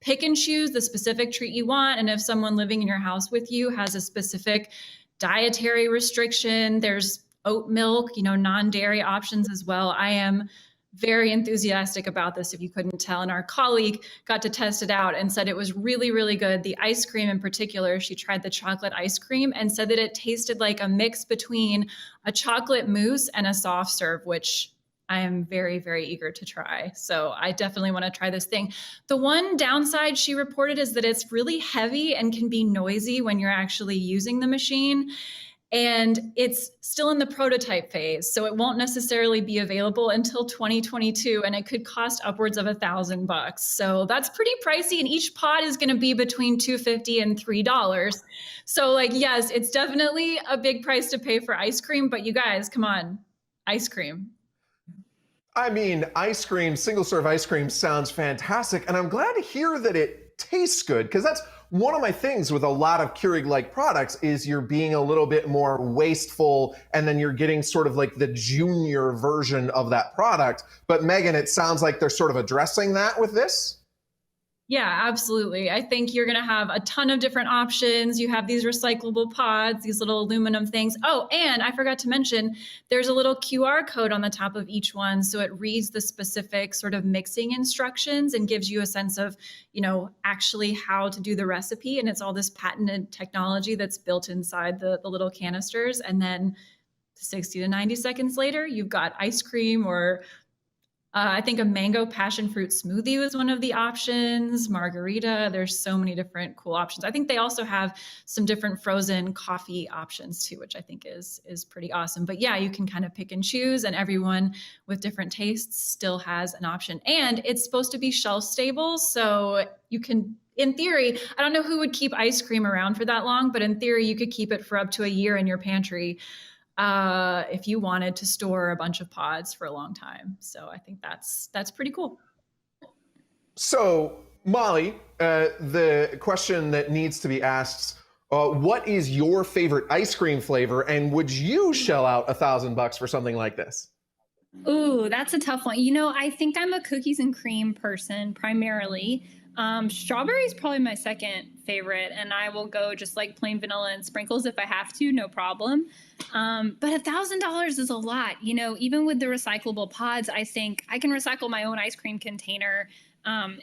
pick and choose the specific treat you want. And if someone living in your house with you has a specific dietary restriction, there's oat milk, non-dairy options as well. I am very enthusiastic about this, if you couldn't tell. And our colleague got to test it out and said it was really, really good. The ice cream in particular, she tried the chocolate ice cream and said that it tasted like a mix between a chocolate mousse and a soft serve, which I am very, very eager to try. So I definitely want to try this thing. The one downside she reported is that it's really heavy and can be noisy when you're actually using the machine. And it's still in the prototype phase, so it won't necessarily be available until 2022, and it could cost upwards of $1,000. So that's pretty pricey, and each pod is going to be between $2.50 and $3. So, yes, it's definitely a big price to pay for ice cream, but you guys, come on, ice cream. I mean, ice cream, single serve ice cream sounds fantastic, and I'm glad to hear that it tastes good, because that's one of my things with a lot of Keurig-like products is you're being a little bit more wasteful, and then you're getting sort of like the junior version of that product. But Megan, it sounds like they're sort of addressing that with this. Yeah, absolutely. I think you're going to have a ton of different options. You have these recyclable pods, these little aluminum things. Oh, and I forgot to mention, there's a little QR code on the top of each one. So it reads the specific sort of mixing instructions and gives you a sense of, actually how to do the recipe. And it's all this patented technology that's built inside the little canisters. And then 60 to 90 seconds later, you've got ice cream or I think a mango passion fruit smoothie was one of the options, margarita. There's so many different cool options. I think they also have some different frozen coffee options too, which I think is pretty awesome. But yeah, you can kind of pick and choose, and everyone with different tastes still has an option. And it's supposed to be shelf stable, so you can, in theory, I don't know who would keep ice cream around for that long, but in theory, you could keep it for up to a year in your pantry if you wanted to store a bunch of pods for a long time. So I think that's pretty cool. So Molly, the question that needs to be asked, what is your favorite ice cream flavor, and would you shell out $1,000 for something like this? Ooh, that's a tough one. I think I'm a cookies and cream person primarily. Strawberry is probably my second favorite, and I will go just like plain vanilla and sprinkles if I have to, no problem. But $1,000 is a lot. Even with the recyclable pods, I think I can recycle my own ice cream container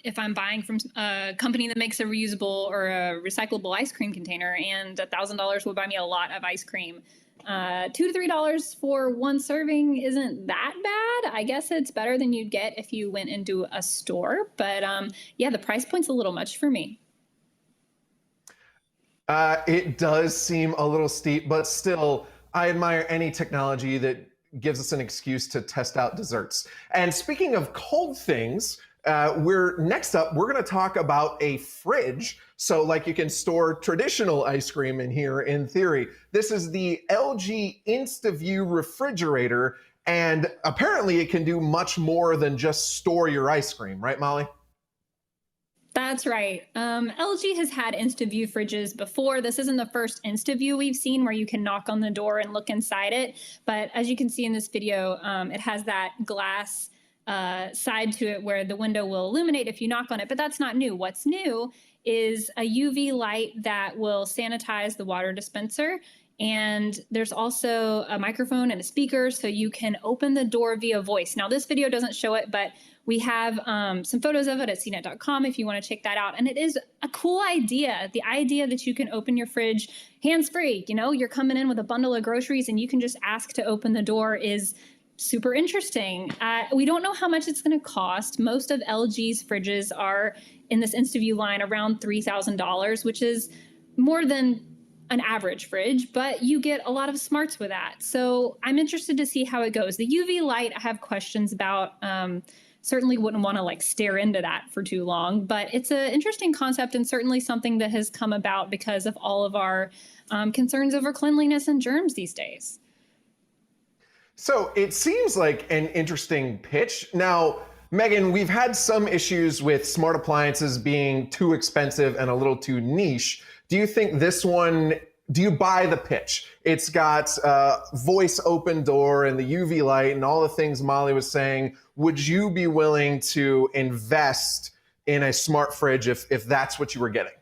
if I'm buying from a company that makes a reusable or a recyclable ice cream container, and $1,000 will buy me a lot of ice cream. $2 to $3 for one serving isn't that bad. I guess it's better than you'd get if you went into a store. But yeah, the price point's a little much for me. It does seem a little steep, but still, I admire any technology that gives us an excuse to test out desserts. And speaking of cold things, next up, we're going to talk about a fridge. So like you can store traditional ice cream in here in theory. This is the LG InstaView refrigerator. And apparently it can do much more than just store your ice cream, right, Molly? That's right. LG has had InstaView fridges before. This isn't the first InstaView we've seen where you can knock on the door and look inside it. But as you can see in this video, it has that glass side to it where the window will illuminate if you knock on it. But that's not new. What's new is a UV light that will sanitize the water dispenser. And there's also a microphone and a speaker so you can open the door via voice. Now, this video doesn't show it, but we have some photos of it at cnet.com if you want to check that out. And it is a cool idea. The idea that you can open your fridge hands-free. You know, you're coming in with a bundle of groceries and you can just ask to open the door is super interesting. We don't know how much it's going to cost. Most of LG's fridges are in this InstaView line around $3,000, which is more than an average fridge, but you get a lot of smarts with that. So I'm interested to see how it goes. The UV light, I have questions about. Certainly wouldn't want to like stare into that for too long, but it's an interesting concept and certainly something that has come about because of all of our concerns over cleanliness and germs these days. So it seems like an interesting pitch. Now, Megan, we've had some issues with smart appliances being too expensive and a little too niche. Do you think this one, do you buy the pitch? It's got voice open door and the UV light and all the things Molly was saying. Would you be willing to invest in a smart fridge if that's what you were getting?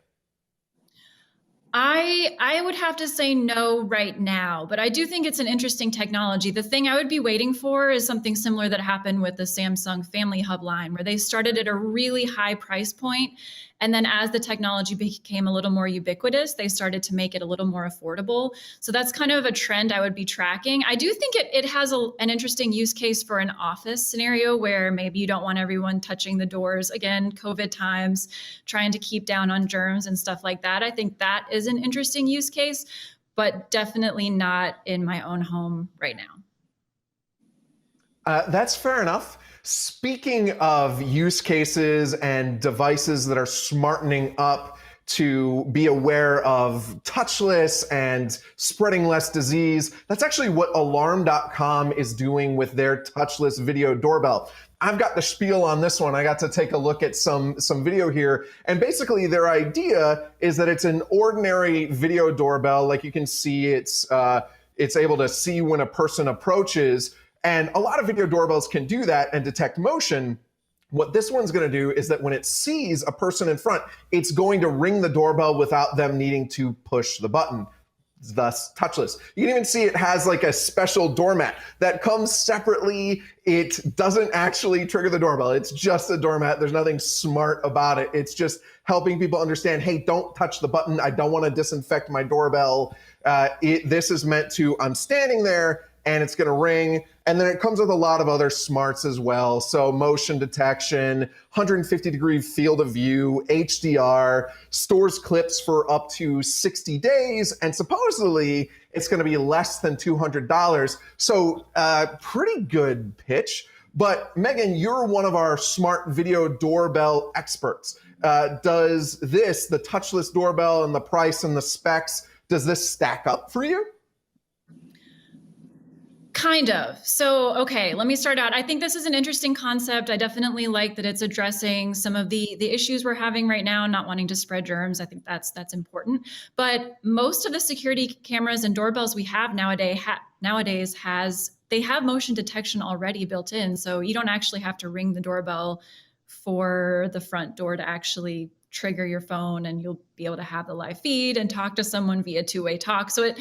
I would have to say no right now, but I do think it's an interesting technology. The thing I would be waiting for is something similar that happened with the Samsung Family Hub line, where they started at a really high price point. And then as the technology became a little more ubiquitous, they started to make it a little more affordable. So that's kind of a trend I would be tracking. I do think it has an interesting use case for an office scenario where maybe you don't want everyone touching the doors. Again, COVID times, trying to keep down on germs and stuff like that. I think that is an interesting use case, but definitely not in my own home right now. That's fair enough. Speaking of use cases and devices that are smartening up to be aware of touchless and spreading less disease, that's actually what Alarm.com is doing with their touchless video doorbell. I've got the spiel on this one. I got to take a look at some video here. And basically their idea is that it's an ordinary video doorbell. Like you can see, it's able to see when a person approaches. And a lot of video doorbells can do that and detect motion. What this one's going to do is that when it sees a person in front, it's going to ring the doorbell without them needing to push the button, thus touchless. You can even see it has like a special doormat that comes separately. It doesn't actually trigger the doorbell. It's just a doormat. There's nothing smart about it. It's just helping people understand, hey, don't touch the button. I don't want to disinfect my doorbell. This is meant to, I'm standing there and it's going to ring. And then it comes with a lot of other smarts as well. So motion detection, 150-degree field of view, HDR, stores clips for up to 60 days. And supposedly it's going to be less than $200. So pretty good pitch. But Megan, you're one of our smart video doorbell experts. Does this, the touchless doorbell and the price and the specs, does this stack up for you? Kind of. So, okay, let me start out. I think this is an interesting concept. I definitely like that it's addressing some of the issues we're having right now, not wanting to spread germs. I think that's important. But most of the security cameras and doorbells we have nowadays they have motion detection already built in. So you don't actually have to ring the doorbell for the front door to actually trigger your phone, and you'll be able to have the live feed and talk to someone via two-way talk. So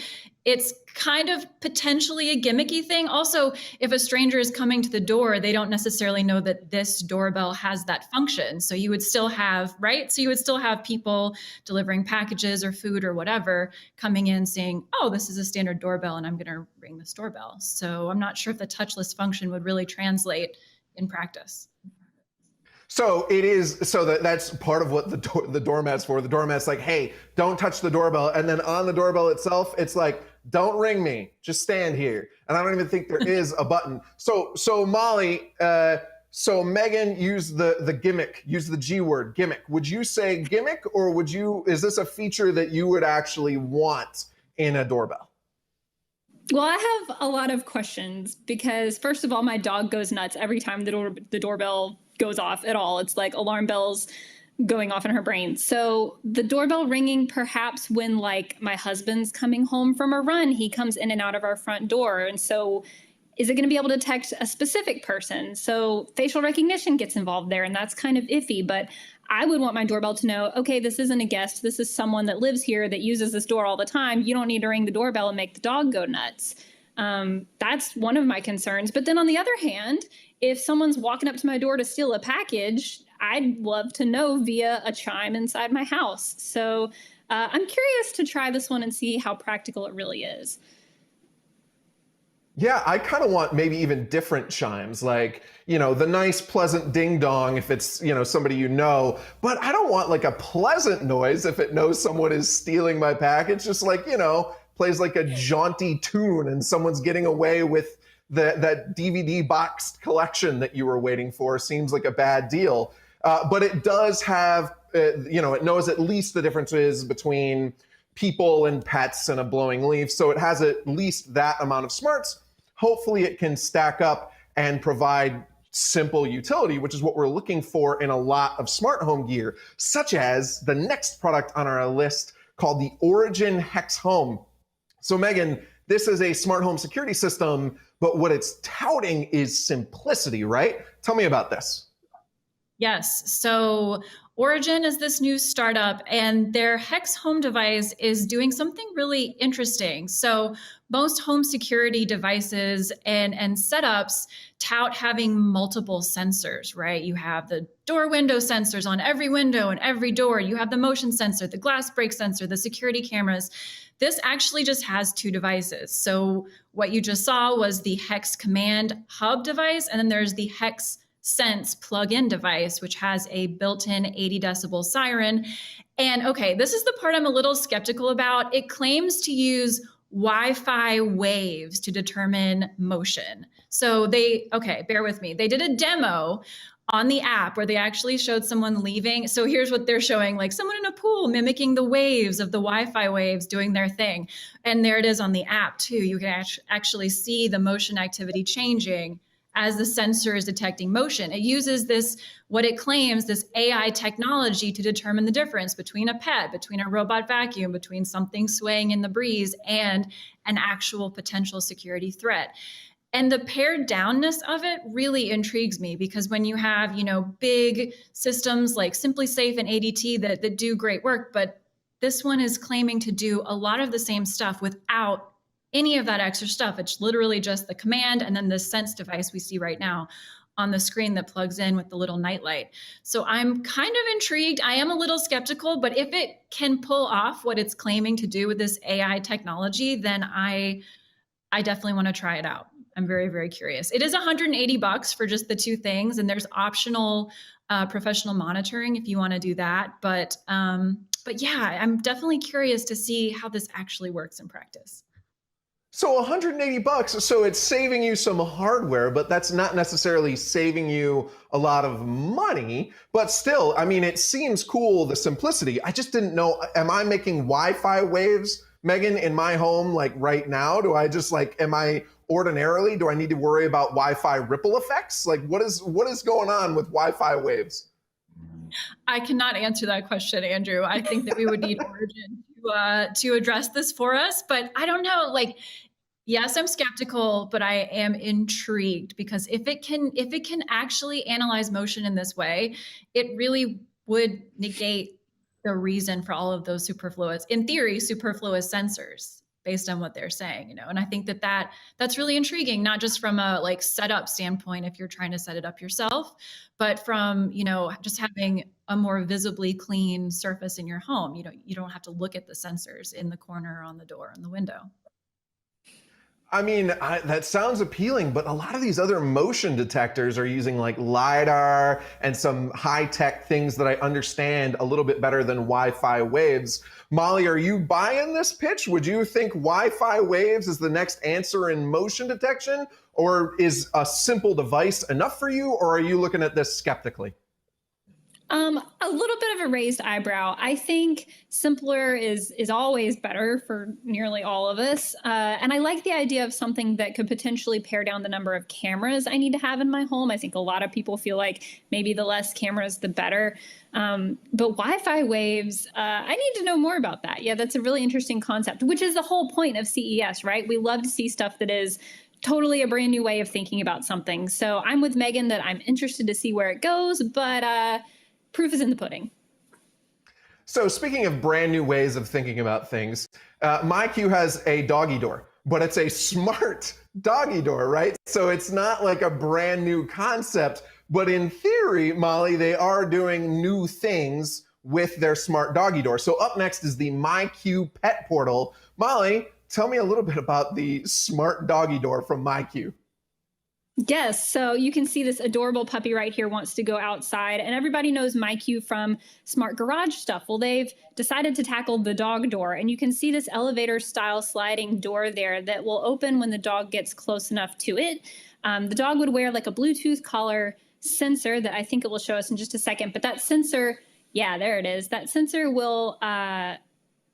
it's kind of potentially a gimmicky thing. Also, if a stranger is coming to the door, they don't necessarily know that this doorbell has that function. So you would still have, right? So you would still have people delivering packages or food or whatever coming in saying, oh, this is a standard doorbell and I'm going to ring this doorbell. So I'm not sure if the touchless function would really translate in practice. So it is, so that's part of what the doormat's for. The doormat's like, hey, don't touch the doorbell. And then on the doorbell itself, it's like, don't ring me, just stand here. And I don't even think there is a button. So Molly, so Megan used the gimmick, used the G word, gimmick. Would you say gimmick, or is this a feature that you would actually want in a doorbell? Well, I have a lot of questions because, first of all, my dog goes nuts every time the doorbell goes off at all. It's like alarm bells going off in her brain. So the doorbell ringing perhaps when like my husband's coming home from a run, he comes in and out of our front door. And so is it going to be able to detect a specific person? So facial recognition gets involved there, and that's kind of iffy. But I would want my doorbell to know, okay, this isn't a guest. This is someone that lives here that uses this door all the time. You don't need to ring the doorbell and make the dog go nuts. That's one of my concerns. But then on the other hand, if someone's walking up to my door to steal a package, I'd love to know via a chime inside my house. So I'm curious to try this one and see how practical it really is. Yeah, I kind of want maybe even different chimes, like, the nice, pleasant ding dong if it's, somebody you know, but I don't want like a pleasant noise if it knows someone is stealing my package, just like, plays like a jaunty tune and someone's getting away with that DVD boxed collection that you were waiting for. Seems like a bad deal. But it does have, it knows at least the differences between people and pets and a blowing leaf. So it has at least that amount of smarts. Hopefully it can stack up and provide simple utility, which is what we're looking for in a lot of smart home gear, such as the next product on our list called the Origin Hex Home. So Megan, this is a smart home security system, but what it's touting is simplicity, right? Tell me about this. Yes. So Origin is this new startup, and their Hex Home device is doing something really interesting. So most home security devices and setups tout having multiple sensors, right? You have the door window sensors on every window and every door. You have the motion sensor, the glass break sensor, the security cameras. This actually just has two devices. So what you just saw was the Hex Command Hub device, and then there's the Hex Sense plug-in device, which has a built-in 80 decibel siren. And okay, this is the part I'm a little skeptical about. It claims to use Wi-Fi waves to determine motion. So bear with me. They did a demo on the app where they actually showed someone leaving. So here's what they're showing, like someone in a pool mimicking the waves of the Wi-Fi waves doing their thing. And there it is on the app too. You can actually see the motion activity changing as the sensor is detecting motion. It uses this, what it claims, this AI technology to determine the difference between a pet, between a robot vacuum, between something swaying in the breeze and an actual potential security threat. And the pared downness of it really intrigues me, because when you have, big systems like SimpliSafe and ADT that do great work, but this one is claiming to do a lot of the same stuff without any of that extra stuff. It's literally just the command and then the Sense device we see right now on the screen that plugs in with the little nightlight. So I'm kind of intrigued. I am a little skeptical, but if it can pull off what it's claiming to do with this AI technology, then I definitely want to try it out. I'm very, very curious. It is $180 for just the two things, and there's optional professional monitoring if you want to do that. But yeah, I'm definitely curious to see how this actually works in practice. So $180, so it's saving you some hardware, but that's not necessarily saving you a lot of money. But still, I mean, it seems cool, the simplicity. I just didn't know, am I making Wi-Fi waves, Megan, in my home like right now? Do I just do I need to worry about Wi-Fi ripple effects? Like what is going on with Wi-Fi waves? I cannot answer that question, Andrew. I think that we would need Origin to address this for us, but I don't know, yes, I'm skeptical, but I am intrigued, because if it can actually analyze motion in this way, it really would negate the reason for all of those superfluous sensors based on what they're saying, and I think that's really intriguing, not just from a setup standpoint if you're trying to set it up yourself, but from, just having a more visibly clean surface in your home. You don't have to look at the sensors in the corner, on the door, on the window. I mean, that sounds appealing, but a lot of these other motion detectors are using like LiDAR and some high-tech things that I understand a little bit better than Wi-Fi waves. Molly, are you buying this pitch? Would you think Wi-Fi waves is the next answer in motion detection? Or is a simple device enough for you? Or are you looking at this skeptically? A little bit of a raised eyebrow. I think simpler is always better for nearly all of us. And I like the idea of something that could potentially pare down the number of cameras I need to have in my home. I think a lot of people feel like maybe the less cameras, the better. But Wi-Fi waves, I need to know more about that. Yeah, that's a really interesting concept, which is the whole point of CES, right? We love to see stuff that is totally a brand new way of thinking about something. So I'm with Megan that I'm interested to see where it goes, but proof is in the pudding. So speaking of brand new ways of thinking about things, MyQ has a doggy door, but it's a smart doggy door, right? So it's not like a brand new concept, but in theory, Molly, they are doing new things with their smart doggy door. So up next is the MyQ Pet Portal. Molly, tell me a little bit about the smart doggy door from MyQ. Yes, so you can see this adorable puppy right here wants to go outside, and everybody knows MyQ from smart garage stuff. Well, they've decided to tackle the dog door, and you can see this elevator style sliding door there that will open when the dog gets close enough to it. The dog would wear like a Bluetooth collar sensor that I think it will show us in just a second, but that sensor, yeah, there it is. That sensor will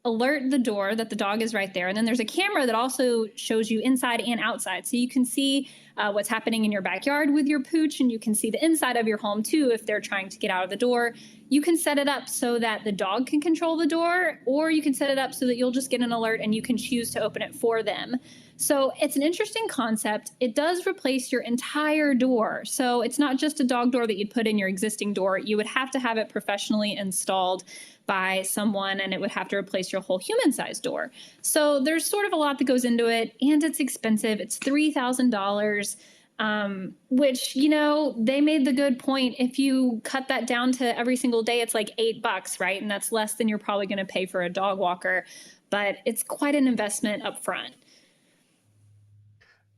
alert the door that the dog is right there. And then there's a camera that also shows you inside and outside. So you can see what's happening in your backyard with your pooch, and you can see the inside of your home too if they're trying to get out of the door. You can set it up so that the dog can control the door, or you can set it up so that you'll just get an alert and you can choose to open it for them. So it's an interesting concept. It does replace your entire door. So it's not just a dog door that you'd put in your existing door. You would have to have it professionally installed by someone, and it would have to replace your whole human-sized door. So there's sort of a lot that goes into it, and it's expensive. It's $3,000, which, you know, they made the good point. If you cut that down to every single day, it's like $8, right? And that's less than you're probably going to pay for a dog walker, but it's quite an investment up front.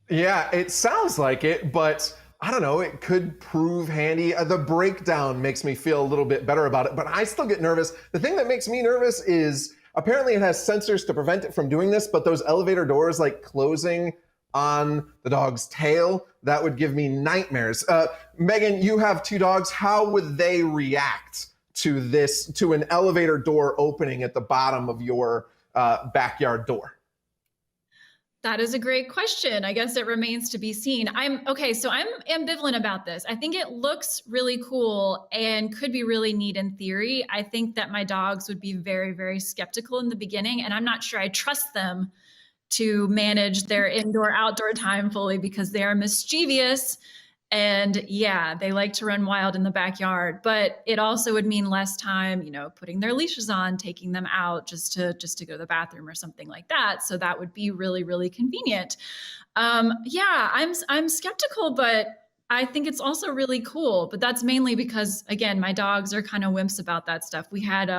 Yeah, it sounds like it, but I don't know, it could prove handy. The breakdown makes me feel a little bit better about it, but I still get nervous. The thing that makes me nervous is apparently it has sensors to prevent it from doing this, but those elevator doors like closing on the dog's tail, that would give me nightmares. Megan, you have 2 dogs. How would they react to this, to an elevator door opening at the bottom of your backyard door? That is a great question. I guess it remains to be seen. I'm ambivalent about this. I think it looks really cool and could be really neat in theory. I think that my dogs would be very, very skeptical in the beginning, and I'm not sure I trust them to manage their indoor-outdoor time fully because they are mischievous. And yeah, they like to run wild in the backyard, but it also would mean less time, you know, putting their leashes on, taking them out just to go to the bathroom or something like that. So that would be really, really convenient. Yeah, I'm skeptical, but I think it's also really cool. But that's mainly because, again, my dogs are kind of wimps about that stuff. We had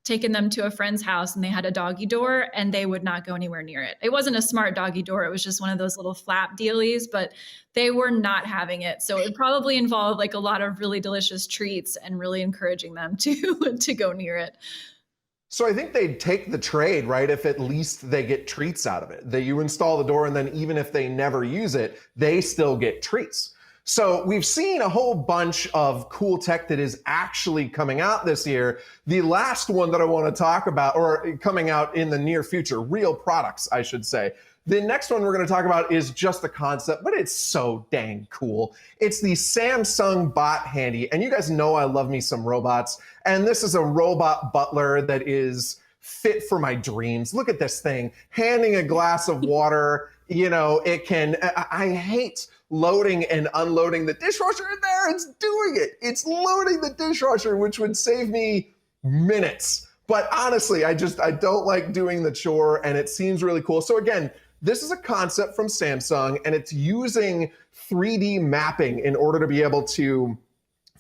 taken them to a friend's house and they had a doggy door and they would not go anywhere near it. It wasn't a smart doggy door. It was just one of those little flap dealies, but they were not having it. So it probably involved like a lot of really delicious treats and really encouraging them to go near it. So I think they'd take the trade, right? If at least they get treats out of it. That you install the door and then even if they never use it, they still get treats. So we've seen a whole bunch of cool tech that is actually coming out this year. The last one that I want to talk about, or coming out in the near future, real products, I should say. The next one we're going to talk about is just a concept, but it's so dang cool. It's the Samsung Bot Handy. And you guys know I love me some robots. And this is a robot butler that is fit for my dreams. Look at this thing, handing a glass of water. You know, it can, I hate loading and unloading the dishwasher in there. It's doing it. It's loading the dishwasher, which would save me minutes. But honestly, I don't like doing the chore, and it seems really cool. So again, this is a concept from Samsung, and it's using 3D mapping in order to be able to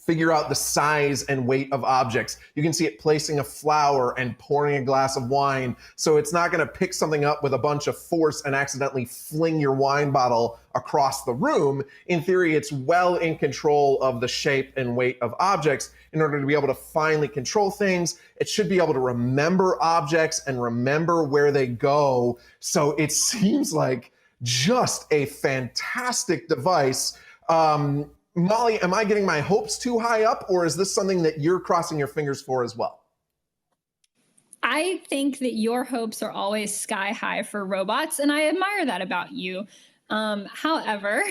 figure out the size and weight of objects. You can see it placing a flower and pouring a glass of wine. So it's not going to pick something up with a bunch of force and accidentally fling your wine bottle across the room. In theory, it's well in control of the shape and weight of objects in order to be able to finely control things. It should be able to remember objects and remember where they go. So it seems like just a fantastic device. Molly, am I getting my hopes too high up, or is this something that you're crossing your fingers for as well? I think that your hopes are always sky high for robots, and I admire that about you. However,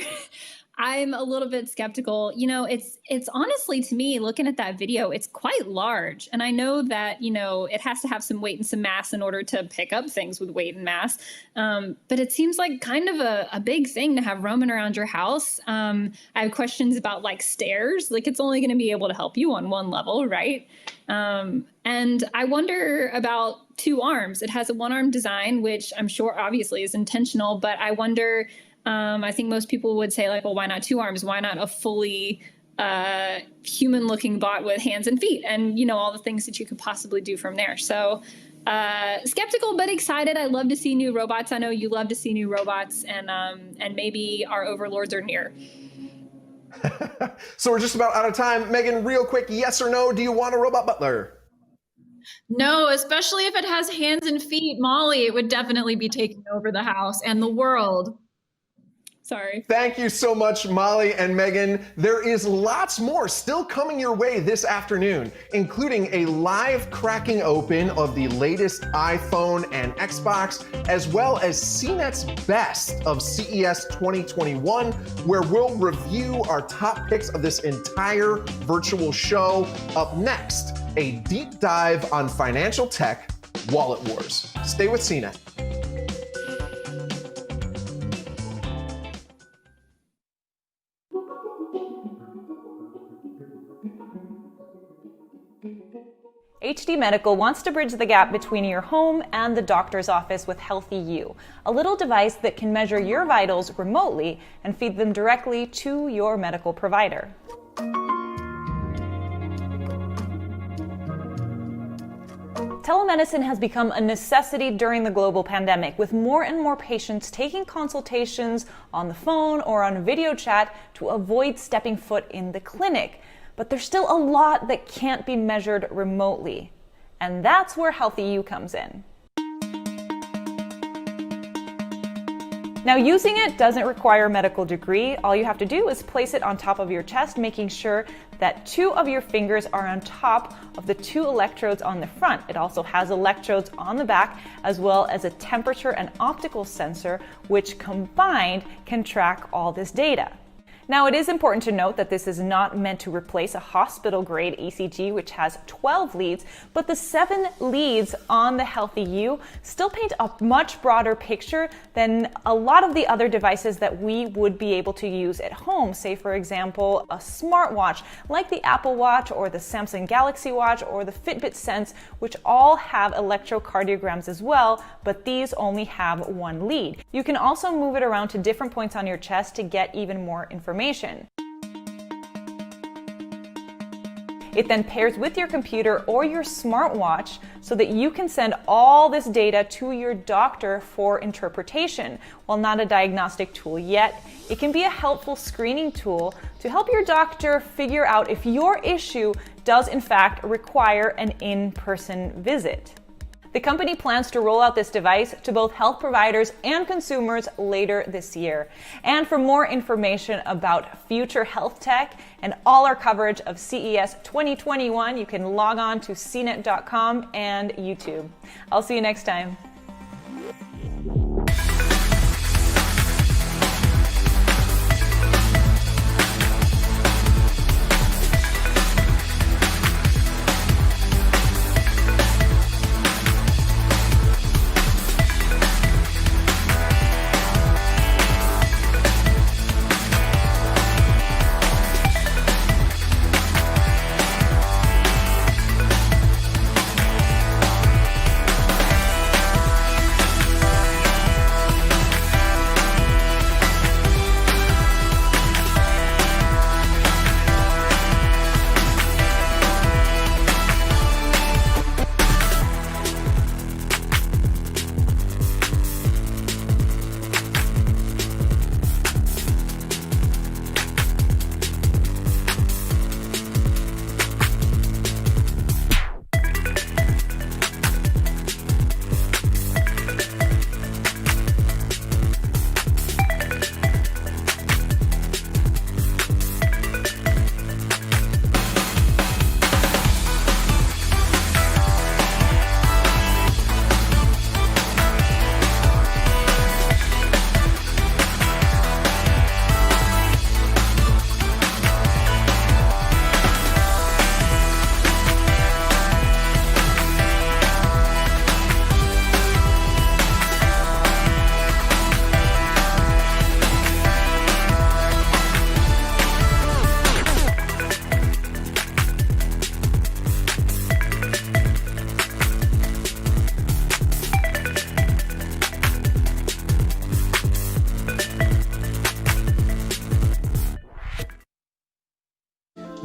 I'm a little bit skeptical. You know, it's honestly, to me, looking at that video, it's quite large. And I know that, you know, it has to have some weight and some mass in order to pick up things with weight and mass. But it seems like kind of a big thing to have roaming around your house. I have questions about like stairs. Like, it's only going to be able to help you on one level, right? And I wonder about two arms. It has a one-arm design, which I'm sure obviously is intentional, but I wonder, I think most people would say like, well, why not two arms? Why not a fully human-looking bot with hands and feet and, you know, all the things that you could possibly do from there. So skeptical, but excited. I love to see new robots. I know you love to see new robots, and maybe our overlords are near. So we're just about out of time. Megan, real quick, yes or no, do you want a robot butler? No, especially if it has hands and feet. Molly, it would definitely be taking over the house and the world. Sorry. Thank you so much, Molly and Megan. There is lots more still coming your way this afternoon, including a live cracking open of the latest iPhone and Xbox, as well as CNET's best of CES 2021, where we'll review our top picks of this entire virtual show. Up next, a deep dive on financial tech, wallet wars. Stay with CNET. HD Medical wants to bridge the gap between your home and the doctor's office with Healthy You, a little device that can measure your vitals remotely and feed them directly to your medical provider. Telemedicine has become a necessity during the global pandemic, with more and more patients taking consultations on the phone or on video chat to avoid stepping foot in the clinic. But there's still a lot that can't be measured remotely. And that's where Healthy You comes in. Now, using it doesn't require a medical degree. All you have to do is place it on top of your chest, making sure that 2 of your fingers are on top of the 2 electrodes on the front. It also has electrodes on the back, as well as a temperature and optical sensor, which combined can track all this data. Now, it is important to note that this is not meant to replace a hospital-grade ECG, which has 12 leads, but the 7 leads on the Healthy You still paint a much broader picture than a lot of the other devices that we would be able to use at home. Say, for example, a smartwatch like the Apple Watch or the Samsung Galaxy Watch or the Fitbit Sense, which all have electrocardiograms as well, but these only have 1 lead. You can also move it around to different points on your chest to get even more information. It then pairs with your computer or your smartwatch so that you can send all this data to your doctor for interpretation. While not a diagnostic tool yet, it can be a helpful screening tool to help your doctor figure out if your issue does in fact require an in-person visit. The company plans to roll out this device to both health providers and consumers later this year. And for more information about future health tech and all our coverage of CES 2021, you can log on to cnet.com and YouTube. I'll see you next time.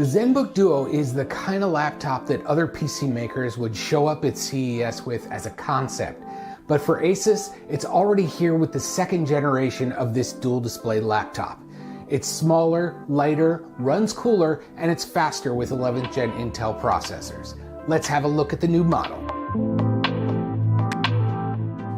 The ZenBook Duo is the kind of laptop that other PC makers would show up at CES with as a concept. But for Asus, it's already here with the second generation of this dual display laptop. It's smaller, lighter, runs cooler, and it's faster with 11th gen Intel processors. Let's have a look at the new model.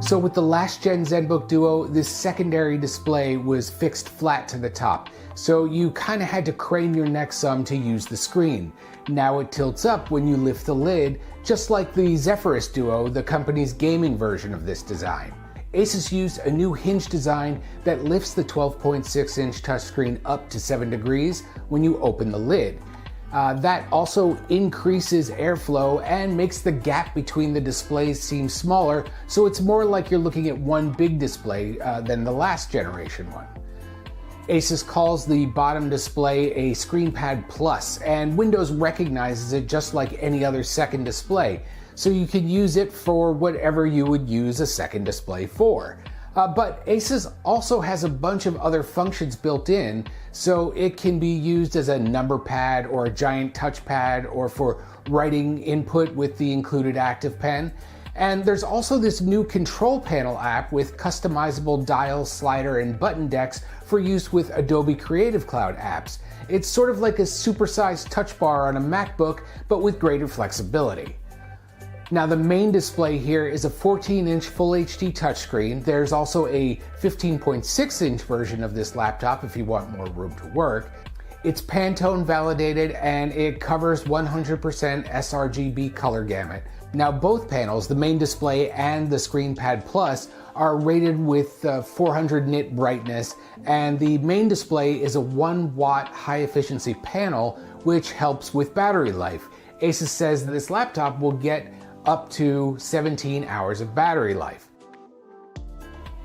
So with the last gen ZenBook Duo, this secondary display was fixed flat to the top. So you kind of had to crane your neck some to use the screen. Now it tilts up when you lift the lid, just like the Zephyrus Duo, the company's gaming version of this design. Asus used a new hinge design that lifts the 12.6 inch touchscreen up to 7 degrees when you open the lid. That also increases airflow and makes the gap between the displays seem smaller, so it's more like you're looking at one big display than the last generation one. Asus calls the bottom display a ScreenPad Plus, and Windows recognizes it just like any other second display, so you can use it for whatever you would use a second display for. But Asus also has a bunch of other functions built in, so it can be used as a number pad or a giant touchpad or for writing input with the included Active Pen. And there's also this new control panel app with customizable dial, slider, and button decks for use with Adobe Creative Cloud apps. It's sort of like a supersized touch bar on a MacBook, but with greater flexibility. Now the main display here is a 14-inch Full HD touchscreen. There's also a 15.6-inch version of this laptop if you want more room to work. It's Pantone validated and it covers 100% sRGB color gamut. Now both panels, the main display and the ScreenPad Plus, are rated with 400 nit brightness, and the main display is a 1 watt high efficiency panel which helps with battery life. Asus says that this laptop will get up to 17 hours of battery life.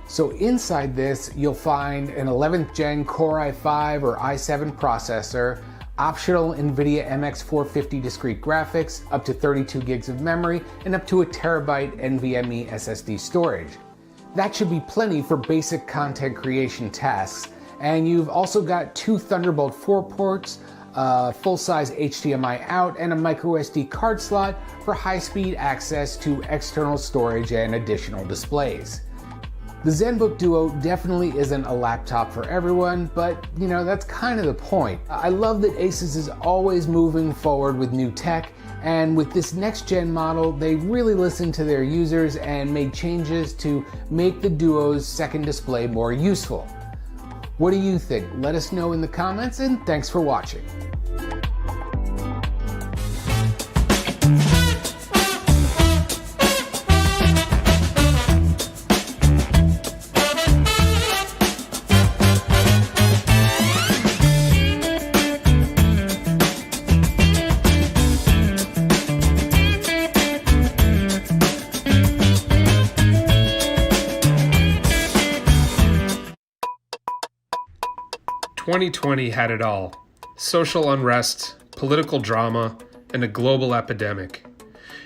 So inside this, you'll find an 11th gen Core i5 or i7 processor, optional NVIDIA MX450 discrete graphics, up to 32 gigs of memory, and up to a terabyte NVMe SSD storage. That should be plenty for basic content creation tasks. And you've also got 2 Thunderbolt 4 ports, full-size HDMI out, and a microSD card slot for high-speed access to external storage and additional displays. The ZenBook Duo definitely isn't a laptop for everyone, but that's kind of the point. I love that Asus is always moving forward with new tech, and with this next gen model, they really listened to their users and made changes to make the Duo's second display more useful. What do you think? Let us know in the comments, and thanks for watching. "2020 had it all: social unrest, political drama, and a global epidemic.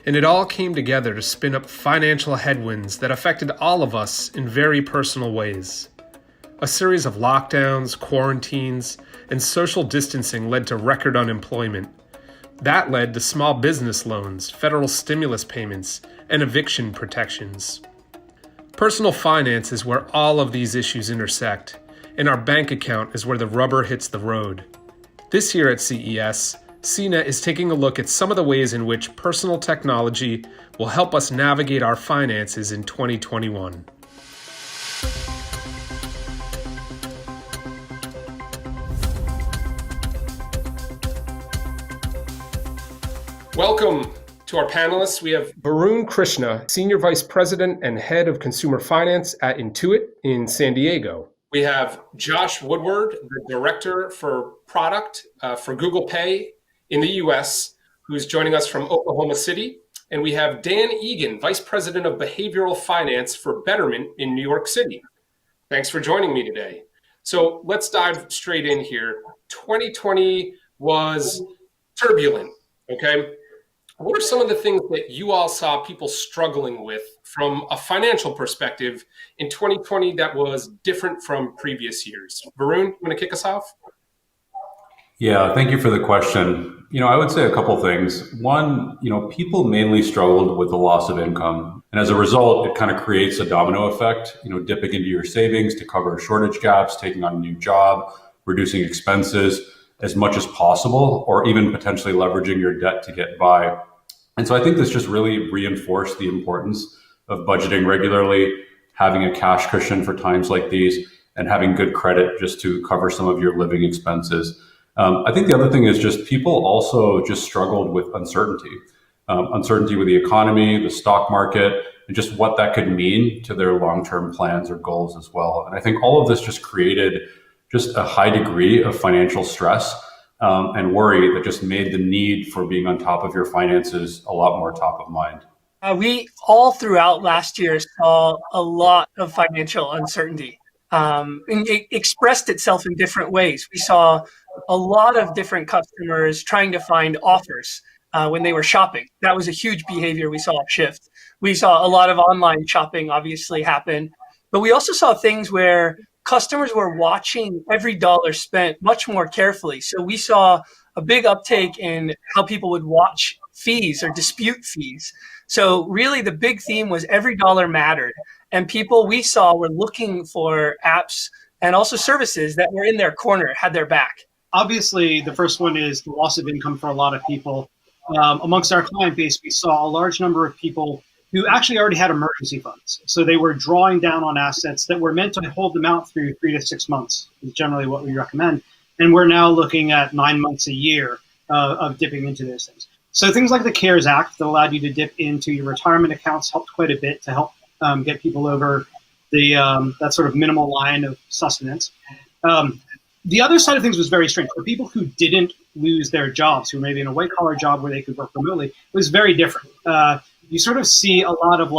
And it all came together to spin up financial headwinds that affected all of us in very personal ways. A series of lockdowns, quarantines, and social distancing led to record unemployment. That led to small business loans, federal stimulus payments, and eviction protections. Personal finance is where all of these issues intersect, and our bank account is where the rubber hits the road. This year at CES, CNET is taking a look at some of the ways in which personal technology will help us navigate our finances in 2021. Welcome to our panelists. We have Varun Krishna, Senior Vice President and Head of Consumer Finance at Intuit in San Diego. We have Josh Woodward, the Director for Product for Google Pay in the US, who's joining us from Oklahoma City. And we have Dan Egan, Vice President of Behavioral Finance for Betterment in New York City. Thanks for joining me today. So let's dive straight in here. 2020 was turbulent, okay? What are some of the things that you all saw people struggling with from a financial perspective in 2020 that was different from previous years? Varun, you want to kick us off? Yeah, thank you for the question. I would say a couple things. One, people mainly struggled with the loss of income. And as a result, it kind of creates a domino effect, dipping into your savings to cover shortage gaps, taking on a new job, reducing expenses as much as possible, or even potentially leveraging your debt to get by. And so I think this just really reinforced the importance of budgeting regularly, having a cash cushion for times like these, and having good credit just to cover some of your living expenses. I think the other thing is just people also just struggled with uncertainty. Uncertainty with the economy, the stock market, and just what that could mean to their long-term plans or goals as well. And I think all of this just created just a high degree of financial stress and worry that just made the need for being on top of your finances a lot more top of mind. We all throughout last year saw a lot of financial uncertainty. And it expressed itself in different ways. We saw a lot of different customers trying to find offers when they were shopping. That was a huge behavior we saw shift. We saw a lot of online shopping obviously happen, but we also saw things where customers were watching every dollar spent much more carefully. So we saw a big uptake in how people would watch fees or dispute fees. So really the big theme was every dollar mattered. And people we saw were looking for apps and also services that were in their corner, had their back. Obviously, the first one is the loss of income for a lot of people. Amongst our client base, we saw a large number of people who actually already had emergency funds. So they were drawing down on assets that were meant to hold them out through 3 to 6 months, is generally what we recommend. And we're now looking at 9 months a year of dipping into those things. So things like the CARES Act that allowed you to dip into your retirement accounts helped quite a bit to help get people over the that sort of minimal line of sustenance. The other side of things was very strange. For people who didn't lose their jobs, who were maybe in a white-collar job where they could work remotely, it was very different. You sort of see a lot of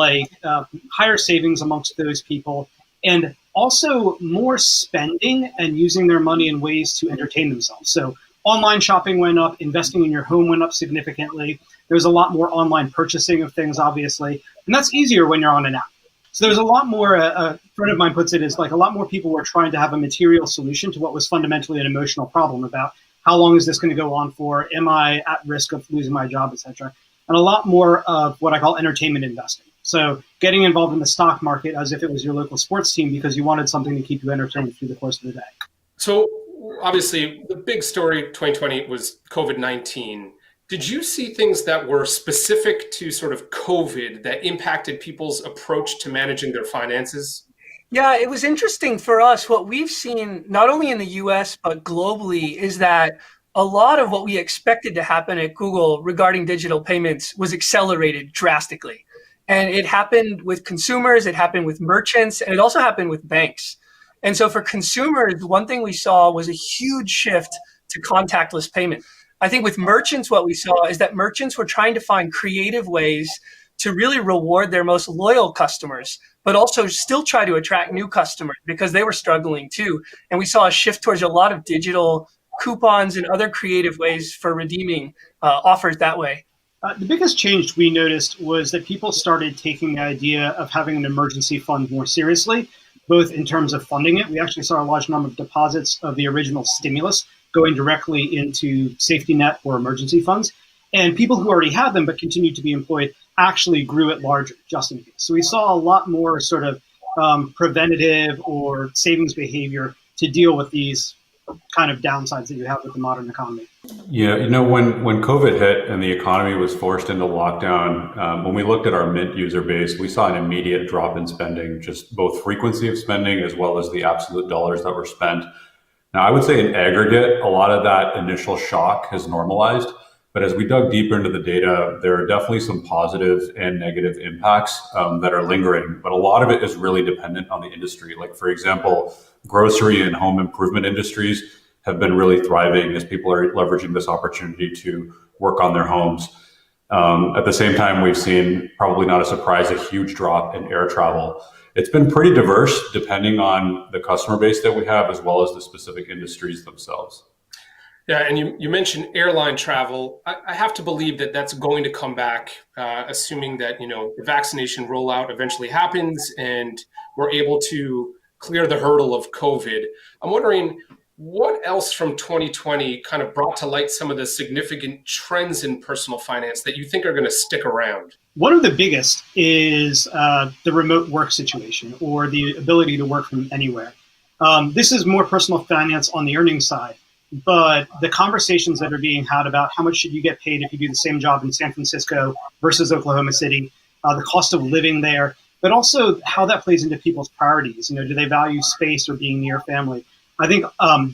higher savings amongst those people, and also more spending and using their money in ways to entertain themselves. So online shopping went up, investing in your home went up significantly. There's a lot more online purchasing of things, obviously, and that's easier when you're on an app. So there's a lot more, a friend of mine puts it as like a lot more people were trying to have a material solution to what was fundamentally an emotional problem about how long is this going to go on for? Am I at risk of losing my job, et cetera? And a lot more of what I call entertainment investing. So getting involved in the stock market as if it was your local sports team because you wanted something to keep you entertained through the course of the day. So obviously the big story 2020 was COVID-19. Did you see things that were specific to sort of COVID that impacted people's approach to managing their finances? Yeah, it was interesting for us. What we've seen, not only in the US, but globally, is that a lot of what we expected to happen at Google regarding digital payments was accelerated drastically. And it happened with consumers, it happened with merchants, and it also happened with banks. And so for consumers, one thing we saw was a huge shift to contactless payment. I think with merchants, what we saw is that merchants were trying to find creative ways to really reward their most loyal customers, but also still try to attract new customers because they were struggling too. And we saw a shift towards a lot of digital coupons and other creative ways for redeeming offers that way. The biggest change we noticed was that people started taking the idea of having an emergency fund more seriously, both in terms of funding it. We actually saw a large number of deposits of the original stimulus going directly into safety net or emergency funds. And people who already had them but continued to be employed actually grew at larger just in case. So we saw a lot more sort of preventative or savings behavior to deal with these kind of downsides that you have with the modern economy. Yeah, when COVID hit and the economy was forced into lockdown, when we looked at our Mint user base, we saw an immediate drop in spending, just both frequency of spending as well as the absolute dollars that were spent. Now, I would say in aggregate, a lot of that initial shock has normalized. But as we dug deeper into the data, there are definitely some positive and negative impacts that are lingering. But a lot of it is really dependent on the industry. Like, for example, grocery and home improvement industries have been really thriving as people are leveraging this opportunity to work on their homes. At the same time, we've seen, probably not a surprise, a huge drop in air travel. It's been pretty diverse depending on the customer base that we have, as well as the specific industries themselves. Yeah, and you mentioned airline travel. I have to believe that that's going to come back, assuming that the vaccination rollout eventually happens and we're able to clear the hurdle of COVID. I'm wondering, what else from 2020 kind of brought to light some of the significant trends in personal finance that you think are going to stick around? One of the biggest is the remote work situation, or the ability to work from anywhere. This is more personal finance on the earnings side, but the conversations that are being had about how much should you get paid if you do the same job in San Francisco versus Oklahoma City, the cost of living there, but also how that plays into people's priorities. You know, do they value space or being near family? I think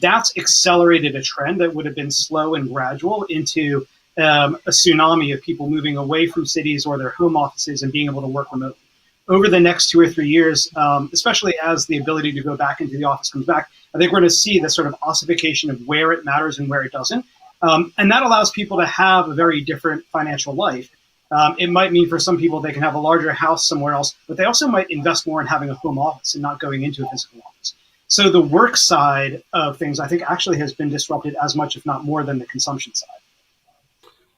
that's accelerated a trend that would have been slow and gradual into a tsunami of people moving away from cities or their home offices and being able to work remotely. Over the next 2 or 3 years, especially as the ability to go back into the office comes back, I think we're going to see the sort of ossification of where it matters and where it doesn't. And that allows people to have a very different financial life. It might mean for some people they can have a larger house somewhere else, but they also might invest more in having a home office and not going into a physical office. So the work side of things, I think, actually has been disrupted as much, if not more, than the consumption side.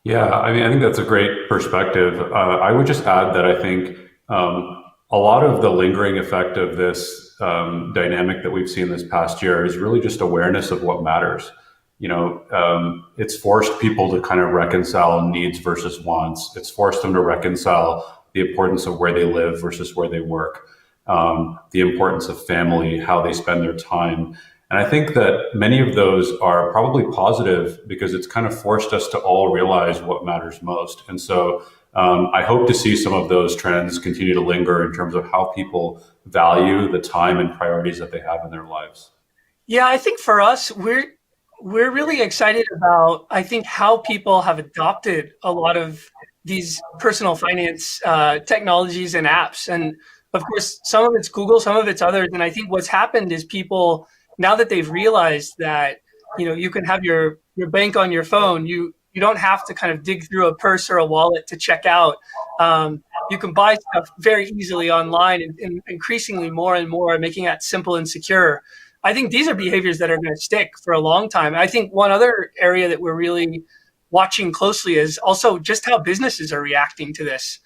Yeah, I mean, I think that's a great perspective. I would just add that I think a lot of the lingering effect of this dynamic that we've seen this past year is really just awareness of what matters. You know, it's forced people to kind of reconcile needs versus wants. It's forced them to reconcile the importance of where they live versus where they work, the importance of family, how they spend their time. And I think that many of those are probably positive because it's kind of forced us to all realize what matters most. And so I hope to see some of those trends continue to linger in terms of how people value the time and priorities that they have in their lives. Yeah, I think for us, we're really excited about, I think, how people have adopted a lot of these personal finance technologies and apps. And of course, some of it's Google, some of it's others. And I think what's happened is people, now that they've realized that, you know, you can have your bank on your phone, you don't have to kind of dig through a purse or a wallet to check out. You can buy stuff very easily online, and increasingly more and more, making that simple and secure. I think these are behaviors that are going to stick for a long time. I think one other area that we're really watching closely is also just how businesses are reacting to this.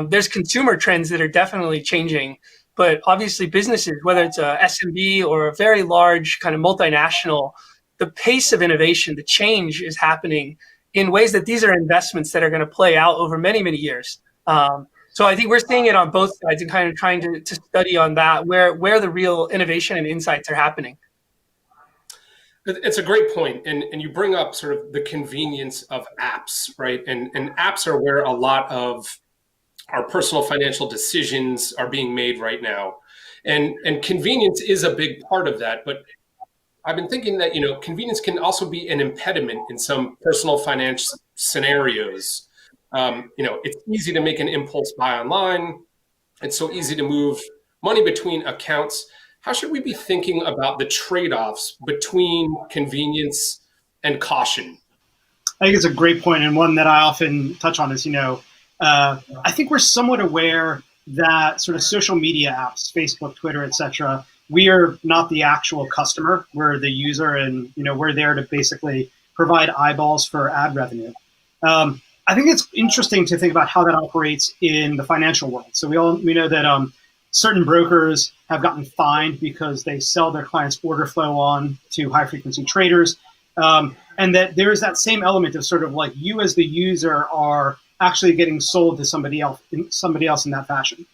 There's consumer trends that are definitely changing, but obviously businesses, whether it's a SMB or a very large kind of multinational, the pace of innovation, the change is happening in ways that these are investments that are going to play out over many, many years. So I think we're seeing it on both sides and kind of trying to study on that, where the real innovation and insights are happening. It's a great point. And you bring up sort of the convenience of apps, right? And apps are where a lot of our personal financial decisions are being made right now. And convenience is a big part of that. But I've been thinking that, you know, convenience can also be an impediment in some personal finance scenarios. You know, it's easy to make an impulse buy online. It's so easy to move money between accounts. How should we be thinking about the trade-offs between convenience and caution? I think it's a great point, and one that I often touch on is, you know, I think we're somewhat aware that sort of social media apps, Facebook, Twitter, etc., we are not the actual customer. We're the user, and, you know, we're there to basically provide eyeballs for ad revenue. I think it's interesting to think about how that operates in the financial world. So we know that certain brokers have gotten fined because they sell their clients' order flow on to high frequency traders, and that there is that same element of sort of like you as the user are actually getting sold to somebody else in that fashion.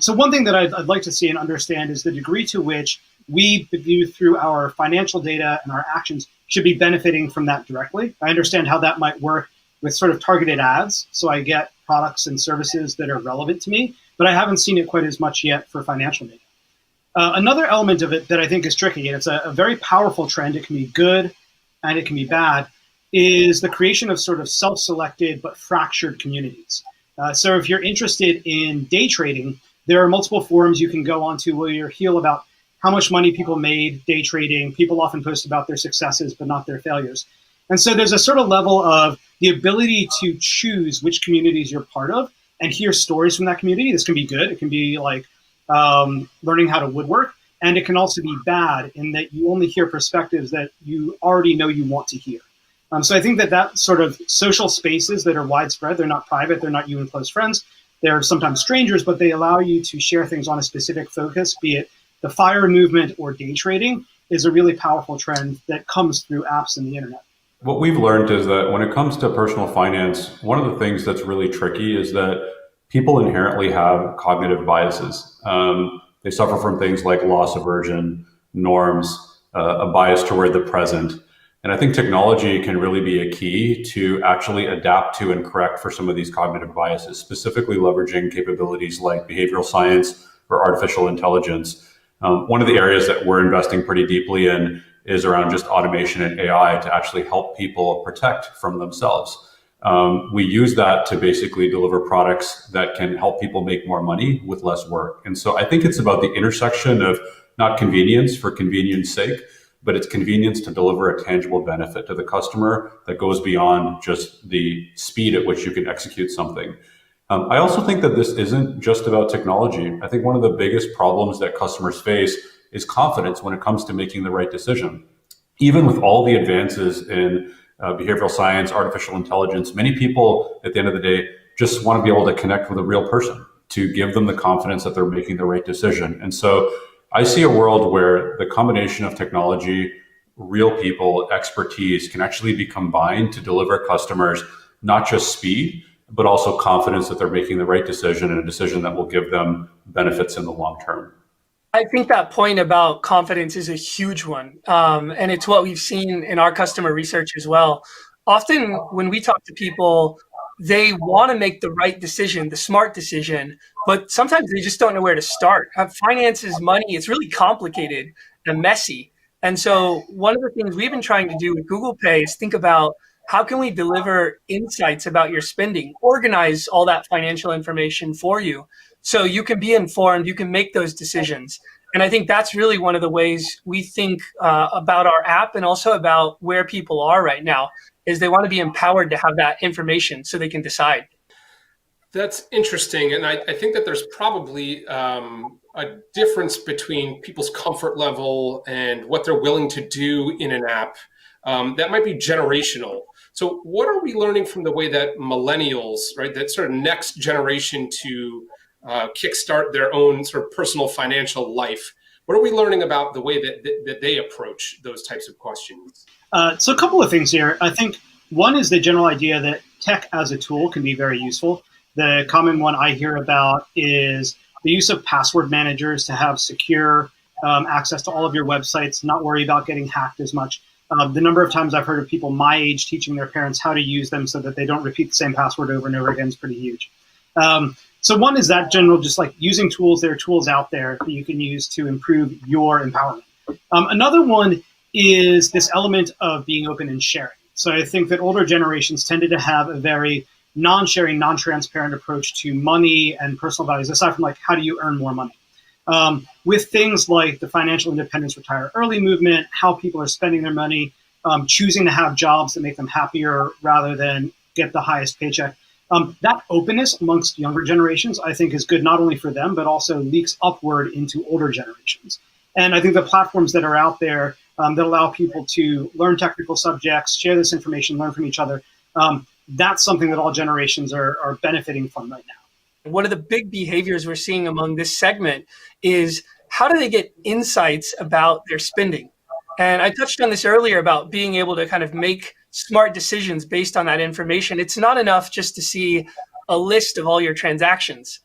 So one thing that I'd like to see and understand is the degree to which we view through our financial data and our actions should be benefiting from that directly. I understand how that might work with sort of targeted ads, so I get products and services that are relevant to me, but I haven't seen it quite as much yet for financial data. Another element of it that I think is tricky, and it's a very powerful trend, it can be good and it can be bad, is the creation of sort of self-selected but fractured communities. So if you're interested in day trading, there are multiple forums you can go onto where you'll hear about how much money people made day trading. People often post about their successes, but not their failures. And so there's a sort of level of the ability to choose which communities you're part of and hear stories from that community. This can be good. It can be like learning how to woodwork. And it can also be bad in that you only hear perspectives that you already know you want to hear. So I think that sort of social spaces that are widespread, they're not private, they're not you and close friends, they're sometimes strangers, but they allow you to share things on a specific focus, be it the FIRE movement or day trading, is a really powerful trend that comes through apps and the internet. What we've learned is that when it comes to personal finance, one of the things that's really tricky is that people inherently have cognitive biases. They suffer from things like loss aversion, norms, a bias toward the present. And I think technology can really be a key to actually adapt to and correct for some of these cognitive biases, specifically leveraging capabilities like behavioral science or artificial intelligence. One of the areas that we're investing pretty deeply in is around just automation and AI to actually help people protect from themselves. We use that to basically deliver products that can help people make more money with less work. And so I think it's about the intersection of not convenience for convenience sake, but it's convenience to deliver a tangible benefit to the customer that goes beyond just the speed at which you can execute something. I also think that this isn't just about technology. I think one of the biggest problems that customers face is confidence when it comes to making the right decision. Even with all the advances in behavioral science, artificial intelligence, many people at the end of the day just want to be able to connect with a real person to give them the confidence that they're making the right decision. And so I see a world where the combination of technology, real people, expertise can actually be combined to deliver customers not just speed, but also confidence that they're making the right decision and a decision that will give them benefits in the long term. I think that point about confidence is a huge one. And it's what we've seen in our customer research as well. Often when we talk to people, they want to make the right decision, the smart decision, but sometimes they just don't know where to start. Finances, money, it's really complicated and messy. And so one of the things we've been trying to do with Google Pay is think about how can we deliver insights about your spending, organize all that financial information for you so you can be informed, you can make those decisions. And I think that's really one of the ways we think about our app and also about where people are right now, is they want to be empowered to have that information so they can decide. That's interesting. And I think that there's probably a difference between people's comfort level and what they're willing to do in an app that might be generational. So what are we learning from the way that millennials, right, that sort of next generation to kickstart their own sort of personal financial life, what are we learning about the way that they approach those types of questions? So a couple of things here. I think one is the general idea that tech as a tool can be very useful. The common one I hear about is the use of password managers to have secure access to all of your websites, not worry about getting hacked as much. The number of times I've heard of people my age teaching their parents how to use them so that they don't repeat the same password over and over again is pretty huge. So one is that general, just like using tools, there are tools out there that you can use to improve your empowerment. Another one is this element of being open and sharing. So I think that older generations tended to have a very non-sharing, non-transparent approach to money and personal values, aside from like, how do you earn more money? With things like the financial independence retire early movement, how people are spending their money, choosing to have jobs that make them happier rather than get the highest paycheck. That openness amongst younger generations, I think, is good not only for them, but also leaks upward into older generations. And I think the platforms that are out there that allow people to learn technical subjects, share this information, learn from each other, that's something that all generations are benefiting from right now. One of the big behaviors we're seeing among this segment is how do they get insights about their spending? And I touched on this earlier about being able to kind of make smart decisions based on that information. It's not enough just to see a list of all your transactions.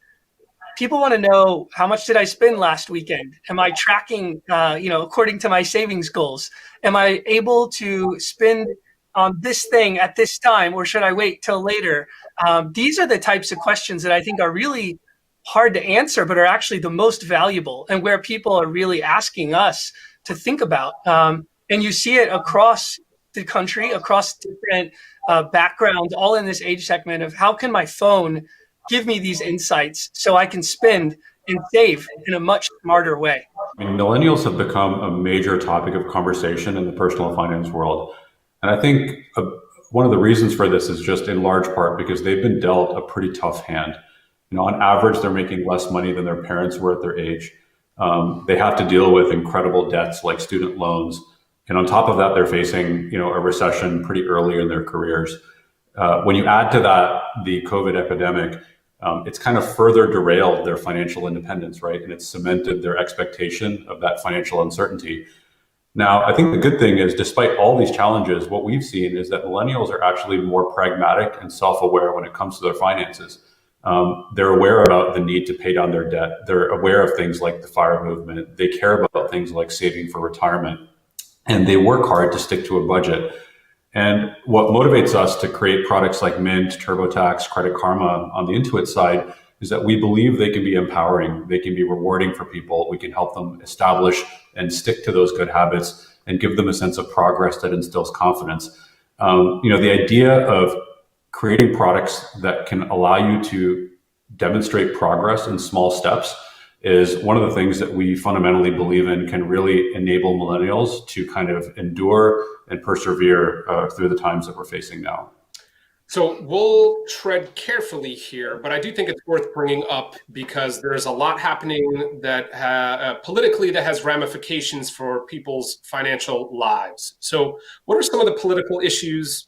People want to know, how much did I spend last weekend? Am I tracking, according to my savings goals? Am I able to spend on this thing at this time, or should I wait till later? These are the types of questions that I think are really hard to answer, but are actually the most valuable and where people are really asking us to think about. And you see it across the country, across different backgrounds, all in this age segment of how can my phone give me these insights so I can spend and save in a much smarter way. I mean, millennials have become a major topic of conversation in the personal finance world. And I think one of the reasons for this is just in large part because they've been dealt a pretty tough hand. You know, on average, they're making less money than their parents were at their age. They have to deal with incredible debts like student loans. And on top of that, they're facing, a recession pretty early in their careers. When you add to that the COVID epidemic, it's kind of further derailed their financial independence, right? And it's cemented their expectation of that financial uncertainty. Now, I think the good thing is, despite all these challenges, what we've seen is that millennials are actually more pragmatic and self-aware when it comes to their finances. They're aware about the need to pay down their debt. They're aware of things like the FIRE movement. They care about things like saving for retirement, and they work hard to stick to a budget. And what motivates us to create products like Mint, TurboTax, Credit Karma on the Intuit side is that we believe they can be empowering, they can be rewarding for people. We can help them establish and stick to those good habits and give them a sense of progress that instills confidence. The idea of creating products that can allow you to demonstrate progress in small steps is one of the things that we fundamentally believe in can really enable millennials to kind of endure and persevere through the times that we're facing now. So we'll tread carefully here, but I do think it's worth bringing up because there's a lot happening that politically that has ramifications for people's financial lives. So what are some of the political issues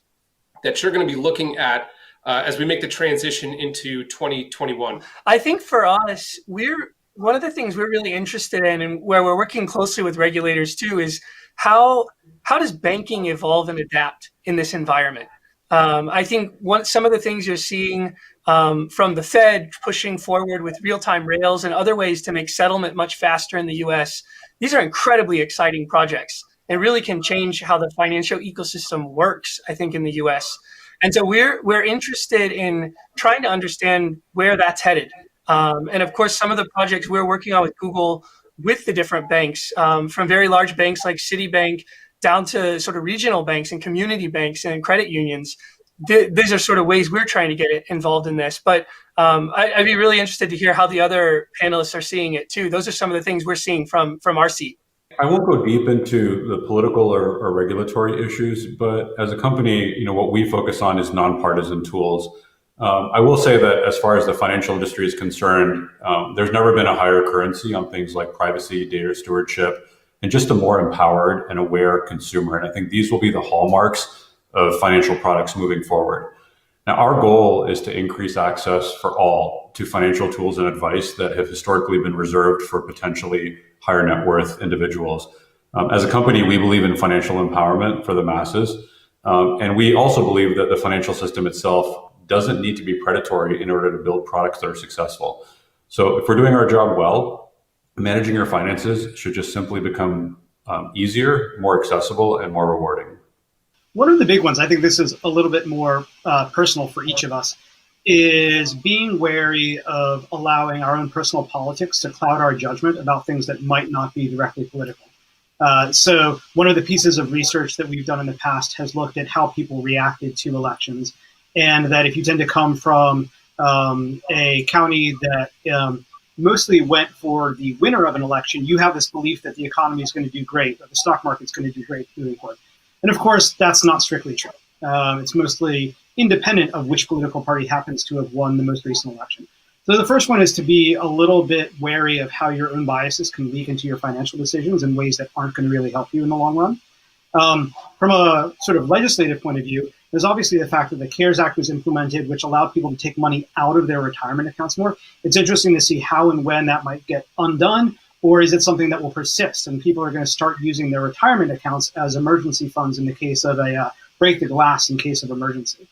that you're going to be looking at as we make the transition into 2021? I think for us, one of the things we're really interested in and where we're working closely with regulators too is how does banking evolve and adapt in this environment? I think some of the things you're seeing from the Fed pushing forward with real-time rails and other ways to make settlement much faster in the US, these are incredibly exciting projects and really can change how the financial ecosystem works, I think, in the US. And so we're interested in trying to understand where that's headed. And of course, some of the projects we're working on with Google with the different banks, from very large banks like Citibank down to sort of regional banks and community banks and credit unions. These are sort of ways we're trying to get involved in this. But I'd be really interested to hear how the other panelists are seeing it too. Those are some of the things we're seeing from our seat. I won't go deep into the political or regulatory issues, but as a company, what we focus on is nonpartisan tools. I will say that as far as the financial industry is concerned, there's never been a higher currency on things like privacy, data stewardship, and just a more empowered and aware consumer. And I think these will be the hallmarks of financial products moving forward. Now, our goal is to increase access for all to financial tools and advice that have historically been reserved for potentially higher net worth individuals. As a company, we believe in financial empowerment for the masses. And we also believe that the financial system itself doesn't need to be predatory in order to build products that are successful. So if we're doing our job well, managing your finances should just simply become easier, more accessible, and more rewarding. One of the big ones, I think this is a little bit more personal for each of us, is being wary of allowing our own personal politics to cloud our judgment about things that might not be directly political. So one of the pieces of research that we've done in the past has looked at how people reacted to elections, and that if you tend to come from a county that mostly went for the winner of an election, you have this belief that the economy is going to do great, that the stock market's going to do great moving forward. And of course, that's not strictly true. It's mostly independent of which political party happens to have won the most recent election. So the first one is to be a little bit wary of how your own biases can leak into your financial decisions in ways that aren't going to really help you in the long run. From a sort of legislative point of view, there's obviously the fact that the CARES Act was implemented, which allowed people to take money out of their retirement accounts more. It's interesting to see how and when that might get undone, or is it something that will persist and people are going to start using their retirement accounts as emergency funds in the case of a break the glass in case of emergency.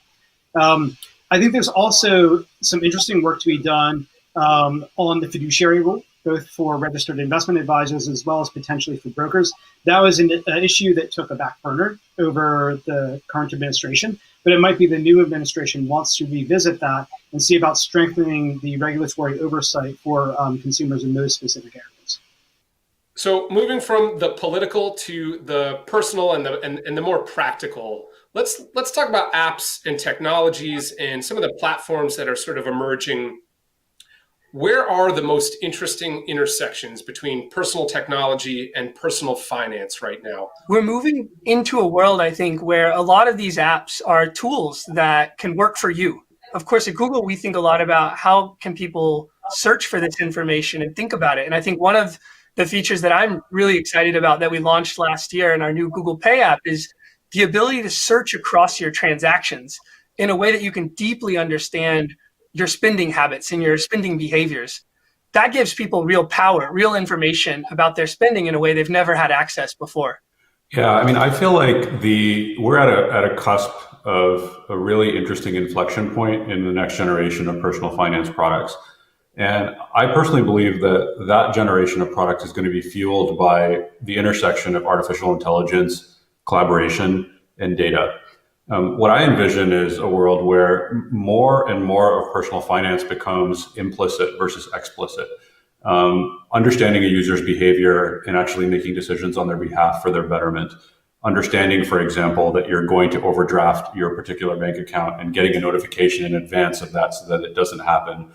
I think there's also some interesting work to be done on the fiduciary rule, both for registered investment advisors as well as potentially for brokers. That was an issue that took a back burner over the current administration, but it might be the new administration wants to revisit that and see about strengthening the regulatory oversight for consumers in those specific areas. So moving from the political to the personal and the more practical, let's talk about apps and technologies and some of the platforms that are sort of emerging. Where are the most interesting intersections between personal technology and personal finance right now? We're moving into a world, I think, where a lot of these apps are tools that can work for you. Of course, at Google, we think a lot about how can people search for this information and think about it. And I think one of the features that I'm really excited about that we launched last year in our new Google Pay app is the ability to search across your transactions in a way that you can deeply understand your spending habits and your spending behaviors. That gives people real power, real information about their spending in a way they've never had access before. Yeah, I mean, I feel like we're at a cusp of a really interesting inflection point in the next generation of personal finance products. And I personally believe that that generation of products is going to be fueled by the intersection of artificial intelligence, collaboration, and data. What I envision is a world where more and more of personal finance becomes implicit versus explicit. Understanding a user's behavior and actually making decisions on their behalf for their betterment. Understanding, for example, that you're going to overdraft your particular bank account and getting a notification in advance of that so that it doesn't happen.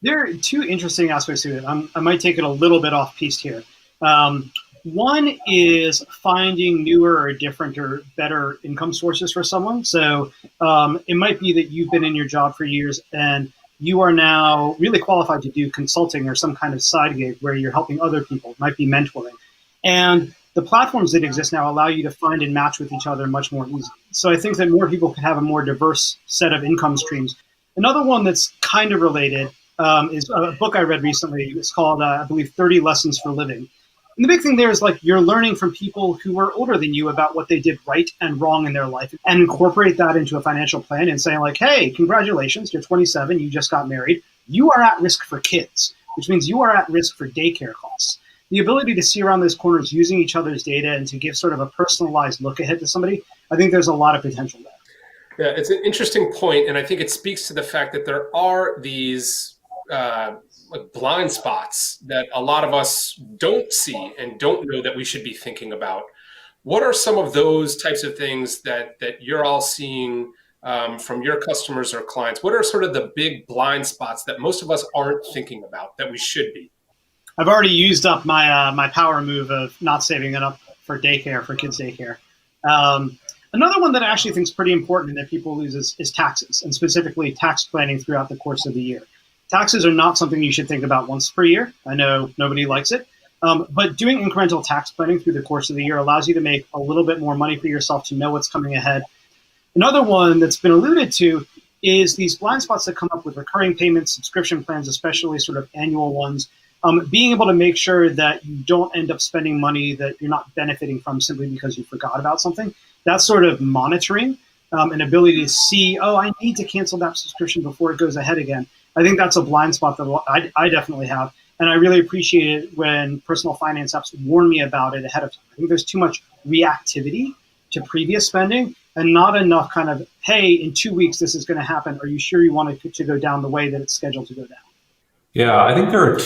There are two interesting aspects to it. I might take it a little bit off piste here. One is finding newer or different or better income sources for someone. So it might be that you've been in your job for years and you are now really qualified to do consulting or some kind of side gig where you're helping other people. It might be mentoring. And the platforms that exist now allow you to find and match with each other much more easily. So I think that more people could have a more diverse set of income streams. Another one that's kind of related is a book I read recently. It's called, I believe, 30 Lessons for Living. And the big thing there is like you're learning from people who are older than you about what they did right and wrong in their life and incorporate that into a financial plan and saying like, hey, congratulations, you're 27, you just got married. You are at risk for kids, which means you are at risk for daycare costs. The ability to see around those corners using each other's data and to give sort of a personalized look ahead to somebody, I think there's a lot of potential there. Yeah, it's an interesting point, and I think it speaks to the fact that there are these like blind spots that a lot of us don't see and don't know that we should be thinking about. What are some of those types of things that you're all seeing from your customers or clients? What are sort of the big blind spots that most of us aren't thinking about that we should be? I've already used up my my power move of not saving it up for daycare, for kids' daycare. Another one that I actually think is pretty important and that people lose is taxes, and specifically tax planning throughout the course of the year. Taxes are not something you should think about once per year. I know nobody likes it, but doing incremental tax planning through the course of the year allows you to make a little bit more money for yourself, to know what's coming ahead. Another one that's been alluded to is these blind spots that come up with recurring payments, subscription plans, especially sort of annual ones. Being able to make sure that you don't end up spending money that you're not benefiting from simply because you forgot about something. That's sort of monitoring, an ability to see, oh, I need to cancel that subscription before it goes ahead again. I think that's a blind spot that I definitely have. And I really appreciate it when personal finance apps warn me about it ahead of time. I think there's too much reactivity to previous spending and not enough kind of, hey, in 2 weeks this is going to happen. Are you sure you want it to go down the way that it's scheduled to go down? Yeah, I think there are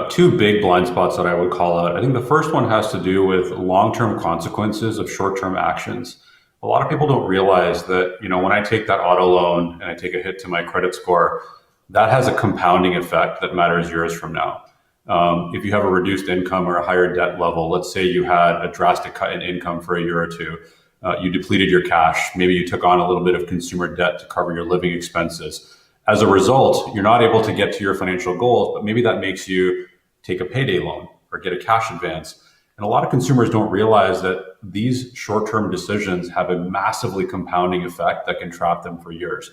two big blind spots that I would call out. I think the first one has to do with long-term consequences of short-term actions. A lot of people don't realize that, when I take that auto loan and I take a hit to my credit score, that has a compounding effect that matters years from now. If you have a reduced income or a higher debt level, let's say you had a drastic cut in income for a year or two, you depleted your cash, maybe you took on a little bit of consumer debt to cover your living expenses. As a result, you're not able to get to your financial goals, but maybe that makes you take a payday loan or get a cash advance. And a lot of consumers don't realize that these short-term decisions have a massively compounding effect that can trap them for years.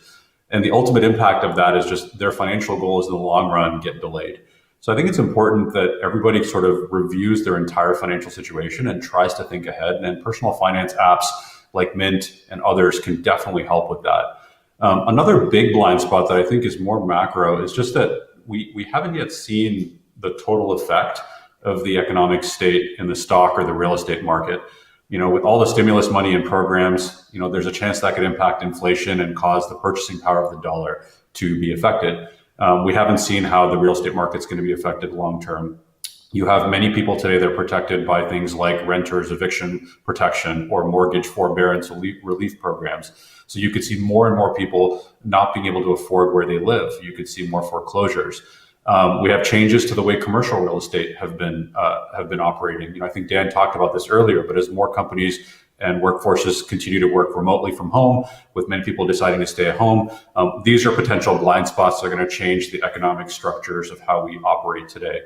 And the ultimate impact of that is just their financial goals in the long run get delayed. So I think it's important that everybody sort of reviews their entire financial situation and tries to think ahead. And personal finance apps like Mint and others can definitely help with that. Another big blind spot that I think is more macro is just that we haven't yet seen the total effect of the economic state in the stock or the real estate market. With all the stimulus money and programs, there's a chance that could impact inflation and cause the purchasing power of the dollar to be affected. We haven't seen how the real estate market's going to be affected long term. You have many people today that are protected by things like renters eviction protection or mortgage forbearance relief programs. So you could see more and more people not being able to afford where they live. You could see more foreclosures. We have changes to the way commercial real estate have been operating. I think Dan talked about this earlier, but as more companies and workforces continue to work remotely from home, with many people deciding to stay at home, these are potential blind spots that are going to change the economic structures of how we operate today.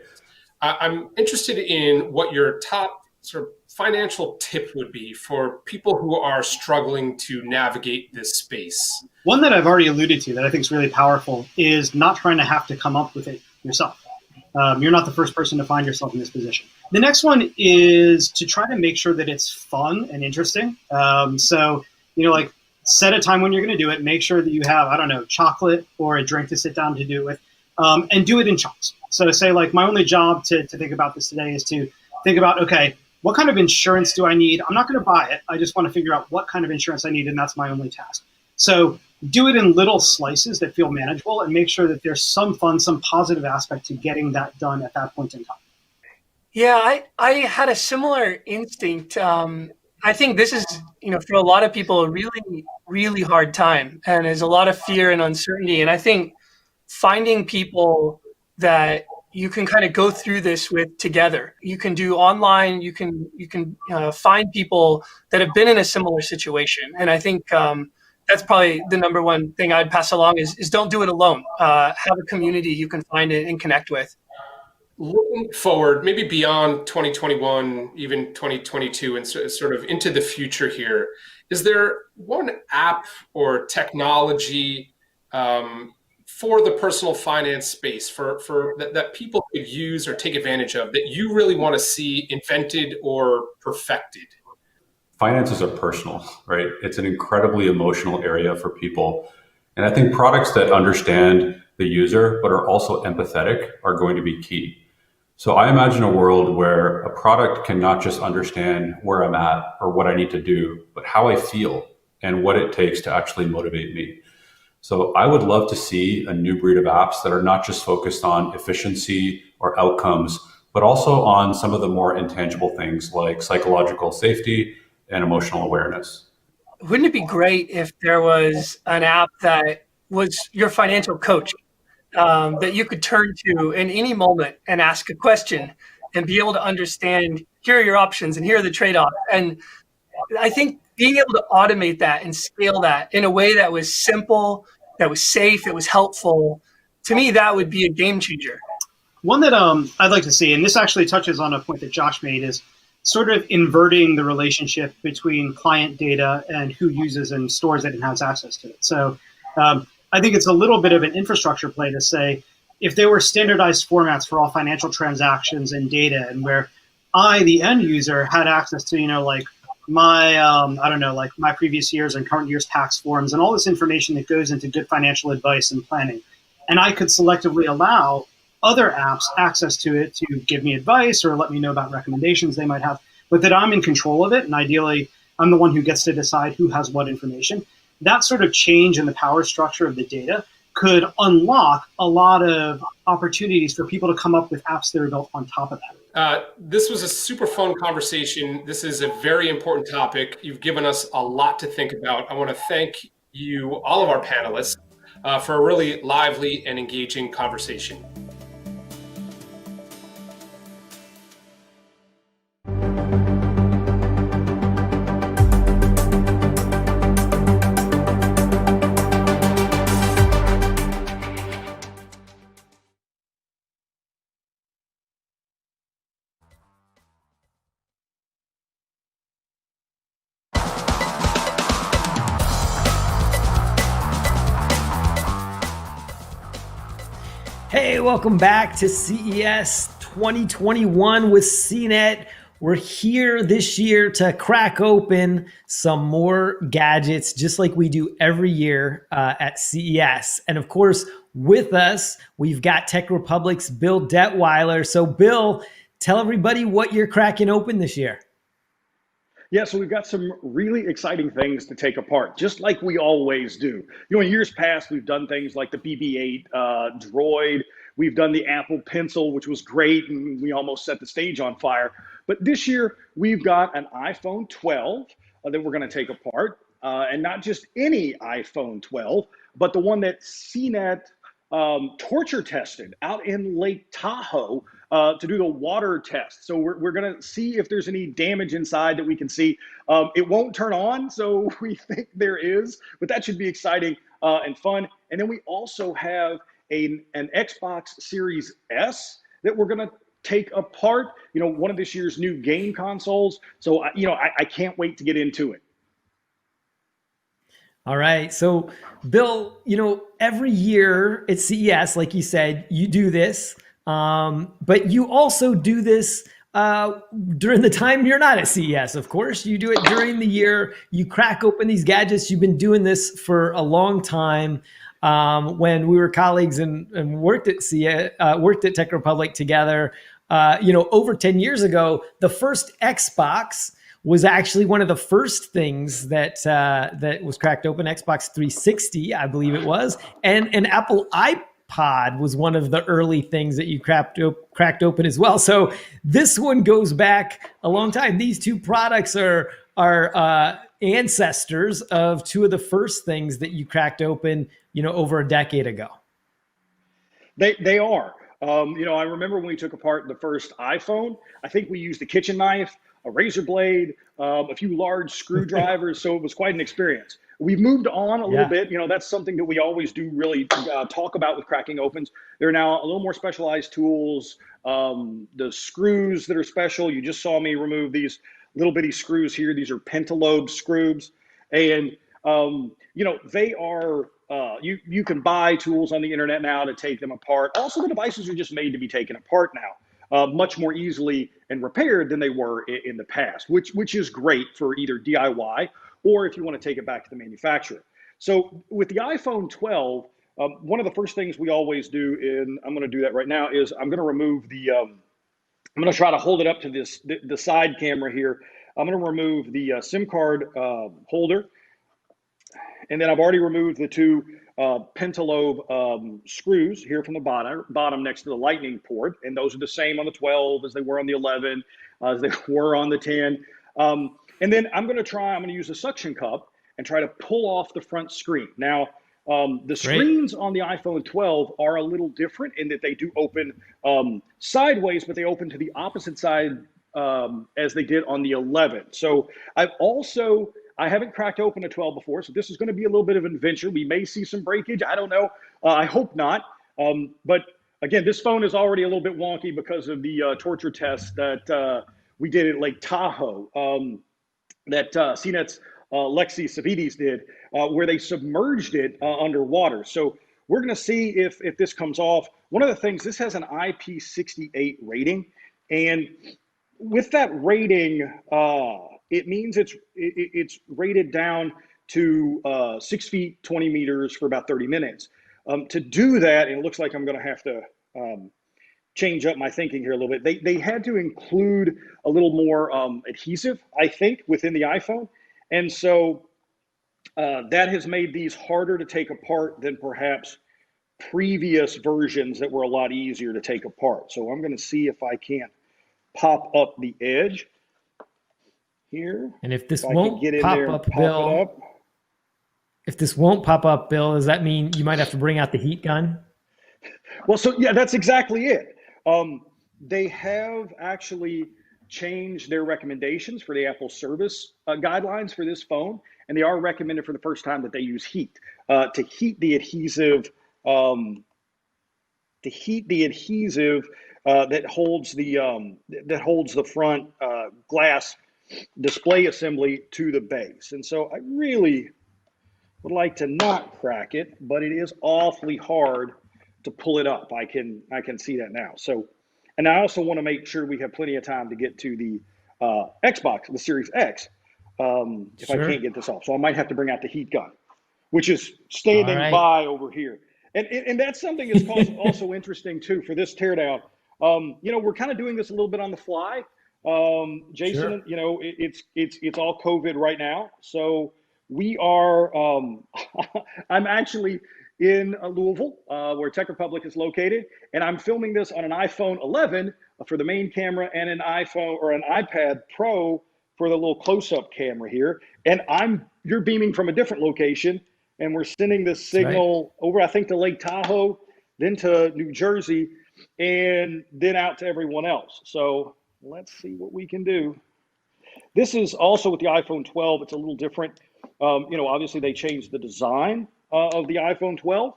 I'm interested in what your top sort of financial tip would be for people who are struggling to navigate this space. One that I've already alluded to that I think is really powerful is not trying to have to come up with it yourself. You're not the first person to find yourself in this position. The next one is to try to make sure that it's fun and interesting. So, like set a time when you're going to do it. Make sure that you have, I don't know, chocolate or a drink to sit down to do it with, and do it in chunks. So say like my only job to think about this today is to think about, okay, what kind of insurance do I need? I'm not going to buy it. I just want to figure out what kind of insurance I need, and that's my only task. So do it in little slices that feel manageable and make sure that there's some fun, some positive aspect to getting that done at that point in time. Yeah, I had a similar instinct. I think this is, for a lot of people, a really, really hard time. And there's a lot of fear and uncertainty. And I think finding people that you can kind of go through this with together. You can do online, you can find people that have been in a similar situation. And I think that's probably the number one thing I'd pass along is don't do it alone. Have a community you can find it and connect with. Looking forward, maybe beyond 2021, even 2022, and sort of into the future here, is there one app or technology for the personal finance space for that people could use or take advantage of that you really want to see invented or perfected? Finances are personal, right? It's an incredibly emotional area for people. And I think products that understand the user but are also empathetic are going to be key. So I imagine a world where a product can not just understand where I'm at or what I need to do, but how I feel and what it takes to actually motivate me. So I would love to see a new breed of apps that are not just focused on efficiency or outcomes, but also on some of the more intangible things like psychological safety and emotional awareness. Wouldn't it be great if there was an app that was your financial coach that you could turn to in any moment and ask a question and be able to understand, here are your options and here are the trade-offs. And I think being able to automate that and scale that in a way that was simple, that was safe, that was helpful, to me, that would be a game changer. One that I'd like to see, and this actually touches on a point that Josh made, is sort of inverting the relationship between client data and who uses and stores it and has access to it. So I think it's a little bit of an infrastructure play to say, if there were standardized formats for all financial transactions and data, and where I, the end user, had access to, like my, I don't know, like my previous years and current year's tax forms and all this information that goes into good financial advice and planning. And I could selectively allow other apps access to it to give me advice or let me know about recommendations they might have, but that I'm in control of it. And ideally, I'm the one who gets to decide who has what information. That sort of change in the power structure of the data could unlock a lot of opportunities for people to come up with apps that are built on top of that. This was a super fun conversation. This is a very important topic. You've given us a lot to think about. I want to thank you, all of our panelists, for a really lively and engaging conversation. Hey, welcome back to CES 2021 with CNET. We're here this year to crack open some more gadgets, just like we do every year at CES. And of course, with us, we've got Tech Republic's Bill Detweiler. So Bill, tell everybody what you're cracking open this year. Yeah, so we've got some really exciting things to take apart, just like we always do. In years past, we've done things like the BB-8 Droid. We've done the Apple Pencil, which was great, and we almost set the stage on fire. But this year, we've got an iPhone 12 that we're going to take apart, and not just any iPhone 12, but the one that CNET torture tested out in Lake Tahoe to do the water test. So we're going to see if there's any damage inside that we can see. It won't turn on, so we think there is, but that should be exciting and fun. And then we also have an Xbox Series S that we're going to take apart, one of this year's new game consoles. So, I can't wait to get into it. All right. So, Bill, every year at CES, like you said, you do this. But you also do this during the time you're not at CES, of course. You do it during the year. You crack open these gadgets. You've been doing this for a long time. When we were colleagues and worked at Tech Republic together, over 10 years ago, the first Xbox was actually one of the first things that was cracked open. Xbox 360, I believe it was, and an Apple iPod was one of the early things that you cracked open as well. So this one goes back a long time. These two products are ancestors of two of the first things that you cracked open, over a decade ago. They are. I remember when we took apart the first iPhone, I think we used a kitchen knife, a razor blade, a few large screwdrivers. So it was quite an experience. We've moved on a little bit. That's something that we always do really talk about with cracking opens. There are now a little more specialized tools. The screws that are special. You just saw me remove these little bitty screws here. These are pentalobe screws. And, they are, you can buy tools on the internet now to take them apart. Also, the devices are just made to be taken apart now, much more easily and repaired than they were in the past, which is great for either DIY or if you want to take it back to the manufacturer. So with the iPhone 12, one of the first things we always do, and I'm going to do that right now, is I'm going to remove I'm going to try to hold it up to the side camera here. I'm going to remove the SIM card holder. And then I've already removed the two pentalobe screws here from the bottom next to the lightning port. And those are the same on the 12 as they were on the 11, as they were on the 10. And then I'm going to use a suction cup and try to pull off the front screen. Now, the screens on the iPhone 12 are a little different in that they do open sideways, but they open to the opposite side as they did on the 11. So I haven't cracked open a 12 before, so this is going to be a little bit of an adventure. We may see some breakage. I don't know. I hope not. But again, this phone is already a little bit wonky because of the torture test that we did at Lake Tahoe, that CNET's Lexi Savides did, where they submerged it underwater. So we're going to see if this comes off. One of the things, this has an IP68 rating, and with that rating, it means it's rated down to 6 feet, 20 meters for about 30 minutes. To do that, and it looks like I'm going to have to change up my thinking here a little bit. They had to include a little more adhesive, I think, within the iPhone. And so that has made these harder to take apart than perhaps previous versions that were a lot easier to take apart. So I'm going to see if I can't pop up the edge here. And if this won't pop up, Bill, does that mean you might have to bring out the heat gun? Well, so yeah, that's exactly it. They have actually changed their recommendations for the Apple service guidelines for this phone, and they are recommended for the first time that they use heat to heat the adhesive. That holds the front glass display assembly to the base. And so I really would like to not crack it, but it is awfully hard to pull it up. I can see that now. So, and I also want to make sure we have plenty of time to get to the Xbox, the Series X, if I can't get this off. So I might have to bring out the heat gun, which is standing by over here. And that's something that's also interesting too for this teardown. We're kind of doing this a little bit on the fly. Jason, it's all COVID right now. So we are, I'm actually in Louisville, where Tech Republic is located, and I'm filming this on an iPhone 11 for the main camera and an iPhone or an iPad Pro for the little close-up camera here. And you're beaming from a different location, and we're sending this signal over, I think, to Lake Tahoe, then to New Jersey, and then out to everyone else. So let's see what we can do. This is also with the iPhone 12. It's a little different. Obviously they changed the design of the iPhone 12,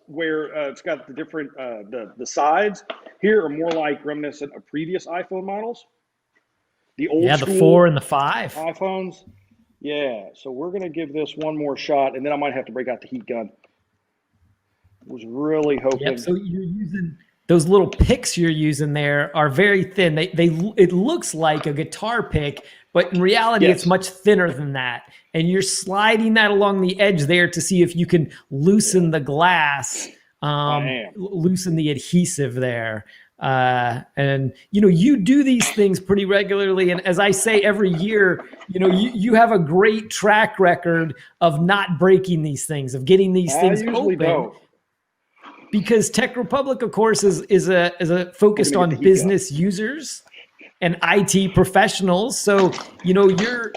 where it's got the different, the sides here are more like reminiscent of previous iPhone models. The old the 4 and the 5 iPhones. Yeah, so we're going to give this one more shot, and then I might have to break out the heat gun. Was really hoping. Yep. So you're using those little picks you're using there are very thin. It looks like a guitar pick, but in reality, Yes. it's much thinner than that. And you're sliding that along the edge there to see if you can loosen the glass, loosen the adhesive there. And you do these things pretty regularly. And as I say every year, you have a great track record of not breaking these things, of getting these things usually open. don't. Because Tech Republic, of course, is a focused on business users and IT professionals. So you're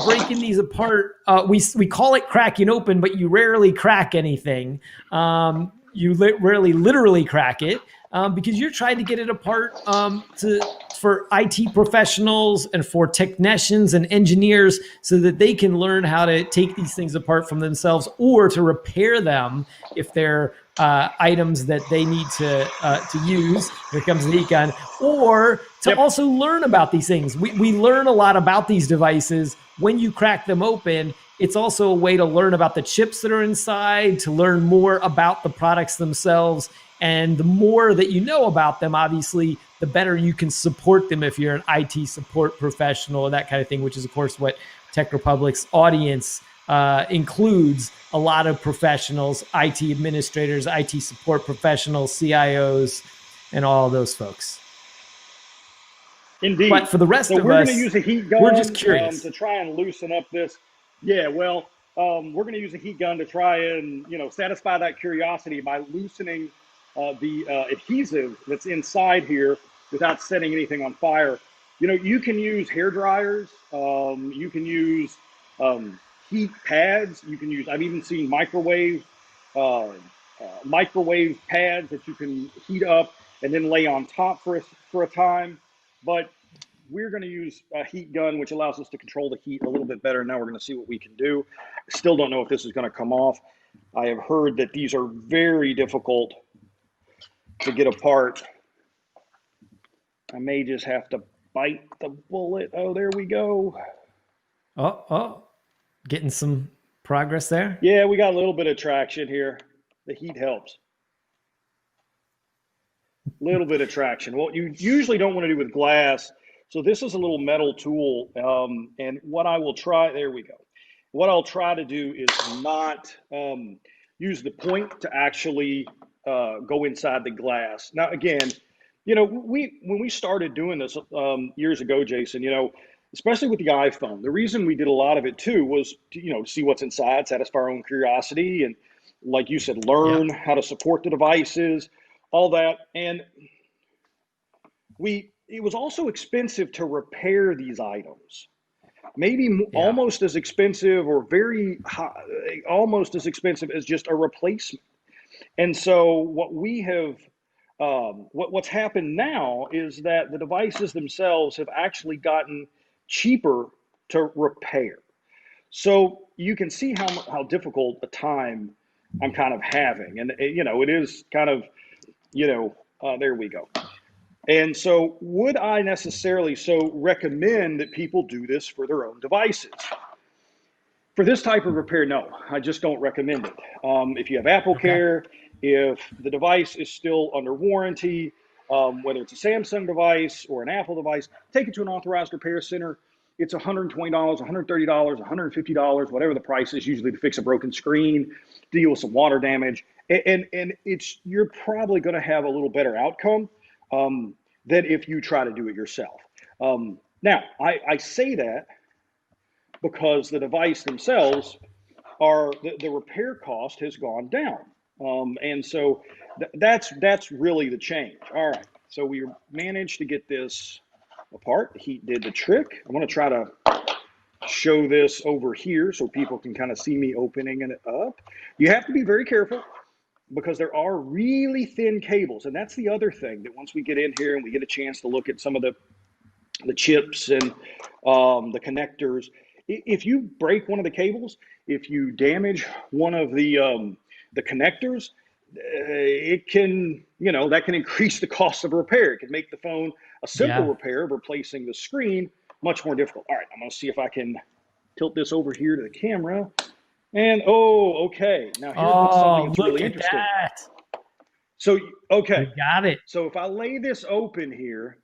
breaking these apart. We call it cracking open, but you rarely crack anything. You rarely literally crack it because you're trying to get it apart for IT professionals and for technicians and engineers so that they can learn how to take these things apart from themselves or to repair them if they're items that they need to use. Here comes the heat gun. Or to also learn about these things. We learn a lot about these devices when you crack them open. It's also a way to learn about the chips that are inside, to learn more about the products themselves. And the more that you know about them, obviously, the better you can support them if you're an IT support professional or that kind of thing, which is, of course, what Tech Republic's audience includes. A lot of professionals, IT administrators, IT support professionals, CIOs, and all those folks. Indeed. But for the rest of we're us, going to use a heat gun we're just curious. to try and loosen up this. Yeah, well, we're going to use a heat gun to try and satisfy that curiosity by loosening the adhesive that's inside here without setting anything on fire. You can use hair dryers. You can use heat pads. You can use. I've even seen microwave pads that you can heat up and then lay on top for a time. But we're going to use a heat gun, which allows us to control the heat a little bit better. Now we're going to see what we can do. Still don't know if this is going to come off. I have heard that these are very difficult to get apart. I may just have to bite the bullet. Oh, there we go. Oh, getting some progress there. Yeah, we got a little bit of traction here. The heat helps. Little bit of traction. What you usually don't want to do with glass. So this is a little metal tool. And what I will try, there we go. What I'll try to do is not use the point to actually go inside the glass. Now, again, when we started doing this years ago, Jason, especially with the iPhone, the reason we did a lot of it too was to, see what's inside, satisfy our own curiosity, and like you said, learn how to support the devices, all that. And it was also expensive to repair these items. Maybe almost as expensive or very high, almost as expensive as just a replacement. And so what we have, what's happened now is that the devices themselves have actually gotten cheaper to repair. So you can see how difficult a time I'm kind of having. And, it is kind of, there we go. And so would I necessarily recommend that people do this for their own devices? For this type of repair, no, I just don't recommend it. If you have AppleCare, if the device is still under warranty, whether it's a Samsung device or an Apple device, take it to an authorized repair center. It's $120, $130, $150, whatever the price is, usually to fix a broken screen, deal with some water damage. And you're probably going to have a little better outcome than if you try to do it yourself. Now, I say that because the device themselves the repair cost has gone down. And so that's really the change. All right, so we managed to get this apart. The heat did the trick. I'm going to try to show this over here so people can kind of see me opening it up. You have to be very careful because there are really thin cables. And that's the other thing, that once we get in here and we get a chance to look at some of the chips and the connectors, if you break one of the cables, if you damage one of the connectors, it can, that can increase the cost of repair. It can make the phone a simple repair of replacing the screen much more difficult. All right, I'm going to see if I can tilt this over here to the camera. And okay. Now here's something that's really interesting. That. So, okay. You got it. So if I lay this open here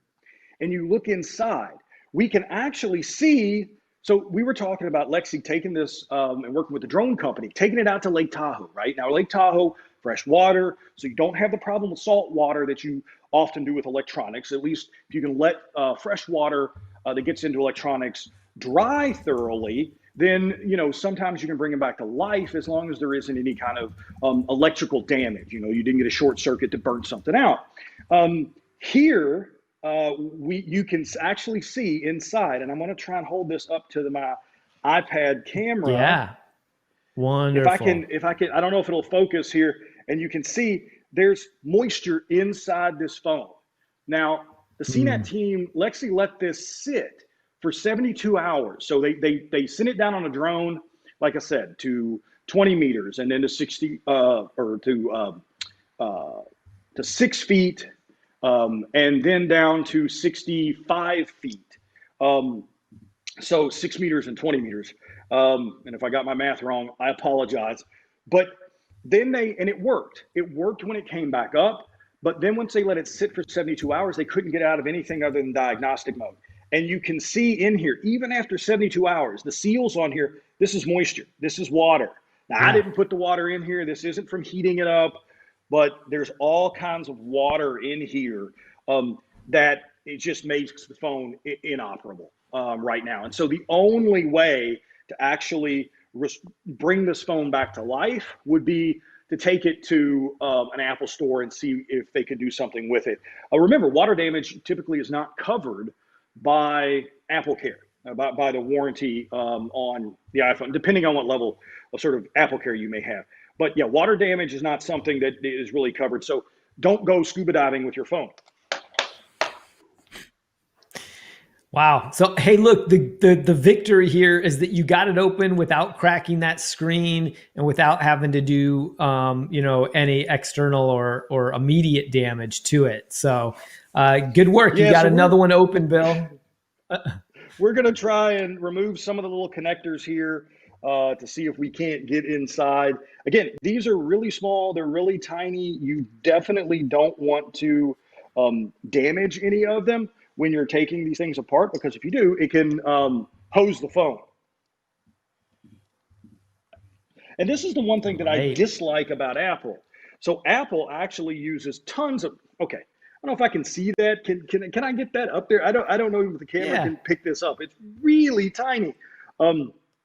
and you look inside, we can actually see. So we were talking about Lexi taking this and working with the drone company, taking it out to Lake Tahoe, right? Now, Lake Tahoe, fresh water, so you don't have the problem with salt water that you often do with electronics. At least if you can let fresh water that gets into electronics dry thoroughly, then, you know, sometimes you can bring them back to life as long as there isn't any kind of electrical damage. You know, you didn't get a short circuit to burn something out. Here, you can actually see inside, and I'm going to try and hold this up to my iPad camera. Yeah. Wonderful. If I can, I don't know if it'll focus here, and you can see there's moisture inside this phone. Now, the CNET team, Lexi let this sit for 72 hours. So they sent it down on a drone, like I said, to 20 meters and then to 60 or to 6 feet, and then down to 65 feet. So 6 meters and 20 meters. And if I got my math wrong, I apologize. But then it worked. It worked when it came back up. But then once they let it sit for 72 hours, they couldn't get out of anything other than diagnostic mode. And you can see in here, even after 72 hours, the seals on here, this is moisture. This is water. Now, I didn't put the water in here. This isn't from heating it up, but there's all kinds of water in here that it just makes the phone inoperable right now. And so the only way to actually bring this phone back to life would be to take it to an Apple store and see if they could do something with it. Remember, water damage typically is not covered by AppleCare, by the warranty on the iPhone, depending on what level of sort of AppleCare you may have. But yeah, water damage is not something that is really covered. So don't go scuba diving with your phone. Wow. So, hey, look, the victory here is that you got it open without cracking that screen and without having to do, any external or immediate damage to it. So good work. You got another one open, Bill. We're going to try and remove some of the little connectors here to see if we can't get inside. Again, these are really small. They're really tiny. You definitely don't want to damage any of them when you're taking these things apart, because if you do, it can hose the phone. And this is the one thing that I dislike about Apple. So Apple actually uses tons of, okay, I don't know if I can see that. Can I get that up there? I don't know if the camera can pick this up. It's really tiny.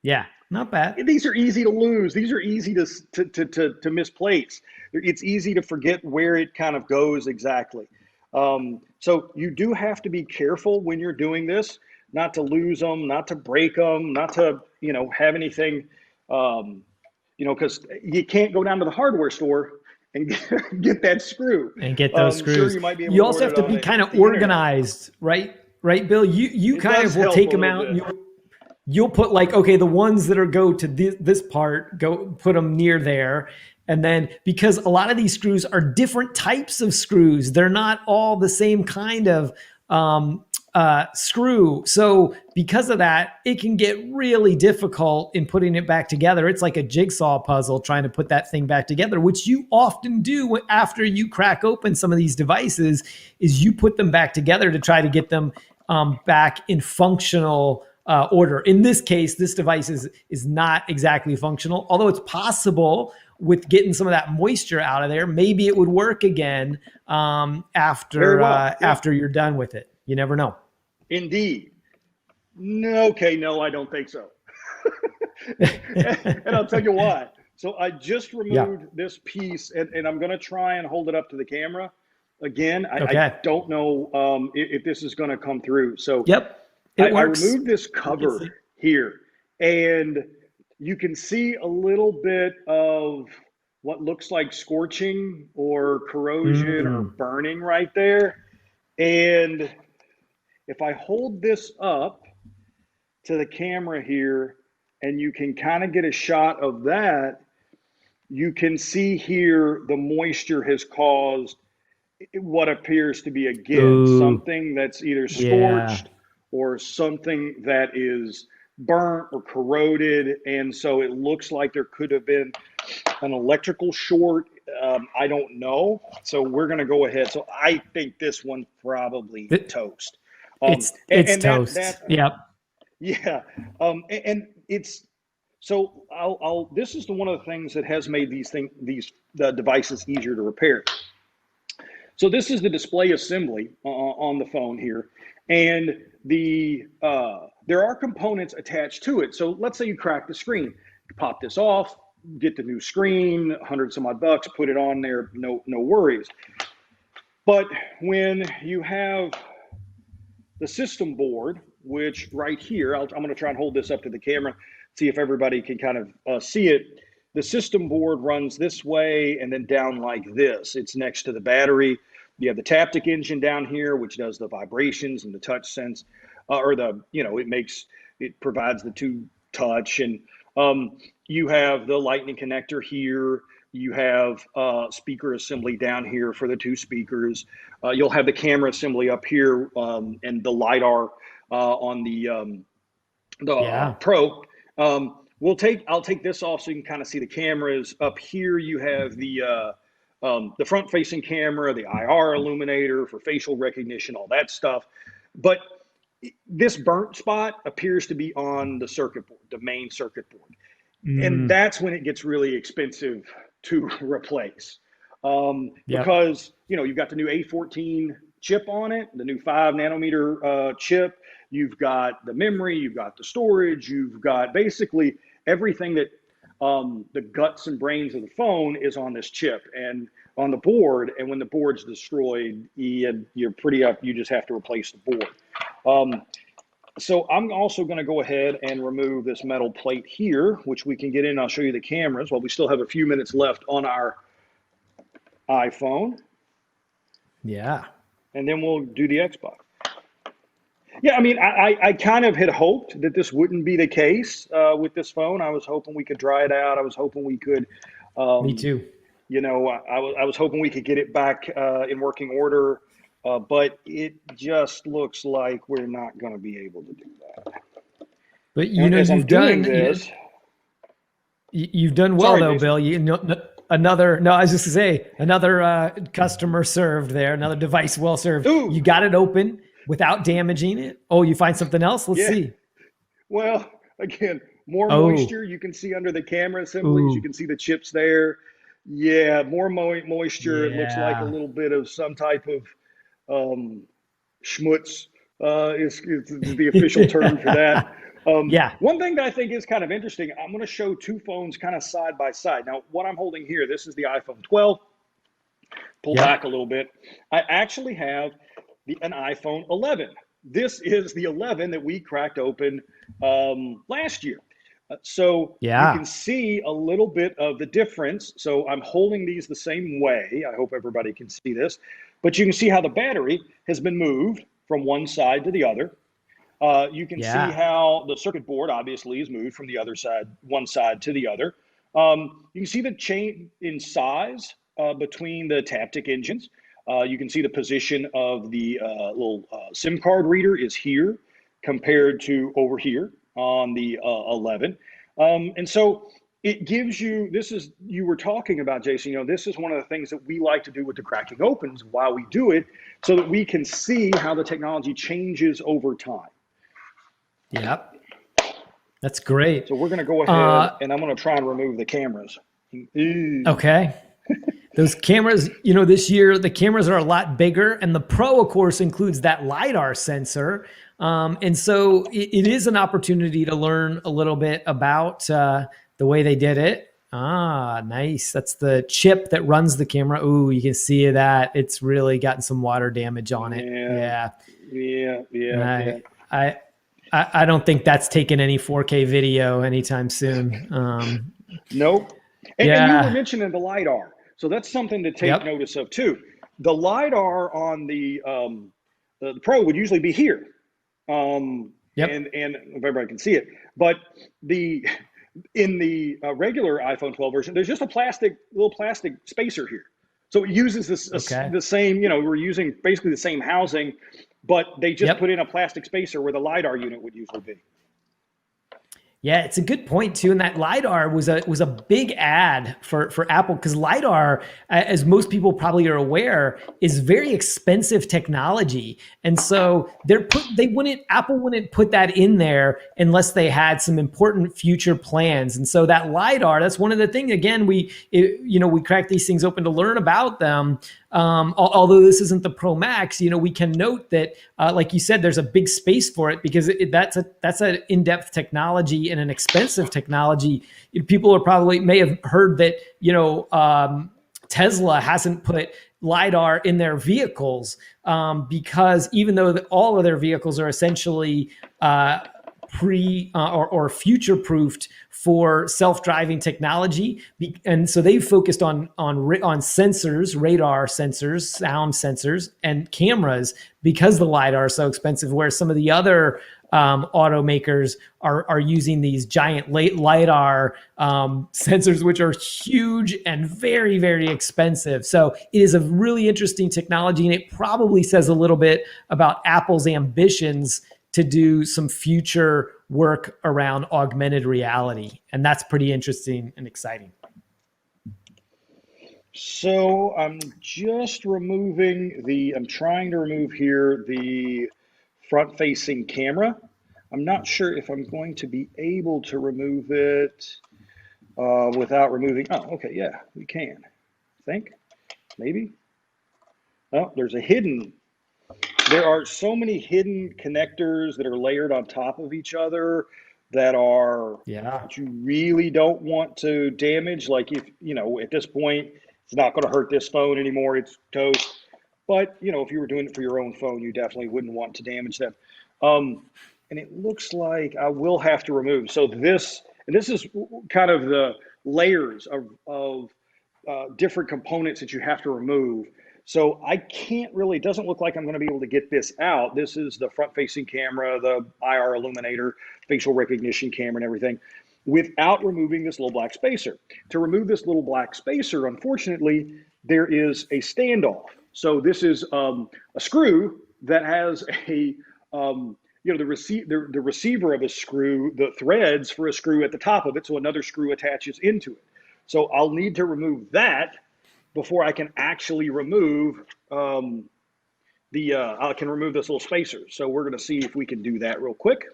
Yeah, not bad. These are easy to lose. These are easy to misplace. It's easy to forget where it kind of goes exactly. So you do have to be careful when you're doing this, not to lose them, not to break them, not to, have anything, because you can't go down to the hardware store and get that screw. And get those screws. Sure, you might be able you to also have to be kind of the internet. Organized, right? Right, Bill? You kind of will take them out and you'll put like, okay, the ones that go to this part, go put them near there. And then because a lot of these screws are different types of screws, they're not all the same kind of screw. So because of that, it can get really difficult in putting it back together. It's like a jigsaw puzzle trying to put that thing back together, which you often do after you crack open some of these devices, is you put them back together to try to get them back in functional order. In this case, this device is not exactly functional, although it's possible with getting some of that moisture out of there, maybe it would work again after you're done with it. You never know. Indeed. No, I don't think so. And I'll tell you why. So I just removed this piece, and I'm going to try and hold it up to the camera again. I don't know if this is going to come through. So I removed this cover here, and you can see a little bit of what looks like scorching or corrosion or burning right there. And if I hold this up to the camera here, and you can kind of get a shot of that, you can see here the moisture has caused what appears to be, something that's either scorched or something that is burnt or corroded, and so it looks like there could have been an electrical short. I don't know. So we're going to go ahead. So I think this one probably toast. It's toast. Yep. Yeah. And it's so this is one of the things that has made these devices easier to repair. So this is the display assembly on the phone here, and there are components attached to it. So let's say you crack the screen, you pop this off, get the new screen, $100 some odd bucks, put it on there, no worries. But when you have the system board, which right here, I'm going to try and hold this up to the camera, see if everybody can kind of see it. The system board runs this way and then down like this. It's next to the battery. You have the Taptic engine down here, which does the vibrations and the touch sense, it provides the 2-touch, and you have the lightning connector here. You have speaker assembly down here for the 2 speakers. You'll have the camera assembly up here and the LiDAR on the Pro. I'll take this off so you can kind of see the cameras. Up here you have the front-facing camera, the IR illuminator for facial recognition, all that stuff. But this burnt spot appears to be on the circuit board, the main circuit board. And that's when it gets really expensive to replace. Because, you've got the new A14 chip on it, the new 5 nanometer chip. You've got the memory, you've got the storage, you've got basically everything that the guts and brains of the phone is on this chip and on the board. And when the board's destroyed, you're pretty up. You just have to replace the board. So I'm also going to go ahead and remove this metal plate here, which we can get in. I'll show you the cameras while we still have a few minutes left on our iPhone. Yeah. And then we'll do the Xbox. Yeah, I mean, I kind of had hoped that this wouldn't be the case with this phone. I was hoping we could dry it out. I was hoping we could. Me too. I was hoping we could get it back in working order, but it just looks like we're not going to be able to do that. But you've done well. Sorry, though, Jason. Bill. I was just gonna say another customer served there, another device well served. Ooh. You got it open without damaging it. Oh, you find something else? Let's see. Well, again, more moisture. You can see under the camera assemblies. You can see the chips there. Yeah, more moisture. It looks like a little bit of some type of schmutz is the official term for that. One thing that I think is kind of interesting, I'm going to show 2 phones kind of side by side. Now, what I'm holding here, this is the iPhone 12. Pull back a little bit. I actually have an iPhone 11. This is the 11 that we cracked open last year. So you can see a little bit of the difference. So I'm holding these the same way. I hope everybody can see this. But you can see how the battery has been moved from one side to the other. You can see how the circuit board obviously is moved from the other side, one side to the other. You can see the change in size between the Taptic engines. You can see the position of the little SIM card reader is here compared to over here on the 11. And so it gives you, you were talking about, Jason, this is one of the things that we like to do with the cracking opens while we do it so that we can see how the technology changes over time. Yep. That's great. So we're going to go ahead and I'm going to try and remove the cameras. Okay. Those cameras, this year, the cameras are a lot bigger, and the Pro, of course, includes that LiDAR sensor. And so it is an opportunity to learn a little bit about the way they did it. Nice. That's the chip that runs the camera. Ooh, you can see that. It's really gotten some water damage on it. Yeah. I don't think that's taking any 4K video anytime soon. Nope. And you were mentioning the LiDAR. So that's something to take notice of too. The LiDAR on the Pro would usually be here. And if everybody can see it. But in the regular iPhone 12 version, there's just a little plastic spacer here. So it uses the same, we're using basically the same housing, but they just put in a plastic spacer where the LiDAR unit would usually be. Yeah, it's a good point too. And that LiDAR was a big ad for Apple, because LiDAR, as most people probably are aware, is very expensive technology. And so Apple wouldn't put that in there unless they had some important future plans. And so that LiDAR, that's one of the things, again, we crack these things open to learn about them. Although this isn't the Pro Max, we can note that, like you said, there's a big space for it, because that's an in-depth technology and an expensive technology. People may have heard that, Tesla hasn't put LiDAR in their vehicles, because even though all of their vehicles are essentially or future-proofed for self-driving technology, and so they've focused on sensors, radar sensors, sound sensors, and cameras, because the LiDAR is so expensive. Whereas some of the other automakers are using these giant LiDAR sensors, which are huge and very, very expensive. So it is a really interesting technology, and it probably says a little bit about Apple's ambitions to do some future work around augmented reality. And that's pretty interesting and exciting. So I'm trying to remove here the front-facing camera. I'm not sure if I'm going to be able to remove it without removing, okay, yeah, we can, I think, maybe. Oh, there are so many hidden connectors that are layered on top of each other that you really don't want to damage. Like, if, at this point, it's not going to hurt this phone anymore, it's toast. But, if you were doing it for your own phone, you definitely wouldn't want to damage them. And it looks like I will have to remove. So this is kind of the layers of different components that you have to remove. So I can't really, it doesn't look like I'm going to be able to get this out. This is the front-facing camera, the IR illuminator, facial recognition camera, and everything, without removing this little black spacer. To remove this little black spacer, unfortunately, there is a standoff. So this is a screw that has the receiver of a screw, the threads for a screw at the top of it, so another screw attaches into it. So I'll need to remove that before I can actually remove I can remove this little spacer. So we're going to see if we can do that real quick.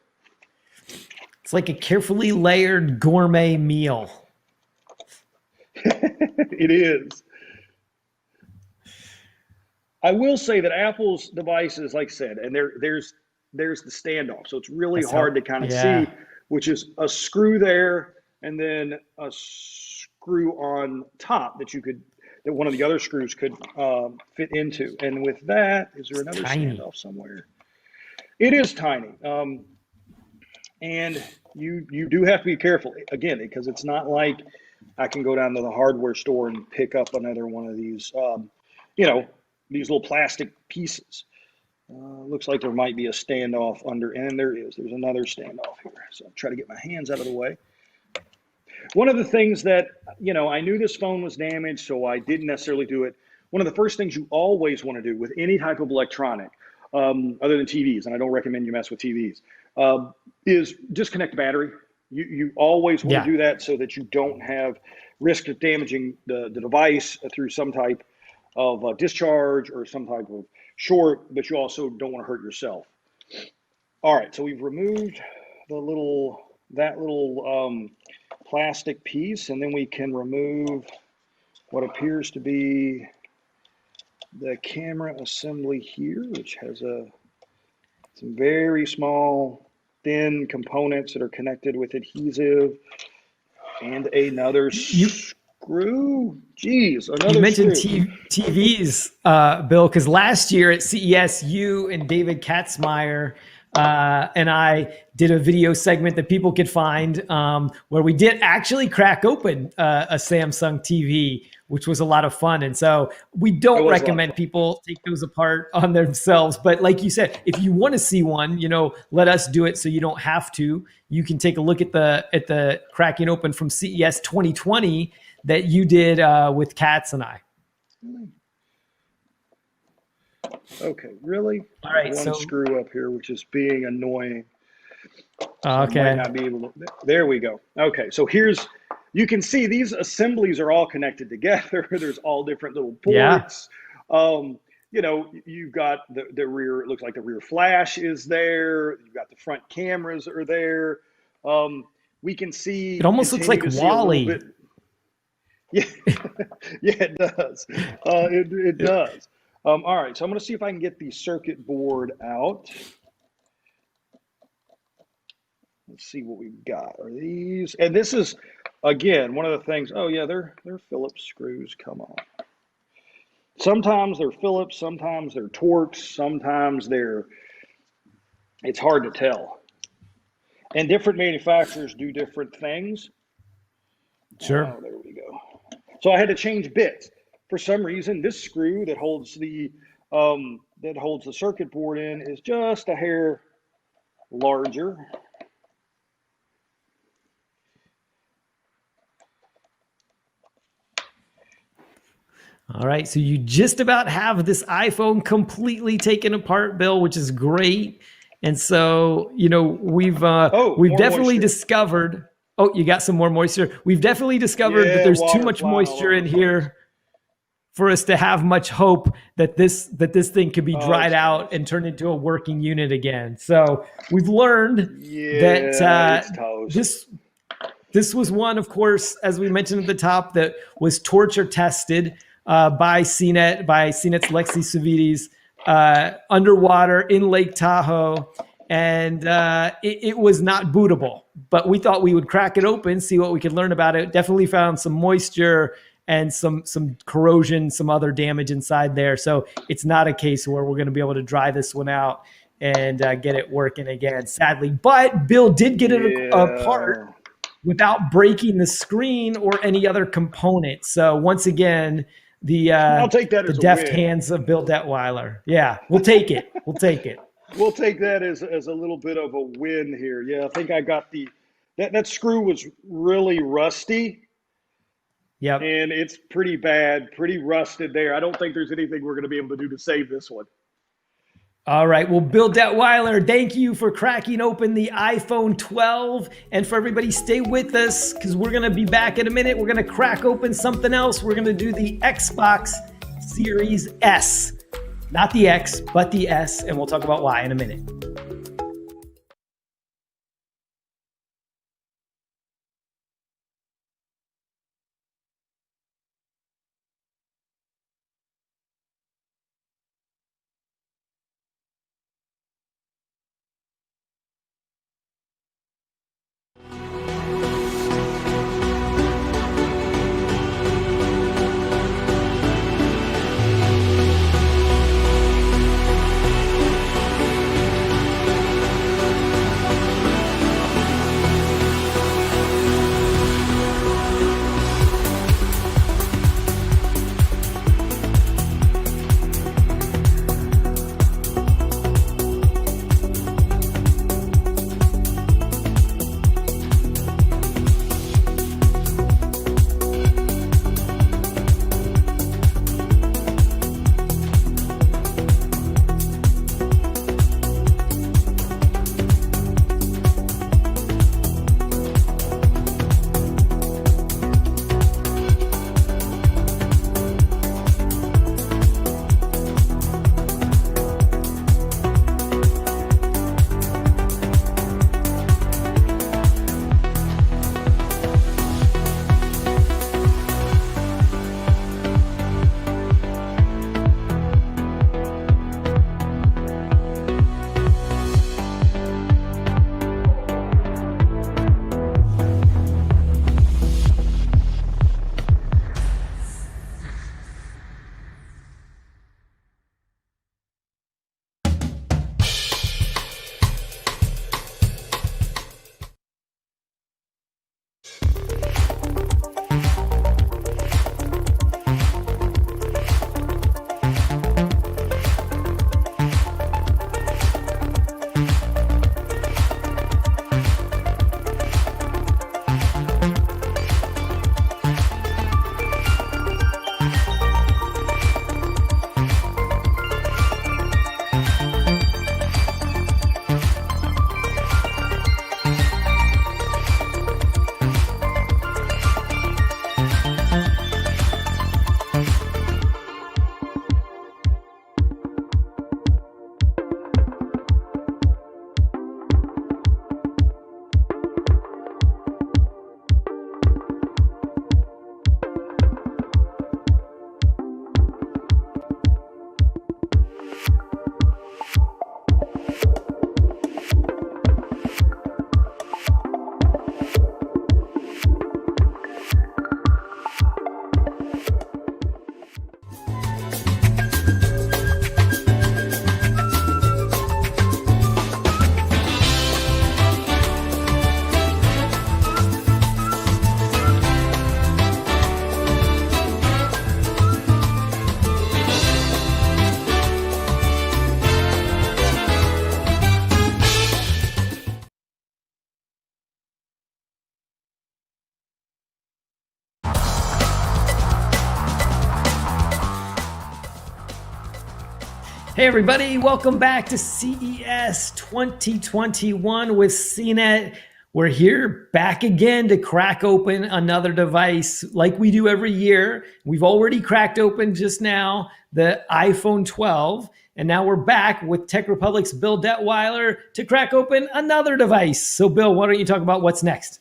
It's like a carefully layered gourmet meal. It is. I will say that Apple's devices, like I said, and there's the standoff. So it's really hard to kind of see, which is a screw there and then a screw on top that one of the other screws could fit into. And with that, is there another standoff somewhere? It is tiny. And you do have to be careful, again, because it's not like I can go down to the hardware store and pick up another one of these, these little plastic pieces. Looks like there might be a standoff under, and there is. There's another standoff here. So I'll try to get my hands out of the way. One of the things that, I knew this phone was damaged, so I didn't necessarily do it. One of the first things you always want to do with any type of electronic, other than TVs, and I don't recommend you mess with TVs, is disconnect the battery. You always want to do that so that you don't have risk of damaging the device through some type of discharge or some type of short, but you also don't want to hurt yourself. All right, so we've removed that little plastic piece, and then we can remove what appears to be the camera assembly here, which has some very small, thin components that are connected with adhesive, and another screw. Geez, another You mentioned screw. TVs, Bill, because last year at CES, you and David Katzmeyer and I did a video segment that people could find where we did actually crack open a Samsung TV, which was a lot of fun. And so we don't recommend people take those apart on themselves. But like you said, if you want to see one, let us do it so you don't have to. You can take a look at the cracking open from CES 2020 that you did with Katz and I. Okay, really? All right, one so screw up here, which is being annoying. Okay. Might not be able to, there we go. Okay, so you can see these assemblies are all connected together. There's all different little ports. Yeah. You've got the rear, it looks like the rear flash is there. You've got the front cameras are there. We can see. It almost looks like WALL-E. Yeah, yeah, it does. It does. All right, so I'm going to see if I can get the circuit board out. Let's see what we've got. Are these? And this is, again, one of the things. Oh yeah, they're Phillips screws. Come on. Sometimes they're Phillips, sometimes they're Torx, sometimes it's hard to tell. And different manufacturers do different things. Sure. Oh, there we go. So I had to change bits. For some reason, this screw that holds the circuit board in is just a hair larger. All right, so you just about have this iPhone completely taken apart, Bill, which is great. And so, we've definitely discovered. Oh, you got some more moisture. We've definitely discovered that there's too much moisture in here for us to have much hope that this thing could be dried out and turned into a working unit again. So we've learned that this was one, of course, as we mentioned at the top, that was torture tested by CNET, by CNET's Lexi Savides, underwater in Lake Tahoe, and it was not bootable. But we thought we would crack it open, see what we could learn about it. Definitely found some moisture and some corrosion, some other damage inside there. So it's not a case where we're going to be able to dry this one out and get it working again, sadly. But Bill did get it apart without breaking the screen or any other component. So once again, I'll take that as the a deft win. hands of Bill Detweiler. Yeah, we'll take it. We'll take it. We'll take that as a little bit of a win here. Yeah, I think I got that screw was really rusty. Yep. And it's pretty bad, pretty rusted there. I don't think there's anything we're going to be able to do to save this one. All right. Well, Bill Detweiler, thank you for cracking open the iPhone 12. And for everybody, stay with us because we're going to be back in a minute. We're going to crack open something else. We're going to do the Xbox Series S. Not the X, but the S. And we'll talk about why in a minute. Hey everybody, welcome back to CES 2021 with CNET. We're here back again to crack open another device like we do every year. We've already cracked open just now the iPhone 12, and now we're back with Tech Republic's Bill Detweiler to crack open another device. So Bill, why don't you talk about what's next?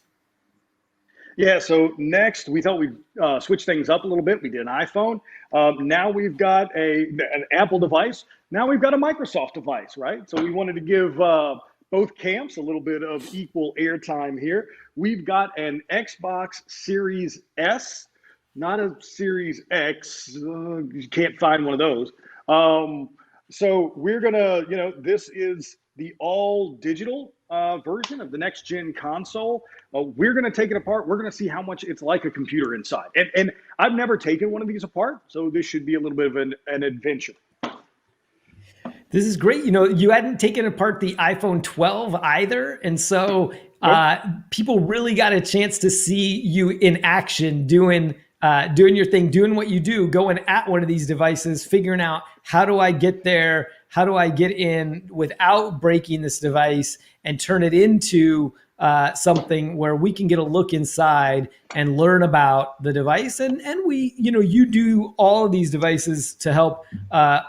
Yeah, so next we thought we'd switch things up a little bit. We did an iPhone. Now we've got an Apple device. Now we've got a Microsoft device, right? So we wanted to give both camps a little bit of equal airtime here. We've got an Xbox Series S, not a Series X. You can't find one of those. So we're gonna, this is the all digital version of the next gen console. We're going to take it apart. We're going to see how much it's like a computer inside. And I've never taken one of these apart, so this should be a little bit of an adventure. This is great. You hadn't taken apart the iPhone 12 either. And so people really got a chance to see you in action doing your thing, doing what you do, going at one of these devices, figuring out how do I get there? How do I get in without breaking this device and turn it into something where we can get a look inside and learn about the device? And we, you do all of these devices to help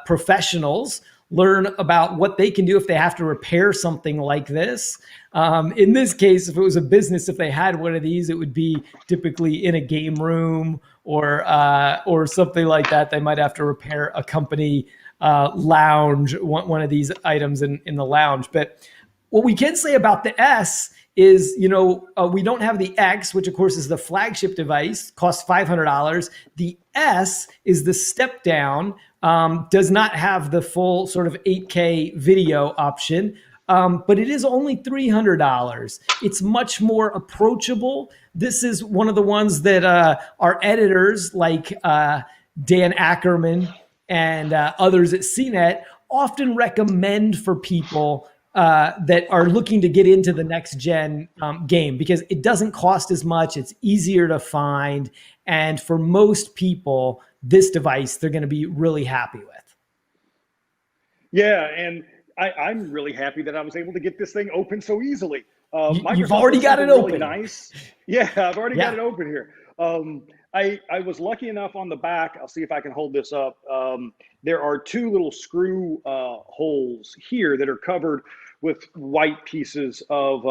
professionals learn about what they can do if they have to repair something like this. In this case, if it was a business, if they had one of these, it would be typically in a game room or something like that. They might have to repair a company lounge, one of these items in the lounge. But what we can say about the S is, we don't have the X, which of course is the flagship device, costs $500. The S is the step down, does not have the full sort of 8K video option, but it is only $300. It's much more approachable. This is one of the ones that our editors like Dan Ackerman and others at CNET often recommend for people that are looking to get into the next gen game, because it doesn't cost as much, it's easier to find, and for most people, this device they're going to be really happy with. Yeah, and I'm really happy that I was able to get this thing open so easily. You've already got it open. Really nice. Yeah, I've already got it open here. I was lucky enough on the back. I'll see if I can hold this up. There are two little screw holes here that are covered with white pieces of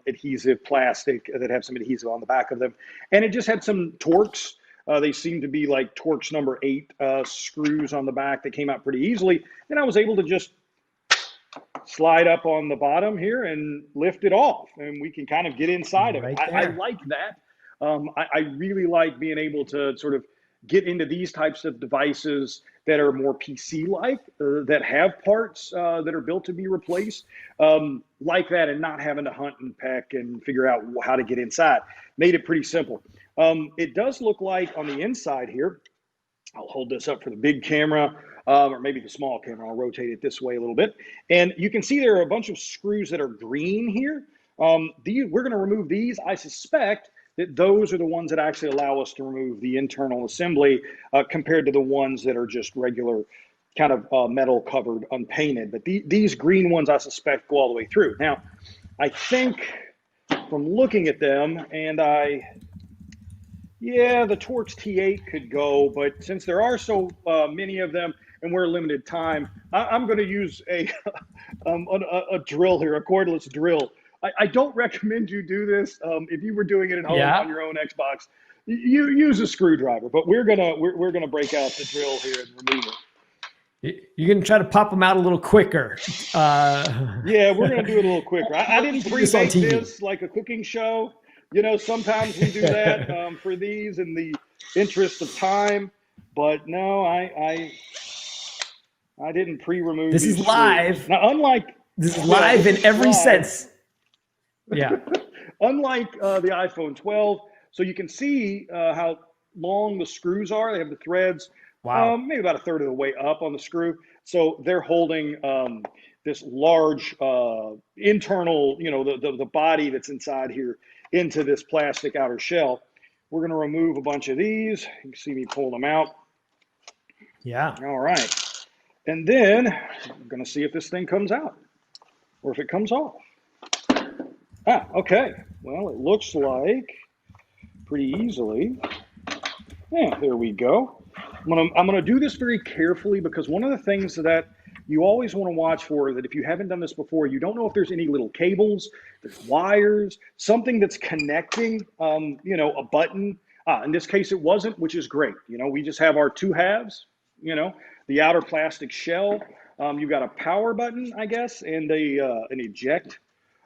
adhesive plastic that have some adhesive on the back of them. And it just had some Torx. They seem to be like Torx number 8 screws on the back that came out pretty easily. And I was able to just slide up on the bottom here and lift it off, and we can kind of get inside of it. I like that. I really like being able to sort of get into these types of devices that are more PC-like, that have parts that are built to be replaced, like that, and not having to hunt and peck and figure out how to get inside. Made it pretty simple. It does look like on the inside here, I'll hold this up for the big camera, or maybe the small camera. I'll rotate it this way a little bit. And you can see there are a bunch of screws that are green here. We're going to remove these. I suspect that those are the ones that actually allow us to remove the internal assembly compared to the ones that are just regular kind of metal covered, unpainted. But these green ones, I suspect, go all the way through. Now, I think from looking at them, and the Torx T8 could go, but since there are so many of them and we're limited time, I'm going to use a drill here, a cordless drill. I don't recommend you do this. If you were doing it at home on your own Xbox, you use a screwdriver. But we're gonna break out the drill here and remove it. You're gonna try to pop them out a little quicker. Yeah, we're gonna do it a little quicker. I didn't pre-make this like a cooking show. Sometimes we do that for these in the interest of time. But no, I didn't pre-remove. This is live. Now, this is live in every sense. Yeah. Unlike the iPhone 12, so you can see how long the screws are. They have the threads, maybe about a third of the way up on the screw. So they're holding this large internal, the body that's inside here into this plastic outer shell. We're going to remove a bunch of these. You can see me pull them out. Yeah. All right. And then I'm going to see if this thing comes out or if it comes off. Ah, okay. Well, it looks like pretty easily. Yeah, there we go. I'm gonna do this very carefully because one of the things that you always want to watch for, that if you haven't done this before, you don't know if there's any little cables, there's wires, something that's connecting, a button. In this case, it wasn't, which is great. We just have our two halves, the outer plastic shell. You've got a power button, I guess, and an eject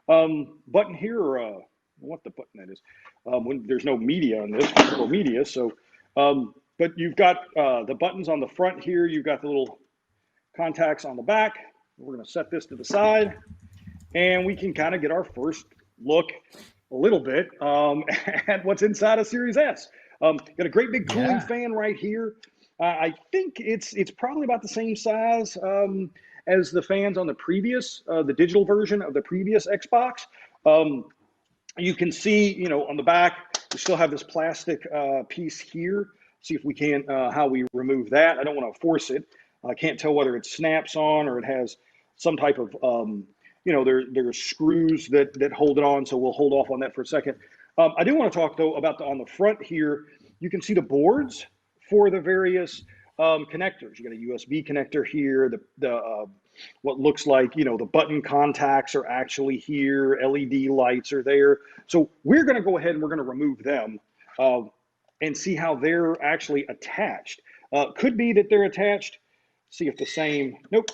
button here, or what the button that is. When there's no media on this, no media. So, but you've got the buttons on the front here. You've got the little contacts on the back. We're going to set this to the side, and we can kind of get our first look a little bit at what's inside a Series S. Got a great big cooling fan right here. I think it's probably about the same size as the fans on the previous, the digital version of the previous Xbox. You can see, on the back, we still have this plastic piece here. See if we can, how we remove that. I don't want to force it. I can't tell whether it snaps on or it has some type of, there's screws that hold it on. So we'll hold off on that for a second. I do want to talk though about on the front here, you can see the boards for the various connectors. You got a USB connector here. The what looks like, the button contacts are actually here. LED lights are there. So we're going to go ahead and we're going to remove them and see how they're actually attached. Could be that they're attached. See if the same, nope.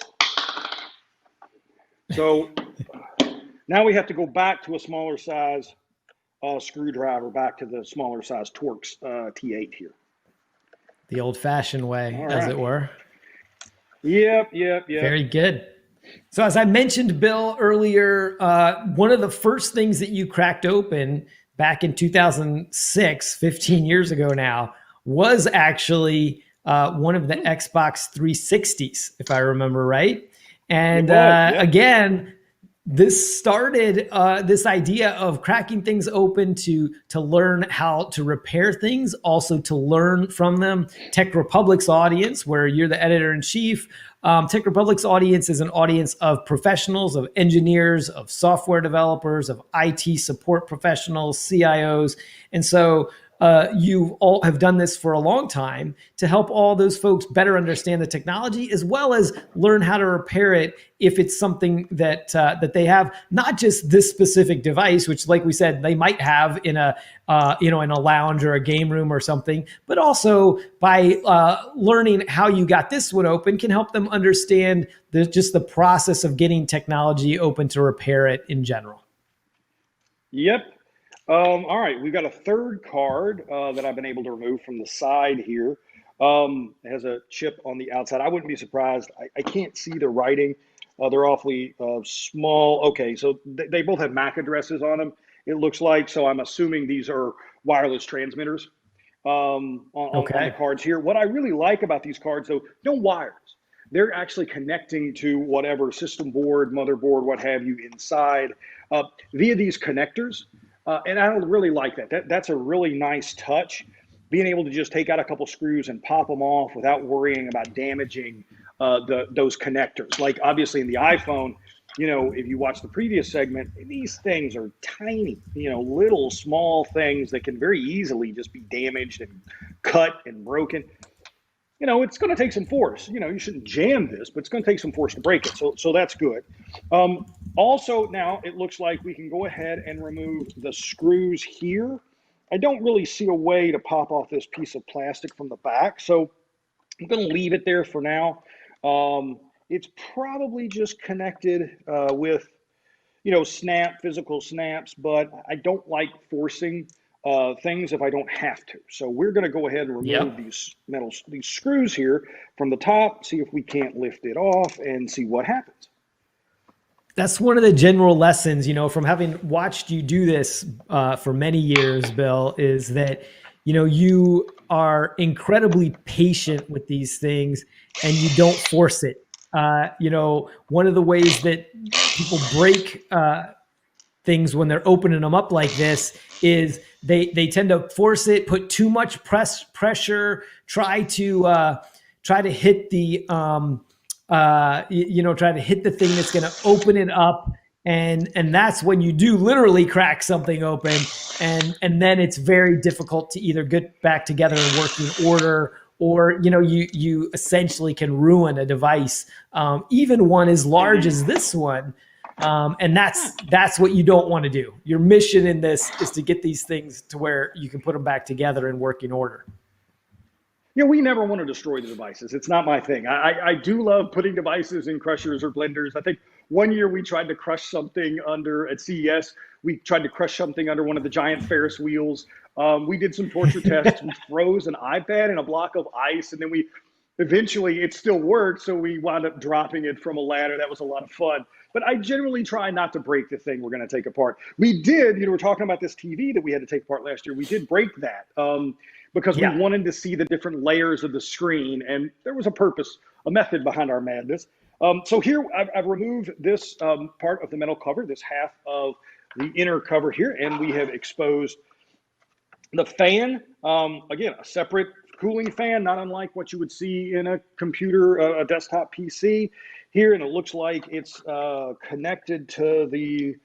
So now we have to go back to a smaller size screwdriver, back to the smaller size Torx T8 here. The old-fashioned way, as it were. Yep. Very good. So as I mentioned, Bill, earlier, one of the first things that you cracked open back in 2006, 15 years ago now, was actually one of the Xbox 360s, if I remember right. And again, this started this idea of cracking things open to learn how to repair things, also to learn from them. Tech Republic's audience, where you're the editor-in-chief, Tech Republic's audience is an audience of professionals, of engineers, of software developers, of IT support professionals, CIOs. And so you all have done this for a long time to help all those folks better understand the technology, as well as learn how to repair it if it's something that that they have, not just this specific device, which, like we said, they might have in a in a lounge or a game room or something, but also by learning how you got this one open can help them understand just the process of getting technology open to repair it in general. Yep. All right, we've got a third card that I've been able to remove from the side here. It has a chip on the outside. I wouldn't be surprised. I can't see the writing. They're awfully small. Okay, so they both have MAC addresses on them, it looks like. So I'm assuming these are wireless transmitters on the cards here. What I really like about these cards, though, no wires. They're actually connecting to whatever system board, motherboard, what have you, inside via these connectors. And I don't really like that. That's a really nice touch, being able to just take out a couple screws and pop them off without worrying about damaging those connectors. Like obviously in the iPhone, if you watch the previous segment, these things are tiny, little small things that can very easily just be damaged and cut and broken. It's going to take some force. You shouldn't jam this, but it's going to take some force to break it. So that's good. Also, now it looks like we can go ahead and remove the screws here. I don't really see a way to pop off this piece of plastic from the back, so I'm going to leave it there for now. It's probably just connected with, physical snaps, but I don't like forcing things if I don't have to. So we're going to go ahead and remove these screws here from the top, see if we can't lift it off and see what happens. That's one of the general lessons, from having watched you do this for many years, Bill, is that, you are incredibly patient with these things and you don't force it. One of the ways that people break things when they're opening them up like this is they tend to force it, put too much pressure, try to hit the try to hit the thing that's going to open it up. And that's when you do literally crack something open. And then it's very difficult to either get back together in working order, or, you essentially can ruin a device, even one as large as this one. And that's what you don't want to do. Your mission in this is to get these things to where you can put them back together in working order. Yeah, we never want to destroy the devices. It's not my thing. I do love putting devices in crushers or blenders. I think one year we tried to crush something at CES. We tried to crush something under one of the giant Ferris wheels. We did some torture tests. We froze an iPad in a block of ice, and then eventually it still worked, so we wound up dropping it from a ladder. That was a lot of fun. But I generally try not to break the thing we're going to take apart. We did, we're talking about this TV that we had to take apart last year. We did break that because we wanted to see the different layers of the screen, and there was a method behind our madness. So here I've removed this part of the metal cover, this half of the inner cover here, and we have exposed the fan. Again, a separate cooling fan, not unlike what you would see in a computer, a desktop PC here. And it looks like it's connected to the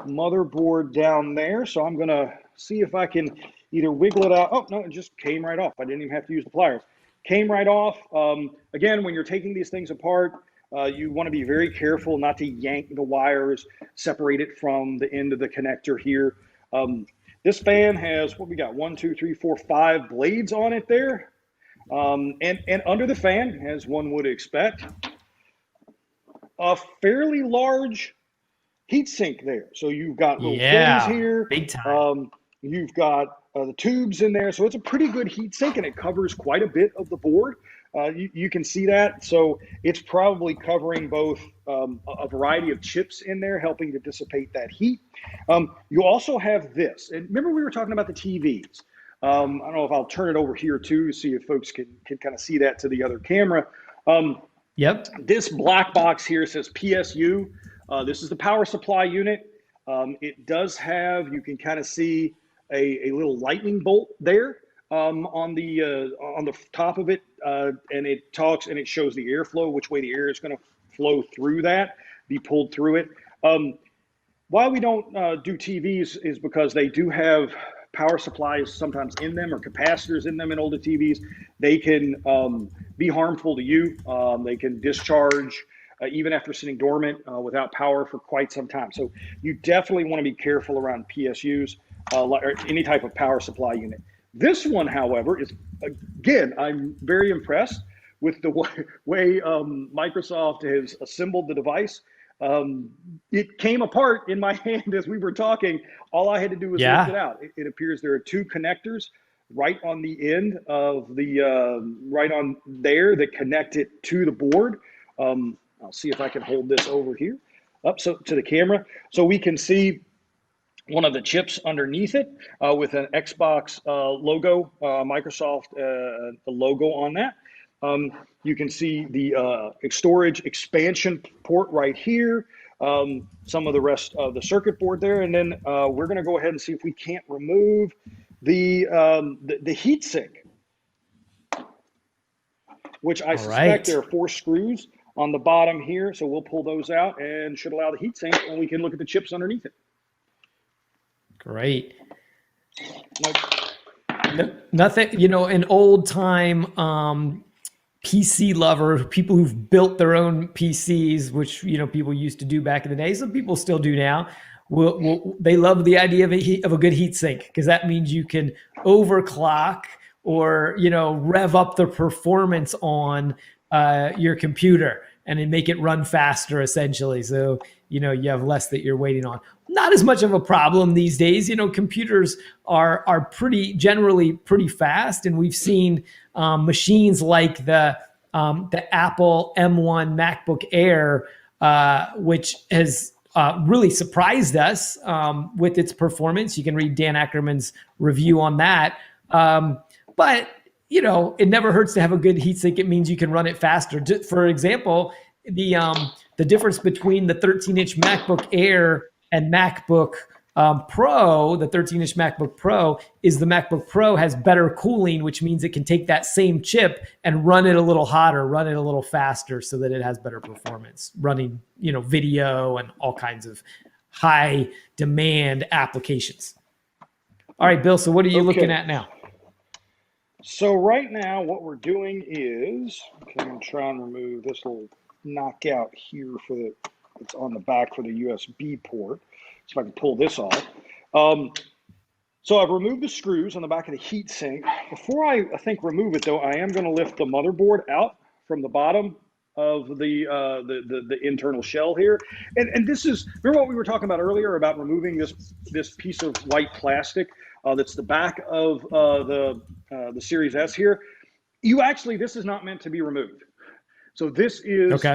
motherboard down there. So I'm going to see if I can either wiggle it out. Oh, no, it just came right off. I didn't even have to use the pliers. Came right off. Again, when you're taking these things apart, you want to be very careful not to yank the wires, separate it from the end of the connector here. This fan has, what we got, 1, 2, 3, 4, 5 blades on it there. And under the fan, as one would expect, a fairly large heatsink there. So you've got little fins here. Big time. You've got the tubes in there. So it's a pretty good heatsink, and it covers quite a bit of the board. You can see that. So it's probably covering both a variety of chips in there, helping to dissipate that heat. You also have this. And remember we were talking about the TVs. I don't know if I'll turn it over here too, see if folks can kind of see that to the other camera. Yep. This black box here says PSU. This is the power supply unit. It does have, you can kind of see a little lightning bolt there. On the top of it, and it talks and it shows the airflow, which way the air is going to flow through that, be pulled through it. Why we don't do TVs is because they do have power supplies sometimes in them, or capacitors in them in older TVs. They can be harmful to you. They can discharge even after sitting dormant without power for quite some time. So you definitely want to be careful around PSUs or any type of power supply unit. This one, however, is, again, I'm very impressed with the way Microsoft has assembled the device. It came apart in my hand as we were talking. All I had to do was lift it out. It appears there are 2 connectors right on the end of the, right on there that connect it to the board. I'll see if I can hold this over here up so to the camera so we can see one of the chips underneath it with an Xbox logo, Microsoft logo on that. You can see the storage expansion port right here, some of the rest of the circuit board there, and then we're going to go ahead and see if we can't remove the heatsink, which I suspect there are 4 screws on the bottom here, so we'll pull those out and should allow the heatsink, and we can look at the chips underneath it. Great. Nothing, an old time PC lover, people who've built their own PCs, which, people used to do back in the day. Some people still do now. They love the idea of a good heat sink, because that means you can overclock or, rev up the performance on your computer and then make it run faster, essentially. So, you have less that you're waiting on. Not as much of a problem these days. Computers are generally pretty fast, and we've seen machines like the Apple M1 MacBook Air, which has really surprised us with its performance. You can read Dan Ackerman's review on that. But it never hurts to have a good heatsink. It means you can run it faster. For example, the difference between the 13-inch MacBook Air and MacBook Pro, the 13-inch MacBook Pro, is the MacBook Pro has better cooling, which means it can take that same chip and run it a little hotter, run it a little faster so that it has better performance, running, video and all kinds of high demand applications. All right, Bill, so what are you looking at now? So right now what we're doing is, I'm going to try and remove this little knockout here it's on the back for the USB port. So if I can pull this off. So I've removed the screws on the back of the heatsink. Before I think remove it though, I am going to lift the motherboard out from the bottom of the internal shell here. And this is, remember what we were talking about earlier about removing this piece of white plastic that's the back of the Series S here. This is not meant to be removed. So this is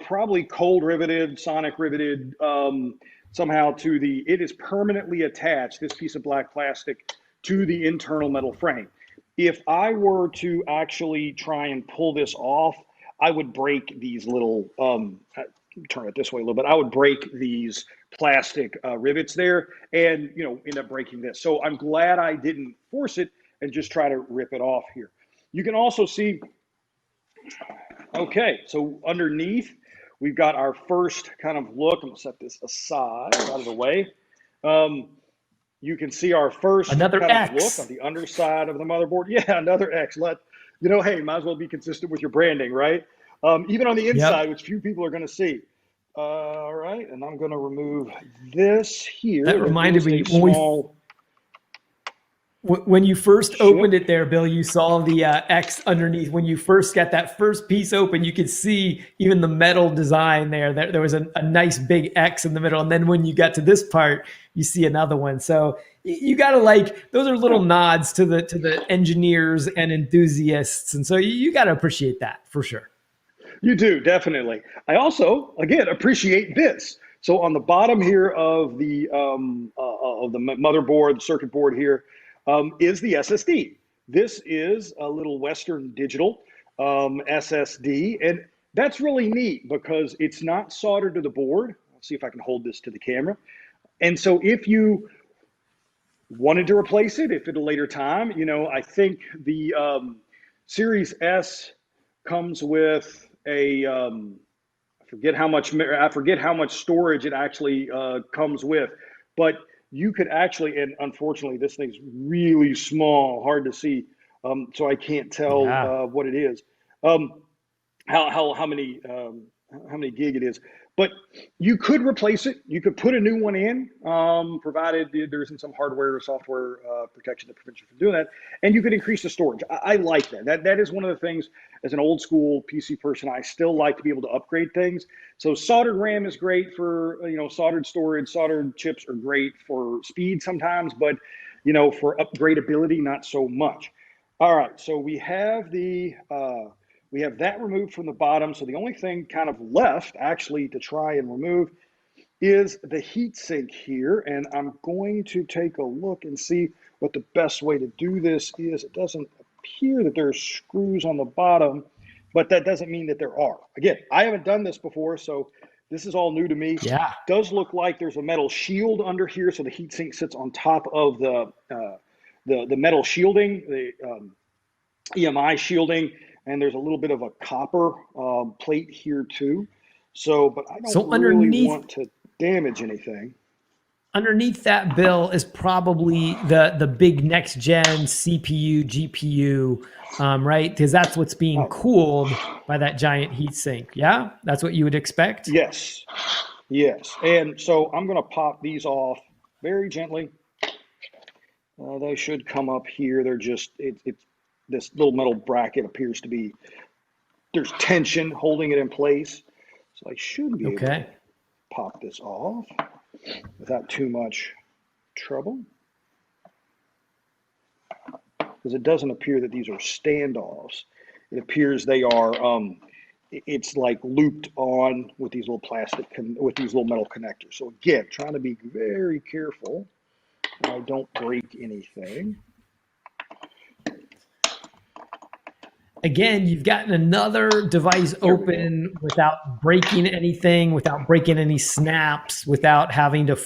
probably cold riveted, sonic riveted, somehow it is permanently attached, this piece of black plastic, to the internal metal frame. If I were to actually try and pull this off, I would break these little, turn it this way a little bit, I would break these plastic rivets there and, end up breaking this. So I'm glad I didn't force it and just try to rip it off here. You can also see, so underneath, we've got our first kind of look. I'm going to set this aside, out of the way. You can see our first another kind X. of look on the underside of the motherboard. Yeah, another X. Hey, might as well be consistent with your branding, right? Even on the inside, which few people are going to see. All right, and I'm going to remove this here. That reminded me, when you first opened it there, Bill, you saw the X underneath. When you first got that first piece open, you could see even the metal design there. There was a nice big X in the middle. And then when you got to this part, you see another one. So you got to those are little nods to the engineers and enthusiasts. And so you got to appreciate that for sure. You do, definitely. I also, again, appreciate this. So on the bottom here of the motherboard, the circuit board here, is the SSD. This is a little Western Digital SSD, and that's really neat because it's not soldered to the board. Let's see if I can hold this to the camera. And so if you wanted to replace it, if at a later time, I think the Series S comes with a, I forget how much storage it actually comes with, but you could actually, and unfortunately this thing's really small, hard to see, so I can't tell what it is, how many gig it is. But you could replace it. You could put a new one in, provided there isn't some hardware or software protection that prevents you from doing that. And you could increase the storage. I like that. That is one of the things, as an old school PC person, I still like to be able to upgrade things. So soldered RAM is great for, soldered storage. Soldered chips are great for speed sometimes, but, for upgradability, not so much. All right, so we have we have that removed from the bottom. So the only thing kind of left actually to try and remove is the heatsink here. And I'm going to take a look and see what the best way to do this is. It doesn't appear that there's screws on the bottom, but that doesn't mean that there are. Again, I haven't done this before, so this is all new to me. Yeah. It does look like there's a metal shield under here. So the heatsink sits on top of the metal shielding, the EMI shielding. And there's a little bit of a copper plate here too. So, but I don't really want to damage anything. Underneath that, Bill, is probably the big next gen CPU, GPU, right? Because that's what's being cooled by that giant heatsink. Yeah, that's what you would expect. Yes. And so I'm going to pop these off very gently. They should come up here. They're just it's. This little metal bracket appears to be, there's tension holding it in place. So I should be able to pop this off without too much trouble. Because it doesn't appear that these are standoffs. It appears they are, it's like looped on with these little with these little metal connectors. So again, trying to be very careful I don't break anything. again, you've gotten another device open without breaking anything, without breaking any snaps, without having to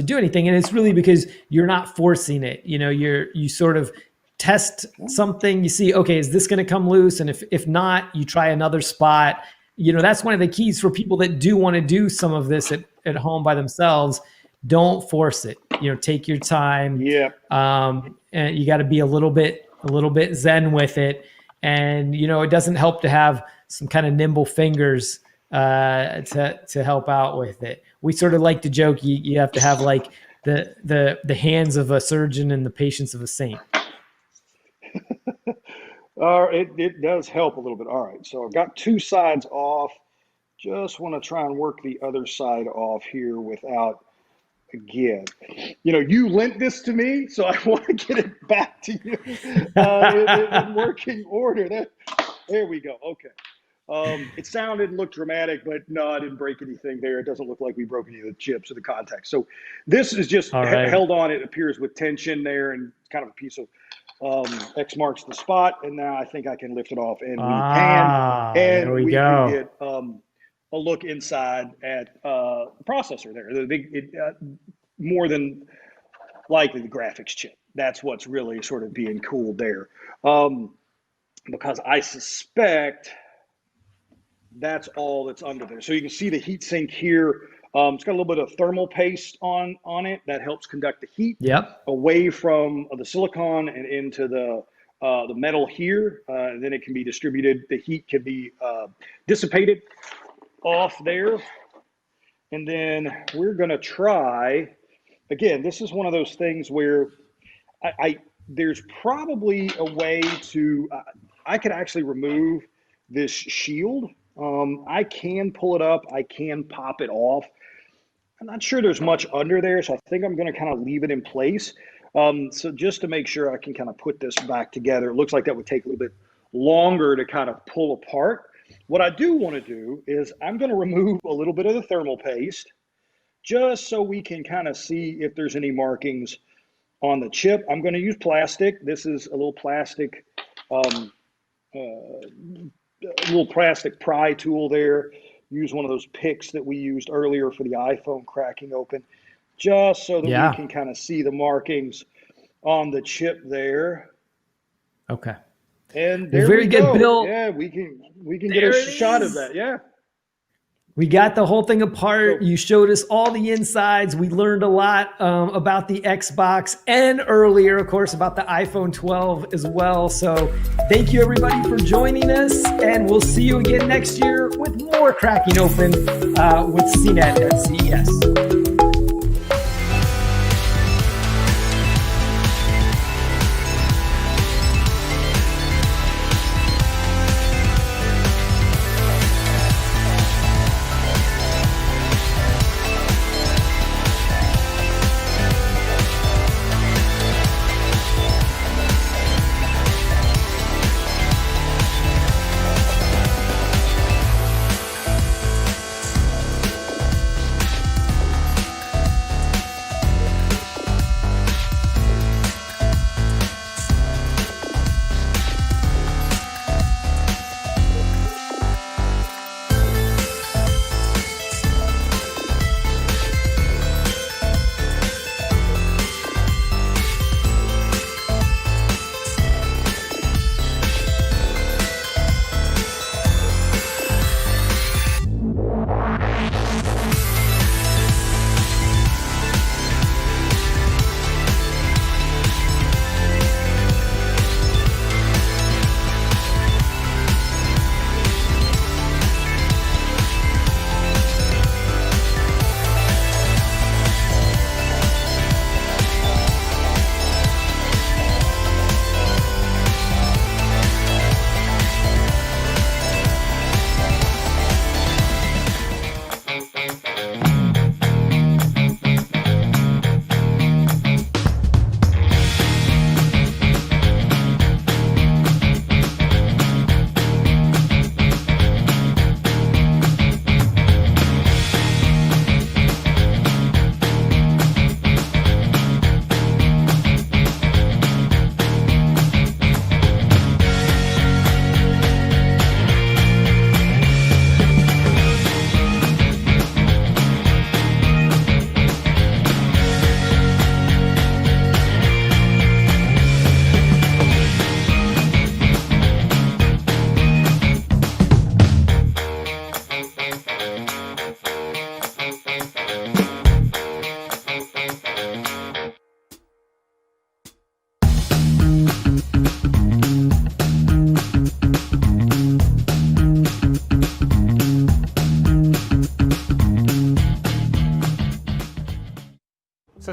do anything. And it's really because you're not forcing it. You know, you sort of test something, you see, okay, is this going to come loose? And if not, you try another spot. You know, that's one of the keys for people that do want to do some of this at home by themselves. Don't force it. You know, take your time. Yeah. And you got to be a little bit zen with it. And, you know, it doesn't help to have some kind of nimble fingers to help out with it. We sort of like to joke, you have to have like the hands of a surgeon and the patience of a saint. It does help a little bit. All right, so I've got two sides off. Just want to try and work the other side off here without, again, you know, you lent this to me, so I want to get it back to you in working order. There we go. Okay. It sounded and looked dramatic, but no, I didn't break anything there. It doesn't look like we broke any of the chips or the contacts. So this is just held on. It appears with tension there and kind of a piece of X marks the spot. And now I think I can lift it off, and we can. And we can get a look inside at the processor there. More than likely the graphics chip. That's what's really sort of being cooled there. Because I suspect that's all that's under there. So you can see the heat sink here. It's got a little bit of thermal paste on it that helps conduct the heat away from the silicon and into the metal here. And then it can be distributed. The heat can be dissipated off there. And then we're going to try, again, this is one of those things where there's probably a way to, I could actually remove this shield. I can pull it up. I can pop it off. I'm not sure there's much under there, so I think I'm going to kind of leave it in place. So just to make sure I can kind of put this back together, it looks like that would take a little bit longer to kind of pull apart. What I do want to do is I'm going to remove a little bit of the thermal paste just so we can kind of see if there's any markings on the chip. I'm going to use plastic. This is a little plastic pry tool there. Use one of those picks that we used earlier for the iPhone cracking open, just so that we can kind of see the markings on the chip there. Okay. And there very we good, go. Bill. Yeah, we can get a shot of that. Yeah. We got the whole thing apart. You showed us all the insides. We learned a lot about the Xbox and earlier, of course, about the iPhone 12 as well. So thank you, everybody, for joining us. And we'll see you again next year with more Cracking Open with CNET at CES.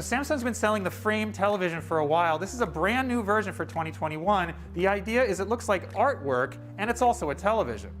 Samsung's been selling the Frame television for a while. This is a brand new version for 2021. The idea is it looks like artwork, and it's also a television.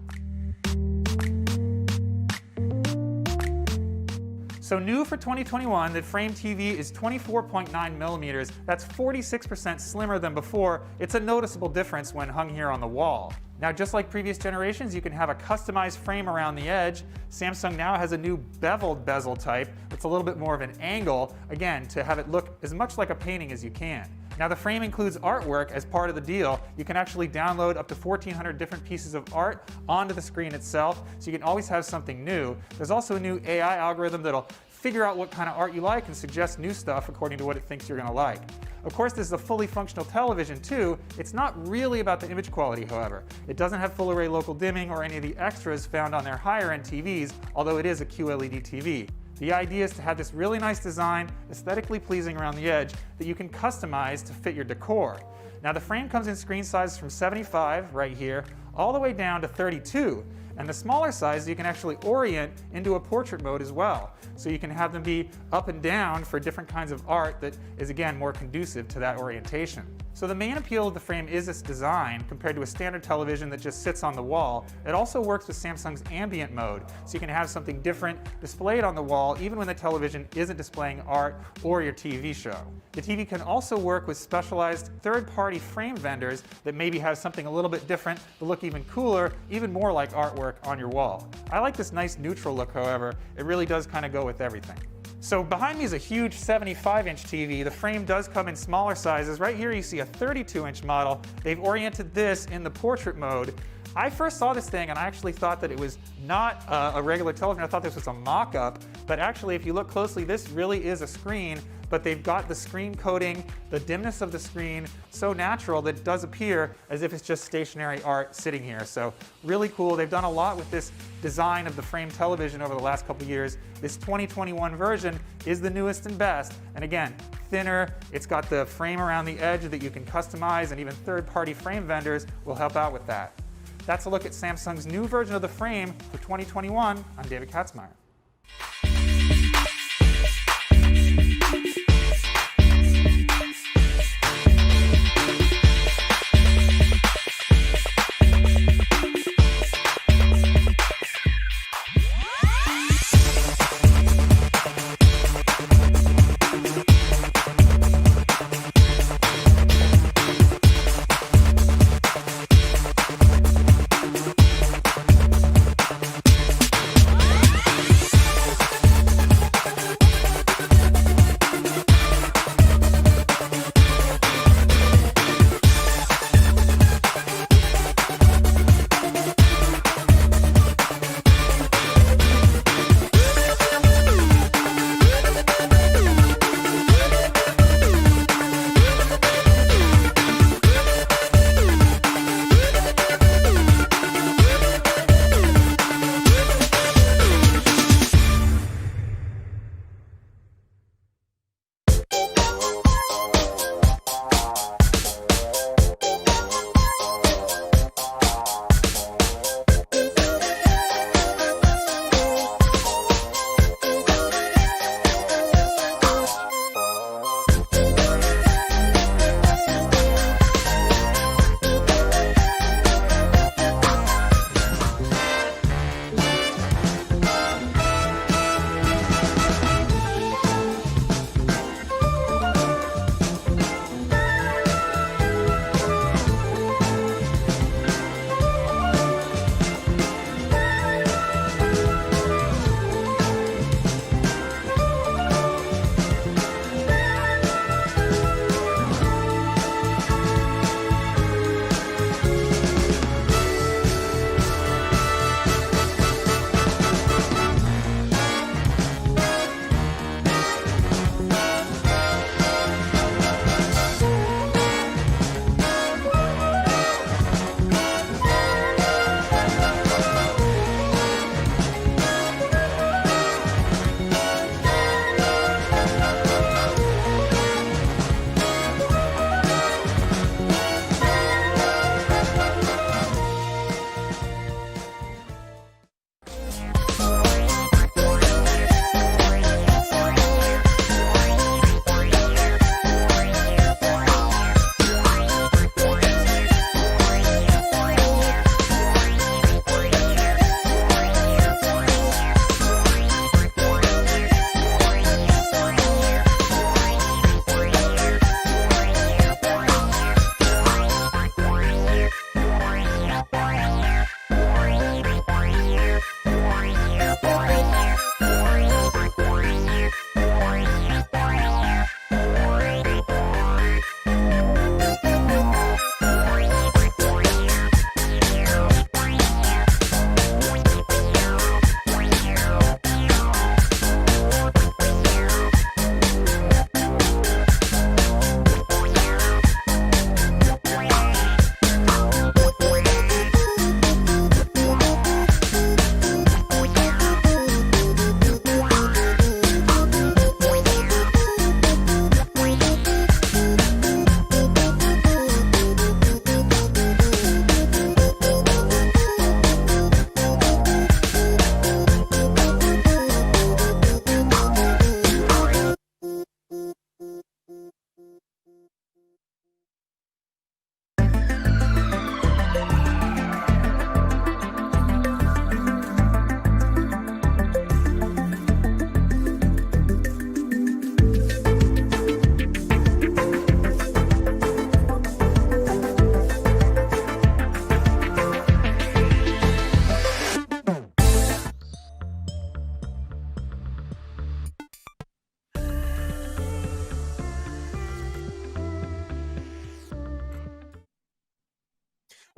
So new for 2021, the Frame TV is 24.9 millimeters. That's 46% slimmer than before. It's a noticeable difference when hung here on the wall. Now, just like previous generations, you can have a customized frame around the edge. Samsung now has a new beveled bezel type. It's a little bit more of an angle, again, to have it look as much like a painting as you can. Now, the frame includes artwork as part of the deal. You can actually download up to 1,400 different pieces of art onto the screen itself, so you can always have something new. There's also a new AI algorithm that'll figure out what kind of art you like and suggest new stuff according to what it thinks you're going to like. Of course, this is a fully functional television too. It's not really about the image quality, however. It doesn't have full array local dimming or any of the extras found on their higher end TVs, although it is a QLED TV. The idea is to have this really nice design, aesthetically pleasing around the edge, that you can customize to fit your decor. Now, the frame comes in screen sizes from 75, right here, all the way down to 32. And the smaller size you can actually orient into a portrait mode as well. So you can have them be up and down for different kinds of art that is, again, more conducive to that orientation. So the main appeal of the frame is its design compared to a standard television that just sits on the wall. It also works with Samsung's ambient mode, so you can have something different displayed on the wall even when the television isn't displaying art or your TV show. The TV can also work with specialized third-party frame vendors that maybe have something a little bit different but look even cooler, even more like artwork on your wall. I like this nice neutral look, however. It really does kind of go with everything. So behind me is a huge 75-inch TV. The frame does come in smaller sizes. Right here you see a 32-inch model. They've oriented this in the portrait mode. I first saw this thing and I actually thought that it was not a regular television. I thought this was a mock-up, but actually if you look closely, this really is a screen, but they've got the screen coating, the dimness of the screen, so natural that it does appear as if it's just stationary art sitting here. So really cool. They've done a lot with this design of the Frame television over the last couple years. This 2021 version is the newest and best. And again, thinner. It's got the frame around the edge that you can customize, and even third-party frame vendors will help out with that. That's a look at Samsung's new version of the Frame for 2021. I'm David Katzmeyer.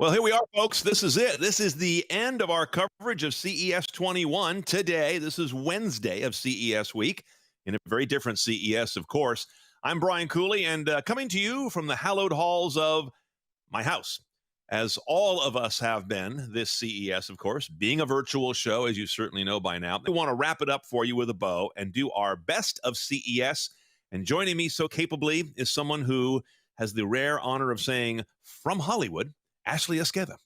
Well, here we are, folks. This is it. This is the end of our coverage of CES 21 today. This is Wednesday of CES week, in a very different CES, of course. I'm Brian Cooley, and coming to you from the hallowed halls of my house, as all of us have been this CES, of course, being a virtual show, as you certainly know by now. We want to wrap it up for you with a bow and do our best of CES. And joining me so capably is someone who has the rare honor of saying, from Hollywood, Ashley Esqueda.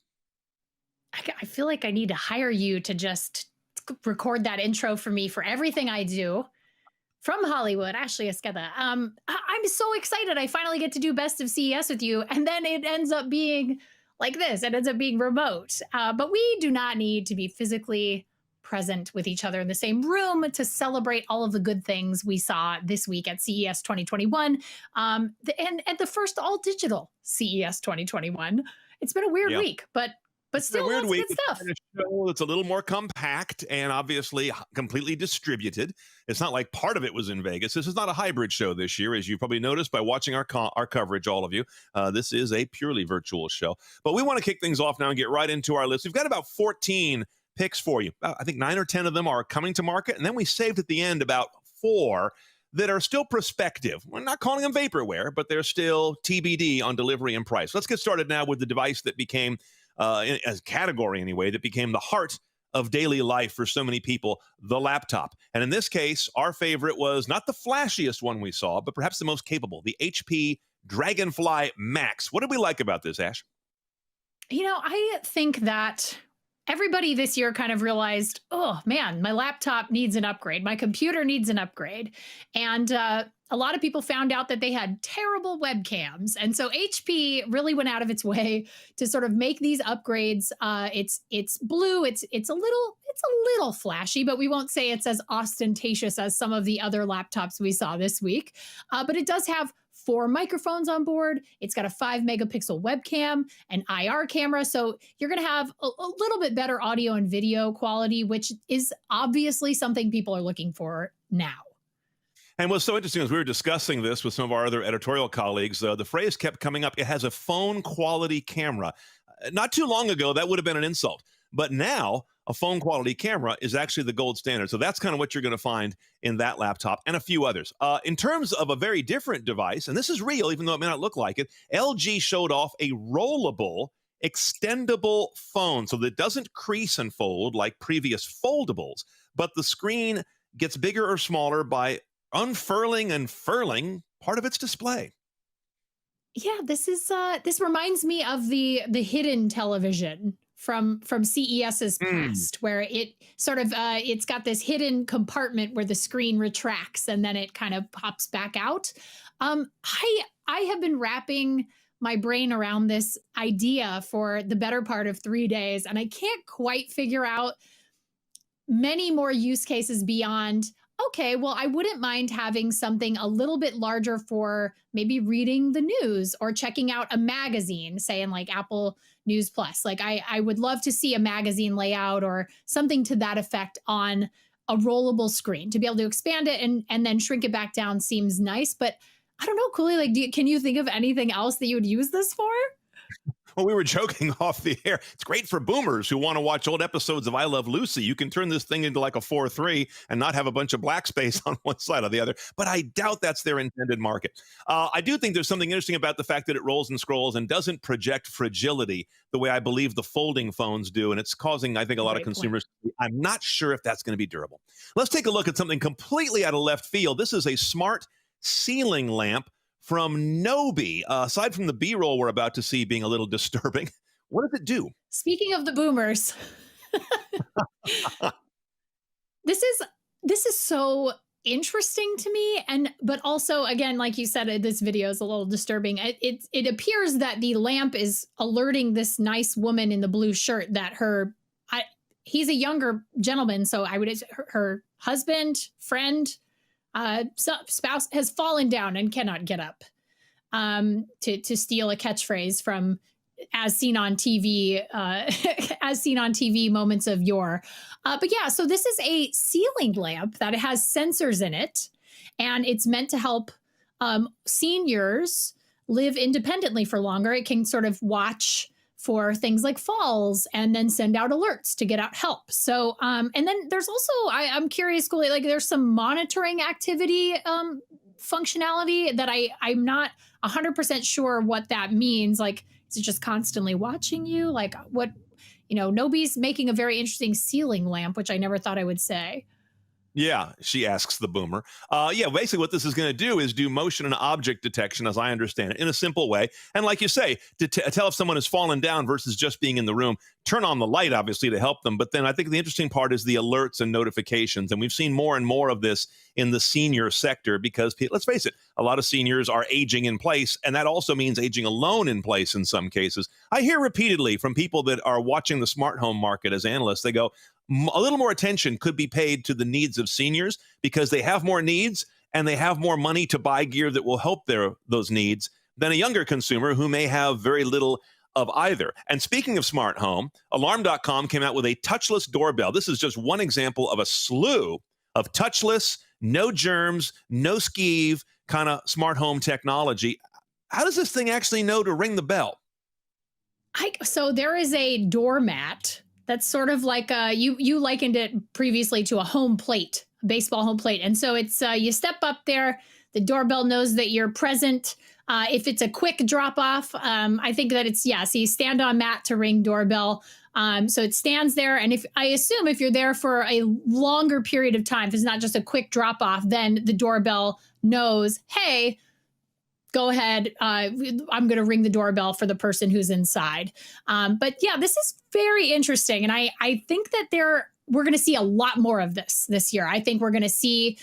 I feel like I need to hire you to just record that intro for me for everything I do. From Hollywood, Ashley Esqueda. I'm so excited. I finally get to do Best of CES with you. And then it ends up being like this. It ends up being remote. But we do not need to be physically present with each other in the same room to celebrate all of the good things we saw this week at CES 2021. And the first all-digital CES 2021. It's been a weird week, but still a weird lots week. of good stuff. It's a show that's a little more compact and obviously completely distributed. It's not like part of it was in Vegas. This is not a hybrid show this year, as you probably noticed by watching our coverage, all of you. This is a purely virtual show. But we want to kick things off now and get right into our list. We've got about 14 picks for you. I think 9 or 10 of them are coming to market, and then we saved at the end about 4 that are still prospective. We're not calling them vaporware, but they're still TBD on delivery and price. Let's get started now with the device that became, as a category anyway, that became the heart of daily life for so many people, the laptop. And in this case, our favorite was not the flashiest one we saw, but perhaps the most capable, the HP Dragonfly Max. What did we like about this, Ash? You know, I think that everybody this year kind of realized, oh man, my laptop needs an upgrade. My computer needs an upgrade. And a lot of people found out that they had terrible webcams. And so HP really went out of its way to sort of make these upgrades. It's blue. It's a little flashy, but we won't say it's as ostentatious as some of the other laptops we saw this week. But it does have 4 microphones on board. It's got a 5-megapixel webcam, an IR camera. So you're going to have a little bit better audio and video quality, which is obviously something people are looking for now. And what's so interesting is we were discussing this with some of our other editorial colleagues. The phrase kept coming up. It has a phone quality camera. Not too long ago, that would have been an insult. But now a phone quality camera is actually the gold standard. So that's kind of what you're going to find in that laptop and a few others. In terms of a very different device, and this is real, even though it may not look like it, LG showed off a rollable, extendable phone. So that doesn't crease and fold like previous foldables, but the screen gets bigger or smaller by unfurling and furling part of its display. Yeah, this reminds me of the hidden television from CES's past, where it sort of it's got this hidden compartment where the screen retracts and then it kind of pops back out. I have been wrapping my brain around this idea for the better part of 3 days, and I can't quite figure out many more use cases beyond, okay, well, I wouldn't mind having something a little bit larger for maybe reading the news or checking out a magazine, say in like Apple News Plus. Like I would love to see a magazine layout or something to that effect on a rollable screen. To be able to expand it and then shrink it back down seems nice. But I don't know, Cooley, like, can you think of anything else that you would use this for? Well, we were joking off the air. It's great for boomers who want to watch old episodes of I Love Lucy. You can turn this thing into like a 4:3 and not have a bunch of black space on one side or the other. But I doubt that's their intended market. I do think there's something interesting about the fact that it rolls and scrolls and doesn't project fragility the way I believe the folding phones do. And it's causing, I think, a lot of consumers. I'm not sure if that's going to be durable. Let's take a look at something completely out of left field. This is a smart ceiling lamp from Nobi. Aside from the B-roll we're about to see being a little disturbing, what does it do? Speaking of the boomers, this is so interesting to me, but also, again, like you said, this video is a little disturbing. It appears that the lamp is alerting this nice woman in the blue shirt that he's a younger gentleman, so I would her husband, friend, spouse has fallen down and cannot get up to steal a catchphrase from as seen on TV moments of yore. But yeah, so this is a ceiling lamp that has sensors in it, and it's meant to help seniors live independently for longer. It can sort of watch for things like falls, and then send out alerts to get out help. So, and then there's also, I'm curious, like there's some monitoring activity functionality that I'm not 100% sure what that means. Like, is it just constantly watching you? Like what, Nobi's making a very interesting ceiling lamp, which I never thought I would say. Yeah, she asks the boomer. Yeah, basically what this is going to do is do motion and object detection, as I understand it, in a simple way. And like you say, to tell if someone has fallen down versus just being in the room, turn on the light, obviously, to help them. But then I think the interesting part is the alerts and notifications. And we've seen more and more of this in the senior sector because, let's face it, a lot of seniors are aging in place. And that also means aging alone in place in some cases. I hear repeatedly from people that are watching the smart home market as analysts, they go, a little more attention could be paid to the needs of seniors because they have more needs and they have more money to buy gear that will help those needs than a younger consumer who may have very little of either. And speaking of smart home, Alarm.com came out with a touchless doorbell. This is just one example of a slew of touchless, no germs, no skeeve kind of smart home technology. How does this thing actually know to ring the bell? So there is a doormat that's sort of like you likened it previously to a home plate, a baseball home plate. And so it's you step up there, the doorbell knows that you're present. If it's a quick drop off, I think that it's, so you stand on mat to ring doorbell. So it stands there. And I assume if you're there for a longer period of time, if it's not just a quick drop off, then the doorbell knows, hey, go ahead. I'm going to ring the doorbell for the person who's inside. But yeah, this is very interesting. And I think that we're going to see a lot more of this year. I think we're going to see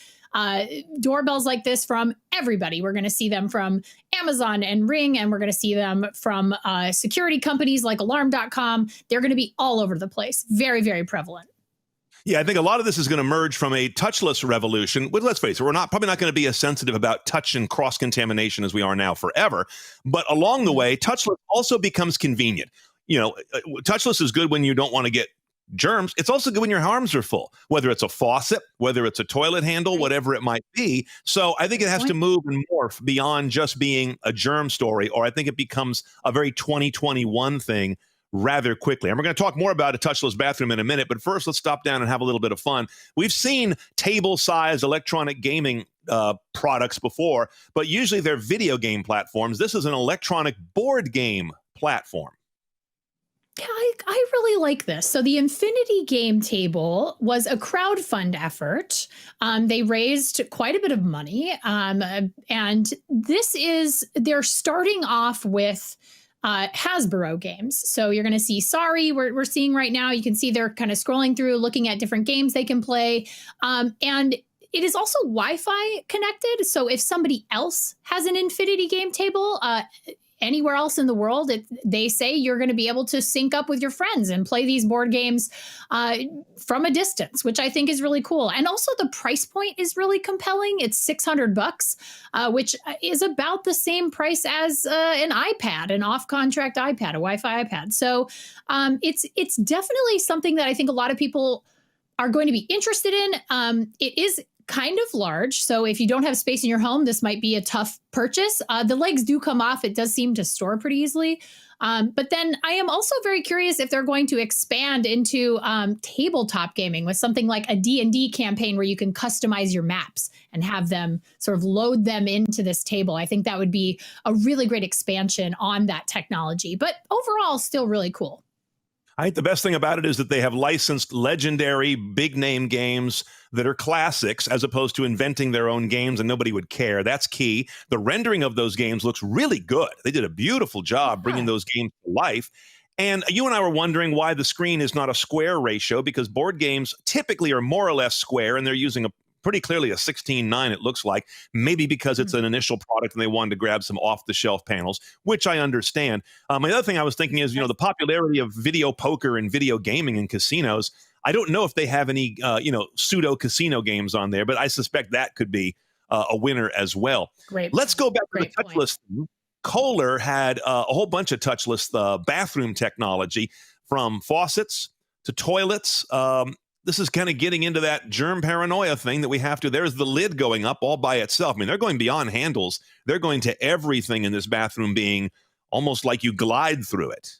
doorbells like this from everybody. We're going to see them from Amazon and Ring, and we're going to see them from security companies like Alarm.com. They're going to be all over the place. Very, very prevalent. Yeah, I think a lot of this is going to merge from a touchless revolution. But let's face it, we're probably not going to be as sensitive about touch and cross-contamination as we are now forever. But along the way, touchless also becomes convenient. Touchless is good when you don't want to get germs. It's also good when your arms are full, whether it's a faucet, whether it's a toilet handle, whatever it might be. So I think it has to move and morph beyond just being a germ story, or I think it becomes a very 2021 thing rather quickly. And we're going to talk more about a touchless bathroom in a minute, but first let's stop down and have a little bit of fun. We've seen table-sized electronic gaming products before, but usually they're video game platforms. This is an electronic board game platform. Yeah, I really like this. So the Infinity Game Table was a crowdfund effort. They raised quite a bit of money. And they're starting off with Hasbro games. So you're going to see Sorry, we're seeing right now. You can see they're kind of scrolling through, looking at different games they can play. And it is also Wi-Fi connected. So if somebody else has an Infinity Game Table, anywhere else in the world, they say you're going to be able to sync up with your friends and play these board games from a distance, which I think is really cool. And also the price point is really compelling. It's $600, which is about the same price as an iPad, an off-contract iPad, a Wi-Fi iPad. So it's definitely something that I think a lot of people are going to be interested in. It is kind of large. So if you don't have space in your home, this might be a tough purchase. The legs do come off. It does seem to store pretty easily. But then I am also very curious if they're going to expand into tabletop gaming with something like a D&D campaign where you can customize your maps and have them sort of load them into this table. I think that would be a really great expansion on that technology. But overall, still really cool. I think the best thing about it is that they have licensed legendary big name games that are classics as opposed to inventing their own games and nobody would care. That's key. The rendering of those games looks really good. They did a beautiful job bringing those games to life. And you and I were wondering why the screen is not a square ratio, because board games typically are more or less square, and they're using pretty clearly a 16:9, it looks like, maybe because it's an initial product and they wanted to grab some off-the-shelf panels, which I understand. My other thing I was thinking is, the popularity of video poker and video gaming in casinos. I don't know if they have any, pseudo casino games on there, but I suspect that could be a winner as well. Great. Let's go back to the touchless thing. Kohler had a whole bunch of touchless bathroom technology, from faucets to toilets. This is kind of getting into that germ paranoia thing that we have to. There's the lid going up all by itself. I mean, they're going beyond handles. They're going to everything in this bathroom being almost like you glide through it.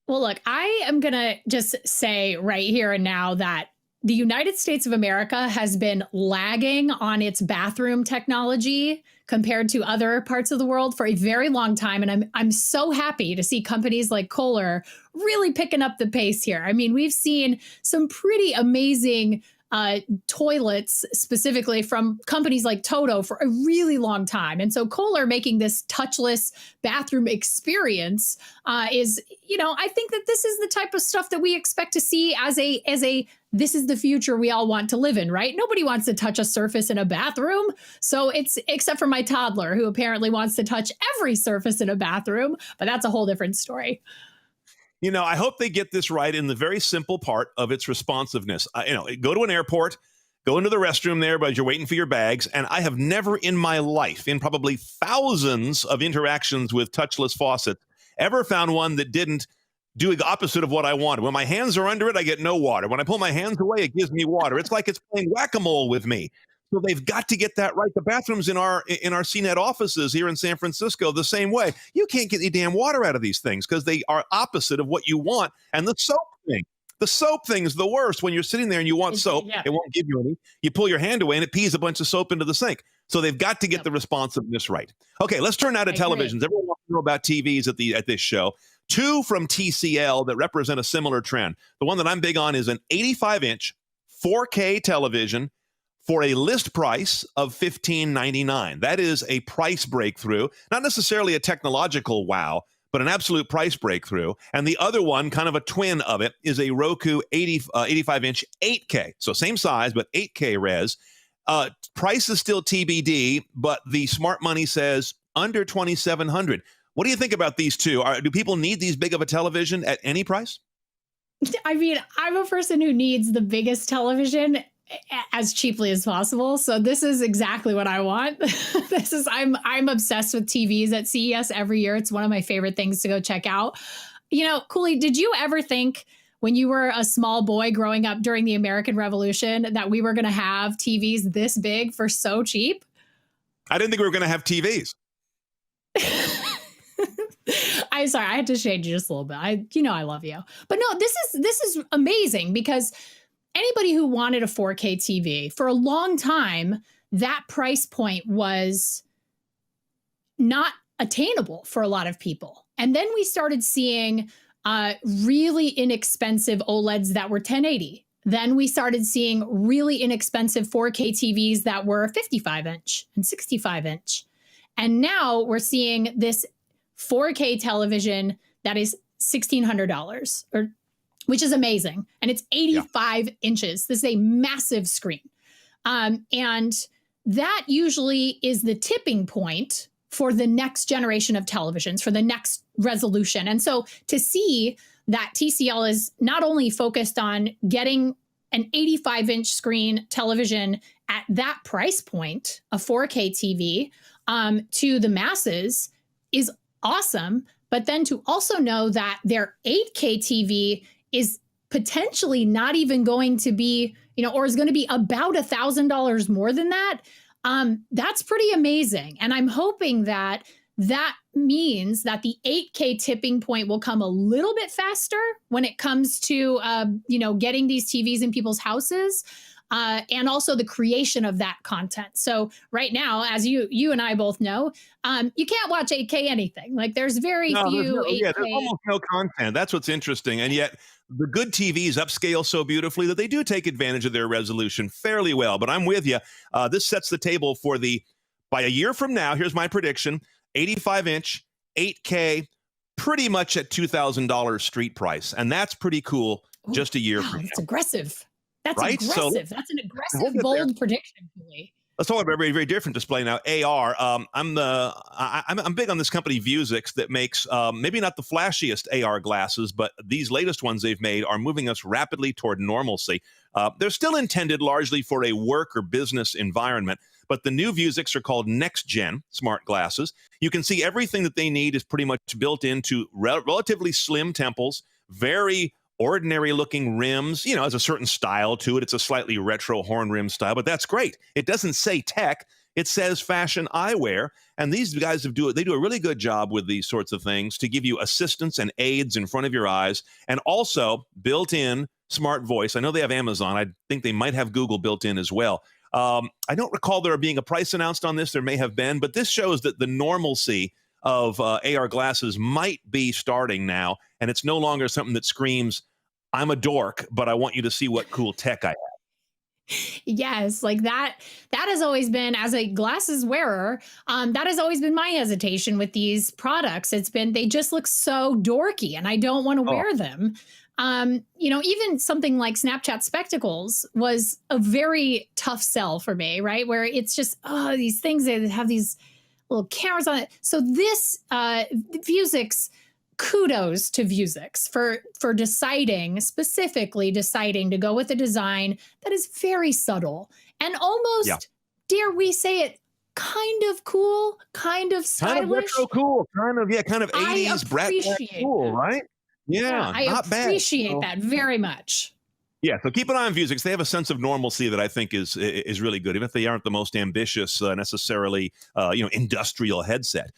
Well, look, I am going to just say right here and now that the United States of America has been lagging on its bathroom technology compared to other parts of the world for a very long time. And I'm so happy to see companies like Kohler really picking up the pace here. I mean, we've seen some pretty amazing toilets specifically from companies like Toto for a really long time. And so Kohler making this touchless bathroom experience is, I think that this is the type of stuff that we expect to see as a this is the future we all want to live in, right? Nobody wants to touch a surface in a bathroom. So it's except for my toddler, who apparently wants to touch every surface in a bathroom, but that's a whole different story. I hope they get this right in the very simple part of its responsiveness. Go to an airport, go into the restroom there as you're waiting for your bags. And I have never in my life, in probably thousands of interactions with touchless faucets, ever found one that didn't do the opposite of what I wanted. When my hands are under it, I get no water. When I pull my hands away, it gives me water. It's like it's playing whack-a-mole with me. So they've got to get that right. The bathrooms in our CNET offices here in San Francisco, the same way. You can't get any damn water out of these things because they are opposite of what you want. And the soap thing is the worst. When you're sitting there and you want soap, it won't give you any. You pull your hand away and it pees a bunch of soap into the sink. So they've got to get the responsiveness right. Okay, let's turn now to televisions. Everyone wants to know about TVs at this show. Two from TCL that represent a similar trend. The one that I'm big on is an 85-inch 4K television for a list price of $15.99. That is a price breakthrough, not necessarily a technological wow, but an absolute price breakthrough. And the other one, kind of a twin of it, is a Roku 85-inch 8K. So same size, but 8K res. Price is still TBD, but the smart money says under $2,700. What do you think about these two? Do people need these big of a television at any price? I mean, I'm a person who needs the biggest television as cheaply as possible. So this is exactly what I want. I'm obsessed with TVs at CES every year. It's one of my favorite things to go check out. Cooley, did you ever think when you were a small boy growing up during the American Revolution that we were going to have TVs this big for so cheap? I didn't think we were going to have TVs. I'm sorry, I had to shade you just a little bit. I love you. But no, this is amazing because anybody who wanted a 4K TV for a long time, that price point was not attainable for a lot of people. And then we started seeing really inexpensive OLEDs that were 1080. Then we started seeing really inexpensive 4K TVs that were 55-inch and 65-inch. And now we're seeing this 4K television that is $1,600, which is amazing. And it's 85 inches. This is a massive screen. And that usually is the tipping point for the next generation of televisions, for the next resolution. And so to see that TCL is not only focused on getting an 85-inch screen television at that price point, a 4K TV, to the masses is awesome. But then to also know that their 8K TV is potentially not even going to be, or is going to be about $1,000 more than that. That's pretty amazing. And I'm hoping that means that the 8K tipping point will come a little bit faster when it comes to, getting these TVs in people's houses. And also the creation of that content. So right now, as you and I both know, you can't watch 8K anything. Like there's very few 8K. Yeah, there's almost no content. That's what's interesting. And yet the good TVs upscale so beautifully that they do take advantage of their resolution fairly well. But I'm with you. This sets the table for by a year from now, here's my prediction, 85-inch, 8K, pretty much at $2,000 street price. And that's pretty cool just a year from now. It's aggressive. That's right? aggressive. That's an aggressive, bold prediction, Julie. Let's talk about a very, very different display now. AR. I'm big on this company Vuzix that makes maybe not the flashiest AR glasses, but these latest ones they've made are moving us rapidly toward normalcy. They're still intended largely for a work or business environment, but the new Vuzix are called Next Gen smart glasses. You can see everything that they need is pretty much built into relatively slim temples, very ordinary looking rims, has a certain style to it. It's a slightly retro horn rim style, but that's great. It doesn't say tech. it says fashion eyewear. And these guys they do a really good job with these sorts of things to give you assistance and aids in front of your eyes, and also built-in smart voice. I know they have Amazon. I think they might have Google built in as well. I don't recall there being a price announced on this. There may have been, but this shows that the normalcy of AR glasses might be starting now, and it's no longer something that screams, I'm a dork, but I want you to see what cool tech I have. Yes, like that has always been, as a glasses wearer, that has always been my hesitation with these products. It's been, they just look so dorky and I don't want to wear them. Even something like Snapchat spectacles was a very tough sell for me, right? Where it's just, these things that have these little cameras on it. So this, Vuzix, kudos to Vuzix for specifically deciding to go with a design that is very subtle and almost, dare we say it, kind of cool, kind of stylish. Kind of retro cool, kind of 80s brat cool, right? Yeah, I not bad. appreciate that very much. Yeah, so keep an eye on Vuzix. They have a sense of normalcy that I think is really good, even if they aren't the most ambitious, necessarily, industrial headset.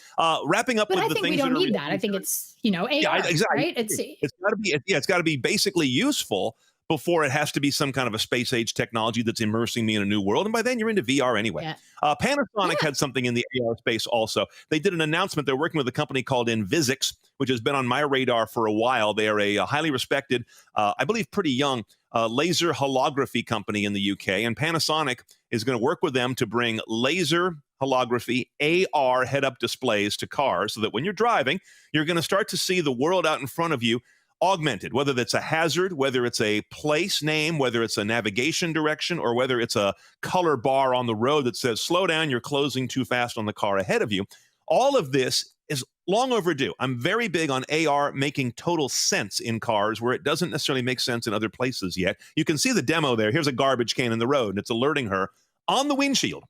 Wrapping up But with I the think things we don't that are need that. I think it's, AR, exactly. right? It's got to be basically useful before it has to be some kind of a space age technology that's immersing me in a new world. And by then you're into VR anyway. Panasonic had something in the AR space also. They did an announcement. They're working with a company called Envisix, which has been on my radar for a while. They are a highly respected, I believe pretty young, laser holography company in the UK. And Panasonic is going to work with them to bring laser holography AR head-up displays to cars so that when you're driving, you're going to start to see the world out in front of you augmented, whether that's a hazard, whether it's a place name, whether it's a navigation direction, or whether it's a color bar on the road that says, slow down, you're closing too fast on the car ahead of you. All of this is long overdue. I'm very big on AR making total sense in cars where it doesn't necessarily make sense in other places yet. You can see the demo there. Here's a garbage can in the road, and it's alerting her on the windshield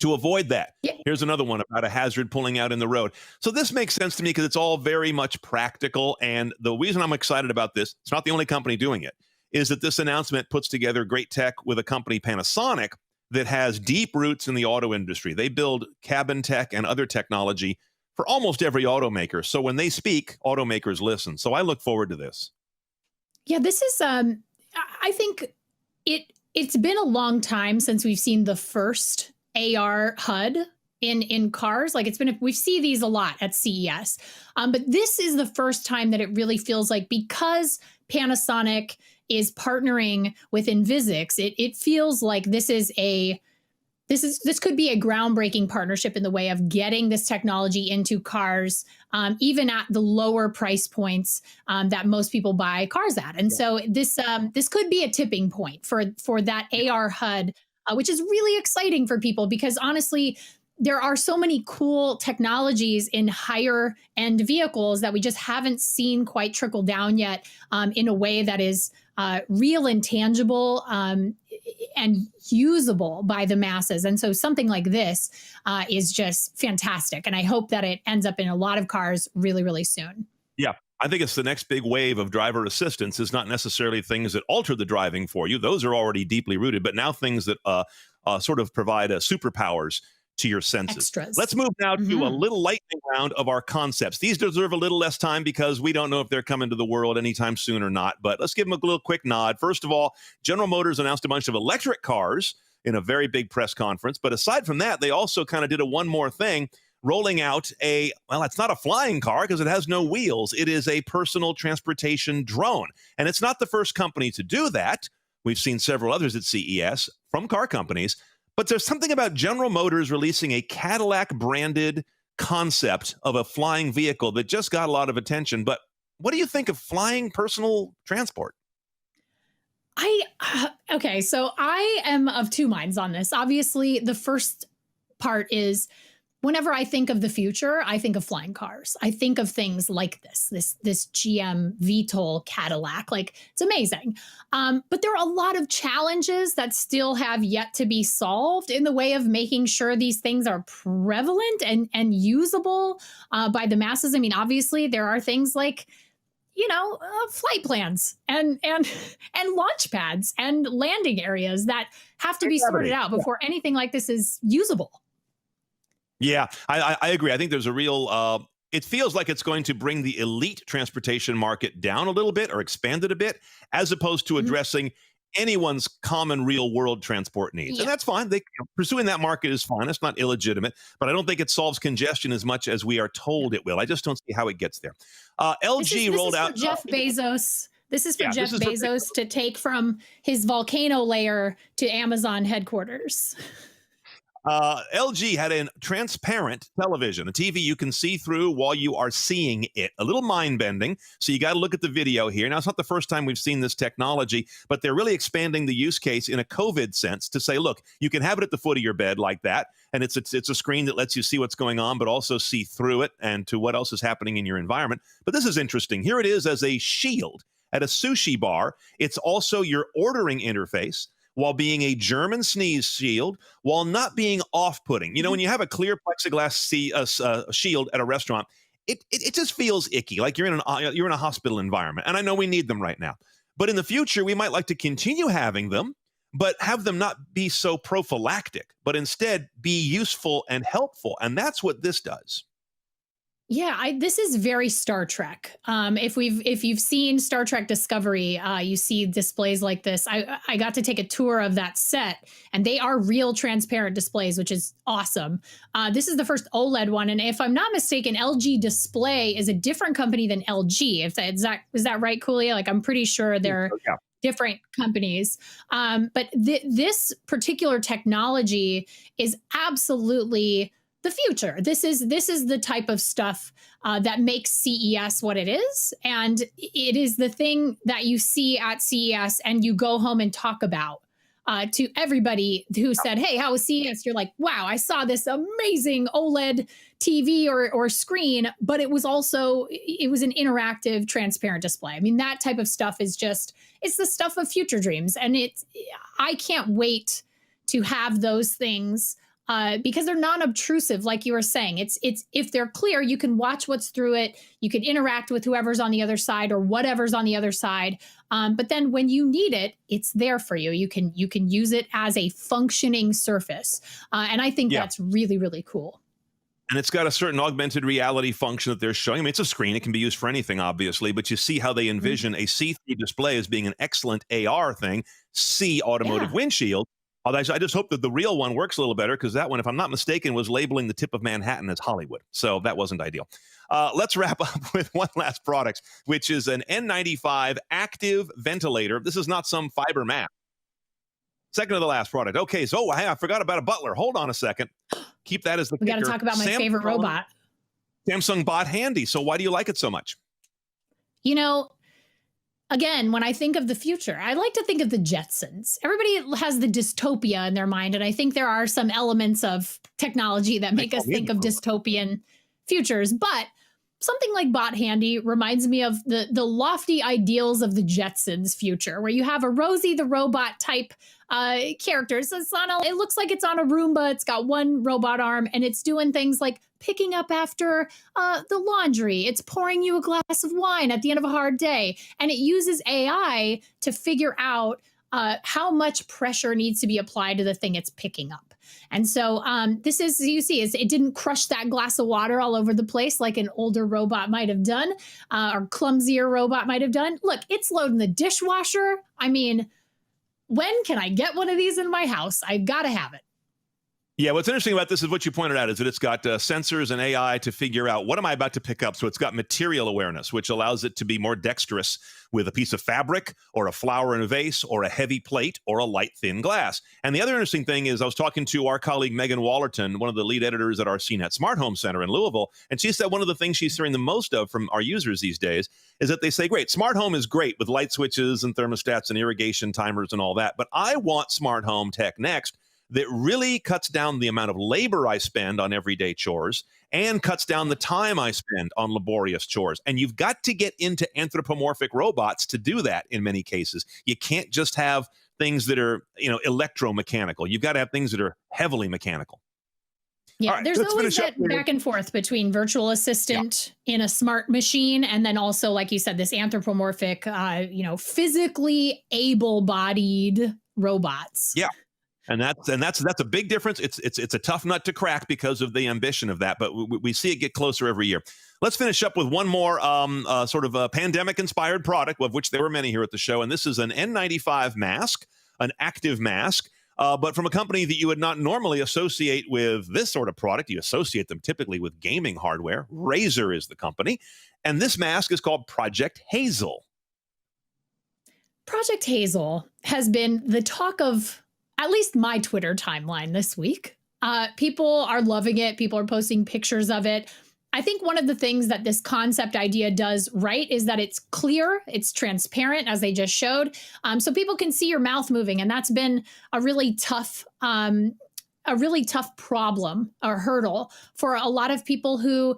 to avoid that. Here's another one about a hazard pulling out in the road. So this makes sense to me because it's all very much practical. And the reason I'm excited about this, it's not the only company doing it, is that this announcement puts together great tech with a company, Panasonic, that has deep roots in the auto industry. They build cabin tech and other technology for almost every automaker. So when they speak, automakers listen. So I look forward to this. Yeah, this is, I think it's been a long time since we've seen the first AR HUD in cars. Like we see these a lot at CES. But this is the first time that it really feels like, because Panasonic is partnering with Envisix, it feels like this could be a groundbreaking partnership in the way of getting this technology into cars, even at the lower price points that most people buy cars at. And so this could be a tipping point for that AR HUD, which is really exciting for people, because honestly, there are so many cool technologies in higher end vehicles that we just haven't seen quite trickle down yet in a way that is real and tangible and usable by the masses. And so something like this is just fantastic. And I hope that it ends up in a lot of cars really, really soon. Yeah. I think it's the next big wave of driver assistance is not necessarily things that alter the driving for you. Those are already deeply rooted, but now things that sort of provide superpowers to your senses. Extras. Let's move now to a little lightning round of our concepts. These deserve a little less time because we don't know if they're coming to the world anytime soon or not, but let's give them a little quick nod. First of all, General Motors announced a bunch of electric cars in a very big press conference, but aside from that, they also kind of did one more thing, rolling out it's not a flying car because it has no wheels. It is a personal transportation drone. And it's not the first company to do that. We've seen several others at CES from car companies. But there's something about General Motors releasing a Cadillac-branded concept of a flying vehicle that just got a lot of attention. But what do you think of flying personal transport? Okay, so I am of two minds on this. Obviously, the first part is, whenever I think of the future, I think of flying cars. I think of things like this GM VTOL Cadillac. Like, it's amazing. But there are a lot of challenges that still have yet to be solved in the way of making sure these things are prevalent and usable by the masses. I mean, obviously, there are things like, flight plans and launch pads and landing areas that have to be sorted out before anything like this is usable. Yeah, I agree. I think there's a real, it feels like it's going to bring the elite transportation market down a little bit or expand it a bit, as opposed to addressing anyone's common real world transport needs. And that's fine. Pursuing that market is fine. It's not illegitimate, but I don't think it solves congestion as much as we are told it will. I just don't see how it gets there. LG rolled out. Jeff Bezos. This is for Yeah, Jeff this is for Bezos to take from his volcano layer to Amazon headquarters. LG had a transparent television, a TV you can see through while you are seeing it. A little mind-bending, so you got to look at the video here. Now, it's not the first time we've seen this technology, but they're really expanding the use case in a COVID sense to say, look, you can have it at the foot of your bed like that, and it's a screen that lets you see what's going on, but also see through it and to what else is happening in your environment. But this is interesting. Here it is as a shield at a sushi bar. It's also your ordering interface, while being a German sneeze shield, while not being off-putting. You know, when you have a clear plexiglass shield at a restaurant, it just feels icky, like you're in a hospital environment. And I know we need them right now. But in the future, we might like to continue having them, but have them not be so prophylactic, but instead be useful and helpful. And that's what this does. Yeah, this is very Star Trek. If you've seen Star Trek Discovery, you see displays like this. I got to take a tour of that set, and they are real transparent displays, which is awesome. This is the first OLED one, and if I'm not mistaken, LG Display is a different company than LG. Is that right, Kulia? Like, I'm pretty sure they're different companies. But this particular technology is absolutely the future. This is the type of stuff that makes CES what it is. And it is the thing that you see at CES and you go home and talk about to everybody who said, hey, how was CES? You're like, wow, I saw this amazing OLED TV or screen, but it was an interactive, transparent display. I mean, that type of stuff is it's the stuff of future dreams. And I can't wait to have those things because they're non-obtrusive, like you were saying. It's if they're clear, you can watch what's through it. You can interact with whoever's on the other side or whatever's on the other side. But then when you need it, it's there for you. You can use it as a functioning surface, and I think that's really, really cool. And it's got a certain augmented reality function that they're showing. I mean, it's a screen. It can be used for anything, obviously, but you see how they envision a see-through display as being an excellent AR thing. See automotive windshield. I just hope that the real one works a little better, because that one, if I'm not mistaken, was labeling the tip of Manhattan as Hollywood. So that wasn't ideal. Let's wrap up with one last product, which is an N95 active ventilator. This is not some fiber mask. Second to the last product. Okay, so hey, I forgot about a butler. Hold on a second. Keep that as the We got to talk about my favorite robot. Samsung Bot Handy. So why do you like it so much? You know, again, when I think of the future, I like to think of the Jetsons. Everybody has the dystopia in their mind, and I think there are some elements of technology that make us think of dystopian futures. But something like Bot Handy reminds me of the lofty ideals of the Jetsons future, where you have a Rosie the robot type character. So it looks like it's on a Roomba. It's got one robot arm, and it's doing things like picking up after the laundry. It's pouring you a glass of wine at the end of a hard day. And it uses AI to figure out how much pressure needs to be applied to the thing it's picking up. And so this is, you see, it didn't crush that glass of water all over the place like an older robot might have done, or clumsier robot might have done. Look, it's loading the dishwasher. I mean, when can I get one of these in my house? I've got to have it. Yeah, what's interesting about this is what you pointed out, is that it's got sensors and AI to figure out what am I about to pick up. So it's got material awareness, which allows it to be more dexterous with a piece of fabric or a flower in a vase or a heavy plate or a light, thin glass. And the other interesting thing is I was talking to our colleague Megan Wallerton, one of the lead editors at our CNET Smart Home Center in Louisville, and she said one of the things she's hearing the most of from our users these days is that they say, great, smart home is great with light switches and thermostats and irrigation timers and all that, but I want smart home tech next that really cuts down the amount of labor I spend on everyday chores and cuts down the time I spend on laborious chores. And you've got to get into anthropomorphic robots to do that in many cases. You can't just have things that are, electromechanical. You've got to have things that are heavily mechanical. Yeah, Right, there's let's always finish that up. back and forth between virtual assistant in a smart machine and then also, like you said, this anthropomorphic, physically able-bodied robots. Yeah. And that's a big difference. It's a tough nut to crack because of the ambition of that, but we see it get closer every year. Let's finish up with one more sort of a pandemic-inspired product, of which there were many here at the show, and this is an N95 mask, an active mask, but from a company that you would not normally associate with this sort of product. You associate them typically with gaming hardware. Razer is the company, and this mask is called Project Hazel. Project Hazel has been the talk of at least my Twitter timeline this week. People are loving it. People are posting pictures of it. I think one of the things that this concept idea does right is that it's clear, it's transparent, as they just showed, so people can see your mouth moving, and that's been a really tough problem or hurdle for a lot of people who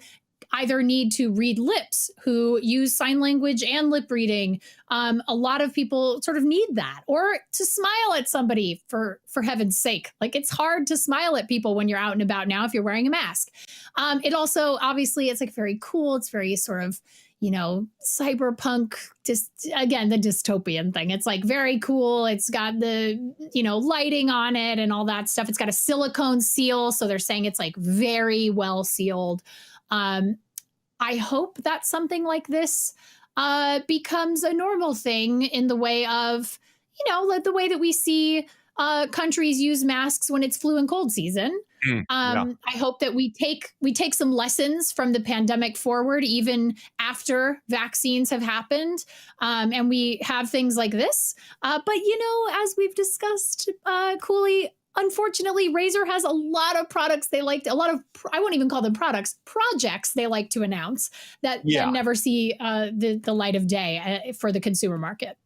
either need to read lips, who use sign language and lip reading. A lot of people sort of need that, or to smile at somebody for heaven's sake. Like, it's hard to smile at people when you're out and about now if you're wearing a mask. It also, obviously, it's like very cool. It's very sort of, cyberpunk, again, the dystopian thing. It's like very cool. It's got the, lighting on it and all that stuff. It's got a silicone seal. So they're saying it's like very well sealed. I hope that something like this becomes a normal thing in the way of, the way that we see countries use masks when it's flu and cold season. I hope that we take some lessons from the pandemic forward, even after vaccines have happened, and we have things like this. But, as we've discussed, Cooley, unfortunately, Razer has a lot of products I won't even call them products, projects they like to announce that never see the light of day for the consumer market.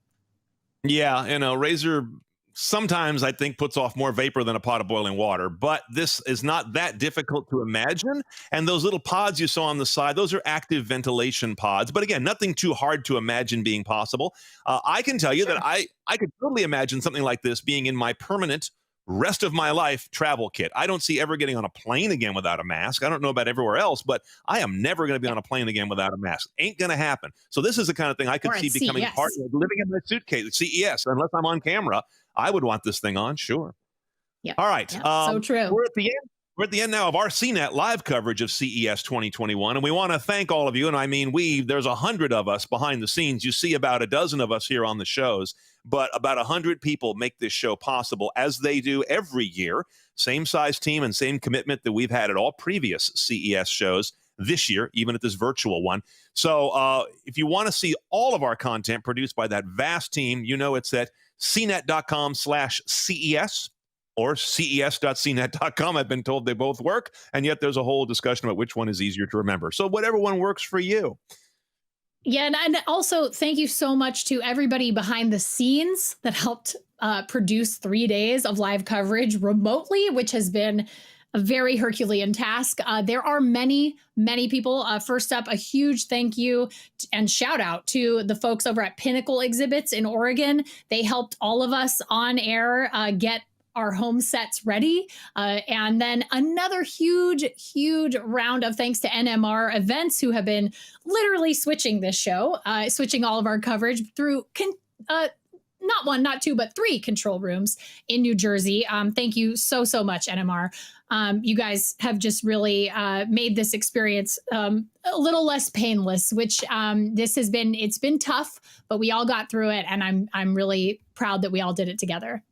Yeah, Razer sometimes, I think, puts off more vapor than a pot of boiling water, but this is not that difficult to imagine. And those little pods you saw on the side, those are active ventilation pods. But again, nothing too hard to imagine being possible. I can tell you that I could totally imagine something like this being in my permanent rest of my life travel kit. I don't see ever getting on a plane again without a mask. I don't know about everywhere else, but I am never going to be on a plane again without a mask. Ain't going to happen. So this is the kind of thing I could see becoming part of living in my suitcase. CES, unless I'm on camera, I would want this thing on, sure. Yeah. All right. So true. We're at the end now of our CNET live coverage of CES 2021, and we want to thank all of you. And I mean, there's 100 of us behind the scenes. You see about a dozen of us here on the shows, but about 100 people make this show possible, as they do every year. Same size team and same commitment that we've had at all previous CES shows this year, even at this virtual one. So if you want to see all of our content produced by that vast team, it's at cnet.com/CES or ces.cnet.com. I've been told they both work, and yet there's a whole discussion about which one is easier to remember. So whatever one works for you. Yeah, and also thank you so much to everybody behind the scenes that helped produce 3 days of live coverage remotely, which has been a very Herculean task. There are many, many people. First up, a huge thank you and shout out to the folks over at Pinnacle Exhibits in Oregon. They helped all of us on air get our home sets ready. And then another huge, huge round of thanks to NMR Events, who have been literally switching this show, switching all of our coverage through not one, not two, but 3 control rooms in New Jersey. Thank you so, so much, NMR. You guys have just really made this experience a little less painless, which it's been tough, but we all got through it. And I'm really proud that we all did it together.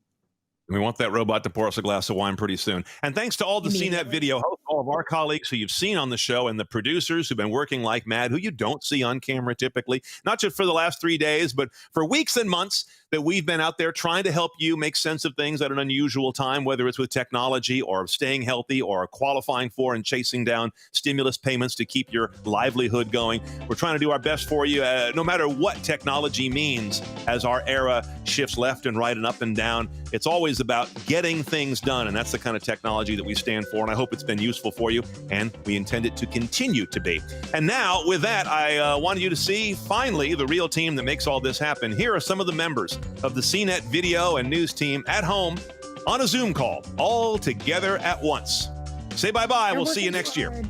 We want that robot to pour us a glass of wine pretty soon. And thanks to all the CNET video hosts, all of our colleagues who you've seen on the show, and the producers who've been working like mad, who you don't see on camera typically, not just for the last 3 days, but for weeks and months that we've been out there trying to help you make sense of things at an unusual time, whether it's with technology or staying healthy or qualifying for and chasing down stimulus payments to keep your livelihood going. We're trying to do our best for you, no matter what technology means as our era shifts left and right and up and down. It's always about getting things done, and that's the kind of technology that we stand for, and I hope it's been useful for you, and we intend it to continue to be. And now, with that, I wanted you to see, finally, the real team that makes all this happen. Here are some of the members of the CNET video and news team at home on a Zoom call, all together at once. Say bye-bye. We'll see you next year.